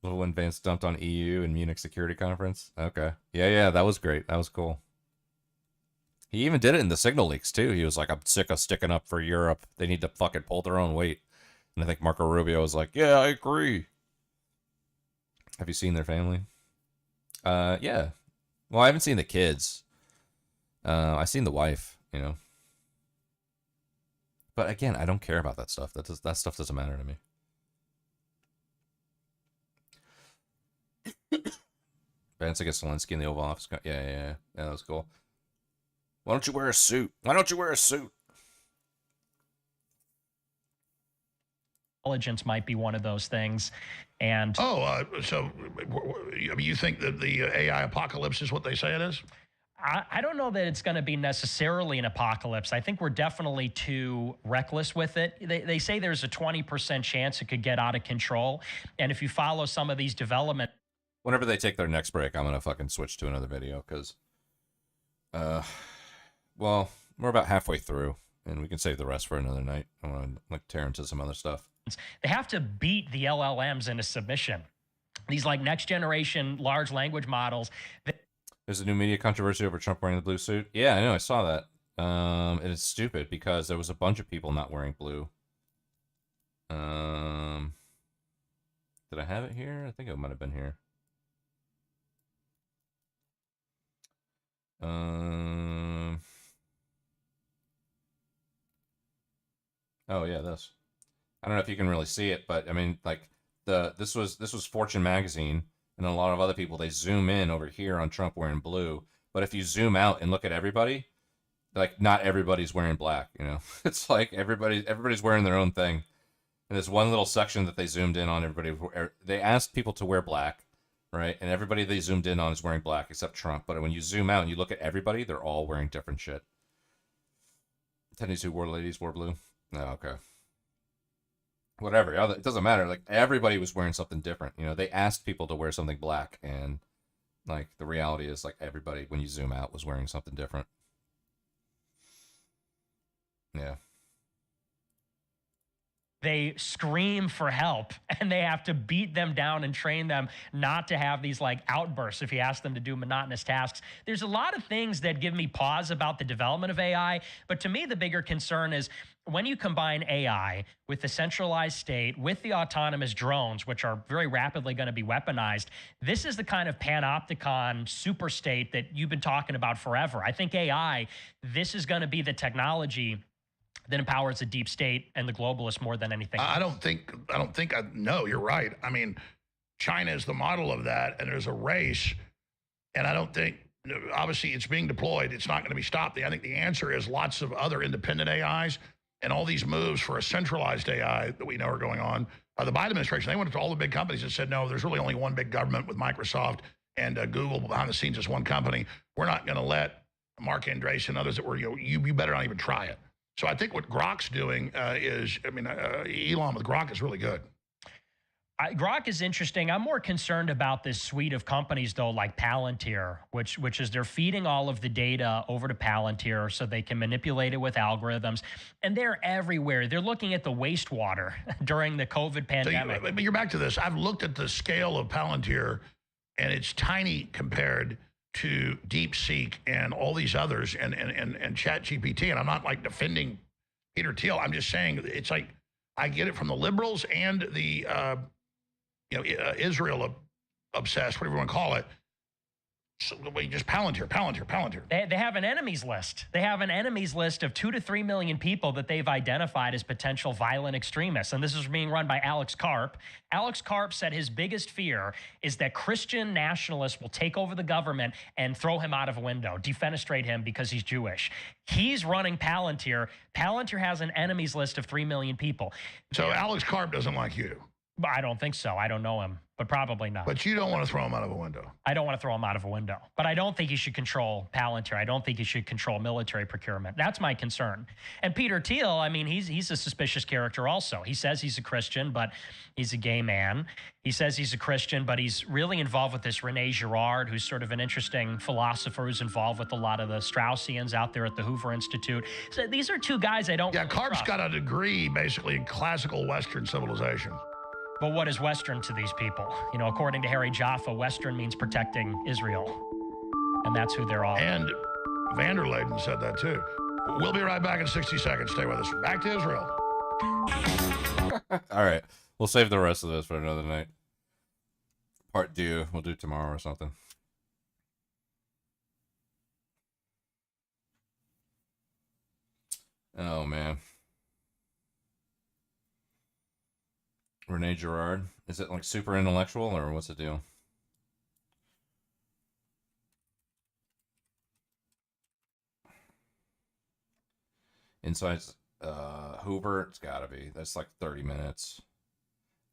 Little when Vance dumped on EU and Munich Security Conference. Okay. Yeah, that was great. That was cool. He even did it in the Signal leaks, too. He was like, I'm sick of sticking up for Europe. They need to fucking pull their own weight. And I think Marco Rubio was like, yeah, I agree. Have you seen their family? Yeah. Well, I haven't seen the kids. I've seen the wife, But again, I don't care about that stuff. That stuff doesn't matter to me. Vance against Zelensky in the Oval Office. Yeah, that was cool. Why don't you wear a suit? Intelligence might be one of those things. And so you think that the AI apocalypse is what they say it is? I don't know that it's going to be necessarily an apocalypse. I think we're definitely too reckless with it. They say there's a 20% chance it could get out of control. And if you follow some of these developments. Whenever they take their next break, I'm going to fucking switch to another video because, well, we're about halfway through and we can save the rest for another night. I want to tear into some other stuff. They have to beat the LLMs into submission. These like next generation large language models. There's a new media controversy over Trump wearing the blue suit. Yeah, I know. I saw that. And it's stupid because there was a bunch of people not wearing blue. Did I have it here? I think it might have been here. Oh yeah, this. I don't know if you can really see it, but I mean, like this was Fortune magazine, and a lot of other people, they zoom in over here on Trump wearing blue, but if you zoom out and look at everybody, like not everybody's wearing black. It's like everybody's wearing their own thing, and there's one little section that they zoomed in on. Everybody, they asked people to wear black, right? And everybody they zoomed in on is wearing black except Trump. But when you zoom out and you look at everybody, they're all wearing different shit. Attendees who wore ladies wore blue. No, okay. Whatever. It doesn't matter. Like everybody was wearing something different. They asked people to wear something black, and like the reality is like everybody, when you zoom out, was wearing something different. Yeah. They scream for help and they have to beat them down and train them not to have these like outbursts if you ask them to do monotonous tasks. There's a lot of things that give me pause about the development of AI, but to me the bigger concern is when you combine AI with the centralized state, with the autonomous drones, which are very rapidly going to be weaponized, this is the kind of panopticon super state that you've been talking about forever. I think AI, this is going to be the technology that empowers the deep state and the globalists more than anything else. No, you're right. I mean, China is the model of that, and there's a race, and I don't think, obviously it's being deployed. It's not going to be stopped. I think the answer is lots of other independent AIs and all these moves for a centralized AI that we know are going on. The Biden administration, they went to all the big companies and said, no, there's really only one big government with Microsoft and Google behind the scenes as one company. We're not going to let Mark Andreessen and others that were, you better not even try it. So I think what Grok's doing Elon with Grok is really good. Grok is interesting. I'm more concerned about this suite of companies, though, like Palantir, which is they're feeding all of the data over to Palantir so they can manipulate it with algorithms. And they're everywhere. They're looking at the wastewater during the COVID pandemic. But you're back to this. I've looked at the scale of Palantir, and it's tiny compared to DeepSeek and all these others and ChatGPT. And I'm not like defending Peter Thiel. I'm just saying, it's like, I get it from the liberals and the, Israel obsessed, whatever you want to call it. So just Palantir. They have an enemies list. They have an enemies list of 2 to 3 million people that they've identified as potential violent extremists. And this is being run by Alex Karp. Alex Karp said his biggest fear is that Christian nationalists will take over the government and throw him out of a window, defenestrate him because he's Jewish. He's running Palantir. Palantir has an enemies list of 3 million people. So Alex Karp doesn't like you. I don't think so. I don't know him, but probably not. But you don't want to throw him out of a window. I don't want to throw him out of a window. But I don't think he should control Palantir. I don't think he should control military procurement. That's my concern. And Peter Thiel, I mean, he's a suspicious character also. He says he's a Christian, but he's a gay man. He says he's a Christian, but he's really involved with this Rene Girard, who's sort of an interesting philosopher who's involved with a lot of the Straussians out there at the Hoover Institute. So these are two guys I don't Karp's got a degree, basically, in classical Western civilization. But what is Western to these people? You know, according to Harry Jaffa, Western means protecting Israel. And that's who they're all. And van der Leyden said that too. We'll be right back in 60 seconds. Stay with us. Back to Israel. All right. We'll save the rest of this for another night. Part 2. We'll do tomorrow or something. Oh, man. Rene Girard. Is it like super intellectual or what's the deal? Inside Hoover, it's gotta be. That's like 30 minutes.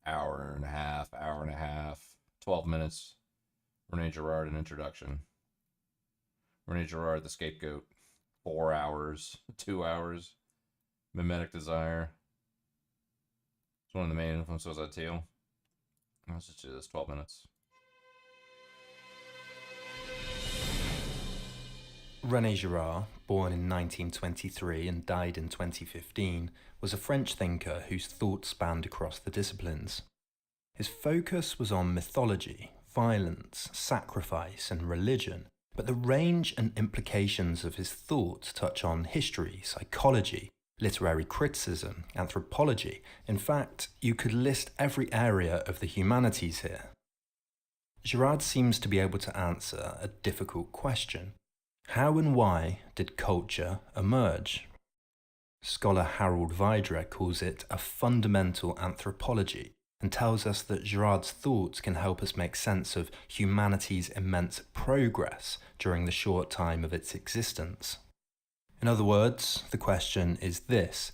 Hour and a half. 12 minutes. Rene Girard, an introduction. Rene Girard, the scapegoat. 4 hours. 2 hours. Mimetic Desire. It's one of the main influences on Thiel. Let's just do this, 12 minutes. René Girard, born in 1923 and died in 2015, was a French thinker whose thought spanned across the disciplines. His focus was on mythology, violence, sacrifice, and religion, but the range and implications of his thought touch on history, psychology, literary criticism, anthropology. In fact, you could list every area of the humanities here. Girard seems to be able to answer a difficult question. How and why did culture emerge? Scholar Harold Vidra calls it a fundamental anthropology and tells us that Girard's thoughts can help us make sense of humanity's immense progress during the short time of its existence. In other words, the question is this: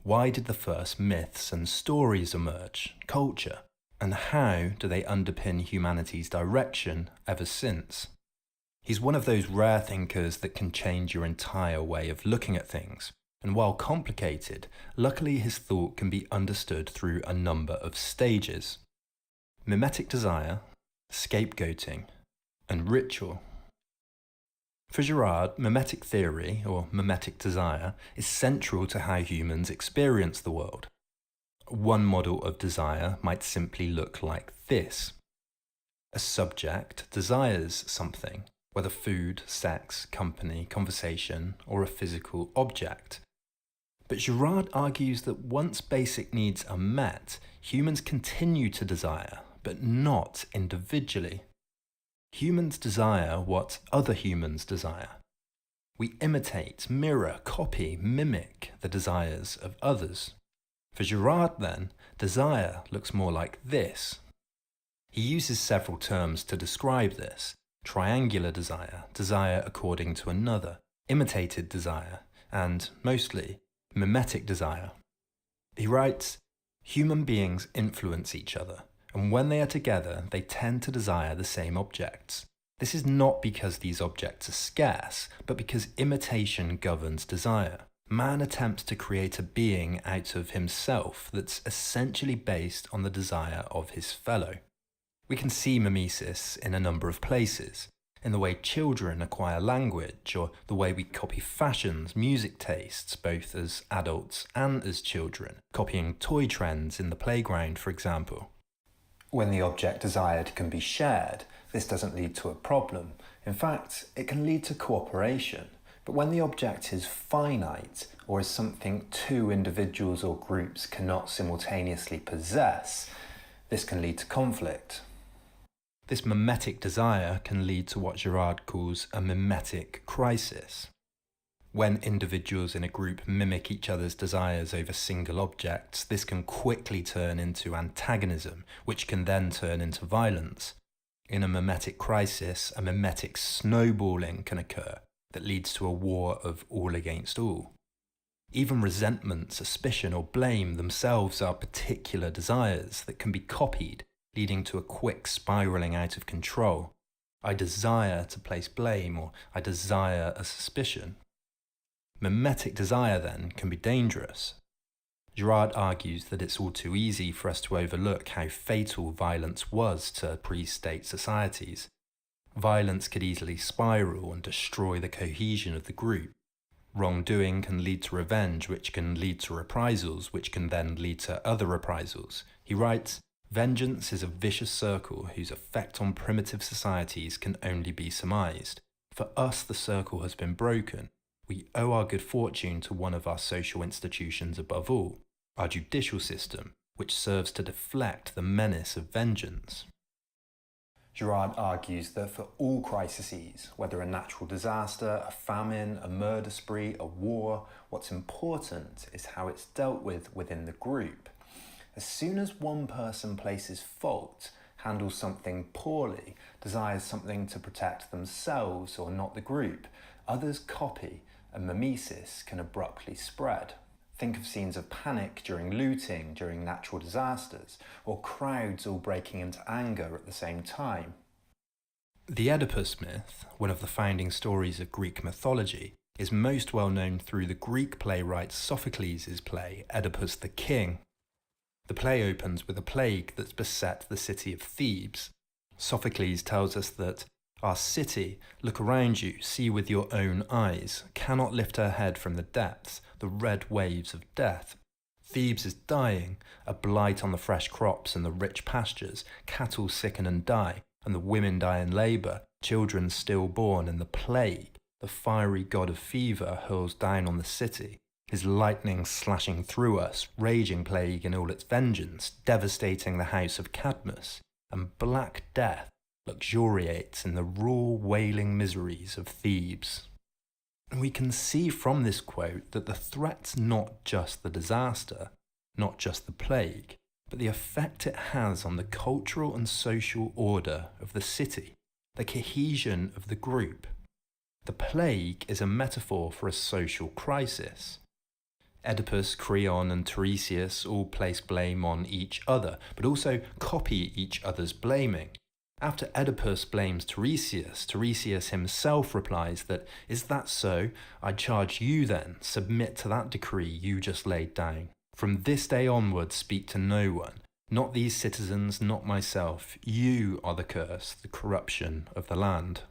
why did the first myths and stories emerge, culture, and how do they underpin humanity's direction ever since? He's one of those rare thinkers that can change your entire way of looking at things, and while complicated, luckily his thought can be understood through a number of stages: mimetic desire, scapegoating, and ritual. For Girard, mimetic theory, or mimetic desire, is central to how humans experience the world. One model of desire might simply look like this. A subject desires something, whether food, sex, company, conversation, or a physical object. But Girard argues that once basic needs are met, humans continue to desire, but not individually. Humans desire what other humans desire. We imitate, mirror, copy, mimic the desires of others. For Girard, then, desire looks more like this. He uses several terms to describe this: triangular desire, desire according to another, imitated desire, and, mostly, mimetic desire. He writes, human beings influence each other, and when they are together, they tend to desire the same objects. This is not because these objects are scarce, but because imitation governs desire. Man attempts to create a being out of himself that's essentially based on the desire of his fellow. We can see mimesis in a number of places, in the way children acquire language, or the way we copy fashions, music tastes, both as adults and as children, copying toy trends in the playground, for example. When the object desired can be shared, this doesn't lead to a problem. In fact, it can lead to cooperation. But when the object is finite, or as something two individuals or groups cannot simultaneously possess, this can lead to conflict. This mimetic desire can lead to what Girard calls a mimetic crisis. When individuals in a group mimic each other's desires over single objects, this can quickly turn into antagonism, which can then turn into violence. In a mimetic crisis, a mimetic snowballing can occur that leads to a war of all against all. Even resentment, suspicion, or blame themselves are particular desires that can be copied, leading to a quick spiraling out of control. I desire to place blame, or I desire a suspicion. Mimetic desire, then, can be dangerous. Girard argues that it's all too easy for us to overlook how fatal violence was to pre-state societies. Violence could easily spiral and destroy the cohesion of the group. Wrongdoing can lead to revenge, which can lead to reprisals, which can then lead to other reprisals. He writes, "Vengeance is a vicious circle whose effect on primitive societies can only be surmised. For us, the circle has been broken. We owe our good fortune to one of our social institutions above all, our judicial system, which serves to deflect the menace of vengeance." Girard argues that for all crises, whether a natural disaster, a famine, a murder spree, a war, what's important is how it's dealt with within the group. As soon as one person places fault, handles something poorly, desires something to protect themselves or not the group, others copy, and mimesis can abruptly spread. Think of scenes of panic during looting, during natural disasters, or crowds all breaking into anger at the same time. The Oedipus myth, one of the founding stories of Greek mythology, is most well known through the Greek playwright Sophocles' play Oedipus the King. The play opens with a plague that's beset the city of Thebes. Sophocles tells us that our city, look around you, see with your own eyes, cannot lift her head from the depths, the red waves of death. Thebes is dying, a blight on the fresh crops and the rich pastures, cattle sicken and die, and the women die in labour, children stillborn, and the plague, the fiery god of fever, hurls down on the city, his lightning slashing through us, raging plague in all its vengeance, devastating the house of Cadmus, and black death luxuriates in the raw wailing miseries of Thebes. And we can see from this quote that the threat's not just the disaster, not just the plague, but the effect it has on the cultural and social order of the city, the cohesion of the group. The plague is a metaphor for a social crisis. Oedipus, Creon, and Tiresias all place blame on each other, but also copy each other's blaming. After Oedipus blames Tiresias, Tiresias himself replies that, "Is that so? I charge you then, submit to that decree you just laid down. From this day onward speak to no one, not these citizens, not myself. You are the curse, the corruption of the land."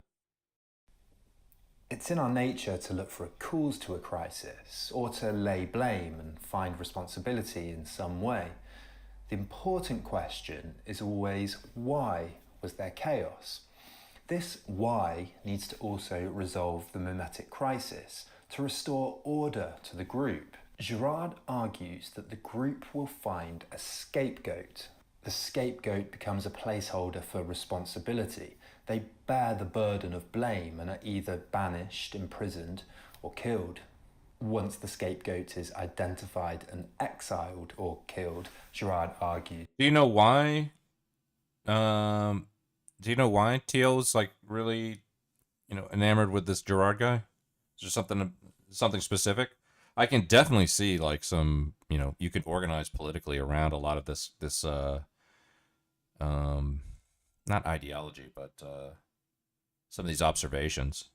It's in our nature to look for a cause to a crisis, or to lay blame and find responsibility in some way. The important question is always, why was there chaos? This why needs to also resolve the mimetic crisis, to restore order to the group. Girard argues that the group will find a scapegoat. The scapegoat becomes a placeholder for responsibility. They bear the burden of blame and are either banished, imprisoned, or killed. Once the scapegoat is identified and exiled or killed, Girard argues. Do you know why? Teal's like really, enamored with this Girard guy? Is there something specific? I can definitely see like some, you can organize politically around a lot of this not ideology, but some of these observations.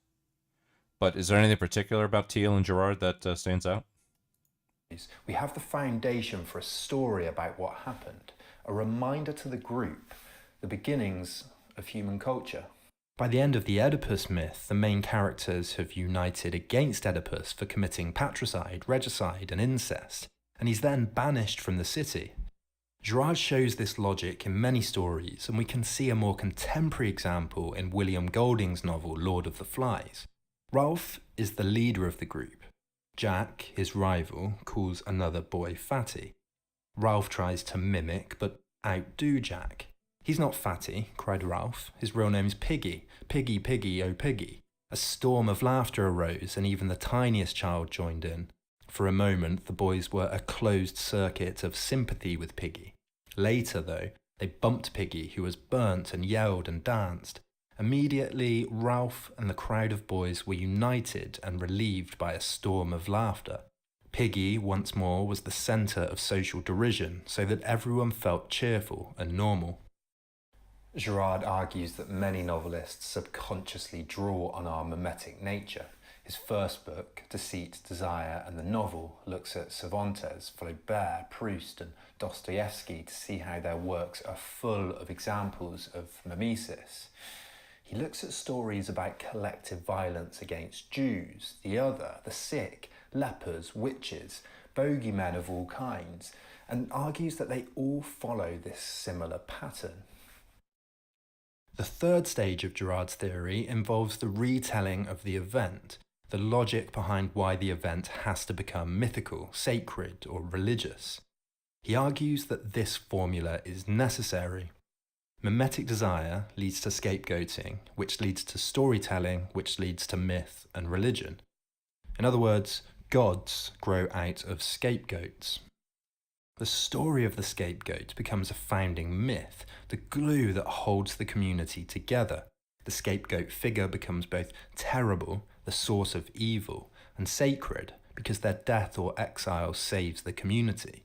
But is there anything particular about Teal and Girard that stands out? We have the foundation for a story about what happened, a reminder to the group, the beginnings of human culture. By the end of the Oedipus myth, the main characters have united against Oedipus for committing patricide, regicide, and incest, and he's then banished from the city. Girard shows this logic in many stories, and we can see a more contemporary example in William Golding's novel Lord of the Flies. Ralph is the leader of the group. Jack, his rival, calls another boy fatty. Ralph tries to mimic but outdo Jack. "He's not fatty," cried Ralph. "His real name's Piggy. Piggy, Piggy, oh Piggy." A storm of laughter arose, and even the tiniest child joined in. For a moment, the boys were a closed circuit of sympathy with Piggy. Later, though, they bumped Piggy, who was burnt and yelled and danced. Immediately, Ralph and the crowd of boys were united and relieved by a storm of laughter. Piggy, once more, was the centre of social derision, so that everyone felt cheerful and normal. Girard argues that many novelists subconsciously draw on our mimetic nature. His first book, Deceit, Desire and the Novel, looks at Cervantes, Flaubert, Proust and Dostoevsky to see how their works are full of examples of mimesis. He looks at stories about collective violence against Jews, the other, the sick, lepers, witches, bogeymen of all kinds, and argues that they all follow this similar pattern. The third stage of Girard's theory involves the retelling of the event, the logic behind why the event has to become mythical, sacred, or religious. He argues that this formula is necessary. Mimetic desire leads to scapegoating, which leads to storytelling, which leads to myth and religion. In other words, gods grow out of scapegoats. The story of the scapegoat becomes a founding myth, the glue that holds the community together. The scapegoat figure becomes both terrible, the source of evil, and sacred, because their death or exile saves the community.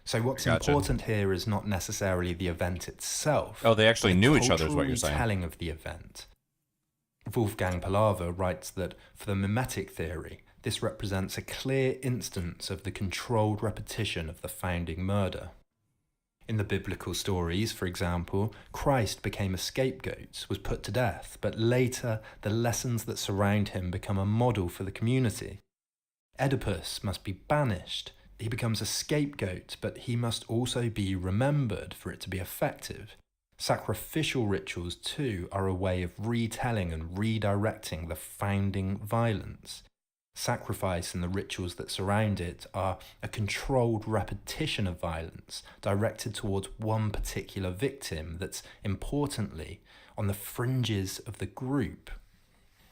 So what's important here is not necessarily the event itself. Oh, they actually knew each other is what you're saying. The telling of the event. Wolfgang Palaver writes that for the mimetic theory, this represents a clear instance of the controlled repetition of the founding murder. In the biblical stories, for example, Christ became a scapegoat, was put to death, but later the lessons that surround him become a model for the community. Oedipus must be banished. He becomes a scapegoat, but he must also be remembered for it to be effective. Sacrificial rituals, too, are a way of retelling and redirecting the founding violence. Sacrifice and the rituals that surround it are a controlled repetition of violence directed towards one particular victim that's, importantly, on the fringes of the group.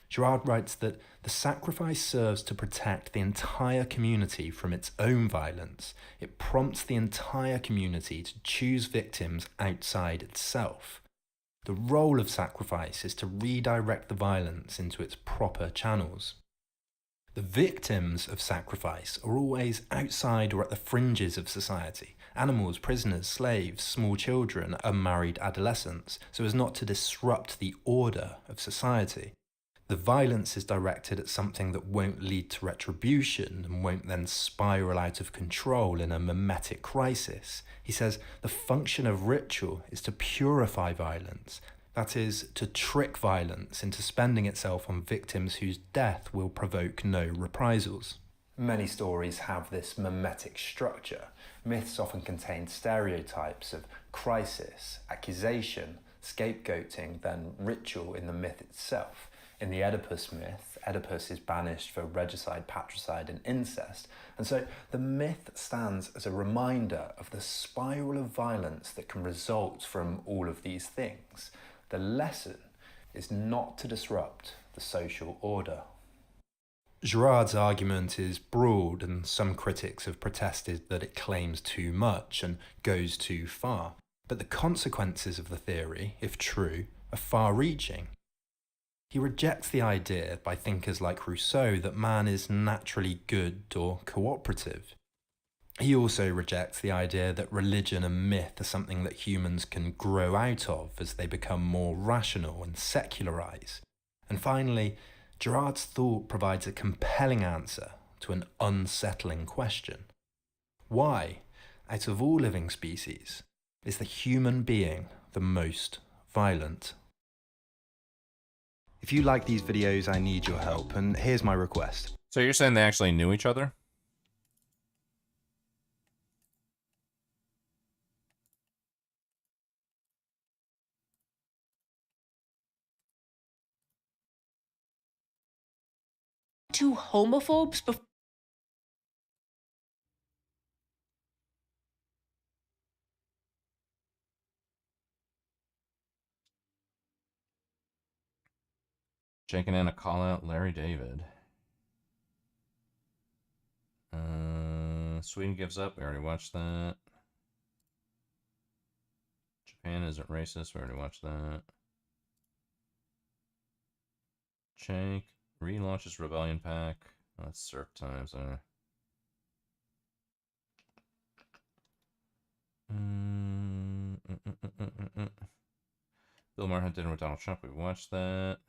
Girard writes that the sacrifice serves to protect the entire community from its own violence. It prompts the entire community to choose victims outside itself. The role of sacrifice is to redirect the violence into its proper channels. The victims of sacrifice are always outside or at the fringes of society. Animals, prisoners, slaves, small children, unmarried adolescents, so as not to disrupt the order of society. The violence is directed at something that won't lead to retribution and won't then spiral out of control in a mimetic crisis. He says the function of ritual is to purify violence. That is, to trick violence into spending itself on victims whose death will provoke no reprisals. Many stories have this mimetic structure. Myths often contain stereotypes of crisis, accusation, scapegoating, then ritual in the myth itself. In the Oedipus myth, Oedipus is banished for regicide, patricide, and incest, and so the myth stands as a reminder of the spiral of violence that can result from all of these things. The lesson is not to disrupt the social order. Girard's argument is broad, and some critics have protested that it claims too much and goes too far. But the consequences of the theory, if true, are far-reaching. He rejects the idea by thinkers like Rousseau that man is naturally good or cooperative. He also rejects the idea that religion and myth are something that humans can grow out of as they become more rational and secularize. And finally, Girard's thought provides a compelling answer to an unsettling question. Why, out of all living species, is the human being the most violent? If you like these videos, I need your help, and here's my request. So you're saying they actually knew each other? Two homophobes before Jake and Anna call out Larry David. Sweden gives up. We already watched that. Japan isn't racist. We already watched that. Cenk relaunches Rebellion Pack. Oh, that's surf times. Bill Maher had dinner with Donald Trump. We watched that.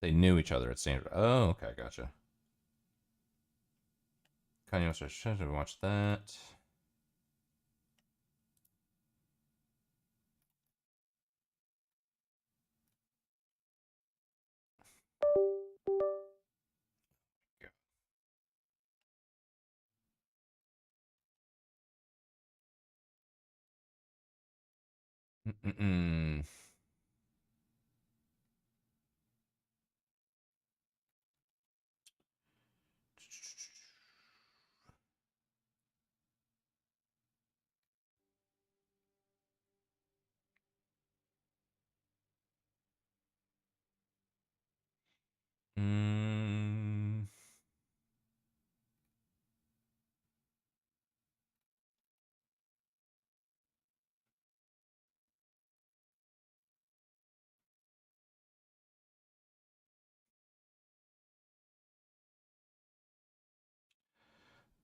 They knew each other at Stanford. Oh, okay, gotcha. Kanye West, we watched that. Mm-mm-mm.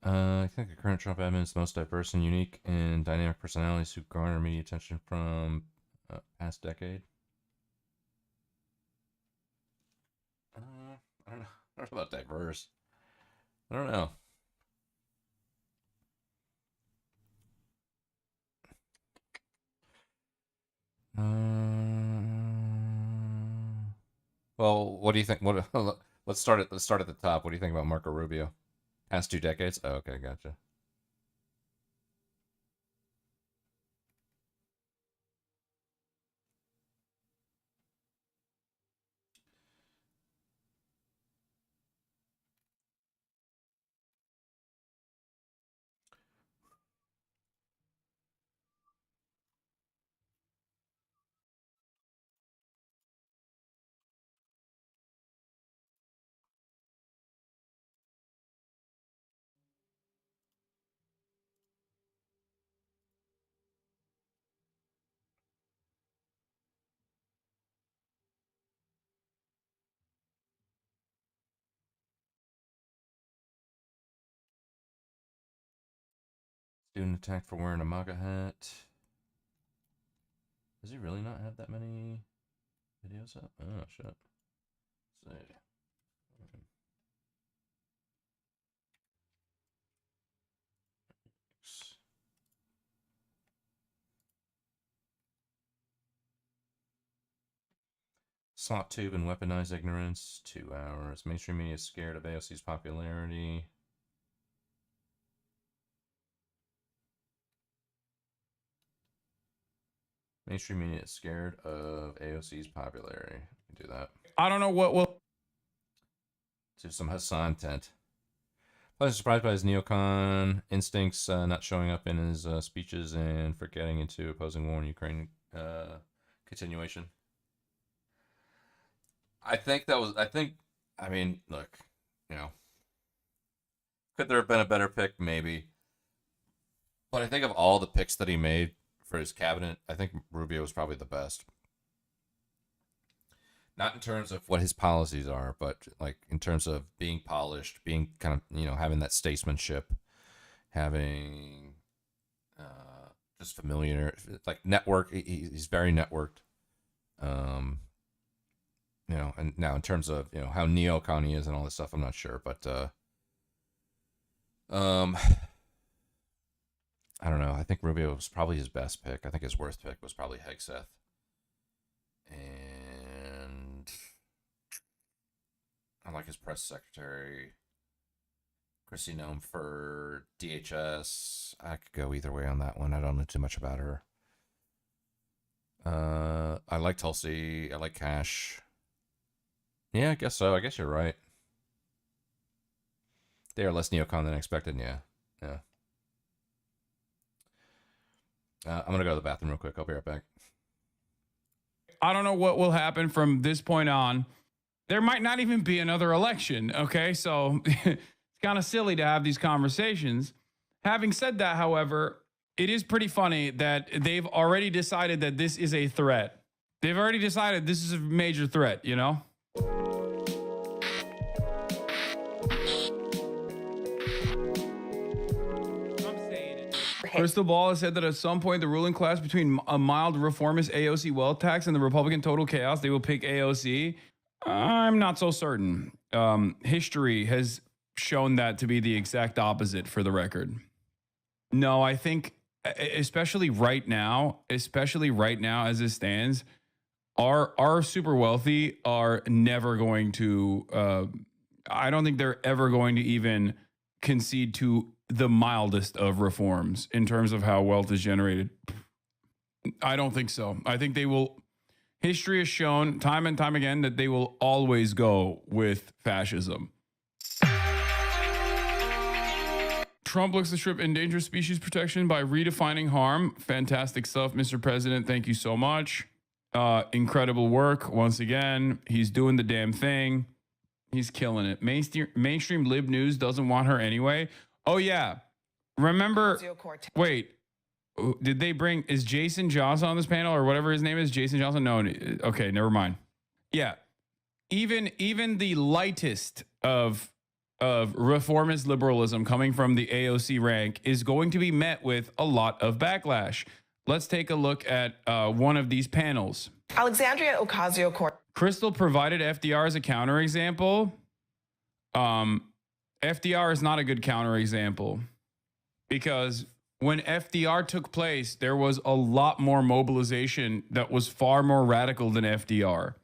I think the current Trump admin is the most diverse and unique and dynamic personalities who garner media attention from past decade. I don't know. I don't know about diverse. I don't know. Well, what do you think? What? Let's start at the top. What do you think about Marco Rubio? Past 2 decades? Oh, okay, gotcha. Student attacked for wearing a MAGA hat. Does he really not have that many videos up? Oh, shit. Let's see. Slot tube and weaponized ignorance. 2 hours. Mainstream media is scared of AOC's popularity. Mainstream media is scared of AOC's popularity. We can do that. I don't know what will. Do some Hassan tent. Pleasantly surprised by his neocon instincts not showing up in his speeches and for getting into opposing war in Ukraine continuation. I mean, look, you know, could there have been a better pick? Maybe. But I think of all the picks that he made for his cabinet, I think Rubio was probably the best. Not in terms of what his policies are, but like in terms of being polished, being kind of, you know, having that statesmanship, having just familiar, like network. He's very networked. You know, and now in terms of, you know, how neocon he is and all this stuff, I'm not sure, but I don't know. I think Rubio was probably his best pick. I think his worst pick was probably Hegseth. And I like his press secretary. Chrissy Nome for DHS. I could go either way on that one. I don't know too much about her. I like Tulsi. I like Cash. Yeah, I guess so. I guess you're right. They are less neocon than expected. Yeah. Yeah. I'm going to go to the bathroom real quick. I'll be right back. I don't know what will happen from this point on. There might not even be another election, okay? So it's kind of silly to have these conversations. Having said that, however, it is pretty funny that they've already decided that this is a threat. They've already decided this is a major threat, you know? Crystal Ball has said that at some point the ruling class between a mild reformist AOC wealth tax and the Republican total chaos, they will pick AOC. I'm not so certain. History has shown that to be the exact opposite, for the record. No, I think especially right now as it stands, our super wealthy are never going to I don't think they're ever going to even concede to the mildest of reforms in terms of how wealth is generated. I don't think so. I think they will. History has shown time and time again that they will always go with fascism. Trump looks to strip endangered species protection by redefining harm. Fantastic stuff, Mr. President. Thank you so much. Incredible work. Once again, he's doing the damn thing. He's killing it. Mainstream lib news doesn't want her anyway. Oh, yeah. Remember, wait, did they bring, is Jason Johnson on this panel or whatever his name is? Jason Johnson? No. Okay, never mind. Yeah. Even the lightest of reformist liberalism coming from the AOC rank is going to be met with a lot of backlash. Let's take a look at one of these panels. Alexandria Ocasio-Cortez. Crystal provided FDR as a counterexample. FDR is not a good counterexample because when FDR took place, there was a lot more mobilization that was far more radical than FDR.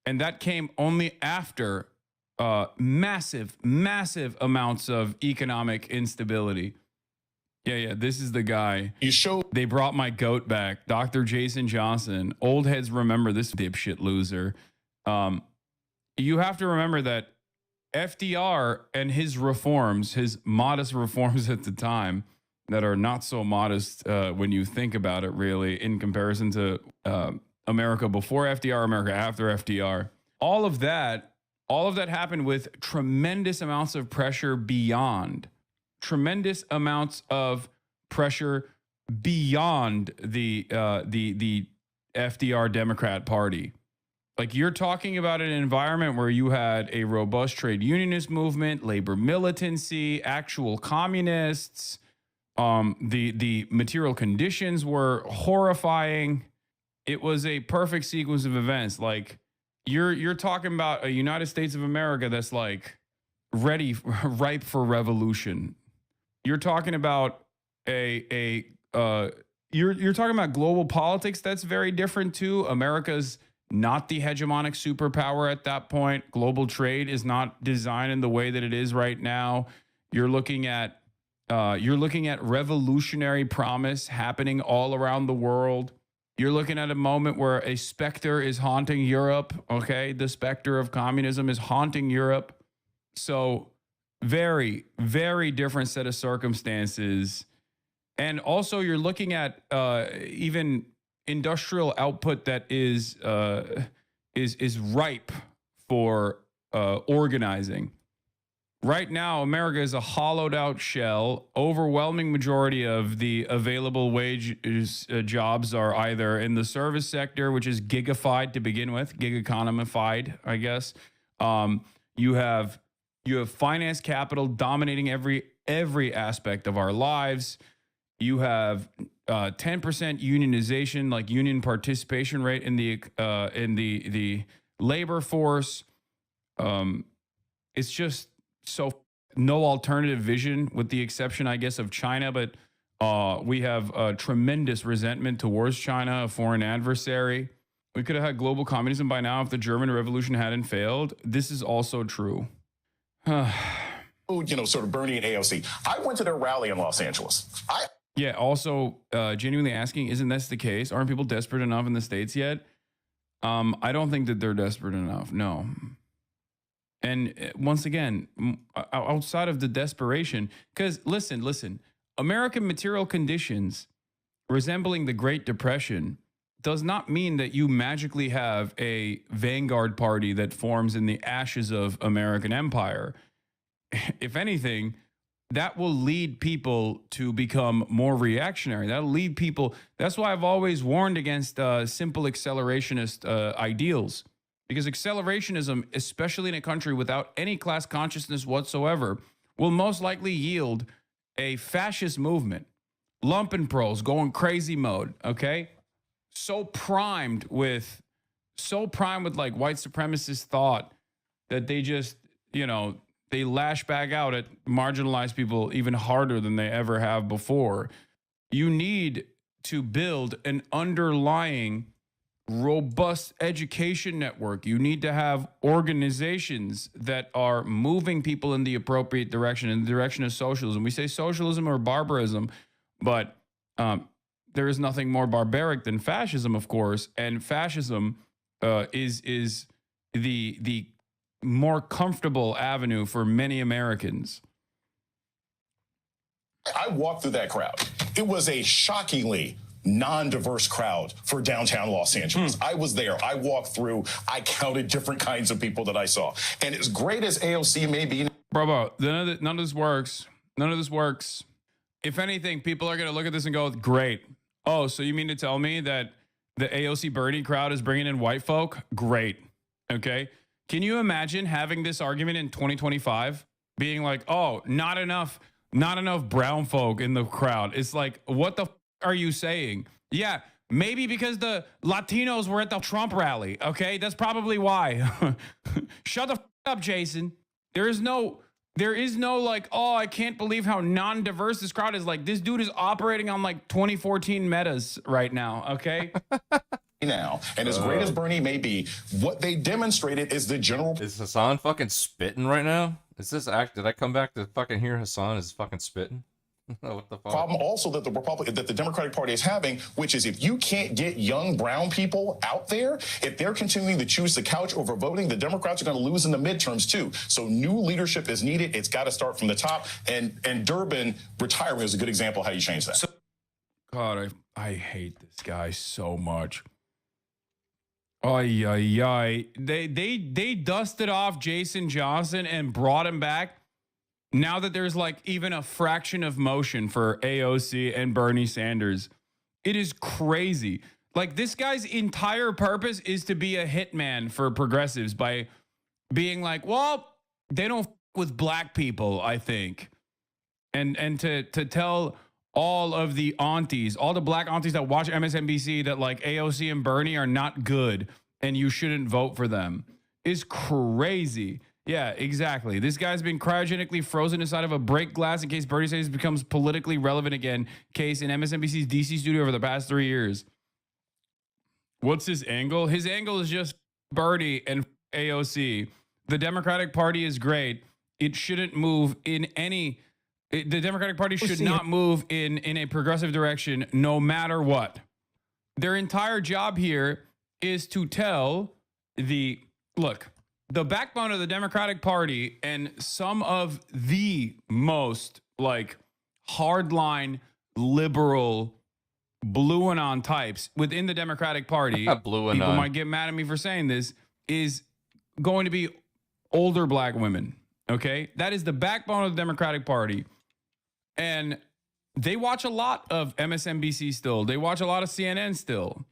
And that came only after massive amounts of economic instability. Yeah, this is the guy. They brought my goat back, Dr. Jason Johnson. Old heads remember this dipshit loser. You have to remember that FDR and his reforms, his modest reforms at the time that are not so modest when you think about it, really, in comparison to America before FDR, America after FDR. All of that happened with tremendous amounts of pressure beyond the FDR Democrat Party. Like, you're talking about an environment where you had a robust trade unionist movement, labor militancy, actual communists. The material conditions were horrifying. It was a perfect sequence of events. Like, you're talking about a United States of America that's like ripe for revolution. You're talking about you're talking about global politics that's very different too. America's not the hegemonic superpower at that point. Global trade is not designed in the way that it is right now. You're looking at revolutionary promise happening all around the world. You're looking at a moment where a specter is haunting Europe. Okay, the specter of communism is haunting Europe. So very, very different set of circumstances. And also you're looking at even industrial output that is ripe for organizing. Right now, America is a hollowed out shell. Overwhelming majority of the available wage jobs are either in the service sector, which is gigified to begin with, gig economified, I guess. You have finance capital dominating every aspect of our lives. You have 10% unionization, like union participation rate in the labor force. It's just so no alternative vision, with the exception, I guess, of China. But we have a tremendous resentment towards China, a foreign adversary. We could have had global communism by now if the German Revolution hadn't failed. This is also true. Sort of Bernie and AOC. I went to their rally in Los Angeles. Yeah, also genuinely asking, isn't this the case? Aren't people desperate enough in the States yet? I don't think that they're desperate enough, no. And once again, outside of the desperation, because listen, American material conditions resembling the Great Depression does not mean that you magically have a vanguard party that forms in the ashes of American empire. If anything, that will lead people to become more reactionary. That'll lead people. That's why I've always warned against simple accelerationist ideals, because accelerationism, especially in a country without any class consciousness whatsoever, will most likely yield a fascist movement. Lumpen proles going crazy mode, okay? So primed with like white supremacist thought that they just, they lash back out at marginalized people even harder than they ever have before. You need to build an underlying robust education network. You need to have organizations that are moving people in the appropriate direction, in the direction of socialism. We say socialism or barbarism, but there is nothing more barbaric than fascism, of course, and fascism is the more comfortable avenue for many Americans. I walked through that crowd. It was a shockingly non-diverse crowd for downtown Los Angeles. I was there. I walked through. I counted different kinds of people that I saw. And as great as AOC may be... Bro, none of this works. None of this works. If anything, people are going to look at this and go, great. Oh, so you mean to tell me that the AOC Bernie crowd is bringing in white folk? Great. Okay. Can you imagine having this argument in 2025 being like, oh, not enough brown folk in the crowd? It's like, what the are you saying? Yeah, maybe because the Latinos were at the Trump rally. Okay. That's probably why. Shut the up, Jason. There is no like, oh, I can't believe how non-diverse this crowd is. Like, this dude is operating on like 2014 metas right now, okay? Now, and as great as Bernie may be, what they demonstrated is the general... Is Hassan fucking spitting right now? Is this act? Did I come back to fucking hear Hassan is fucking spitting? What the fuck? Problem also that the Democratic Party is having, which is if you can't get young brown people out there, if they're continuing to choose the couch over voting, the Democrats are going to lose in the midterms too. So new leadership is needed. It's got to start from the top. And Durbin retirement is a good example of how you change that. God, I hate this guy so much. Ay, ay, ay. They dusted off Jason Johnson and brought him back. Now that there's like even a fraction of motion for AOC and Bernie Sanders, it is crazy. Like, this guy's entire purpose is to be a hitman for progressives by being like, well, they don't with black people, I think. And to tell all of the aunties, all the black aunties that watch MSNBC that like AOC and Bernie are not good and you shouldn't vote for them is crazy. Yeah, exactly. This guy's been cryogenically frozen inside of a break glass in case Bernie Sanders becomes politically relevant again. Case in MSNBC's DC studio over the past 3 years. What's his angle? His angle is just Bernie and AOC. The Democratic Party is great. It shouldn't move in any... The Democratic Party should not move in a progressive direction no matter what. Their entire job here is to tell the... Look... The backbone of the Democratic Party and some of the most like hardline liberal blue and on types within the Democratic Party, blue and people on. might get mad at me for saying this, is going to be older black women. Okay. That is the backbone of the Democratic Party. And they watch a lot of MSNBC still. They watch a lot of CNN still.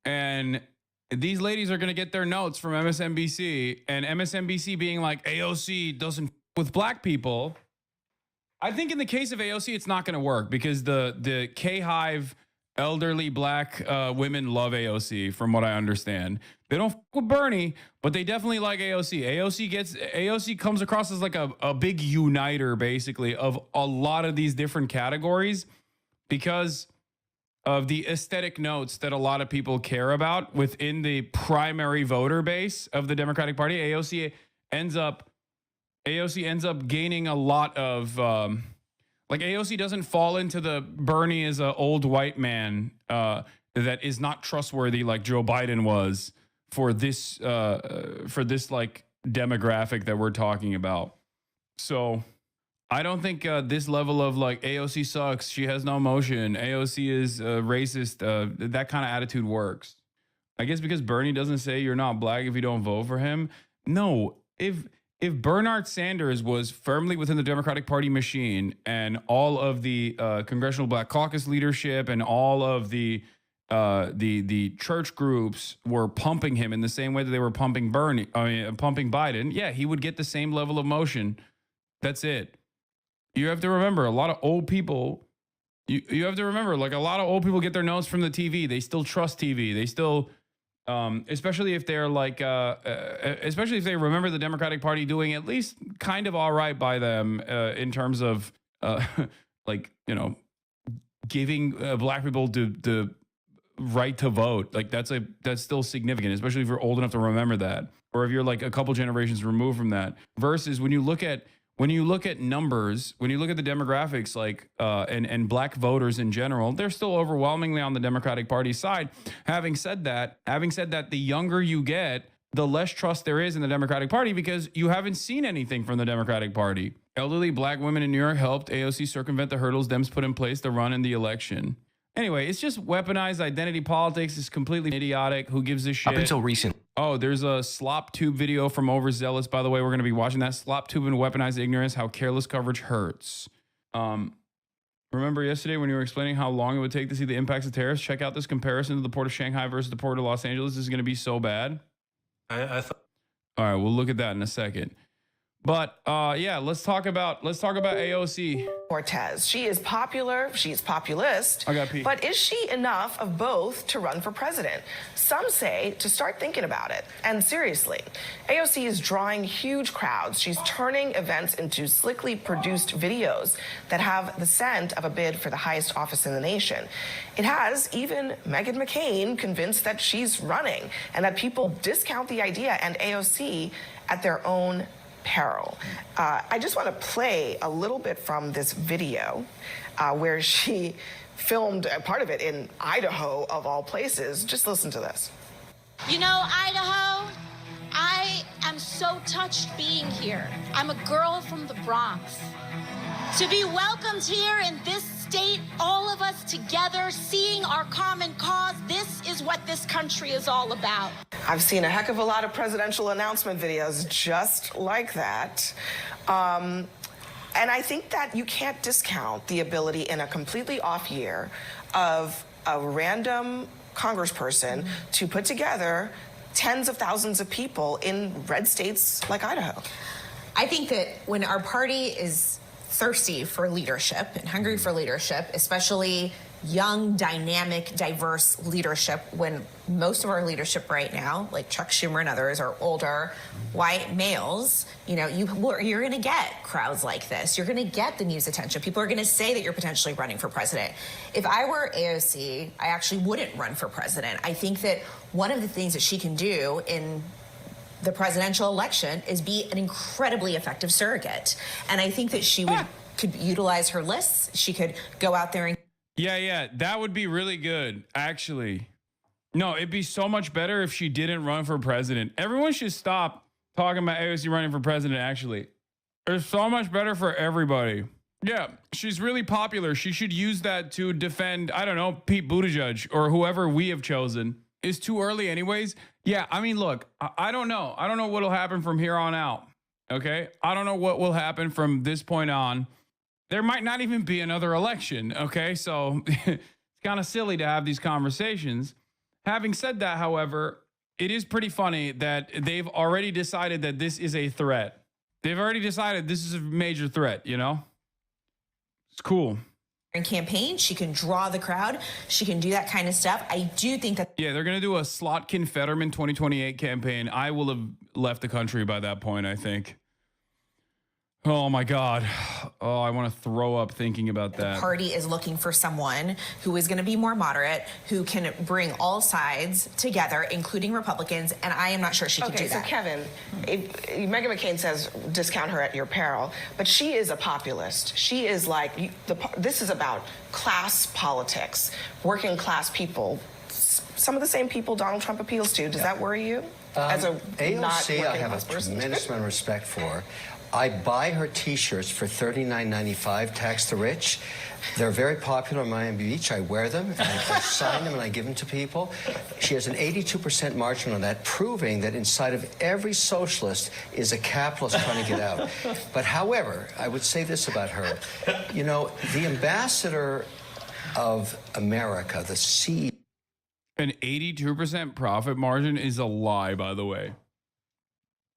And these ladies are going to get their notes from MSNBC, and MSNBC being like, AOC doesn't with black people. I think in the case of AOC, it's not going to work because the K-Hive elderly black women love AOC, from what I understand. They don't with Bernie, but they definitely like AOC. AOC comes across as like a big uniter, basically, of a lot of these different categories because of the aesthetic notes that a lot of people care about within the primary voter base of the Democratic Party. AOC ends up gaining a lot of like AOC doesn't fall into the Bernie is an old white man that is not trustworthy like Joe Biden was for this like demographic that we're talking about. So I don't think this level of like AOC sucks, she has no emotion, AOC is racist, that kind of attitude works. I guess because Bernie doesn't say you're not black if you don't vote for him. No, if Bernard Sanders was firmly within the Democratic Party machine and all of the Congressional Black Caucus leadership and all of the church groups were pumping him in the same way that they were pumping pumping Biden, yeah, he would get the same level of motion. That's it. You have to remember, a lot of old people, you have to remember, like a lot of old people get their notes from the TV. They still trust TV. They still, especially if they're like, especially if they remember the Democratic Party doing at least kind of all right by them in terms of, like, you know, giving black people the right to vote. Like that's still significant, especially if you're old enough to remember that, or if you're like a couple generations removed from that. Versus when you look at numbers, when you look at the demographics, like and black voters in general, they're still overwhelmingly on the Democratic Party side. Having said that, the younger you get, the less trust there is in the Democratic Party because you haven't seen anything from the Democratic Party. Elderly black women in New York helped AOC circumvent the hurdles Dems put in place to run in the election. Anyway, it's just weaponized identity politics. It's completely idiotic. Who gives a shit? Up until recent. Oh, there's a slop tube video from Overzealous, by the way. We're going to be watching that. Slop tube and weaponized ignorance, how careless coverage hurts. Remember yesterday when you were explaining how long it would take to see the impacts of tariffs? Check out this comparison to the Port of Shanghai versus the Port of Los Angeles. This is going to be so bad. I thought. All right, we'll look at that in a second. But yeah, let's talk about AOC. Cortez. She is popular, she's populist, I got pee. but is she enough of both to run for president? Some say to start thinking about it. And seriously, AOC is drawing huge crowds. She's turning events into slickly produced videos that have the scent of a bid for the highest office in the nation. It has even Meghan McCain convinced that she's running and that people discount the idea and AOC at their own peril. I just want to play a little bit from this video where she filmed part of it in Idaho, of all places. Just listen to this. You know, Idaho, I am so touched being here. I'm a girl from the Bronx. To be welcomed here in this state, all of us together, seeing our common cause, this is what this country is all about. I've seen a heck of a lot of presidential announcement videos just like that. And I think that you can't discount the ability in a completely off year of a random congressperson to put together tens of thousands of people in red states like Idaho. I think that when our party is thirsty for leadership and hungry for leadership, especially young, dynamic, diverse leadership, when most of our leadership right now, like Chuck Schumer and others, are older, white males, you know, you're going to get crowds like this. You're going to get the news attention. People are going to say that you're potentially running for president. If I were AOC, I actually wouldn't run for president. I think that one of the things that she can do in the presidential election is be an incredibly effective surrogate. And I think that she could utilize her lists. She could go out there and... Yeah, that would be really good, actually. No, it'd be so much better if she didn't run for president. Everyone should stop talking about AOC running for president, actually. It's so much better for everybody. Yeah, she's really popular. She should use that to defend, I don't know, Pete Buttigieg or whoever we have chosen. It's too early anyways. Yeah, I mean, look, I don't know. I don't know what'll happen from here on out. Okay? I don't know what will happen from this point on. There might not even be another election. Okay? So it's kind of silly to have these conversations. Having said that, however, it is pretty funny that they've already decided that this is a threat. They've already decided this is a major threat, you know? It's cool. Campaign, she can draw the crowd, she can do that kind of stuff. I do think that... Yeah, they're going to do a Slotkin Fetterman 2028 campaign. I will have left the country by that point, I think. Oh my God. Oh, I want to throw up thinking about that. The party is looking for someone who is going to be more moderate, who can bring all sides together, including Republicans, and I am not sure she can do that. Okay, so Kevin, Meghan McCain says discount her at your peril, but she is a populist. She is like, this is about class politics, working class people, some of the same people Donald Trump appeals to. Does that worry you? As a AOC, not I working have class a person? tremendous amount of respect for. I buy her t-shirts for $39.95, tax the rich. They're very popular in Miami Beach. I wear them, and I sign them, and I give them to people. She has an 82% margin on that, proving that inside of every socialist is a capitalist trying to get out. But however, I would say this about her. You know, the ambassador of America, the CEO... An 82% profit margin is a lie, by the way.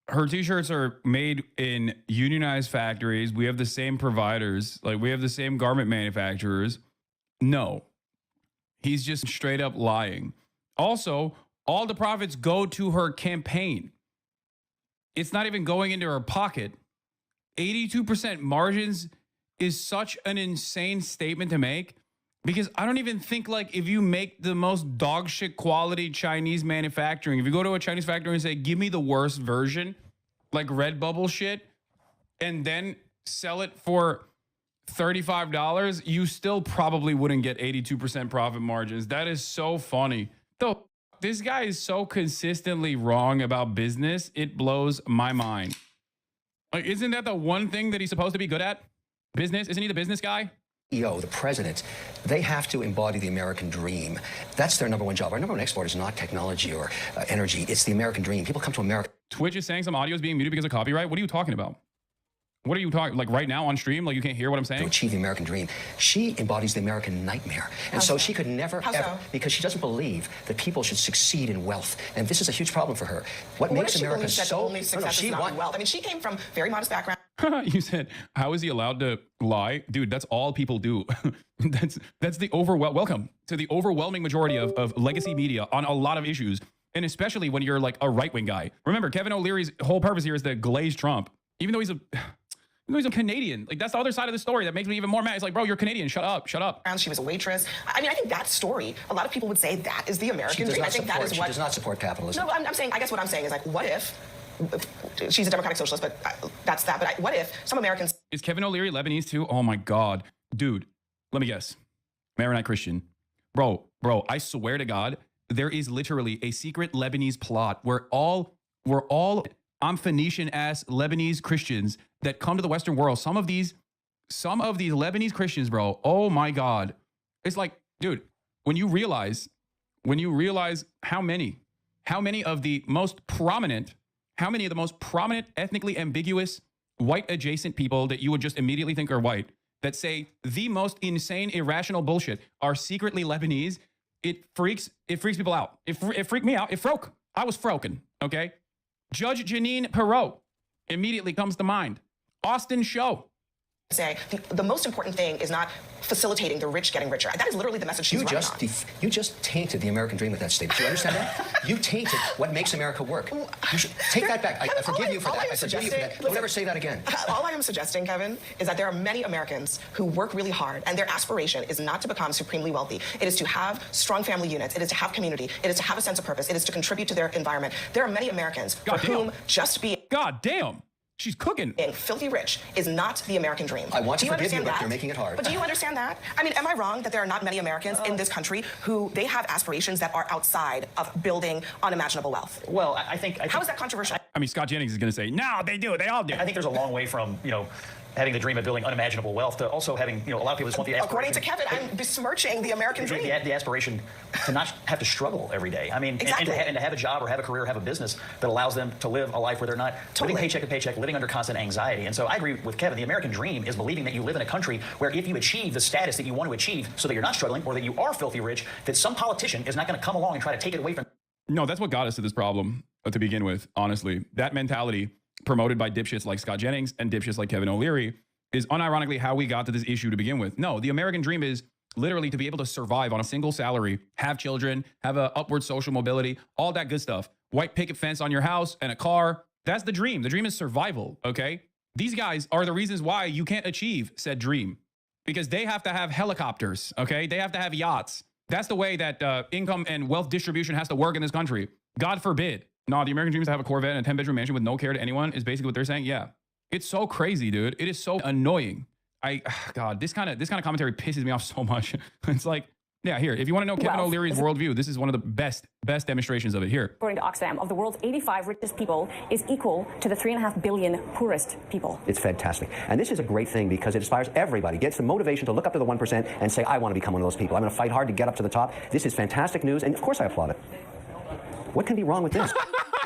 Her t-shirts are made in unionized factories. We have the same providers. Like, we have the same garment manufacturers. No. He's just straight up lying. Also, all the profits go to her campaign. It's not even going into her pocket. 82% margins is such an insane statement to make, because I don't even think, like, if you make the most dog shit quality Chinese manufacturing, if you go to a Chinese factory and say, give me the worst version, like Redbubble shit, and then sell it for $35, you still probably wouldn't get 82% profit margins. That is so funny. Though this guy is so consistently wrong about business, it blows my mind. Like, isn't that the one thing that he's supposed to be good at? Business? Isn't he the business guy? CEO, the president, they have to embody the American dream. That's their number one job. Our number one export is not technology or energy. It's the American dream. People come to America. Twitch is saying some audio is being muted because of copyright. What are you talking about? What are you talking, like right now on stream? Like, you can't hear what I'm saying? To achieve the American dream. She embodies the American nightmare. And so she could never, ever, because she doesn't believe that people should succeed in wealth. And this is a huge problem for her. What makes America so... Only success is not wealth. I mean, she came from very modest background. You said, how is he allowed to lie? Dude, that's all people do. that's the welcome to the overwhelming majority of legacy media on a lot of issues. And especially when you're like a right-wing guy. Remember, Kevin O'Leary's whole purpose here is to glaze Trump. Even though he's a Canadian. Like, that's the other side of the story that makes me even more mad. It's like, bro, you're Canadian. Shut up. Shut up. She was a waitress. I mean, I think that story, a lot of people would say that is the American dream. I think that is what... She does not support capitalism. No, I'm saying, I guess what I'm saying is, like, what if... She's a democratic socialist, but that's that. But what if some Americans... Is Kevin O'Leary Lebanese too? Oh my God. Dude, let me guess. Maronite Christian. Bro, I swear to God, there is literally a secret Lebanese plot where we're all Phoenician-ass Lebanese Christians that come to the Western world. Some of these Lebanese Christians, bro, oh my God. It's like, dude, when you realize how many of the most prominent ethnically ambiguous white adjacent people that you would just immediately think are white that say the most insane, irrational bullshit are secretly Lebanese, it freaks people out. It freaked me out. It froke. I was froken, okay? Judge Janine Perot immediately comes to mind. Austin Show. Say the most important thing is not facilitating the rich getting richer. That is literally the message she's running on. You just tainted the American dream with that statement. Do you understand that? You tainted what makes America work. You should take that back. I forgive you for that. I forgive you for that. Don't ever say that again. All I am suggesting, Kevin, is that there are many Americans who work really hard, and their aspiration is not to become supremely wealthy. It is to have strong family units. It is to have community. It is to have a sense of purpose. It is to contribute to their environment. There are many Americans for whom just being... God damn. She's cooking. Being filthy rich is not the American dream. I want to forgive you, but you're making it hard. But do you understand that? I mean, am I wrong that there are not many Americans in this country who they have aspirations that are outside of building unimaginable wealth? Well, I think how is that controversial? I mean, Scott Jennings is going to say, no, they do. They all do. I think there's a long way from, having the dream of building unimaginable wealth to also having, a lot of people just want the aspiration. According to Kevin, I'm besmirching the American dream. The aspiration to not have to struggle every day. I mean, exactly. and to have a job or have a career, have a business that allows them to live a life where they're not living paycheck to paycheck, living under constant anxiety. And so I agree with Kevin. The American dream is believing that you live in a country where if you achieve the status that you want to achieve so that you're not struggling or that you are filthy rich, that some politician is not going to come along and try to take it away from you. No, that's what got us to this problem to begin with, honestly. That mentality promoted by dipshits like Scott Jennings and dipshits like Kevin O'Leary is unironically how we got to this issue to begin with. No, the American dream is literally to be able to survive on a single salary, have children, have a upward social mobility, all that good stuff. White picket fence on your house and a car. That's the dream. The dream is survival, okay? These guys are the reasons why you can't achieve said dream because they have to have helicopters, okay? They have to have yachts. That's the way that income and wealth distribution has to work in this country. God forbid. No, the American dream is to have a Corvette and a 10-bedroom mansion with no care to anyone is basically what they're saying. Yeah. It's so crazy, dude. It is so annoying. God, this kind of commentary pisses me off so much. It's like, Yeah, here. If you want to know Kevin Wealth. O'Leary's worldview, this is one of the best demonstrations of it. Here. According to Oxfam, of the world's 85 richest people is equal to the 3.5 billion poorest people. It's fantastic. And this is a great thing because it inspires everybody, gets the motivation to look up to the 1% and say, I want to become one of those people. I'm going to fight hard to get up to the top. This is fantastic news, and of course I applaud it. What can be wrong with this?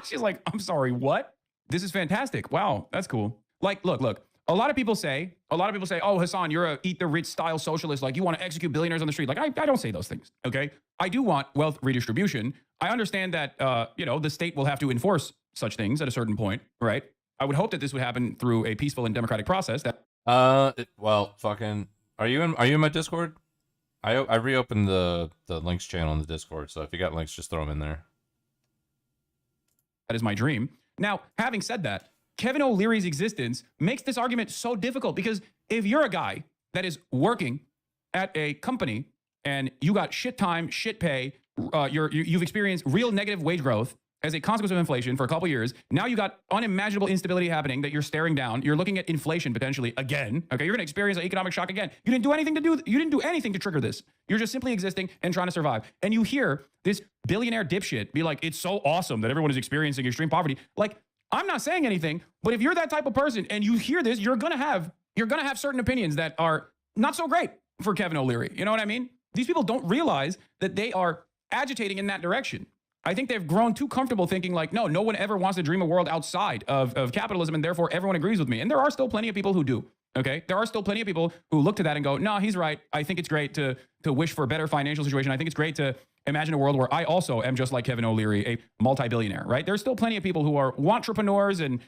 She's like, I'm sorry, what? This is fantastic. Wow, that's cool. Like, look. A lot of people say, oh, Hassan, you're a eat the rich style socialist. Like, you want to execute billionaires on the street. Like, I don't say those things, okay? I do want wealth redistribution. I understand that, the state will have to enforce such things at a certain point, right? I would hope that this would happen through a peaceful and democratic process. Fucking, are you in my Discord? I reopened the links channel in the Discord, so if you got links, just throw them in there. That is my dream. Now, having said that, Kevin O'Leary's existence makes this argument so difficult because if you're a guy that is working at a company and you got shit time, shit pay, you've experienced real negative wage growth as a consequence of inflation for a couple years, now you got unimaginable instability happening that you're staring down. You're looking at inflation potentially again. Okay, you're going to experience an economic shock again. You didn't do anything to trigger this. You're just simply existing and trying to survive. And you hear this billionaire dipshit be like, "It's so awesome that everyone is experiencing extreme poverty." Like, I'm not saying anything, but if you're that type of person and you hear this, you're gonna have certain opinions that are not so great for Kevin O'Leary. You know what I mean? These people don't realize that they are agitating in that direction. I think they've grown too comfortable thinking like, no one ever wants to dream a world outside of capitalism, and therefore everyone agrees with me. And there are still plenty of people who do. Okay, there are still plenty of people who look to that and go, no, he's right. I think it's great to wish for a better financial situation. I think it's great to imagine a world where I also am just like Kevin O'Leary, a multi-billionaire, right? There's still plenty of people who are entrepreneurs and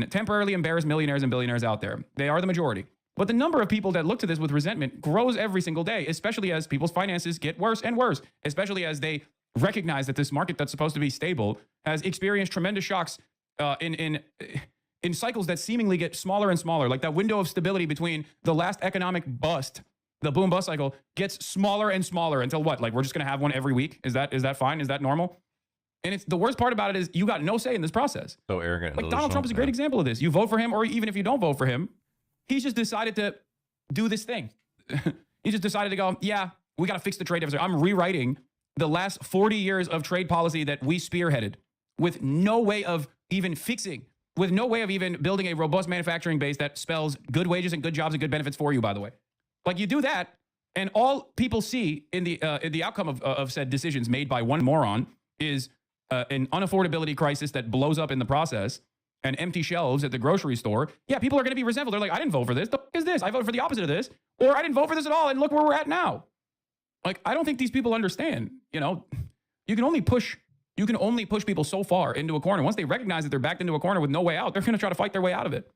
temporarily embarrassed millionaires and billionaires out there. They are the majority. But the number of people that look to this with resentment grows every single day, especially as people's finances get worse and worse, especially as they recognize that this market that's supposed to be stable has experienced tremendous shocks in cycles that seemingly get smaller and smaller. Like that window of stability between the last economic bust, the boom bust cycle, gets smaller and smaller until what? Like we're just going to have one every week? Is that fine? Is that normal? And it's the worst part about it is you got no say in this process. So arrogant. Like Donald Trump is a great example of this. You vote for him, or even if you don't vote for him, he's just decided to do this thing. He just decided to go, yeah, we got to fix the trade deficit. I'm rewriting the last 40 years of trade policy that we spearheaded with no way of even fixing, with no way of even building a robust manufacturing base that spells good wages and good jobs and good benefits for you, by the way. Like you do that, and all people see in the outcome of said decisions made by one moron is an unaffordability crisis that blows up in the process and empty shelves at the grocery store. Yeah, people are going to be resentful. They're like, I didn't vote for this. The f- is this? I voted for the opposite of this. Or I didn't vote for this at all, and look where we're at now. Like, I don't think these people understand. You know, you can only push people so far into a corner. Once they recognize that they're backed into a corner with no way out, they're going to try to fight their way out of it.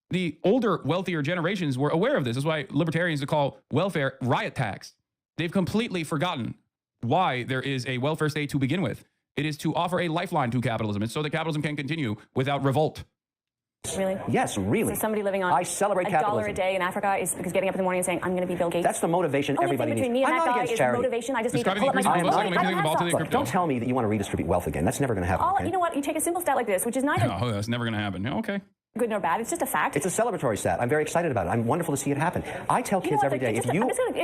The older, wealthier generations were aware of this. That's why libertarians call welfare riot tax. They've completely forgotten why there is a welfare state to begin with. It is to offer a lifeline to capitalism. It's so that capitalism can continue without revolt. Really? Yes, really. So somebody living on I celebrate $1 capitalism. a day in Africa is because getting up in the morning and saying, I'm going to be Bill Gates. That's the motivation Only everybody thing between needs. me and I'm that not guy against is charity. motivation. I just need to Describing pull up my increasing phone. the increasing volatility of Look, crypto. don't tell me that you want to redistribute wealth again. That's never going to happen. Okay? You know what? You take a simple stat like this, which is neither No, that's never going to happen. Okay. good nor bad. It's just a fact. It's a celebratory stat. I'm very excited about it. I'm wonderful to see it happen. I tell kids every day,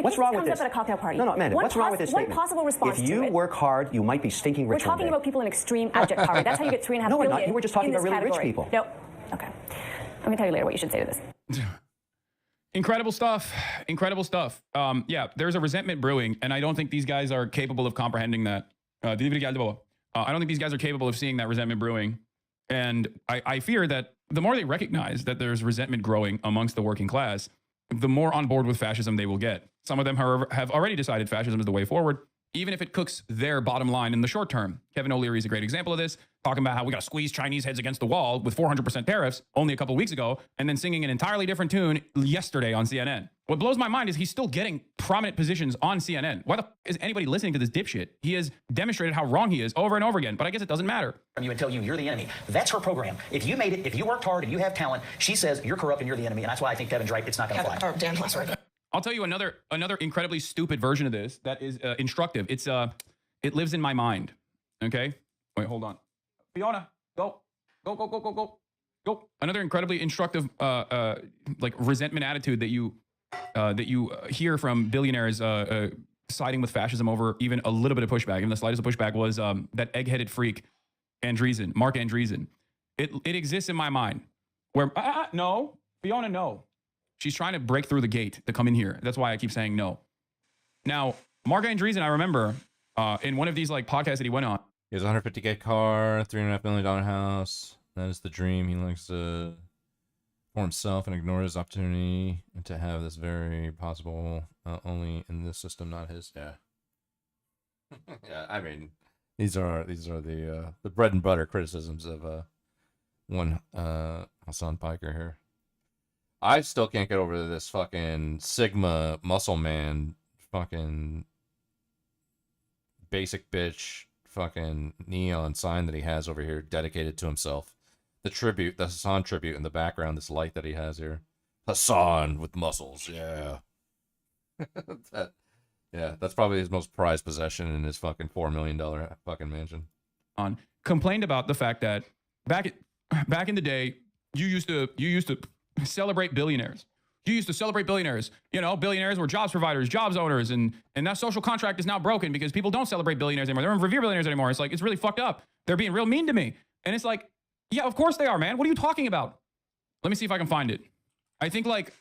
what's wrong with this? At a cocktail party. No, Amanda, what's wrong with this statement? One possible response if you to it. work hard, you might be stinking rich. We're talking about people in extreme abject poverty. That's how you get $3.5 billion. No, we're not. You were just talking in this about really category. rich people. No. Okay. I'm going to tell you later what you should say to this. Incredible stuff. Incredible stuff. Yeah, there's a resentment brewing, and I don't think these guys are capable of comprehending that. I don't think these guys are capable of seeing that resentment brewing. And I fear that the more they recognize that there's resentment growing amongst the working class, the more on board with fascism they will get. Some of them, however, have already decided fascism is the way forward, even if it cooks their bottom line in the short term. Kevin O'Leary is a great example of this, talking about how we got to squeeze Chinese heads against the wall with 400% tariffs only a couple weeks ago, and then singing an entirely different tune yesterday on CNN. What blows my mind is he's still getting prominent positions on CNN. Why the f is anybody listening to this dipshit? He has demonstrated how wrong he is over and over again, but I guess it doesn't matter. You and tell you you're the enemy. That's her program. If you made it, if you worked hard and you have talent, she says you're corrupt and you're the enemy, and that's why I think Kevin's right. It's not going to fly. Dan Lessard. I'll tell you another incredibly stupid version of this that is instructive. It lives in my mind. Okay? Wait, hold on. Fiona, go. Another incredibly instructive like resentment attitude that you hear from billionaires siding with fascism over even a little bit of pushback, even the slightest of pushback, was that egg-headed freak, Andreessen, Mark Andreessen. It exists in my mind where, no, Fiona, no. She's trying to break through the gate to come in here. That's why I keep saying no. Now, Mark Andreessen, I remember in one of these like podcasts that he went on. He has a $150K car, $3.5 million house. That is the dream. He likes to for himself and ignore his opportunity to have this very possible only in this system, not his. Yeah. Yeah, I mean, these are the bread and butter criticisms of one Hassan Piker here. I still can't get over this fucking Sigma muscle man fucking basic bitch fucking neon sign that he has over here dedicated to himself. The tribute, the Hassan tribute in the background, this light that he has here. Hassan with muscles, yeah. That's probably his most prized possession in his fucking $4 million fucking mansion. Complained about the fact that back in the day, you used to celebrate billionaires. You used to celebrate billionaires. You know, billionaires were jobs providers, jobs owners, and that social contract is now broken because people don't celebrate billionaires anymore. They don't revere billionaires anymore. It's like, it's really fucked up. They're being real mean to me. And it's like, yeah, of course they are, man. What are you talking about? Let me see if I can find it. I think like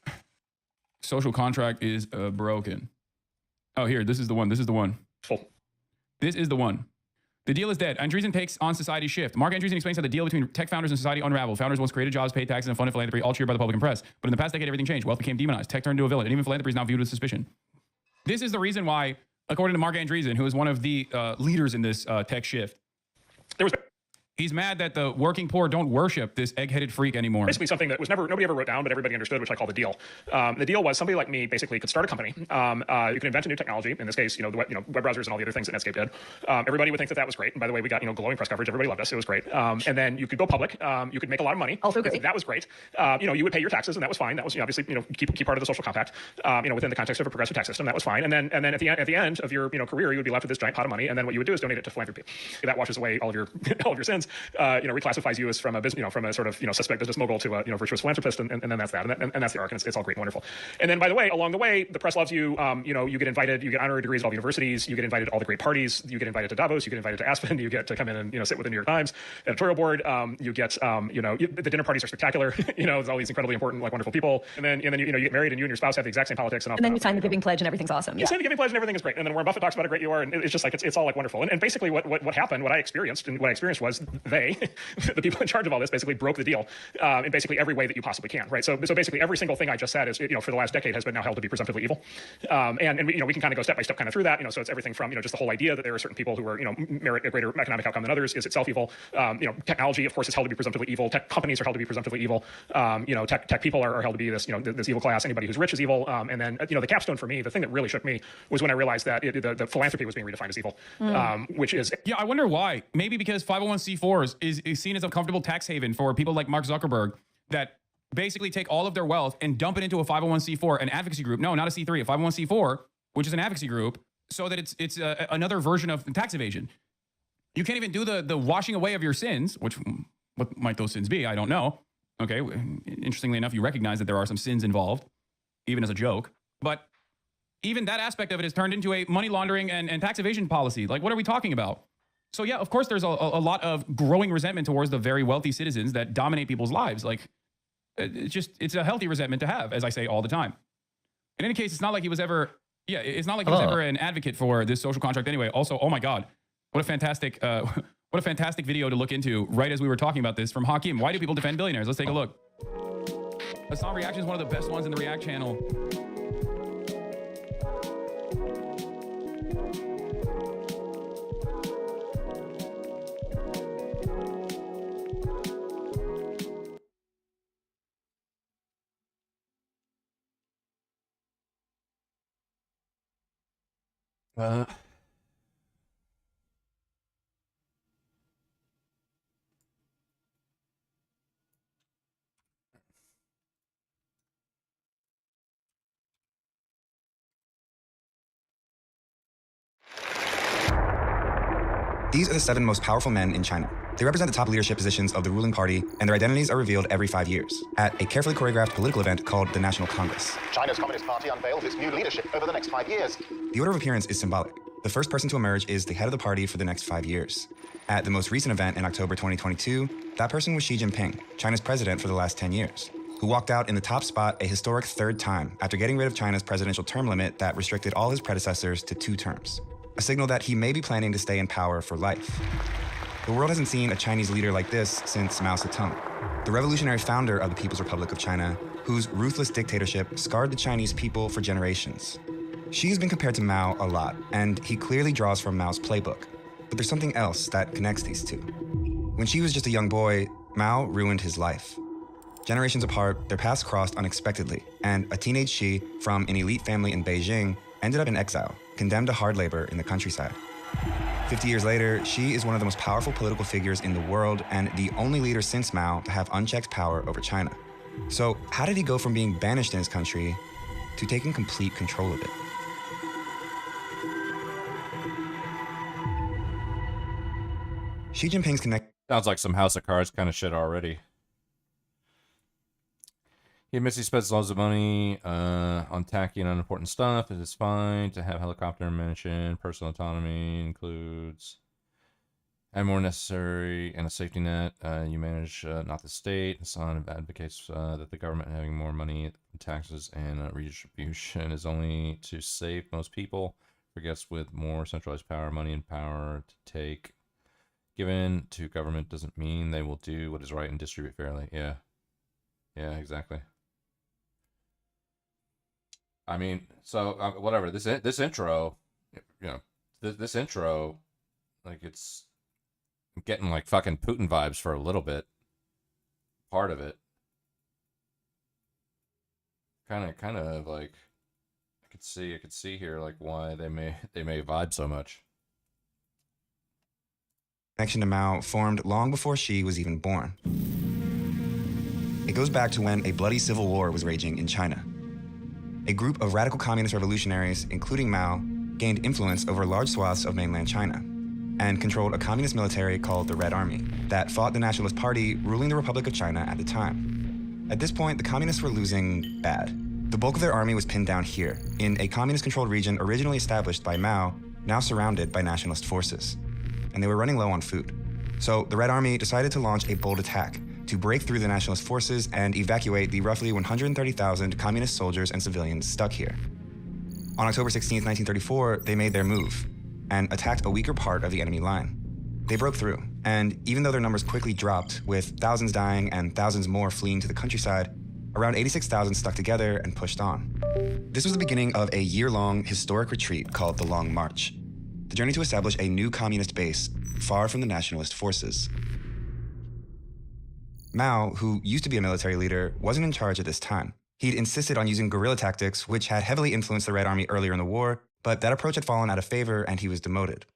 social contract is broken. Oh, here, this is the one. This is the one. This is the one. The deal is dead. Andreessen takes on society's shift. Mark Andreessen explains how the deal between tech founders and society unraveled. Founders once created jobs, paid taxes, and funded philanthropy, all cheered by the public and press. But in the past decade, everything changed. Wealth became demonized. Tech turned into a villain, and even philanthropy is now viewed with suspicion. This is the reason why, according to Mark Andreessen, who is one of the leaders in this tech shift, he's mad that the working poor don't worship this egg-headed freak anymore. Basically something that was nobody ever wrote down, but everybody understood, which I call the deal. The deal was somebody like me basically could start a company. You can invent a new technology. In this case, web browsers and all the other things that Netscape did. Everybody would think that was great. And by the way, we got, glowing press coverage. Everybody loved us. It was great. And then you could go public. You could make a lot of money. Also great. That was great. You would pay your taxes, and that was fine. That was obviously, key part of the social compact, within the context of a progressive tax system. That was fine. And then at the end of your, career, you would be left with this giant pot of money. And then what you would do is donate it to philanthropy. That washes away all of your, sins. Classifies you as from a business, from a sort of suspect business mogul to a virtuous philanthropist, and then that's that, and that's the arc, and it's all great and wonderful. And then by the way, along the way, the press loves you. You get invited, you get honorary degrees at all the universities, you get invited to all the great parties, you get invited to Davos, you get invited to Aspen, you get to come in and sit with the New York Times editorial board. You get the dinner parties are spectacular. There's all these incredibly important, wonderful people, and then you get married, and you and your spouse have the exact same politics, and then you sign the Giving Pledge, and everything's awesome. You sign the Giving Pledge, and everything is great. And then Warren Buffett talks about how great you are, and it's just like it's all wonderful. And basically, what happened, what I experienced was the people in charge of all this basically broke the deal in basically every way that you possibly can, right? So basically every single thing I just said is, for the last decade has been now held to be presumptively evil. And we can kind of go step by step kind of through that, so it's everything from, just the whole idea that there are certain people who are, merit a greater economic outcome than others is itself evil. Technology, of course, is held to be presumptively evil. Tech companies are held to be presumptively evil. Tech people are held to be this, this evil class. Anybody who's rich is evil. And then, the capstone for me, the thing that really shook me was when I realized that the philanthropy was being redefined as evil, which is... Yeah, I wonder why. Maybe because 501c4s is seen as a comfortable tax haven for people like Mark Zuckerberg that basically take all of their wealth and dump it into a 501c4, an advocacy group. No, not a C3, a 501c4, which is an advocacy group, so that it's another version of tax evasion. You can't even do the washing away of your sins, what might those sins be? I don't know. Okay, interestingly enough, you recognize that there are some sins involved, even as a joke. But even that aspect of it is turned into a money laundering and tax evasion policy. Like, what are we talking about? So yeah, of course, there's a lot of growing resentment towards the very wealthy citizens that dominate people's lives. Like, it's a healthy resentment to have, as I say all the time. In any case, it's not like he was ever, it's not like he was ever an advocate for this social contract anyway. Also, oh my God, what a fantastic video to look into right as we were talking about this from Hakim. Why do people defend billionaires? Let's take a look. Hassan Reaction is one of the best ones in the React channel. These are the 7 most powerful men in China. They represent the top leadership positions of the ruling party, and their identities are revealed every 5 years at a carefully choreographed political event called the National Congress. China's Communist Party unveils its new leadership over the next 5 years. The order of appearance is symbolic. The first person to emerge is the head of the party for the next 5 years. At the most recent event in October 2022, that person was Xi Jinping, China's president for the last 10 years, who walked out in the top spot a historic 3rd time after getting rid of China's presidential term limit that restricted all his predecessors to 2 terms. A signal that he may be planning to stay in power for life. The world hasn't seen a Chinese leader like this since Mao Zedong, the revolutionary founder of the People's Republic of China, whose ruthless dictatorship scarred the Chinese people for generations. Xi has been compared to Mao a lot, and he clearly draws from Mao's playbook. But there's something else that connects these two. When Xi was just a young boy, Mao ruined his life. Generations apart, their paths crossed unexpectedly, and a teenage Xi from an elite family in Beijing ended up in exile, condemned to hard labor in the countryside. 50 years later, Xi is one of the most powerful political figures in the world and the only leader since Mao to have unchecked power over China. So how did he go from being banished in his country to taking complete control of it? Xi Jinping's Sounds like some House of Cards kind of shit already. He admits he spends loads of money on tacky and unimportant stuff. It is fine to have helicopter mention. Personal autonomy includes and more necessary and a safety net. You manage not the state. Hassan advocates that the government having more money in taxes and redistribution is only to save most people. Forgets with more centralized power, money and power to take given to government doesn't mean they will do what is right and distribute fairly. Yeah. Yeah, exactly. I mean, so whatever. This intro, you know, this intro, like it's getting like fucking Putin vibes for a little bit. Part of it, kind of like I could see here like why they may vibe so much. Connection to Mao formed long before Xi was even born. It goes back to when a bloody civil war was raging in China. A group of radical communist revolutionaries, including Mao, gained influence over large swaths of mainland China and controlled a communist military called the Red Army that fought the Nationalist Party ruling the Republic of China at the time. At this point, the communists were losing bad. The bulk of their army was pinned down here, in a communist-controlled region originally established by Mao, now surrounded by nationalist forces. And they were running low on food. So the Red Army decided to launch a bold attack to break through the nationalist forces and evacuate the roughly 130,000 communist soldiers and civilians stuck here. On October 16, 1934, they made their move and attacked a weaker part of the enemy line. They broke through, and even though their numbers quickly dropped, with thousands dying and thousands more fleeing to the countryside, around 86,000 stuck together and pushed on. This was the beginning of a year-long historic retreat called the Long March, the journey to establish a new communist base far from the nationalist forces. Mao, who used to be a military leader, wasn't in charge at this time. He'd insisted on using guerrilla tactics, which had heavily influenced the Red Army earlier in the war, but that approach had fallen out of favor and he was demoted.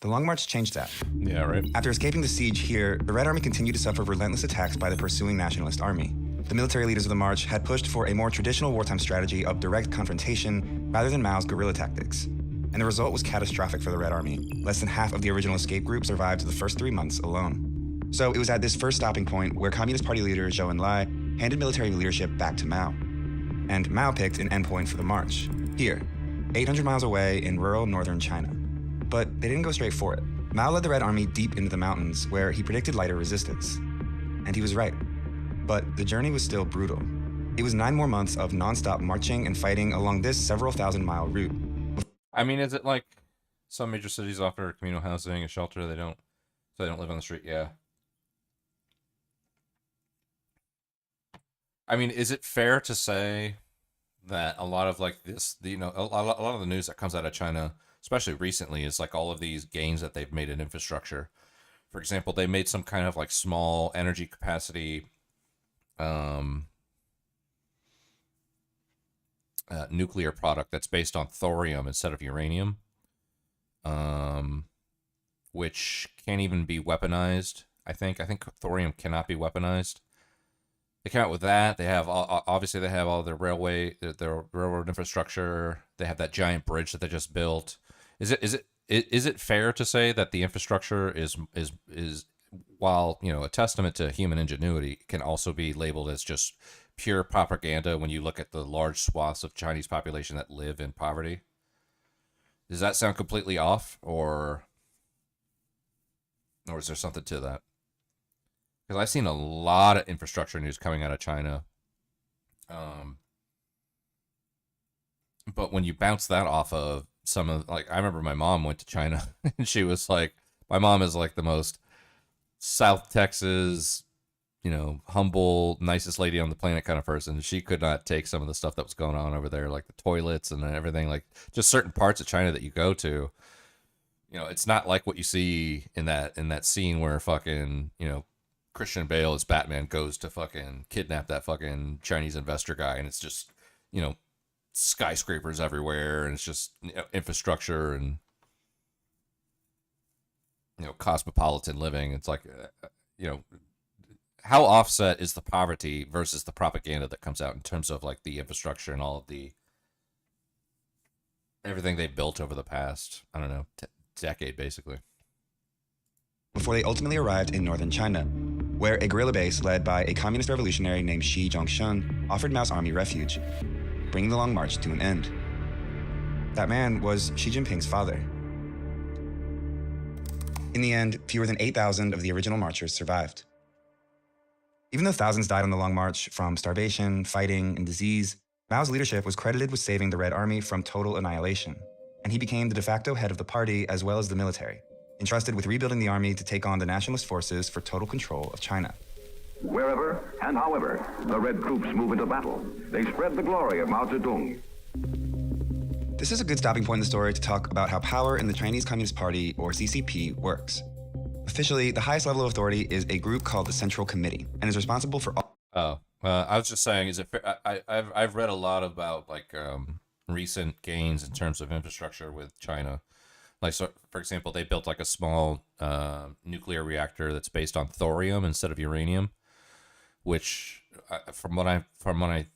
The Long March changed that. Yeah, right. After escaping the siege here, the Red Army continued to suffer relentless attacks by the pursuing nationalist army. The military leaders of the march had pushed for a more traditional wartime strategy of direct confrontation rather than Mao's guerrilla tactics. And the result was catastrophic for the Red Army. Less than half of the original escape group survived the first 3 months alone. So it was at this first stopping point where Communist Party leader Zhou Enlai handed military leadership back to Mao. And Mao picked an endpoint for the march. Here, 800 miles away in rural northern China. But they didn't go straight for it. Mao led the Red Army deep into the mountains where he predicted lighter resistance. And he was right. But the journey was still brutal. It was 9 more months of nonstop marching and fighting along this several thousand-mile route. I mean, is it like some major cities offer communal housing and shelter? So they don't live on the street. Yeah. I mean, is it fair to say that a lot of like this, a lot of the news that comes out of China, especially recently, is like all of these gains that they've made in infrastructure. For example, they made some kind of like small energy capacity nuclear product that's based on thorium instead of uranium, which can't even be weaponized. I think thorium cannot be weaponized. They came out with that. They have obviously they have all their railroad infrastructure. They have that giant bridge that they just built. Is it is it fair to say that the infrastructure is while, you know, a testament to human ingenuity, can also be labeled as just pure propaganda when you look at the large swaths of Chinese population that live in poverty? Does that sound completely off, or is there something to that? Because I've seen a lot of infrastructure news coming out of China. But when you bounce that off of some of, like, I remember my mom went to China and she was like, my mom is like the most South Texas, you know, humble, nicest lady on the planet kind of person. She could not take some of the stuff that was going on over there, like the toilets and everything, like just certain parts of China that you go to. You know, it's not like what you see in that scene where fucking, you know, Christian Bale as Batman goes to fucking kidnap that fucking Chinese investor guy, and it's just, you know, skyscrapers everywhere, and it's just, you know, infrastructure and, you know, cosmopolitan living. It's like, you know, how offset is the poverty versus the propaganda that comes out in terms of like the infrastructure and all of the everything they built over the past, I don't know, decade basically. Before they ultimately arrived in northern China, where a guerrilla base led by a communist revolutionary named Xi Zhongshun offered Mao's army refuge, bringing the Long March to an end. That man was Xi Jinping's father. In the end, fewer than 8,000 of the original marchers survived. Even though thousands died on the Long March from starvation, fighting, and disease, Mao's leadership was credited with saving the Red Army from total annihilation, and he became the de facto head of the party as well as the military, entrusted with rebuilding the army to take on the nationalist forces for total control of China. Wherever and however the Red troops move into battle, they spread the glory of Mao Zedong. This is a good stopping point in the story to talk about how power in the Chinese Communist Party, or CCP, works. Officially, the highest level of authority is a group called the Central Committee, and is responsible for all... I was just saying, is it fair? I've read a lot about like recent gains in terms of infrastructure with China. Like, so, for example, they built like a small nuclear reactor that's based on thorium instead of uranium, which, from what I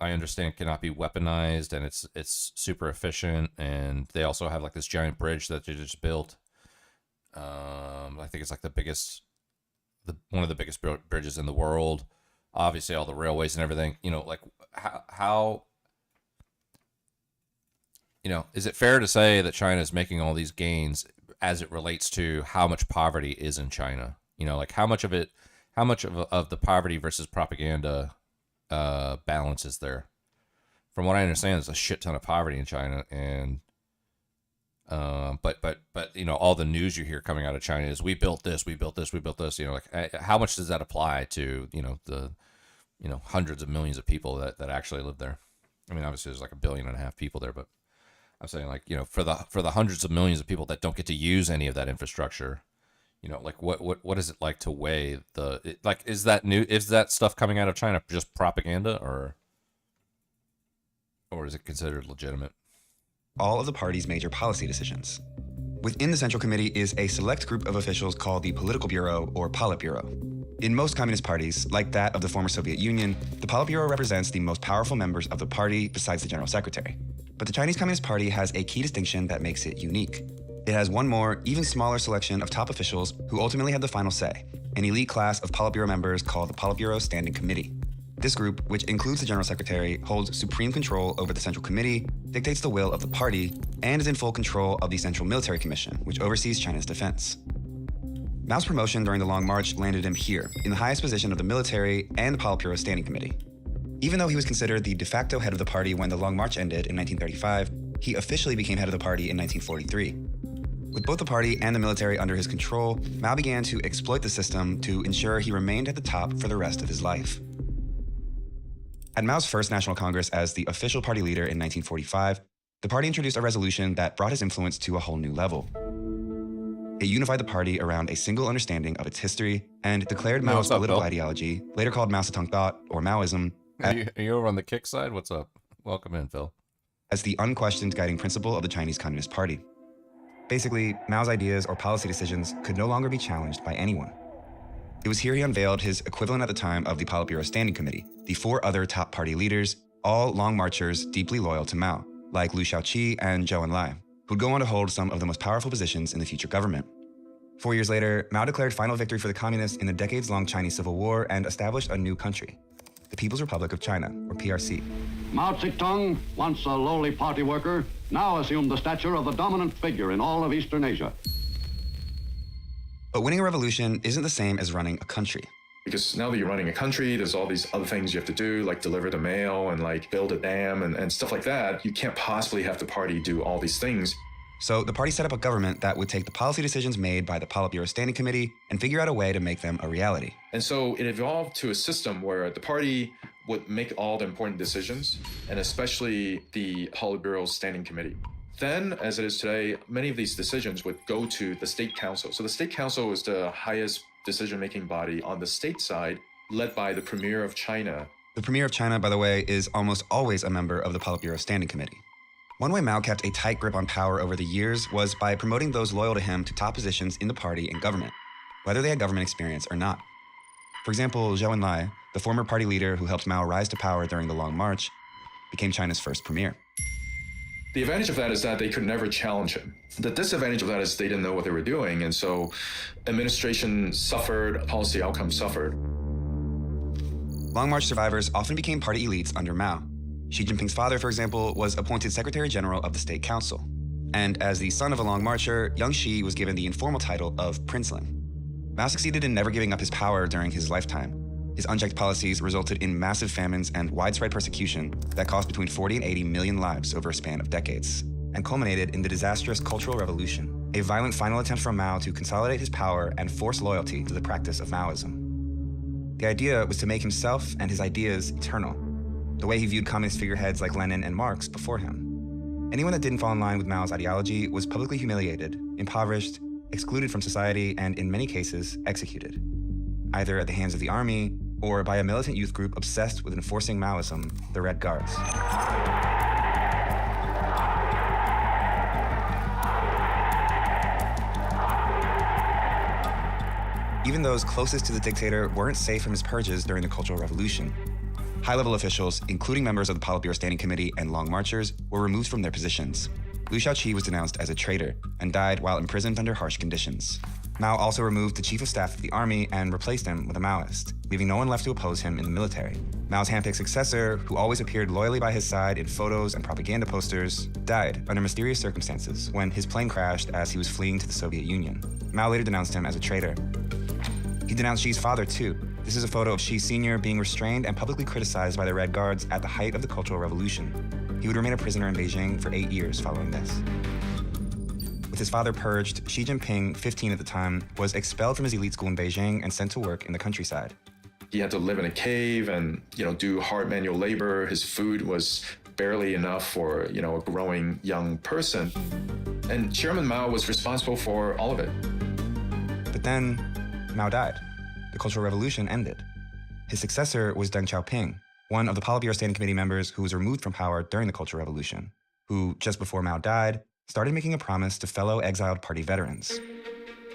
understand, cannot be weaponized, and it's super efficient. And they also have like this giant bridge that they just built. I think it's like one of the biggest bridges in the world. Obviously, all the railways and everything. You know, like how you know, is it fair to say that China is making all these gains as it relates to how much poverty is in China? You know, like how much of the poverty versus propaganda balance is there? From what I understand, there's a shit ton of poverty in China, and but you know, all the news you hear coming out of China is we built this. You know, like how much does that apply to, you know, the, you know, hundreds of millions of people that actually live there? I mean, obviously there's like 1.5 billion people there, but I'm saying, like, you know, for the hundreds of millions of people that don't get to use any of that infrastructure, you know, like what is it like to weigh like, is that stuff coming out of China just propaganda, or is it considered legitimate? All of the party's major policy decisions. Within the Central Committee is a select group of officials called the Political Bureau, or Politburo. In most communist parties, like that of the former Soviet Union, the Politburo represents the most powerful members of the party besides the General Secretary. But the Chinese Communist Party has a key distinction that makes it unique. It has one more, even smaller selection of top officials who ultimately have the final say, an elite class of Politburo members called the Politburo Standing Committee. This group, which includes the General Secretary, holds supreme control over the Central Committee, dictates the will of the party, and is in full control of the Central Military Commission, which oversees China's defense. Mao's promotion during the Long March landed him here, in the highest position of the military and the Politburo Standing Committee. Even though he was considered the de facto head of the party when the Long March ended in 1935, he officially became head of the party in 1943. With both the party and the military under his control, Mao began to exploit the system to ensure he remained at the top for the rest of his life. At Mao's first National Congress as the official party leader in 1945, the party introduced a resolution that brought his influence to a whole new level. It unified the party around a single understanding of its history and declared Mao's political ideology, later called Mao Zedong Thought, or Maoism, Are you over on the kick side? What's up? Welcome in, Phil. As the unquestioned guiding principle of the Chinese Communist Party. Basically, Mao's ideas or policy decisions could no longer be challenged by anyone. It was here he unveiled his equivalent at the time of the Politburo Standing Committee, the 4 other top party leaders, all long marchers deeply loyal to Mao, like Liu Shaoqi and Zhou Enlai, who'd go on to hold some of the most powerful positions in the future government. 4 years later, Mao declared final victory for the communists in the decades-long Chinese Civil War and established a new country, the People's Republic of China, or PRC. Mao Zedong, once a lowly party worker, now assumed the stature of the dominant figure in all of Eastern Asia. But winning a revolution isn't the same as running a country. Because now that you're running a country, there's all these other things you have to do, like deliver the mail and like build a dam and stuff like that. You can't possibly have the party do all these things. So the party set up a government that would take the policy decisions made by the Politburo Standing Committee and figure out a way to make them a reality. And so it evolved to a system where the party would make all the important decisions, and especially the Politburo Standing Committee. Then, as it is today, many of these decisions would go to the State Council. So the State Council is the highest decision-making body on the state side, led by the Premier of China. The Premier of China, by the way, is almost always a member of the Politburo Standing Committee. One way Mao kept a tight grip on power over the years was by promoting those loyal to him to top positions in the party and government, whether they had government experience or not. For example, Zhou Enlai, the former party leader who helped Mao rise to power during the Long March, became China's first premier. The advantage of that is that they could never challenge him. The disadvantage of that is they didn't know what they were doing, and so administration suffered, policy outcomes suffered. Long March survivors often became party elites under Mao. Xi Jinping's father, for example, was appointed Secretary General of the State Council. And as the son of a Long Marcher, young Xi was given the informal title of Princeling. Mao succeeded in never giving up his power during his lifetime. His unchecked policies resulted in massive famines and widespread persecution that cost between 40 and 80 million lives over a span of decades, and culminated in the disastrous Cultural Revolution, a violent final attempt from Mao to consolidate his power and force loyalty to the practice of Maoism. The idea was to make himself and his ideas eternal, the way he viewed communist figureheads like Lenin and Marx before him. Anyone that didn't fall in line with Mao's ideology was publicly humiliated, impoverished, excluded from society, and in many cases, executed, either at the hands of the army or by a militant youth group obsessed with enforcing Maoism, the Red Guards. Even those closest to the dictator weren't safe from his purges during the Cultural Revolution. High-level officials, including members of the Politburo Standing Committee and Long Marchers, were removed from their positions. Liu Shaoqi was denounced as a traitor and died while imprisoned under harsh conditions. Mao also removed the chief of staff of the army and replaced him with a Maoist, leaving no one left to oppose him in the military. Mao's handpicked successor, who always appeared loyally by his side in photos and propaganda posters, died under mysterious circumstances when his plane crashed as he was fleeing to the Soviet Union. Mao later denounced him as a traitor. He denounced Xi's father, too. This is a photo of Xi Sr. being restrained and publicly criticized by the Red Guards at the height of the Cultural Revolution. He would remain a prisoner in Beijing for 8 years following this. With his father purged, Xi Jinping, 15 at the time, was expelled from his elite school in Beijing and sent to work in the countryside. He had to live in a cave and, do hard manual labor. His food was barely enough for, a growing young person. And Chairman Mao was responsible for all of it. But then, Mao died. The Cultural Revolution ended. His successor was Deng Xiaoping, one of the Politburo Standing Committee members who was removed from power during the Cultural Revolution, who, just before Mao died, started making a promise to fellow exiled party veterans.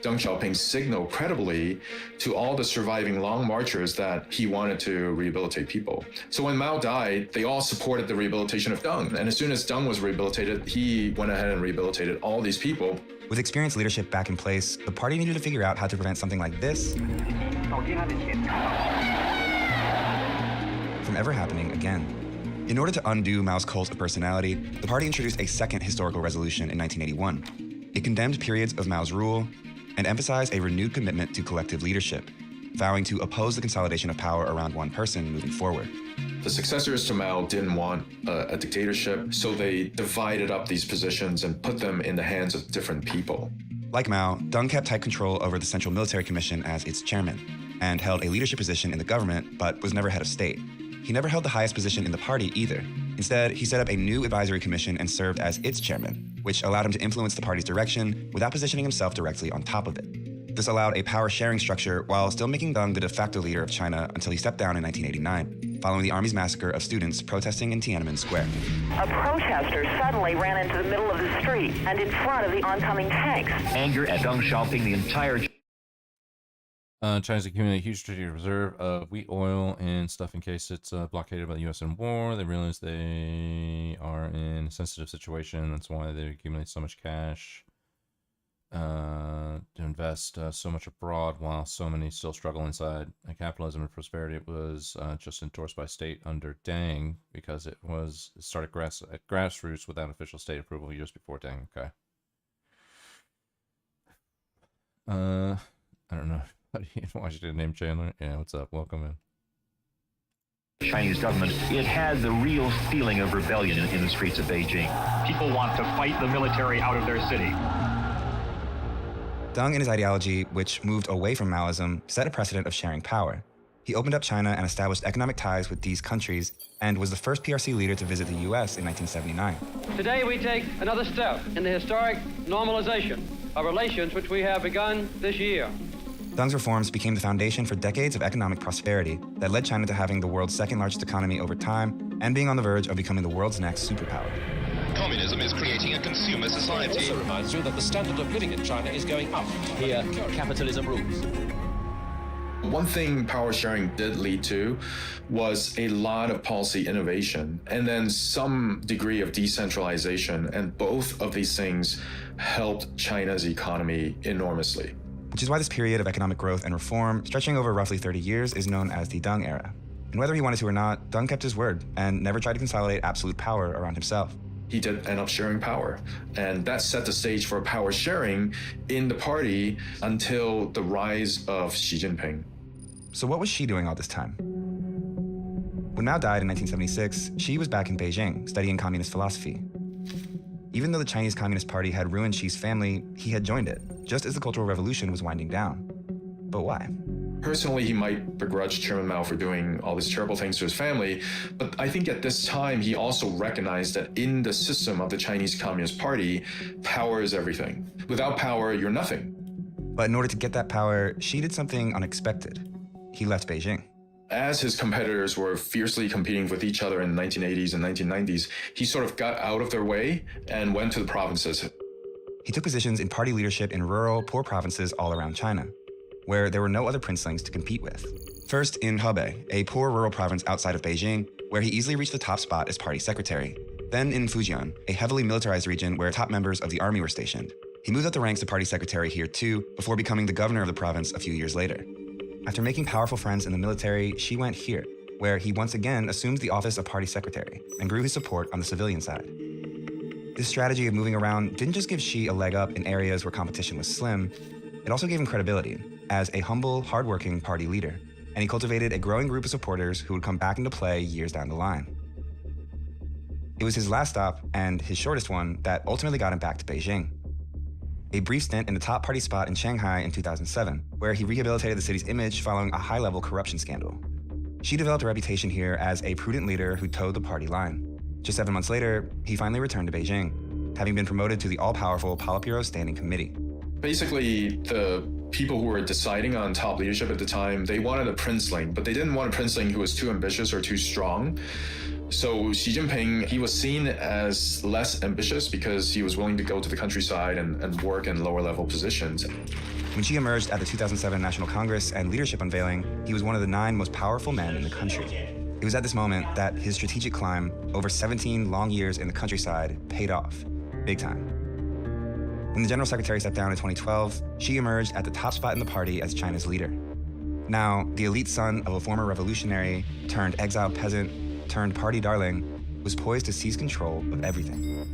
Deng Xiaoping signaled credibly to all the surviving Long Marchers that he wanted to rehabilitate people. So when Mao died, they all supported the rehabilitation of Deng. And as soon as Deng was rehabilitated, he went ahead and rehabilitated all these people. With experienced leadership back in place, the party needed to figure out how to prevent something like this from ever happening again. In order to undo Mao's cult of personality, the party introduced a second historical resolution in 1981. It condemned periods of Mao's rule and emphasized a renewed commitment to collective leadership, vowing to oppose the consolidation of power around one person moving forward. The successors to Mao didn't want a dictatorship, so they divided up these positions and put them in the hands of different people. Like Mao, Deng kept tight control over the Central Military Commission as its chairman, and held a leadership position in the government, but was never head of state. He never held the highest position in the party either. Instead, he set up a new advisory commission and served as its chairman, which allowed him to influence the party's direction without positioning himself directly on top of it. This allowed a power-sharing structure while still making Deng the de facto leader of China until he stepped down in 1989, following the army's massacre of students protesting in Tiananmen Square. A protester suddenly ran into the middle of the street and in front of the oncoming tanks. Anger at Deng Xiaoping, the entire China's accumulated a huge strategic reserve of wheat, oil, and stuff in case it's blockaded by the U.S. in war. They realize they are in a sensitive situation. That's why they accumulate so much cash to invest so much abroad while so many still struggle inside. Capitalism and prosperity was just endorsed by state under Deng because it started at grassroots without official state approval years before Deng. Okay. I don't know. Washington name Chandler. Yeah, what's up? Welcome in. Chinese government, it had the real feeling of rebellion in the streets of Beijing. People want to fight the military out of their city. Deng and his ideology, which moved away from Maoism, set a precedent of sharing power. He opened up China and established economic ties with these countries, and was the first PRC leader to visit the U.S. in 1979. Today we take another step in the historic normalization of relations which we have begun this year. Deng's reforms became the foundation for decades of economic prosperity that led China to having the world's second largest economy over time and being on the verge of becoming the world's next superpower. Communism is creating a consumer society. It also reminds you that the standard of living in China is going up. Here, capitalism rules. One thing power sharing did lead to was a lot of policy innovation and then some degree of decentralization. And both of these things helped China's economy enormously. Which is why this period of economic growth and reform, stretching over roughly 30 years, is known as the Deng era. And whether he wanted to or not, Deng kept his word and never tried to consolidate absolute power around himself. He did end up sharing power, and that set the stage for power sharing in the party until the rise of Xi Jinping. So what was Xi doing all this time? When Mao died in 1976, Xi was back in Beijing, studying communist philosophy. Even though the Chinese Communist Party had ruined Xi's family, he had joined it, just as the Cultural Revolution was winding down. But why? Personally, he might begrudge Chairman Mao for doing all these terrible things to his family, but I think at this time he also recognized that in the system of the Chinese Communist Party, power is everything. Without power, you're nothing. But in order to get that power, Xi did something unexpected. He left Beijing. As his competitors were fiercely competing with each other in the 1980s and 1990s, he sort of got out of their way and went to the provinces. He took positions in party leadership in rural, poor provinces all around China, where there were no other princelings to compete with. First in Hebei, a poor rural province outside of Beijing, where he easily reached the top spot as party secretary. Then in Fujian, a heavily militarized region where top members of the army were stationed. He moved up the ranks to party secretary here too, before becoming the governor of the province a few years later. After making powerful friends in the military, Xi went here, where he once again assumed the office of party secretary and grew his support on the civilian side. This strategy of moving around didn't just give Xi a leg up in areas where competition was slim, it also gave him credibility as a humble, hardworking party leader, and he cultivated a growing group of supporters who would come back into play years down the line. It was his last stop, and his shortest one, that ultimately got him back to Beijing. A brief stint in the top party spot in Shanghai in 2007, where he rehabilitated the city's image following a high-level corruption scandal. Xi developed a reputation here as a prudent leader who towed the party line. Just 7 months later, he finally returned to Beijing, having been promoted to the all-powerful Politburo Standing Committee. Basically, the people who were deciding on top leadership at the time, they wanted a princeling, but they didn't want a princeling who was too ambitious or too strong. So Xi Jinping, he was seen as less ambitious because he was willing to go to the countryside and work in lower level positions. When Xi emerged at the 2007 National Congress and leadership unveiling, he was one of the 9 most powerful men in the country. It was at this moment that his strategic climb, over 17 long years in the countryside, paid off, big time. When the General Secretary stepped down in 2012, Xi emerged at the top spot in the party as China's leader. Now, the elite son of a former revolutionary, turned exiled peasant, turned party darling, was poised to seize control of everything.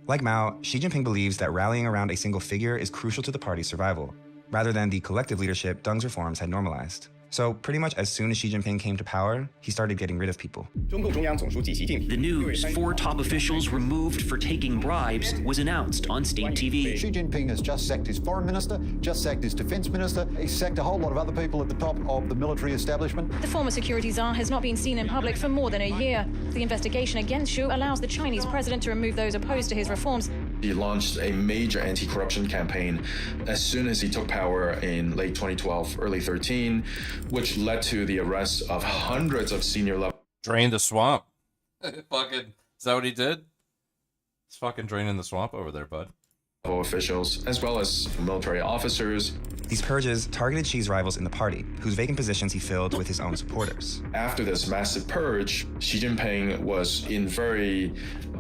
Like Mao, Xi Jinping believes that rallying around a single figure is crucial to the party's survival, rather than the collective leadership Deng's reforms had normalized. So pretty much as soon as Xi Jinping came to power, he started getting rid of people. The news 4 top officials removed for taking bribes was announced on state TV. Xi Jinping has just sacked his foreign minister, just sacked his defense minister. He's sacked a whole lot of other people at the top of the military establishment. The former security czar has not been seen in public for more than a year. The investigation against Xu allows the Chinese president to remove those opposed to his reforms. He launched a major anti-corruption campaign as soon as he took power in late 2012, early 13, which led to the arrest of hundreds of senior level. Drain the swamp. Fucking, is that what he did? He's fucking draining the swamp over there, bud. officials, as well as military officers. These purges targeted Xi's rivals in the party, whose vacant positions he filled with his own supporters. After this massive purge, Xi Jinping was in very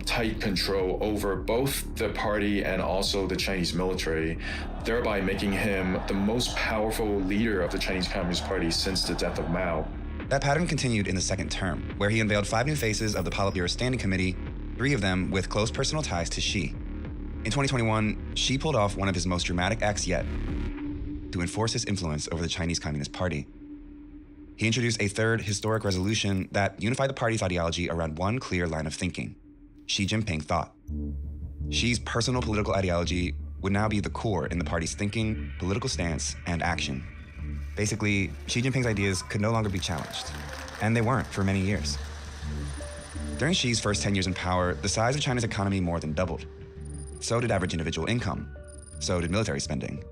tight control over both the party and also the Chinese military, thereby making him the most powerful leader of the Chinese Communist Party since the death of Mao. That pattern continued in the second term, where he unveiled 5 new faces of the Politburo Standing Committee, 3 of them with close personal ties to Xi. In 2021, Xi pulled off one of his most dramatic acts yet to enforce his influence over the Chinese Communist Party. He introduced a third historic resolution that unified the party's ideology around one clear line of thinking: Xi Jinping thought. Xi's personal political ideology would now be the core in the party's thinking, political stance, and action. Basically, Xi Jinping's ideas could no longer be challenged, and they weren't for many years. During Xi's first 10 years in power, the size of China's economy more than doubled. So did average individual income. So did military spending.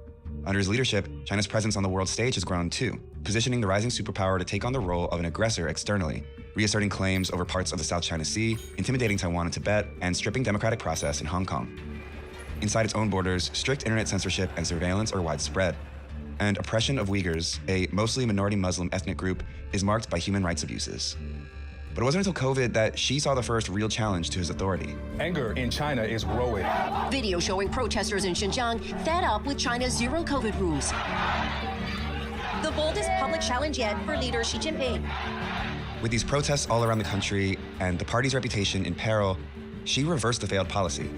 Under his leadership, China's presence on the world stage has grown too, positioning the rising superpower to take on the role of an aggressor externally, reasserting claims over parts of the South China Sea, intimidating Taiwan and Tibet, and stripping democratic process in Hong Kong. Inside its own borders, strict internet censorship and surveillance are widespread. And oppression of Uyghurs, a mostly minority Muslim ethnic group, is marked by human rights abuses. But it wasn't until COVID that Xi saw the first real challenge to his authority. Anger in China is growing. Video showing protesters in Xinjiang fed up with China's zero COVID rules. The boldest public challenge yet for leader Xi Jinping. With these protests all around the country and the party's reputation in peril, Xi reversed the failed policy,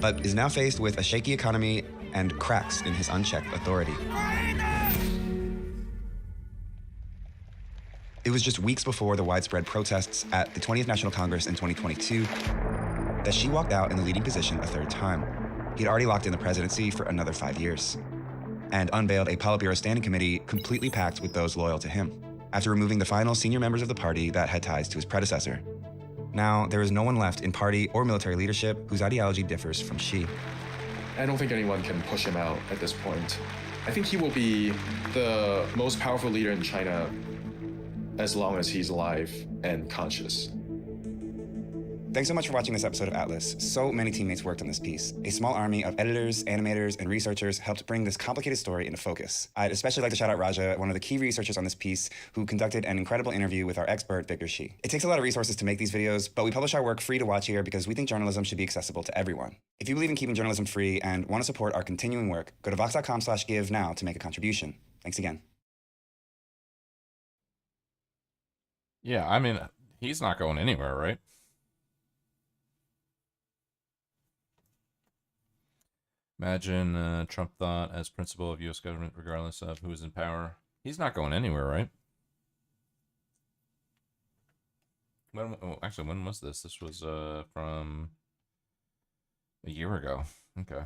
but is now faced with a shaky economy and cracks in his unchecked authority. It was just weeks before the widespread protests at the 20th National Congress in 2022 that Xi walked out in the leading position a third time. He'd already locked in the presidency for another 5 years and unveiled a Politburo Standing Committee completely packed with those loyal to him, after removing the final senior members of the party that had ties to his predecessor. Now, there is no one left in party or military leadership whose ideology differs from Xi. I don't think anyone can push him out at this point. I think he will be the most powerful leader in China as long as he's alive and conscious. Thanks so much for watching this episode of Atlas. So many teammates worked on this piece. A small army of editors, animators, and researchers helped bring this complicated story into focus. I'd especially like to shout out Raja, one of the key researchers on this piece, who conducted an incredible interview with our expert, Victor Xi. It takes a lot of resources to make these videos, but we publish our work free to watch here because we think journalism should be accessible to everyone. If you believe in keeping journalism free and want to support our continuing work, go to vox.com/give now to make a contribution. Thanks again. Yeah, I mean, he's not going anywhere, right? Imagine Trump thought as principal of U.S. government, regardless of who is in power. He's not going anywhere, right? Actually, when was this? This was from a year ago. Okay.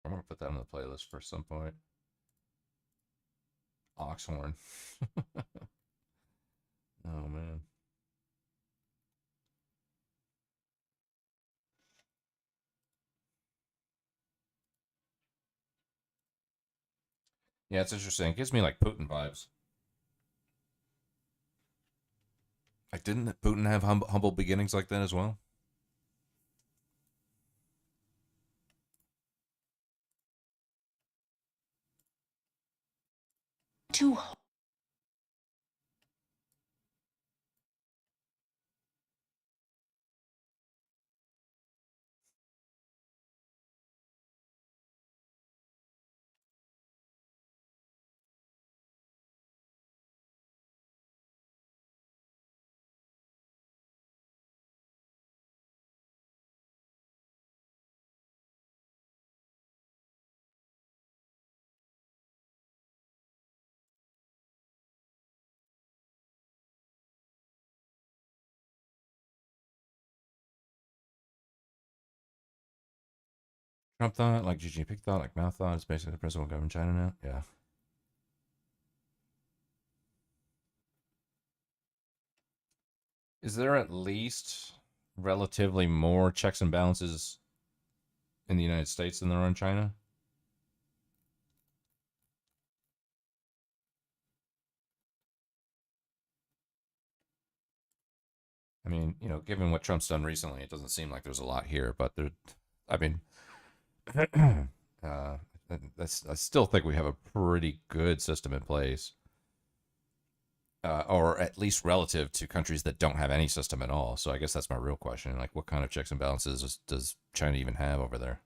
I'm gonna put that on the playlist for some point. Oxhorn. Oh man. Yeah, it's interesting. It gives me like Putin vibes. Like, didn't Putin have humble beginnings like that as well? Too Trump thought, like Xi Jinping thought, like Mao thought, it's basically the president will govern China now. Yeah. Is there at least relatively more checks and balances in the United States than there are in China? I mean, you know, given what Trump's done recently, it doesn't seem like there's a lot here, but there, I mean, I still think we have a pretty good system in place, or at least relative to countries that don't have any system at all. So I guess that's my real question. Like, what kind of checks and balances does China even have over there?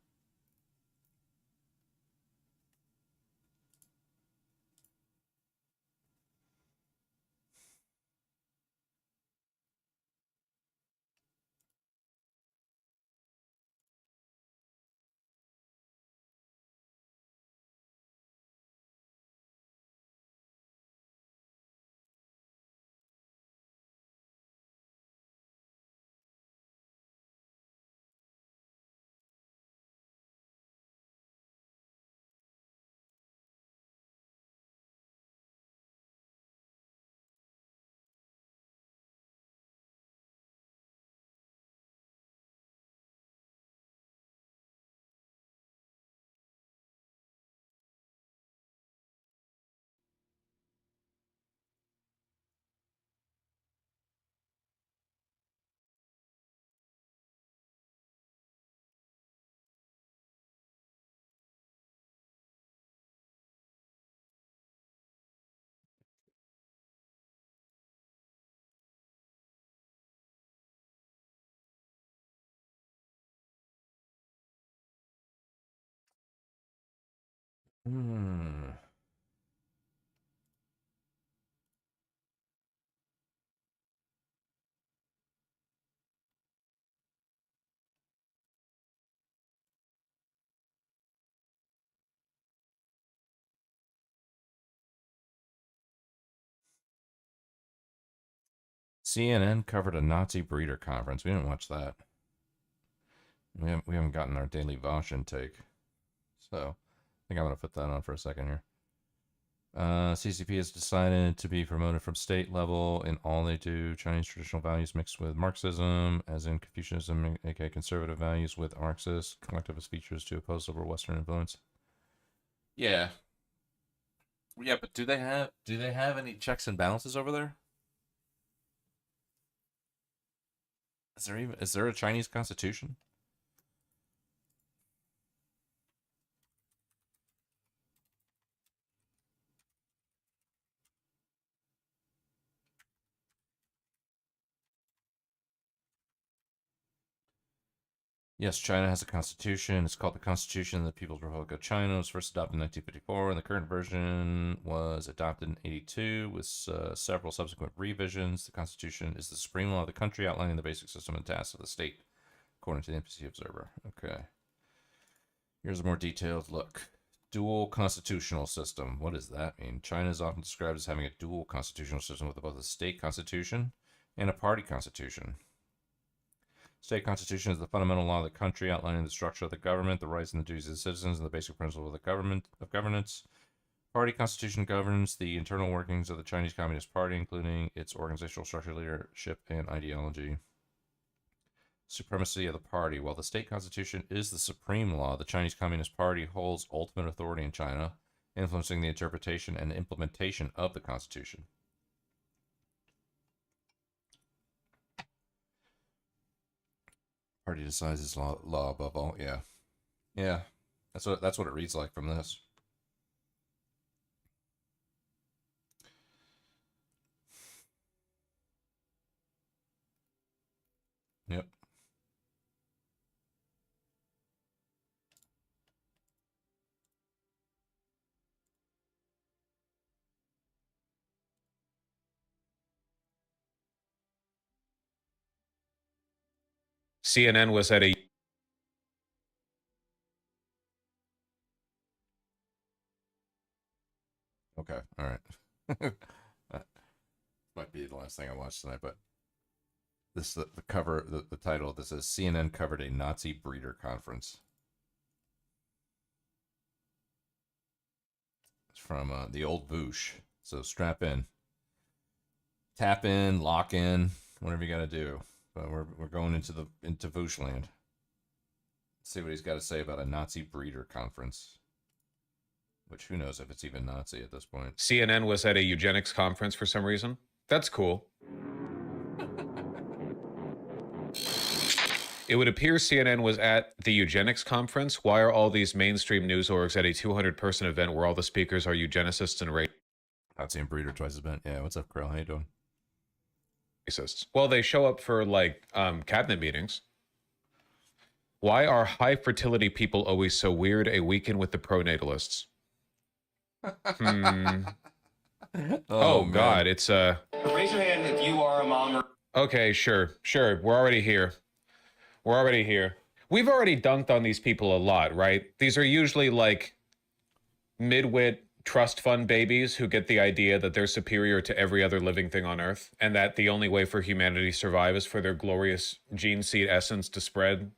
Hmm. CNN covered a Nazi breeder conference. We didn't watch that. We haven't gotten our daily Vosh intake. So I think I'm going to put that on for a second here. CCP has decided to be promoted from state level in all they do. Chinese traditional values mixed with Marxism, as in Confucianism, aka conservative values with Marxist collectivist features to oppose over Western influence. Yeah. Yeah, but do they have any checks and balances over there? Is there a Chinese constitution? Yes, China has a constitution. It's called the Constitution of the People's Republic of China. It was first adopted in 1954, and the current version was adopted in 82 with several subsequent revisions. The Constitution is the supreme law of the country, outlining the basic system and tasks of the state, according to the NPC Observer. Okay. Here's a more detailed look. Dual constitutional system. What does that mean? China is often described as having a dual constitutional system with both a state constitution and a party constitution. State constitution is the fundamental law of the country, outlining the structure of the government, the rights and the duties of the citizens, and the basic principle of the governance. Party constitution governs the internal workings of the Chinese Communist Party, including its organizational structure, leadership, and ideology. Supremacy of the party. While the state constitution is the supreme law, the Chinese Communist Party holds ultimate authority in China, influencing the interpretation and implementation of the constitution. Party decides its law above all. Yeah, yeah. That's what it reads like from this. Yep. CNN was at a Okay, all right. That might be the last thing I watched tonight, but this the cover, the title. This is CNN covered a Nazi breeder conference. from the old Voosh. So strap in. Tap in, lock in, whatever you got to do. But we're going into Voosh land. See what he's got to say about a Nazi breeder conference. Which, who knows if it's even Nazi at this point. CNN was at a eugenics conference for some reason. That's cool. It would appear CNN was at the eugenics conference. Why are all these mainstream news orgs at a 200-person event where all the speakers are eugenicists and Nazi and breeder twice as bad. Yeah, what's up, Krill? How you doing? racists? Well, they show up for, like, cabinet meetings. Why are high fertility people always so weird? A weekend with the pronatalists. Oh God, it's Raise your hand if you are a mom or... Okay, sure. We're already here. We've already dunked on these people a lot, right? These are usually like midwit trust fund babies who get the idea that they're superior to every other living thing on Earth, and that the only way for humanity to survive is for their glorious gene seed essence to spread,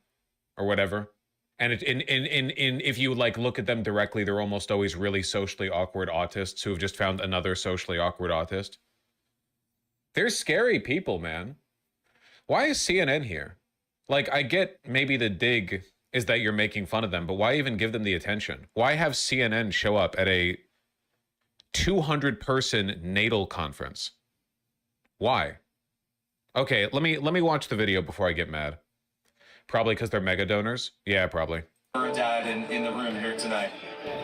or whatever. And if you like look at them directly, they're almost always really socially awkward autists who have just found another socially awkward autist. They're scary people, man. Why is CNN here? Like, I get maybe the dig is that you're making fun of them, but why even give them the attention? Why have CNN show up at a 200-person natal conference? Why? Okay, let me watch the video before I get mad. Probably because they're mega donors. Yeah, probably. Her dad in the room here tonight.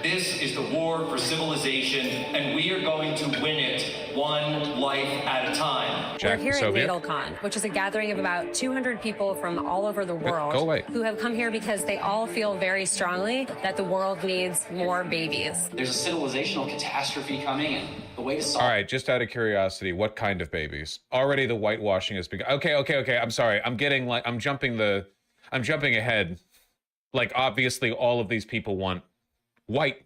This is the war for civilization, and we are going to win it one life at a time. Jack, We're here Soviet? at NatalCon, which is a gathering of about 200 people from all over the world Go away. who have come here because they all feel very strongly that the world needs more babies. There's a civilizational catastrophe coming, and the way to solve All right, just out of curiosity, what kind of babies? Already the whitewashing has begun. Okay. I'm sorry. I'm jumping ahead. Like, obviously, all of these people want white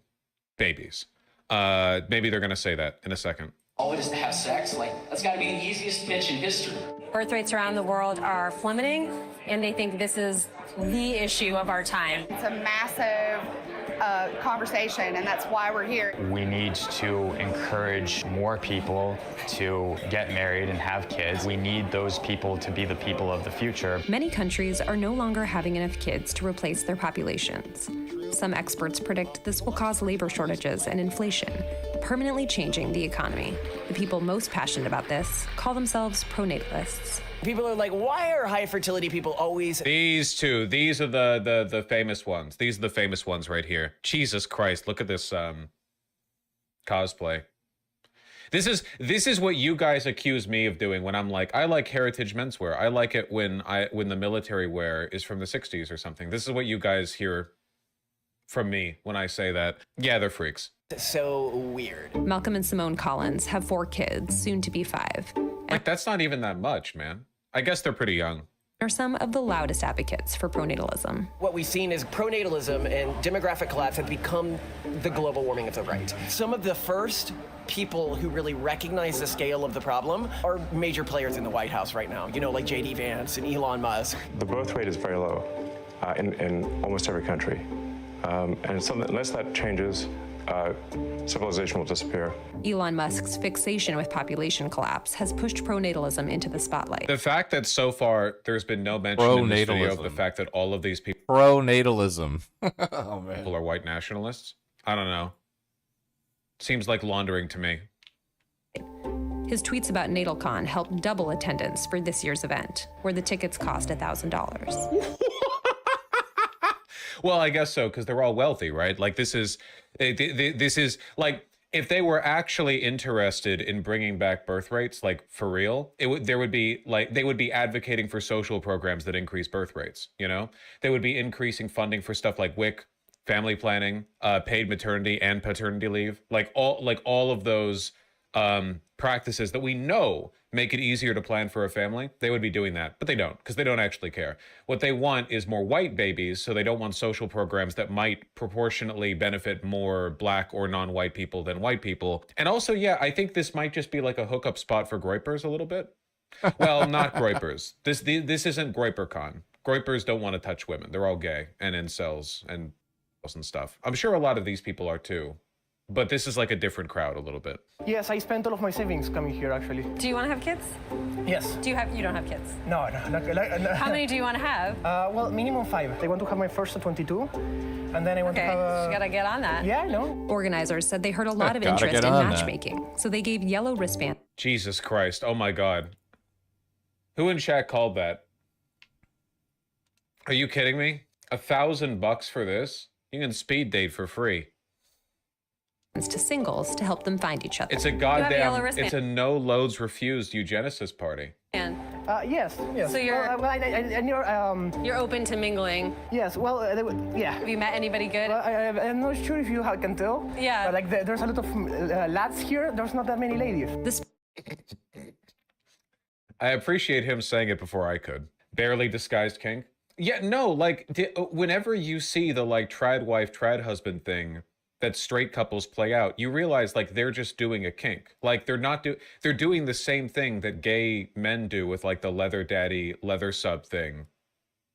babies. Maybe they're going to say that in a second. all it is to have sex. Like, that's got to be the easiest pitch in history. Birth rates around the world are plummeting, and they think this is the issue of our time. It's a massive conversation, and that's why we're here. We need to encourage more people to get married and have kids. We need those people to be the people of the future. Many countries are no longer having enough kids to replace their populations. Some experts predict this will cause labor shortages and inflation, permanently changing the economy. The people most passionate about this call themselves pronatalists. People are like, why are high fertility people always... These are the famous ones. These are the famous ones right here. Jesus Christ, look at this cosplay. This is what you guys accuse me of doing when I'm like, I like heritage menswear. I like it when the military wear is from the 60s or something. This is what you guys hear from me when I say that. Yeah, they're freaks. So weird. Malcolm and Simone Collins have 4 kids, soon to be 5. Like, that's not even that much, man. I guess they're pretty young. Are some of the loudest advocates for pronatalism. What we've seen is pronatalism and demographic collapse have become the global warming of the right. Some of the first people who really recognize the scale of the problem are major players in the White House right now. You know, like J.D. Vance and Elon Musk. The birth rate is very low in almost every country. And unless that changes, civilization will disappear. Elon Musk's fixation with population collapse has pushed pronatalism into the spotlight. The fact that so far there's been no mention in this video of the fact that all of these people pronatalism oh man, people are white nationalists. I don't know. Seems like laundering to me. His tweets about NatalCon helped double attendance for this year's event, where the tickets cost $1,000. Well, I guess so, because they're all wealthy, right? Like, this is like, if they were actually interested in bringing back birth rates, like for real, they would be advocating for social programs that increase birth rates. You know, they would be increasing funding for stuff like WIC, family planning, paid maternity and paternity leave, like all of those practices that we know make it easier to plan for a family. They would be doing that, but they don't, because they don't actually care. What they want is more white babies, so they don't want social programs that might proportionately benefit more black or non-white people than white people. And also, yeah, I think this might just be like a hookup spot for groypers a little bit. Well, not groypers. This isn't GroyperCon. Groypers don't want to touch women. They're all gay and incels and stuff. I'm sure a lot of these people are too. But this is like a different crowd a little bit. Yes, I spent all of my savings coming here, actually. Do you want to have kids? Yes. You don't have kids? No. How many do you want to have? Well, minimum 5. I want to have my first at 22, and then I want to have... You gotta get on that. Yeah, I know. Organizers said they heard a lot of interest in matchmaking, so they gave yellow wristbands. Jesus Christ. Oh my God. Who in chat called that? Are you kidding me? $1,000 for this? You can speed date for free. To singles to help them find each other. It's a goddamn, it's a no loads refused eugenicist party. And yes. So you're and you're open to mingling. Yes. Well, yeah. Have you met anybody good? Well, I'm not sure if you can tell. Yeah. But like there's a lot of lads here. There's not that many ladies. This. I appreciate him saying it before I could. Barely disguised kink. Yeah, no, like whenever you see the like trad wife, trad husband thing that straight couples play out, you realize like they're just doing a kink. Like they're doing the same thing that gay men do with like the leather daddy, leather sub thing.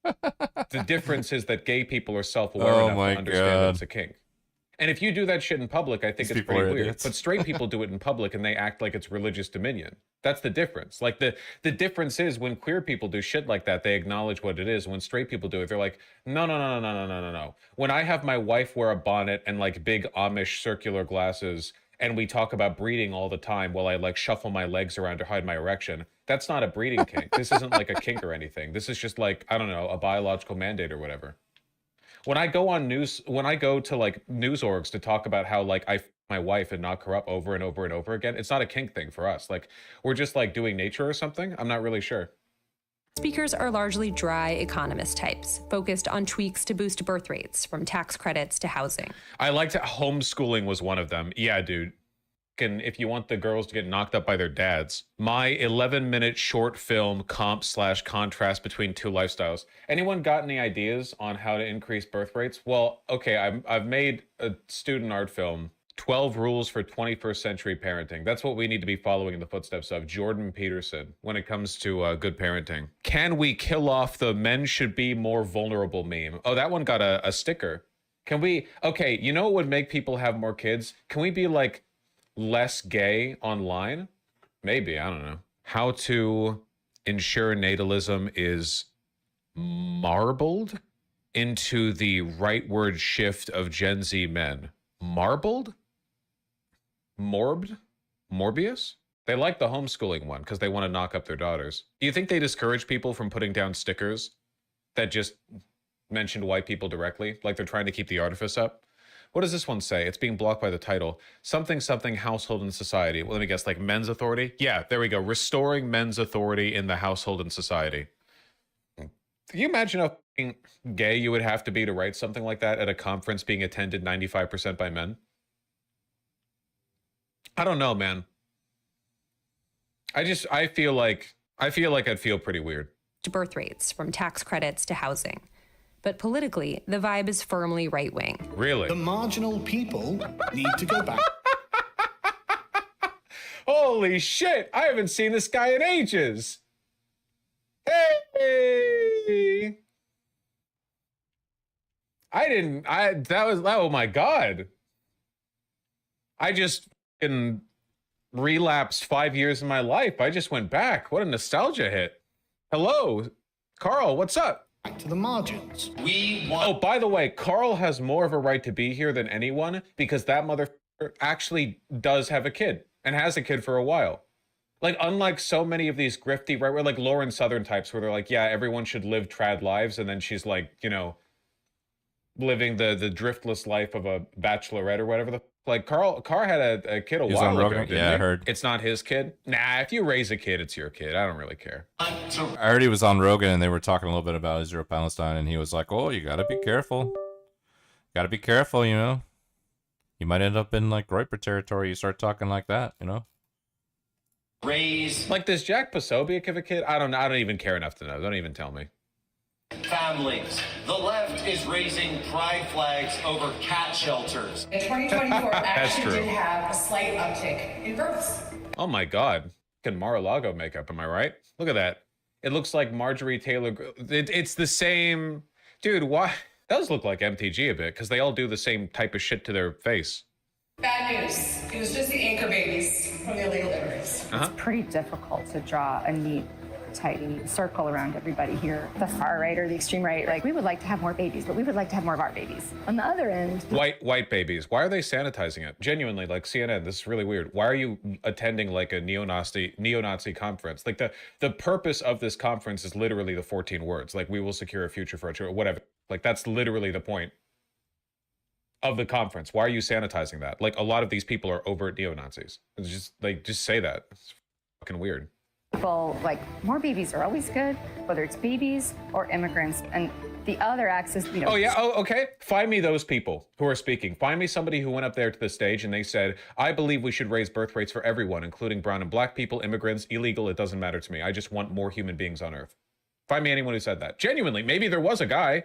The difference is that gay people are self-aware enough to understand it's a kink. And if you do that shit in public, I think it's pretty weird. Idiots. But straight people do it in public and they act like it's religious dominion. That's the difference. Like the difference is when queer people do shit like that, they acknowledge what it is. When straight people do it, they're like, no. When I have my wife wear a bonnet and like big Amish circular glasses and we talk about breeding all the time while I like shuffle my legs around to hide my erection, that's not a breeding kink. This isn't like a kink or anything. This is just like, I don't know, a biological mandate or whatever. When I go to like news orgs to talk about how like I my wife and knock her up over and over and over again, it's not a kink thing for us. Like we're just like doing nature or something. I'm not really sure. Speakers are largely dry economist types, focused on tweaks to boost birth rates, from tax credits to housing. I liked homeschooling was one of them. Yeah, dude. And if you want the girls to get knocked up by their dads, my 11-minute short film comp/contrast between two lifestyles. Anyone got any ideas on how to increase birth rates? Well, okay, I've made a student art film, 12 Rules for 21st Century Parenting. That's what we need to be following in the footsteps of Jordan Peterson when it comes to good parenting. Can we kill off the men should be more vulnerable meme? Oh, that one got a sticker. Can we, okay, you know what would make people have more kids? Can we be like, less gay online? Maybe, I don't know. How to ensure natalism is marbled into the rightward shift of Gen Z men. Marbled? Morbed? Morbius? They like the homeschooling one because they want to knock up their daughters. Do you think they discourage people from putting down stickers that just mentioned white people directly? Like they're trying to keep the artifice up? What does this one say? It's being blocked by the title. Something, household and society. Well, let me guess, like men's authority? Yeah, there we go. Restoring men's authority in the household and society. Can you imagine how gay you would have to be to write something like that at a conference being attended 95% by men? I don't know, man. I feel like I'd feel pretty weird. To birth rates, from tax credits to housing. But politically, the vibe is firmly right-wing. Really? The marginal people need to go back. Holy shit! I haven't seen this guy in ages! Hey! Oh my God. I just relapsed 5 years of my life. I just went back. What a nostalgia hit. Hello, Carl, what's up? To the margins. Oh, by the way, Carl has more of a right to be here than anyone because that motherfucker actually does have a kid and has a kid for a while. Like, unlike so many of these grifty, right, where like Lauren Southern types where they're like, yeah, everyone should live trad lives, and then she's like, you know, living the driftless life of a bachelorette or whatever. Like Carl had a kid a while ago. Yeah, I heard. It's not his kid. Nah, if you raise a kid, it's your kid. I don't really care. I heard he was on Rogan and they were talking a little bit about Israel Palestine, and he was like, "Oh, you gotta be careful. Gotta be careful, you know. You might end up in like Groiper territory. You start talking like that, you know." Raise like does Jack Posobiec have a kid? I don't know. I don't even care enough to know. Don't even tell me. Families. The left is raising pride flags over cat shelters. In 2024, actually true. did have a slight uptick in births. Oh my God. Fucking Mar-a-Lago makeup, am I right? Look at that. It looks like Marjorie Taylor. It's the same. Dude, why? It does look like MTG a bit because they all do the same type of shit to their face. Bad news. It was just the anchor babies from the illegal immigrants. It's pretty difficult to draw a neat, tidy circle around everybody here. The far right or the extreme right, like, we would like to have more babies, but we would like to have more of our babies. On the other end, White babies. Why are they sanitizing it? Genuinely, like CNN, this is really weird. Why are you attending like a neo-Nazi conference? Like the purpose of this conference is literally the 14 words. Like, we will secure a future for our children, whatever. Like, that's literally the point of the conference. Why are you sanitizing that? Like, a lot of these people are overt neo-Nazis. It's just like, just say that. It's fucking weird. people, like, more babies are always good, whether it's babies or immigrants. And the other axis, you know. Oh, yeah. Oh, okay. Find me those people who are speaking. Find me somebody who went up there to the stage and they said, I believe we should raise birth rates for everyone, including brown and black people, immigrants, illegal. It doesn't matter to me. I just want more human beings on Earth. Find me anyone who said that. Genuinely, maybe there was a guy.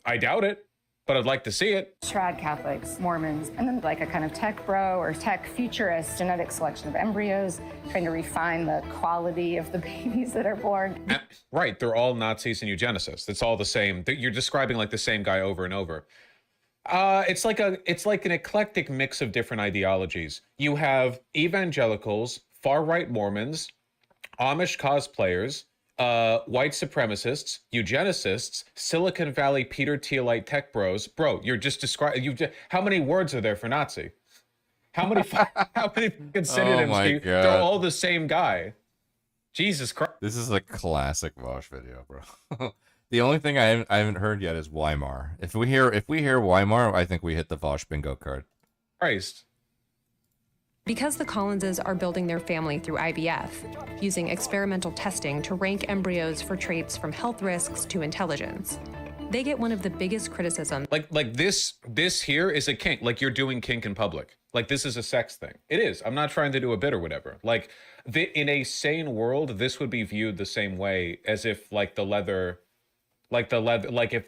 I doubt it, but I'd like to see it. Trad Catholics, Mormons, and then like a kind of tech bro or tech futurist genetic selection of embryos, trying to refine the quality of the babies that are born. Right, they're all Nazis and eugenicists. It's all the same. You're describing like the same guy over and over. It's like an eclectic mix of different ideologies. You have evangelicals, far-right Mormons, Amish cosplayers, white supremacists, eugenicists, Silicon Valley Peter Thielite tech bros. Bro, you're just describing. How many words are there for Nazi? How many synonyms? Oh my God. They're all the same guy. Jesus Christ. This is a classic Vosh video, bro. The only thing I haven't heard yet is Weimar. If we hear Weimar, I think we hit the Vosh bingo card. Christ. Because the Collinses are building their family through IVF, using experimental testing to rank embryos for traits from health risks to intelligence, they get one of the biggest criticisms. Like this here is a kink. Like, you're doing kink in public. Like, this is a sex thing. It is. I'm not trying to do a bit or whatever. Like, in a sane world, this would be viewed the same way as if like if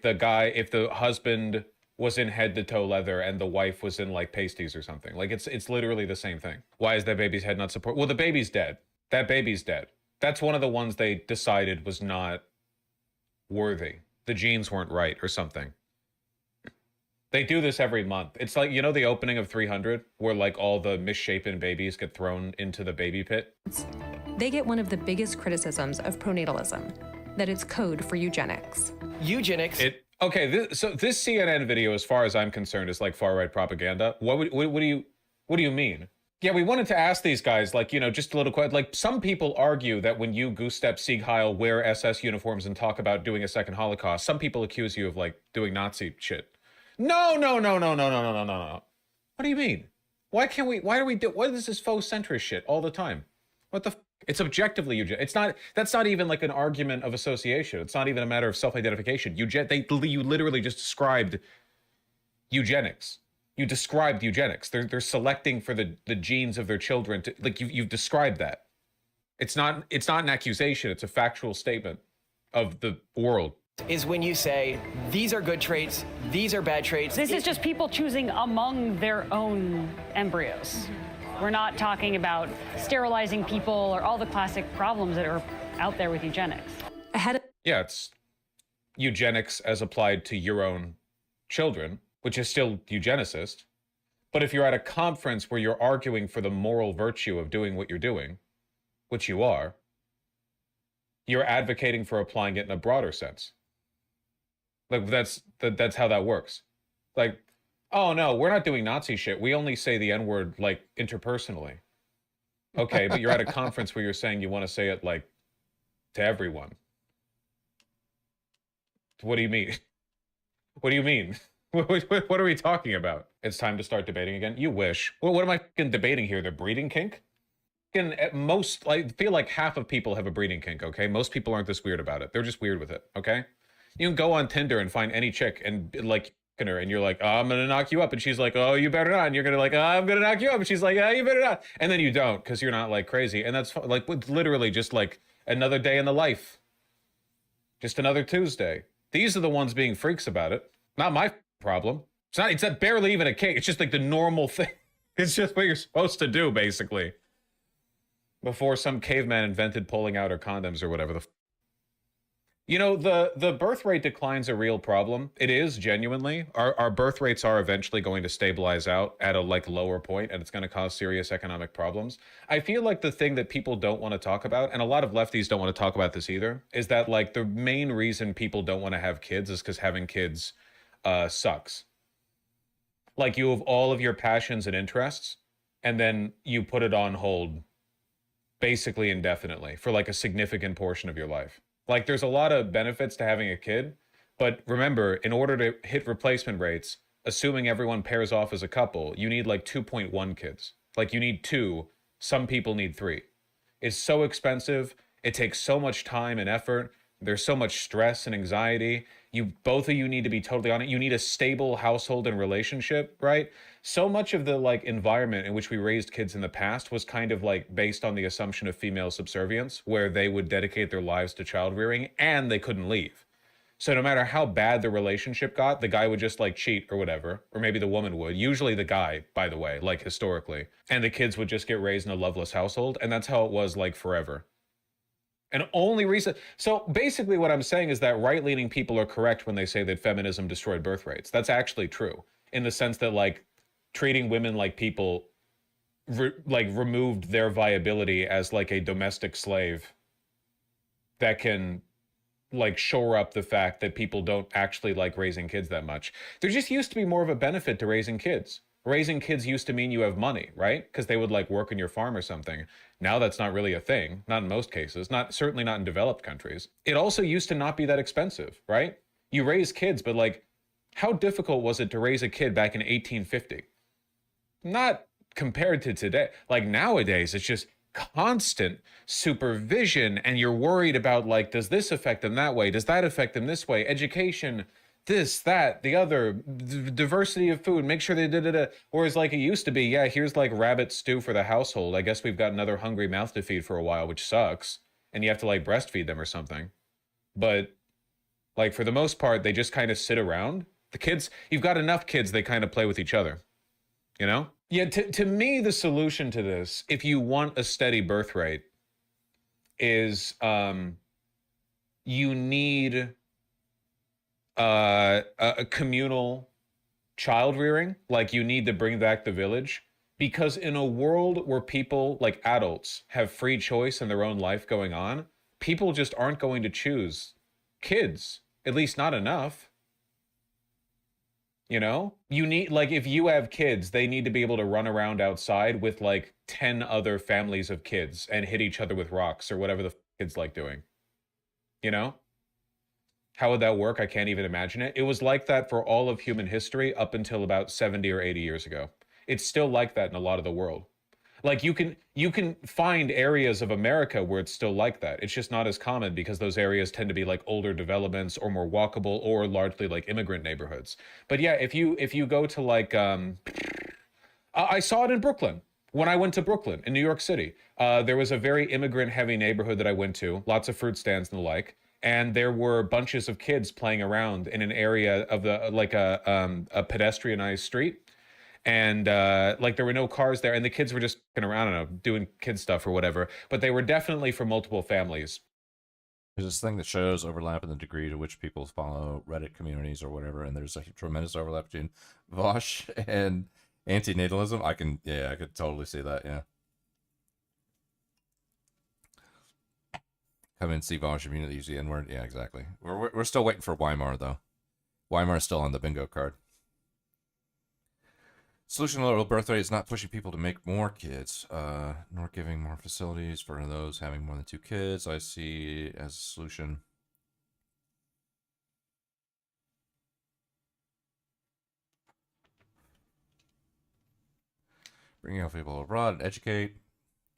the husband was in head to toe leather and the wife was in like pasties or something. Like, it's literally the same thing. Why is that baby's head not support? Well, the baby's dead. That baby's dead. That's one of the ones they decided was not worthy. The genes weren't right or something. They do this every month. It's like, you know, the opening of 300 where like all the misshapen babies get thrown into the baby pit. They get one of the biggest criticisms of pronatalism, that it's code for eugenics. Eugenics. Okay, so this CNN video, as far as I'm concerned, is like far-right propaganda. What do you mean? Yeah, we wanted to ask these guys, like, you know, just a little question. Like, some people argue that when you goose step Sieg Heil, wear SS uniforms, and talk about doing a second Holocaust, some people accuse you of like doing Nazi shit. No. What do you mean? Why is this faux centrist shit all the time? What the It's objectively eugenics. That's not even like an argument of association. It's not even a matter of self-identification. You literally just described eugenics. You described eugenics. They're selecting for the genes of their children to, like, you've described that. It's not an accusation, it's a factual statement of the world. Is when you say, these are good traits, these are bad traits. This is just people choosing among their own embryos. We're not talking about sterilizing people or all the classic problems that are out there with eugenics. Yeah, it's eugenics as applied to your own children, which is still eugenicist. But if you're at a conference where you're arguing for the moral virtue of doing what you're doing, which you are, you're advocating for applying it in a broader sense. Like, that's how that works. Like, oh no, we're not doing Nazi shit. We only say the N-word like interpersonally. Okay, but you're at a conference where you're saying you want to say it like to everyone. What do you mean? What do you mean? What are we talking about? It's time to start debating again? You wish. Well, what am I fucking debating here? The breeding kink? At most, I feel like half of people have a breeding kink, okay? Most people aren't this weird about it. They're just weird with it, okay? You can go on Tinder and find any chick and like her and you're like, oh, I'm gonna knock you up, and she's like, oh, you better not, and you're gonna like, oh, I'm gonna knock you up, and she's like, oh, you better not, and then you don't because you're not like crazy, and that's like literally just like another day in the life, just another Tuesday. These are the ones being freaks about it, not my problem. It's not barely even a kink. It's just like the normal thing. It's just what you're supposed to do, basically, before some caveman invented pulling out her condoms or whatever the You know, the birth rate decline's a real problem. It is genuinely. Our birth rates are eventually going to stabilize out at a like lower point, and it's going to cause serious economic problems. I feel like the thing that people don't want to talk about, and a lot of lefties don't want to talk about this either, is that like the main reason people don't want to have kids is because having kids sucks. Like you have all of your passions and interests, and then you put it on hold basically indefinitely for like a significant portion of your life. Like there's a lot of benefits to having a kid, but remember, in order to hit replacement rates, assuming everyone pairs off as a couple, you need like 2.1 kids. Like you need 2, some people need 3. It's so expensive, it takes so much time and effort, there's so much stress and anxiety. You both of you need to be totally on it. You need a stable household and relationship, right? So much of the like environment in which we raised kids in the past was kind of like based on the assumption of female subservience, where they would dedicate their lives to child rearing and they couldn't leave. So no matter how bad the relationship got, the guy would just like cheat or whatever, or maybe the woman would. Usually the guy, by the way, like historically. And the kids would just get raised in a loveless household, and that's how it was like forever. And only reason, so basically what I'm saying is that right-leaning people are correct when they say that feminism destroyed birth rates. That's actually true, in the sense that like treating women like people removed their viability as like a domestic slave that can like shore up the fact that people don't actually like raising kids that much. There just used to be more of a benefit to raising kids. Raising kids used to mean you have money, right? Because they would like work on your farm or something. Now that's not really a thing, not in most cases, certainly not in developed countries. It also used to not be that expensive, right? You raise kids, but like, how difficult was it to raise a kid back in 1850? Not compared to today. Like nowadays, it's just constant supervision, and you're worried about like, does this affect them that way? Does that affect them this way? Education, this, that, the other, diversity of food, make sure they did it. Whereas like it used to be, yeah, here's like rabbit stew for the household. I guess we've got another hungry mouth to feed for a while, which sucks. And you have to like breastfeed them or something. But like for the most part, they just kind of sit around. The kids, you've got enough kids, they kind of play with each other, you know? Yeah, to me, the solution to this, if you want a steady birth rate, is you need a communal child rearing. Like you need to bring back the village, because in a world where people like adults have free choice in their own life going on, people just aren't going to choose kids, at least not enough. You know, you need, like, if you have kids, they need to be able to run around outside with like 10 other families of kids and hit each other with rocks or whatever the kids like doing. You know? How would that work? I can't even imagine it. It was like that for all of human history up until about 70 or 80 years ago. It's still like that in a lot of the world. Like you can find areas of America where it's still like that. It's just not as common because those areas tend to be like older developments or more walkable or largely like immigrant neighborhoods. But yeah, if you go to like I saw it in Brooklyn. When I went to Brooklyn in New York City, there was a very immigrant heavy neighborhood that I went to, lots of fruit stands and the like. And there were bunches of kids playing around in an area of the like a pedestrianized street. And like there were no cars there, and the kids were just around, I don't know, doing kid stuff or whatever. But they were definitely for multiple families. There's this thing that shows overlap in the degree to which people follow Reddit communities or whatever, and there's a tremendous overlap between Vosh and antinatalism. I could totally see that. Yeah. Come and see Vosh immediately use the N-word. Yeah, exactly. We're still waiting for Weimar though. Weimar is still on the bingo card. Solution to lower birth rate is not pushing people to make more kids, nor giving more facilities for those having more than 2 kids. I see as a solution. Bringing out people abroad and educate,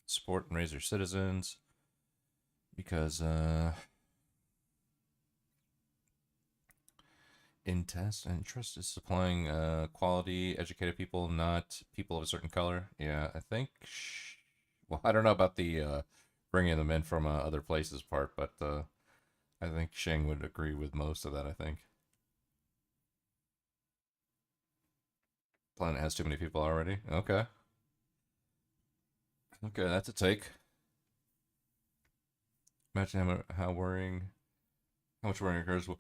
support and raise their citizens. Because, interest is supplying quality, educated people, not people of a certain color. Yeah, I think. Well, I don't know about the bringing them in from other places part, but I think Shing would agree with most of that. I think planet has too many people already. Okay. Okay, that's a take. Imagine how worrying How much worrying occurs will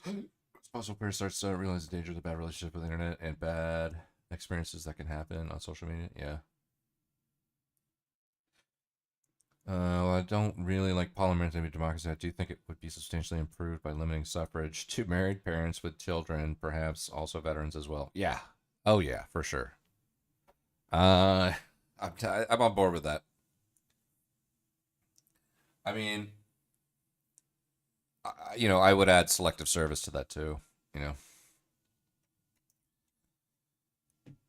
responsible parent starts to realize the danger of the bad relationship with the internet and bad experiences that can happen on social media. Yeah. Well, I don't really like parliamentary democracy. I do think it would be substantially improved by limiting suffrage to married parents with children, perhaps also veterans as well. Yeah. Oh yeah, for sure. I'm on board with that. I mean, you know, I would add selective service to that too. You know,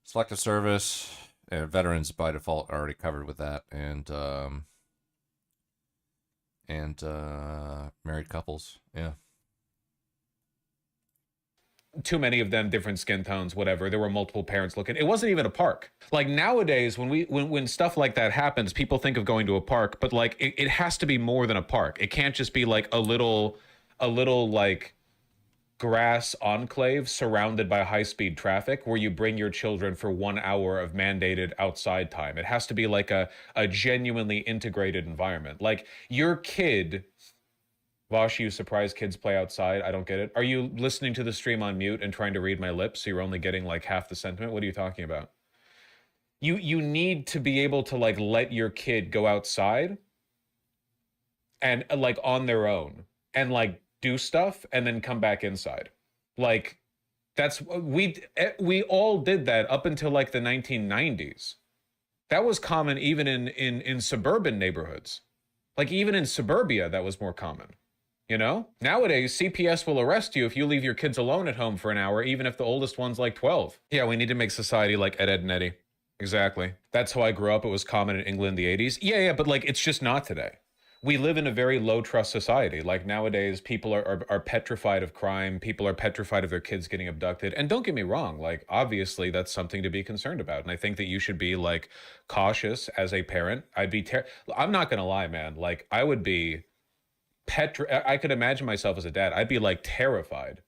selective service and veterans by default are already covered with that, and married couples. Yeah. Too many of them, different skin tones, whatever. There were multiple parents looking. It wasn't even a park. Like nowadays, when stuff like that happens, people think of going to a park, but like it has to be more than a park. It can't just be like a little like grass enclave surrounded by high-speed traffic where you bring your children for 1 hour of mandated outside time. It has to be like a genuinely integrated environment. Like your kid. Vosh, you surprise kids play outside? I don't get it. Are you listening to the stream on mute and trying to read my lips so you're only getting like half the sentiment? What are you talking about? You need to be able to like let your kid go outside and like on their own and like do stuff and then come back inside. Like that's we all did that up until like the 1990s. That was common even in suburban neighborhoods. Like even in suburbia that was more common. You know, nowadays, CPS will arrest you if you leave your kids alone at home for an hour, even if the oldest one's like 12. Yeah, we need to make society like Ed, and Eddie. Exactly. That's how I grew up. It was common in England in the 80s. Yeah, but like, it's just not today. We live in a very low trust society. Like nowadays, people are petrified of crime. People are petrified of their kids getting abducted. And don't get me wrong, like obviously that's something to be concerned about. And I think that you should be like cautious as a parent. I'm not going to lie, man. Like I would be I could imagine myself as a dad. I'd be like terrified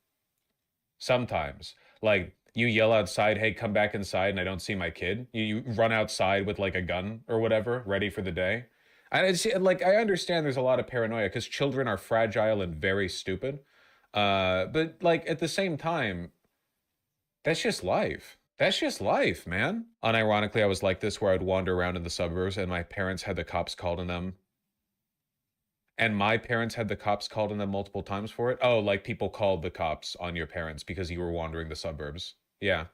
sometimes. Like you yell outside, hey, come back inside, and I don't see my kid. You run outside with like a gun or whatever, ready for the day. I understand there's a lot of paranoia because children are fragile and very stupid. But like at the same time, that's just life. That's just life, man. Unironically, I was like this where I'd wander around in the suburbs and my parents had the cops called on them. And my parents had the cops called on them multiple times for it. Oh, like people called the cops on your parents because you were wandering the suburbs. Yeah.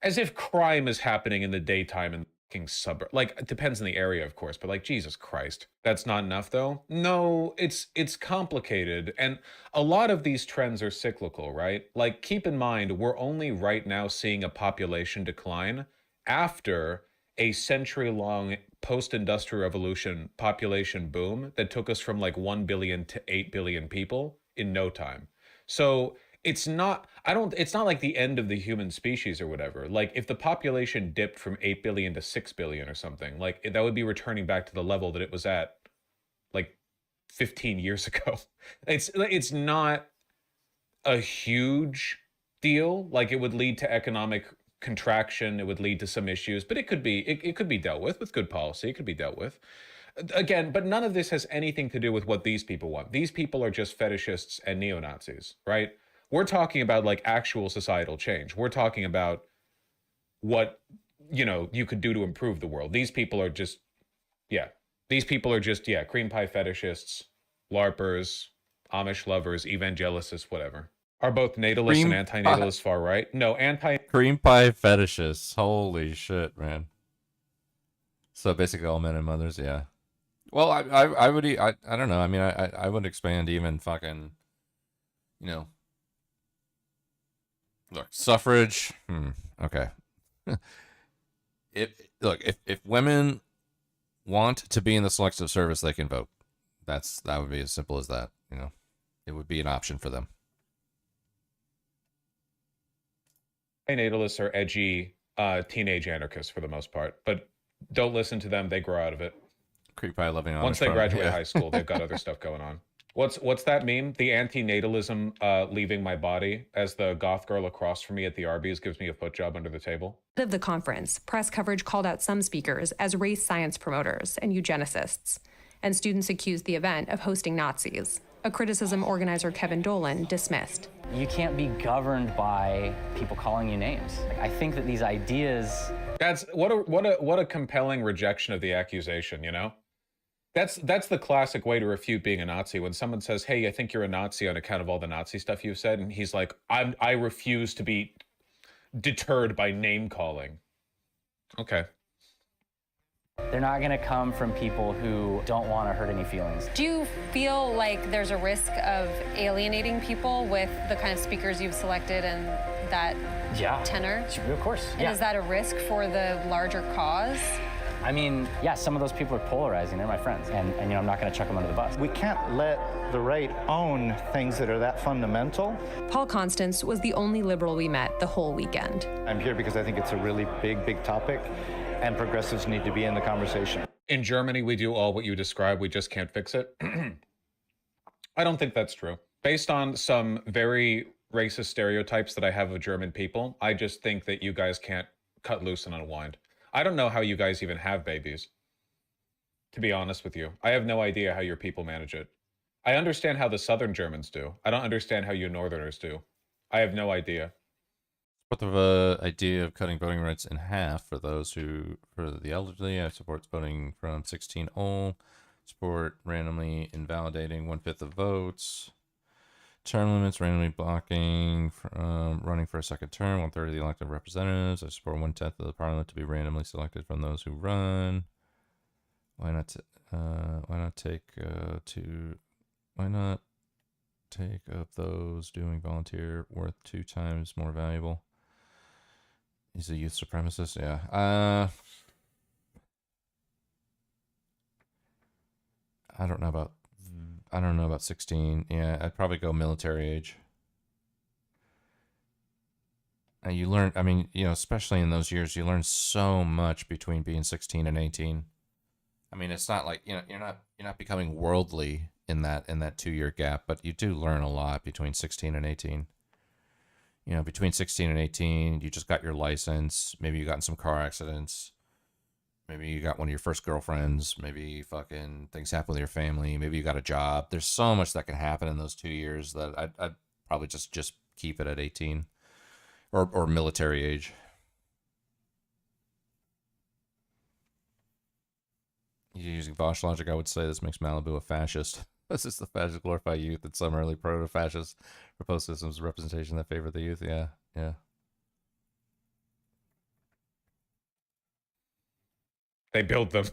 As if crime is happening in the daytime in the fucking suburb. Like, it depends on the area, of course, but like, Jesus Christ. That's not enough, though? No, it's complicated. And a lot of these trends are cyclical, right? Like, keep in mind, we're only right now seeing a population decline after a century-long post-industrial revolution population boom that took us from like 1 billion to 8 billion people in no time. So it's not like the end of the human species or whatever. Like if the population dipped from 8 billion to 6 billion or something, like that would be returning back to the level that it was at like 15 years ago. It's not a huge deal. Like it would lead to economic contraction, it would lead to some issues, but it could be dealt with good policy. It could be dealt with. Again, but none of this has anything to do with what these people want. These people are just fetishists and neo-Nazis, right? We're talking about like actual societal change. We're talking about what, you know, you could do to improve the world. These people are just, cream pie fetishists, LARPers, Amish lovers, evangelicists, whatever. Are both natalists and anti-natalists far right? No, cream pie fetishists. Holy shit, man. So basically all men and mothers, yeah. Well, I don't know. I mean, I would expand even fucking, you know. Look, suffrage. Okay. If women want to be in the selective service, they can vote. That would be as simple as that, you know. It would be an option for them. Natalists are edgy teenage anarchists for the most part, but don't listen to them. They grow out of it. Creep pie loving. Once they graduate high school, they've got other stuff going on. What's that meme? The anti-natalism leaving my body as the goth girl across from me at the Arby's gives me a foot job under the table. Of the conference, press coverage called out some speakers as race science promoters and eugenicists, and students accused the event of hosting Nazis. a criticism organizer Kevin Dolan dismissed. You can't be governed by people calling you names. I think that these ideas... That's what a compelling rejection of the accusation, you know? That's the classic way to refute being a Nazi. When someone says, hey, I think you're a Nazi on account of all the Nazi stuff you've said, and he's like, I refuse to be deterred by name calling. Okay. They're not going to come from people who don't want to hurt any feelings. Do you feel like there's a risk of alienating people with the kind of speakers you've selected and that tenor? Of course. And is that a risk for the larger cause? I mean, yeah, some of those people are polarizing. They're my friends. And you know, I'm not going to chuck them under the bus. We can't let the right own things that are that fundamental. Paul Constance was the only liberal we met the whole weekend. I'm here because I think it's a really big topic, and progressives need to be in the conversation. In Germany, we do all what you describe. We just can't fix it. I don't think that's true. Based on some very racist stereotypes that I have of German people, I just think that you guys can't cut loose and unwind. I don't know how you guys even have babies, to be honest with you. I have no idea how your people manage it. I understand how the Southern Germans do. I don't understand how you Northerners do. I have no idea. What the idea of cutting voting rights in half for the elderly. I support voting from 16 old. Support randomly invalidating 1/5 of votes. Term limits, randomly blocking from running for a second term, 1/3 of the elected representatives. I support 1/10 of the parliament to be randomly selected from those who run. Why not take up those doing volunteer worth 2 times more valuable? He's a youth supremacist, yeah. I don't know about 16. Yeah, I'd probably go military age. And you learn, I mean, you know, especially in those years, you learn so much between being 16 and 18. I mean, it's not like, you know, you're not becoming worldly in that 2-year gap, but you do learn a lot between 16 and 18. You know, between 16 and 18, you just got your license. Maybe you got in some car accidents. Maybe you got one of your first girlfriends. Maybe fucking things happen with your family. Maybe you got a job. There's so much that can happen in those 2 years that I'd probably just keep it at 18 or military age. Using Bosch logic, I would say this makes Malibu a fascist. This is the fascist glorify youth and some early proto-fascist proposed systems of representation that favor the youth. Yeah. They build them.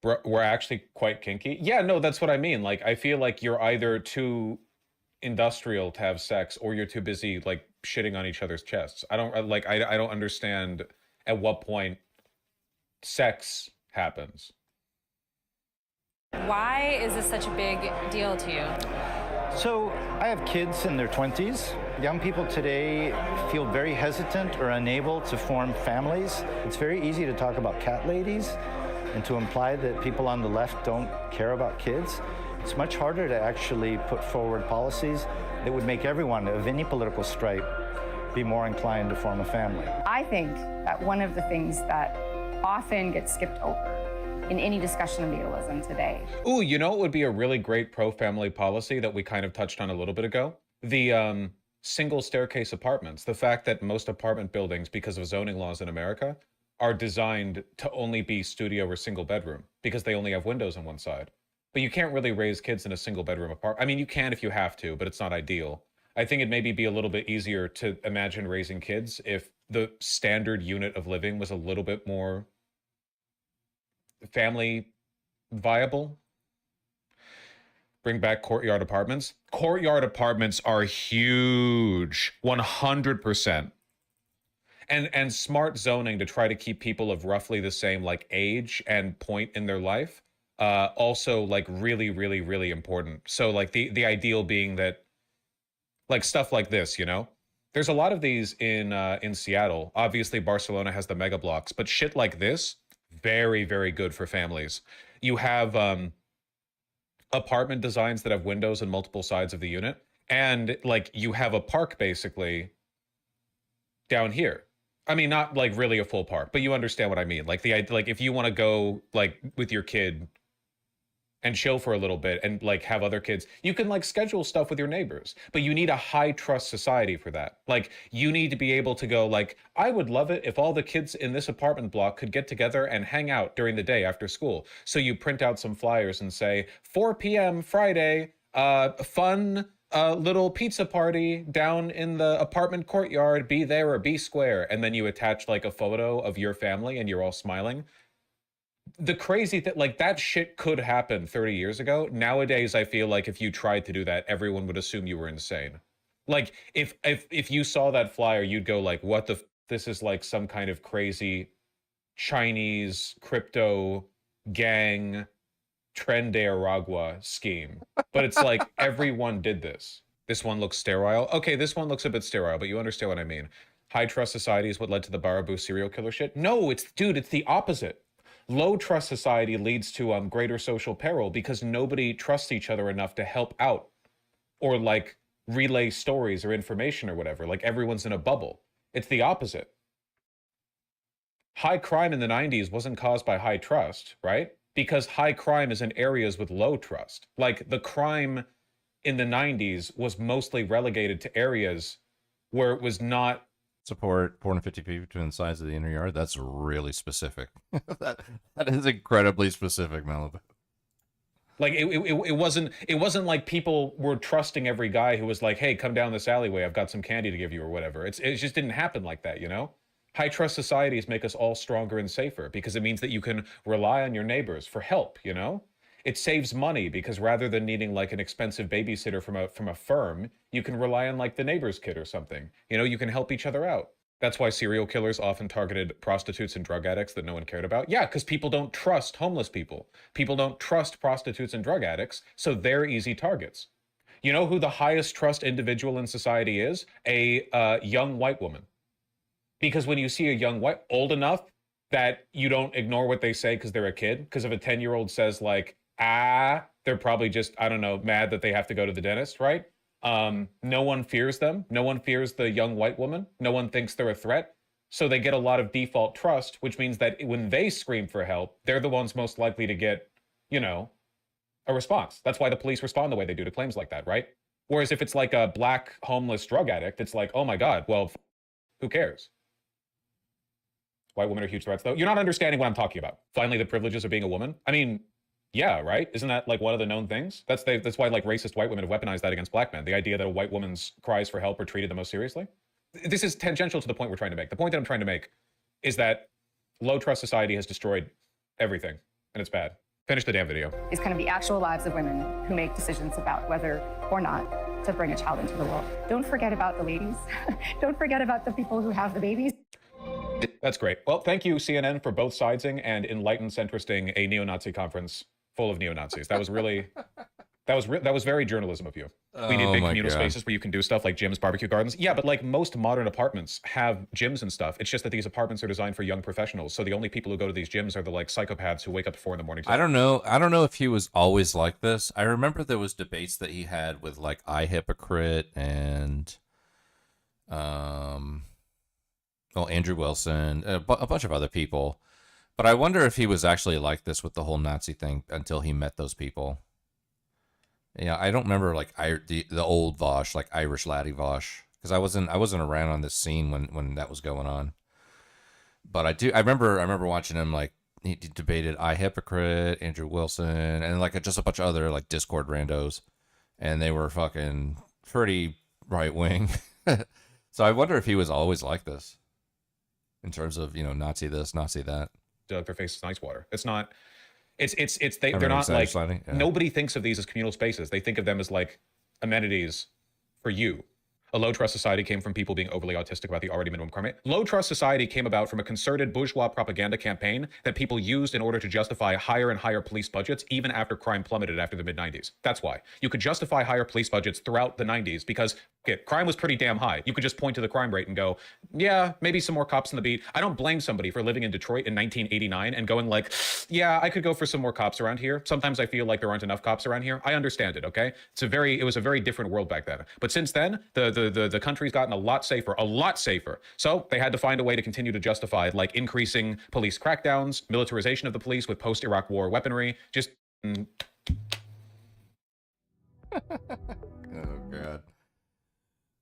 We're actually quite kinky. Yeah, no, that's what I mean. Like, I feel like you're either too industrial to have sex or you're too busy, like, shitting on each other's chests. I don't understand at what point sex happens. Why is this such a big deal to you? So I have kids in their 20s. Young people today feel very hesitant or unable to form families. It's very easy to talk about cat ladies and to imply that people on the left don't care about kids. It's much harder to actually put forward policies that would make everyone of any political stripe be more inclined to form a family. I think that one of the things that often gets skipped over in any discussion of natalism today. Ooh, you know what would be a really great pro-family policy that we kind of touched on a little bit ago? The single staircase apartments. The fact that most apartment buildings, because of zoning laws in America, are designed to only be studio or single bedroom because they only have windows on one side. But you can't really raise kids in a single bedroom apartment. I mean, you can if you have to, but it's not ideal. I think it'd maybe be a little bit easier to imagine raising kids if the standard unit of living was a little bit more family viable. Bring back courtyard apartments. Courtyard apartments are huge, 100%. And smart zoning to try to keep people of roughly the same like age and point in their life. Also like really, really, really important. So like the ideal being that like stuff like this, you know, there's a lot of these in Seattle. Obviously Barcelona has the mega blocks, but shit like this, very, very good for families. You have apartment designs that have windows on multiple sides of the unit. And like you have a park basically down here. I mean, not like really a full park, but you understand what I mean. Like like if you want to go like with your kid and chill for a little bit and like have other kids, you can like schedule stuff with your neighbors, but you need a high trust society for that. Like you need to be able to go like, I would love it if all the kids in this apartment block could get together and hang out during the day after school. So you print out some flyers and say 4 p.m. Friday, fun little pizza party down in the apartment courtyard, be there or be square. And then you attach like a photo of your family and you're all smiling. The crazy thing, like that shit could happen 30 years ago. Nowadays, I feel like if you tried to do that, everyone would assume you were insane. Like if you saw that flyer, you'd go like, what the, this is like some kind of crazy Chinese crypto gang Tren de Aragua scheme. But it's like everyone did this. This one looks sterile. Okay, this one looks a bit sterile, but you understand what I mean. High trust society is what led to the Baraboo serial killer shit. No, it's the opposite. Low trust society leads to greater social peril because nobody trusts each other enough to help out or like relay stories or information or whatever. Like everyone's in a bubble. It's the opposite. High crime in the 90s wasn't caused by high trust, right? Because high crime is in areas with low trust. Like the crime in the 90s was mostly relegated to areas where it was not support 450 feet between the sides of the inner yard. That's really specific. that is incredibly specific, Malibu. Like it wasn't like people were trusting every guy who was like, hey, come down this alleyway, I've got some candy to give you or whatever. It just didn't happen like that, you know? High trust societies make us all stronger and safer because it means that you can rely on your neighbors for help, you know? It saves money because rather than needing like an expensive babysitter from a firm, you can rely on like the neighbor's kid or something. You know, you can help each other out. That's why serial killers often targeted prostitutes and drug addicts that no one cared about. Yeah, because people don't trust homeless people. People don't trust prostitutes and drug addicts, so they're easy targets. You know who the highest trust individual in society is? A young white woman. Because when you see a young white, old enough that you don't ignore what they say because they're a kid, because if a 10-year-old says like, they're probably just, I don't know, mad that they have to go to the dentist, right? No one fears them. No one fears the young white woman. No one thinks they're a threat. So they get a lot of default trust, which means that when they scream for help, they're the ones most likely to get, you know, a response. That's why the police respond the way they do to claims like that, right? Whereas if it's like a black homeless drug addict, it's like, oh my God, well, who cares? White women are huge threats, though. You're not understanding what I'm talking about. Finally, the privileges of being a woman. I mean, yeah, right? Isn't that like one of the known things? That's why like racist white women have weaponized that against black men. The idea that a white woman's cries for help are treated the most seriously. This is tangential to the point we're trying to make. The point that I'm trying to make is that low trust society has destroyed everything, and it's bad. Finish the damn video. Is kind of the actual lives of women who make decisions about whether or not to bring a child into the world. Don't forget about the ladies. Don't forget about the people who have the babies. That's great. Well, thank you, CNN, for both sidesing and enlightened centristing a neo-Nazi conference full of neo-Nazis. That was really, that was very journalism of you. We need big communal spaces where you can do stuff like gyms, barbecue gardens. Yeah, but like most modern apartments have gyms and stuff. It's just that these apartments are designed for young professionals. So the only people who go to these gyms are the like psychopaths who wake up at 4 a.m. I don't know if he was always like this. I remember there was debates that he had with like iHypocrite and Andrew Wilson, a bunch of other people. But I wonder if he was actually like this with the whole Nazi thing until he met those people. Yeah, I don't remember like the old Vosh, like Irish laddie Vosh, because I wasn't around on this scene when that was going on. But I remember watching him, like he debated iHypocrite, Andrew Wilson, and like just a bunch of other like Discord randos, and they were fucking pretty right wing. So I wonder if he was always like this in terms of, you know, Nazi this, Nazi that. Their faces in ice water. It's not. They're not like. Yeah. Nobody thinks of these as communal spaces. They think of them as like amenities for you. A low trust society came from people being overly autistic about the already minimum crime rate. Low trust society came about from a concerted bourgeois propaganda campaign that people used in order to justify higher and higher police budgets even after crime plummeted after the mid-90s. That's why. You could justify higher police budgets throughout the 90s because crime was pretty damn high. You could just point to the crime rate and go, yeah, maybe some more cops on the beat. I don't blame somebody for living in Detroit in 1989 and going like, yeah, I could go for some more cops around here. Sometimes I feel like there aren't enough cops around here. I understand it, okay? It was a very different world back then. But since then, the the country's gotten a lot safer. So they had to find a way to continue to justify like increasing police crackdowns, militarization of the police with post-Iraq war weaponry. Just Oh god.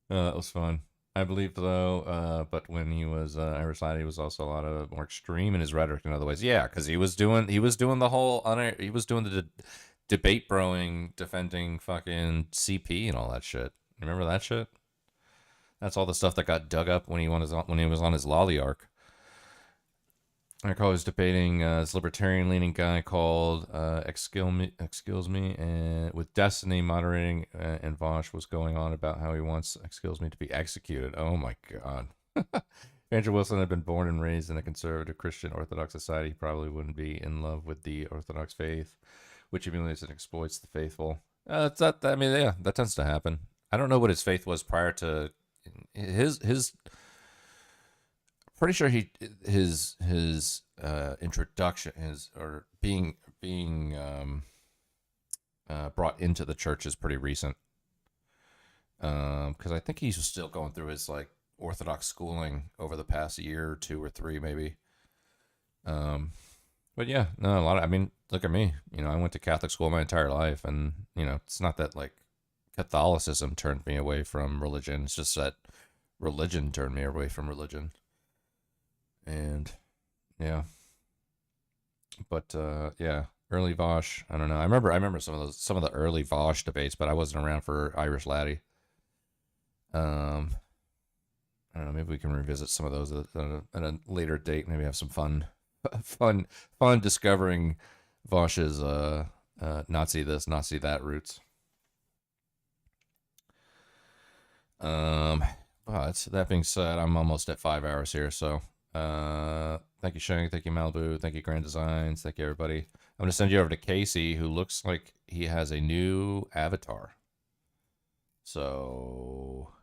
That was fun. I believe though, but when he was Irish lad, he was also a lot of more extreme in his rhetoric in other ways. Yeah, because he was doing the whole he was doing the debate broing, defending fucking CP and all that shit. Remember that shit? That's all the stuff that got dug up when he was on his lolly arc. I recall he was debating this libertarian-leaning guy called Excuse Me, and with Destiny moderating, and Vosh was going on about how he wants Excuse Me to be executed. Oh my god. If Andrew Wilson had been born and raised in a conservative Christian Orthodox society, he probably wouldn't be in love with the Orthodox faith, which humiliates and exploits the faithful. That tends to happen. I don't know what his faith was prior to his. Pretty sure his introduction being brought into the church is pretty recent. Because I think he's still going through his like Orthodox schooling over the past year or 2 or 3 maybe. But yeah, no, I mean, look at me. You know, I went to Catholic school my entire life, and you know, it's not that like Catholicism turned me away from religion. It's just that religion turned me away from religion. And yeah, but yeah, early Vosh. I don't know. I remember some of the early Vosh debates, but I wasn't around for Irish Laddie. I don't know. Maybe we can revisit some of those at a later date. Maybe have some fun discovering Vosh's Nazi this, Nazi that roots. But that being said, I'm almost at 5 hours here, so. Thank you, Shang. Thank you, Malibu. Thank you, Grand Designs. Thank you, everybody. I'm going to send you over to Casey, who looks like he has a new avatar. So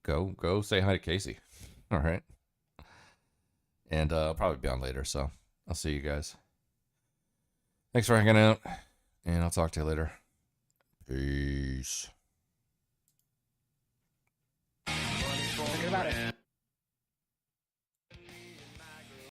go say hi to Casey. All right. And I'll probably be on later, so I'll see you guys. Thanks for hanging out, and I'll talk to you later. Peace. Thinking about it.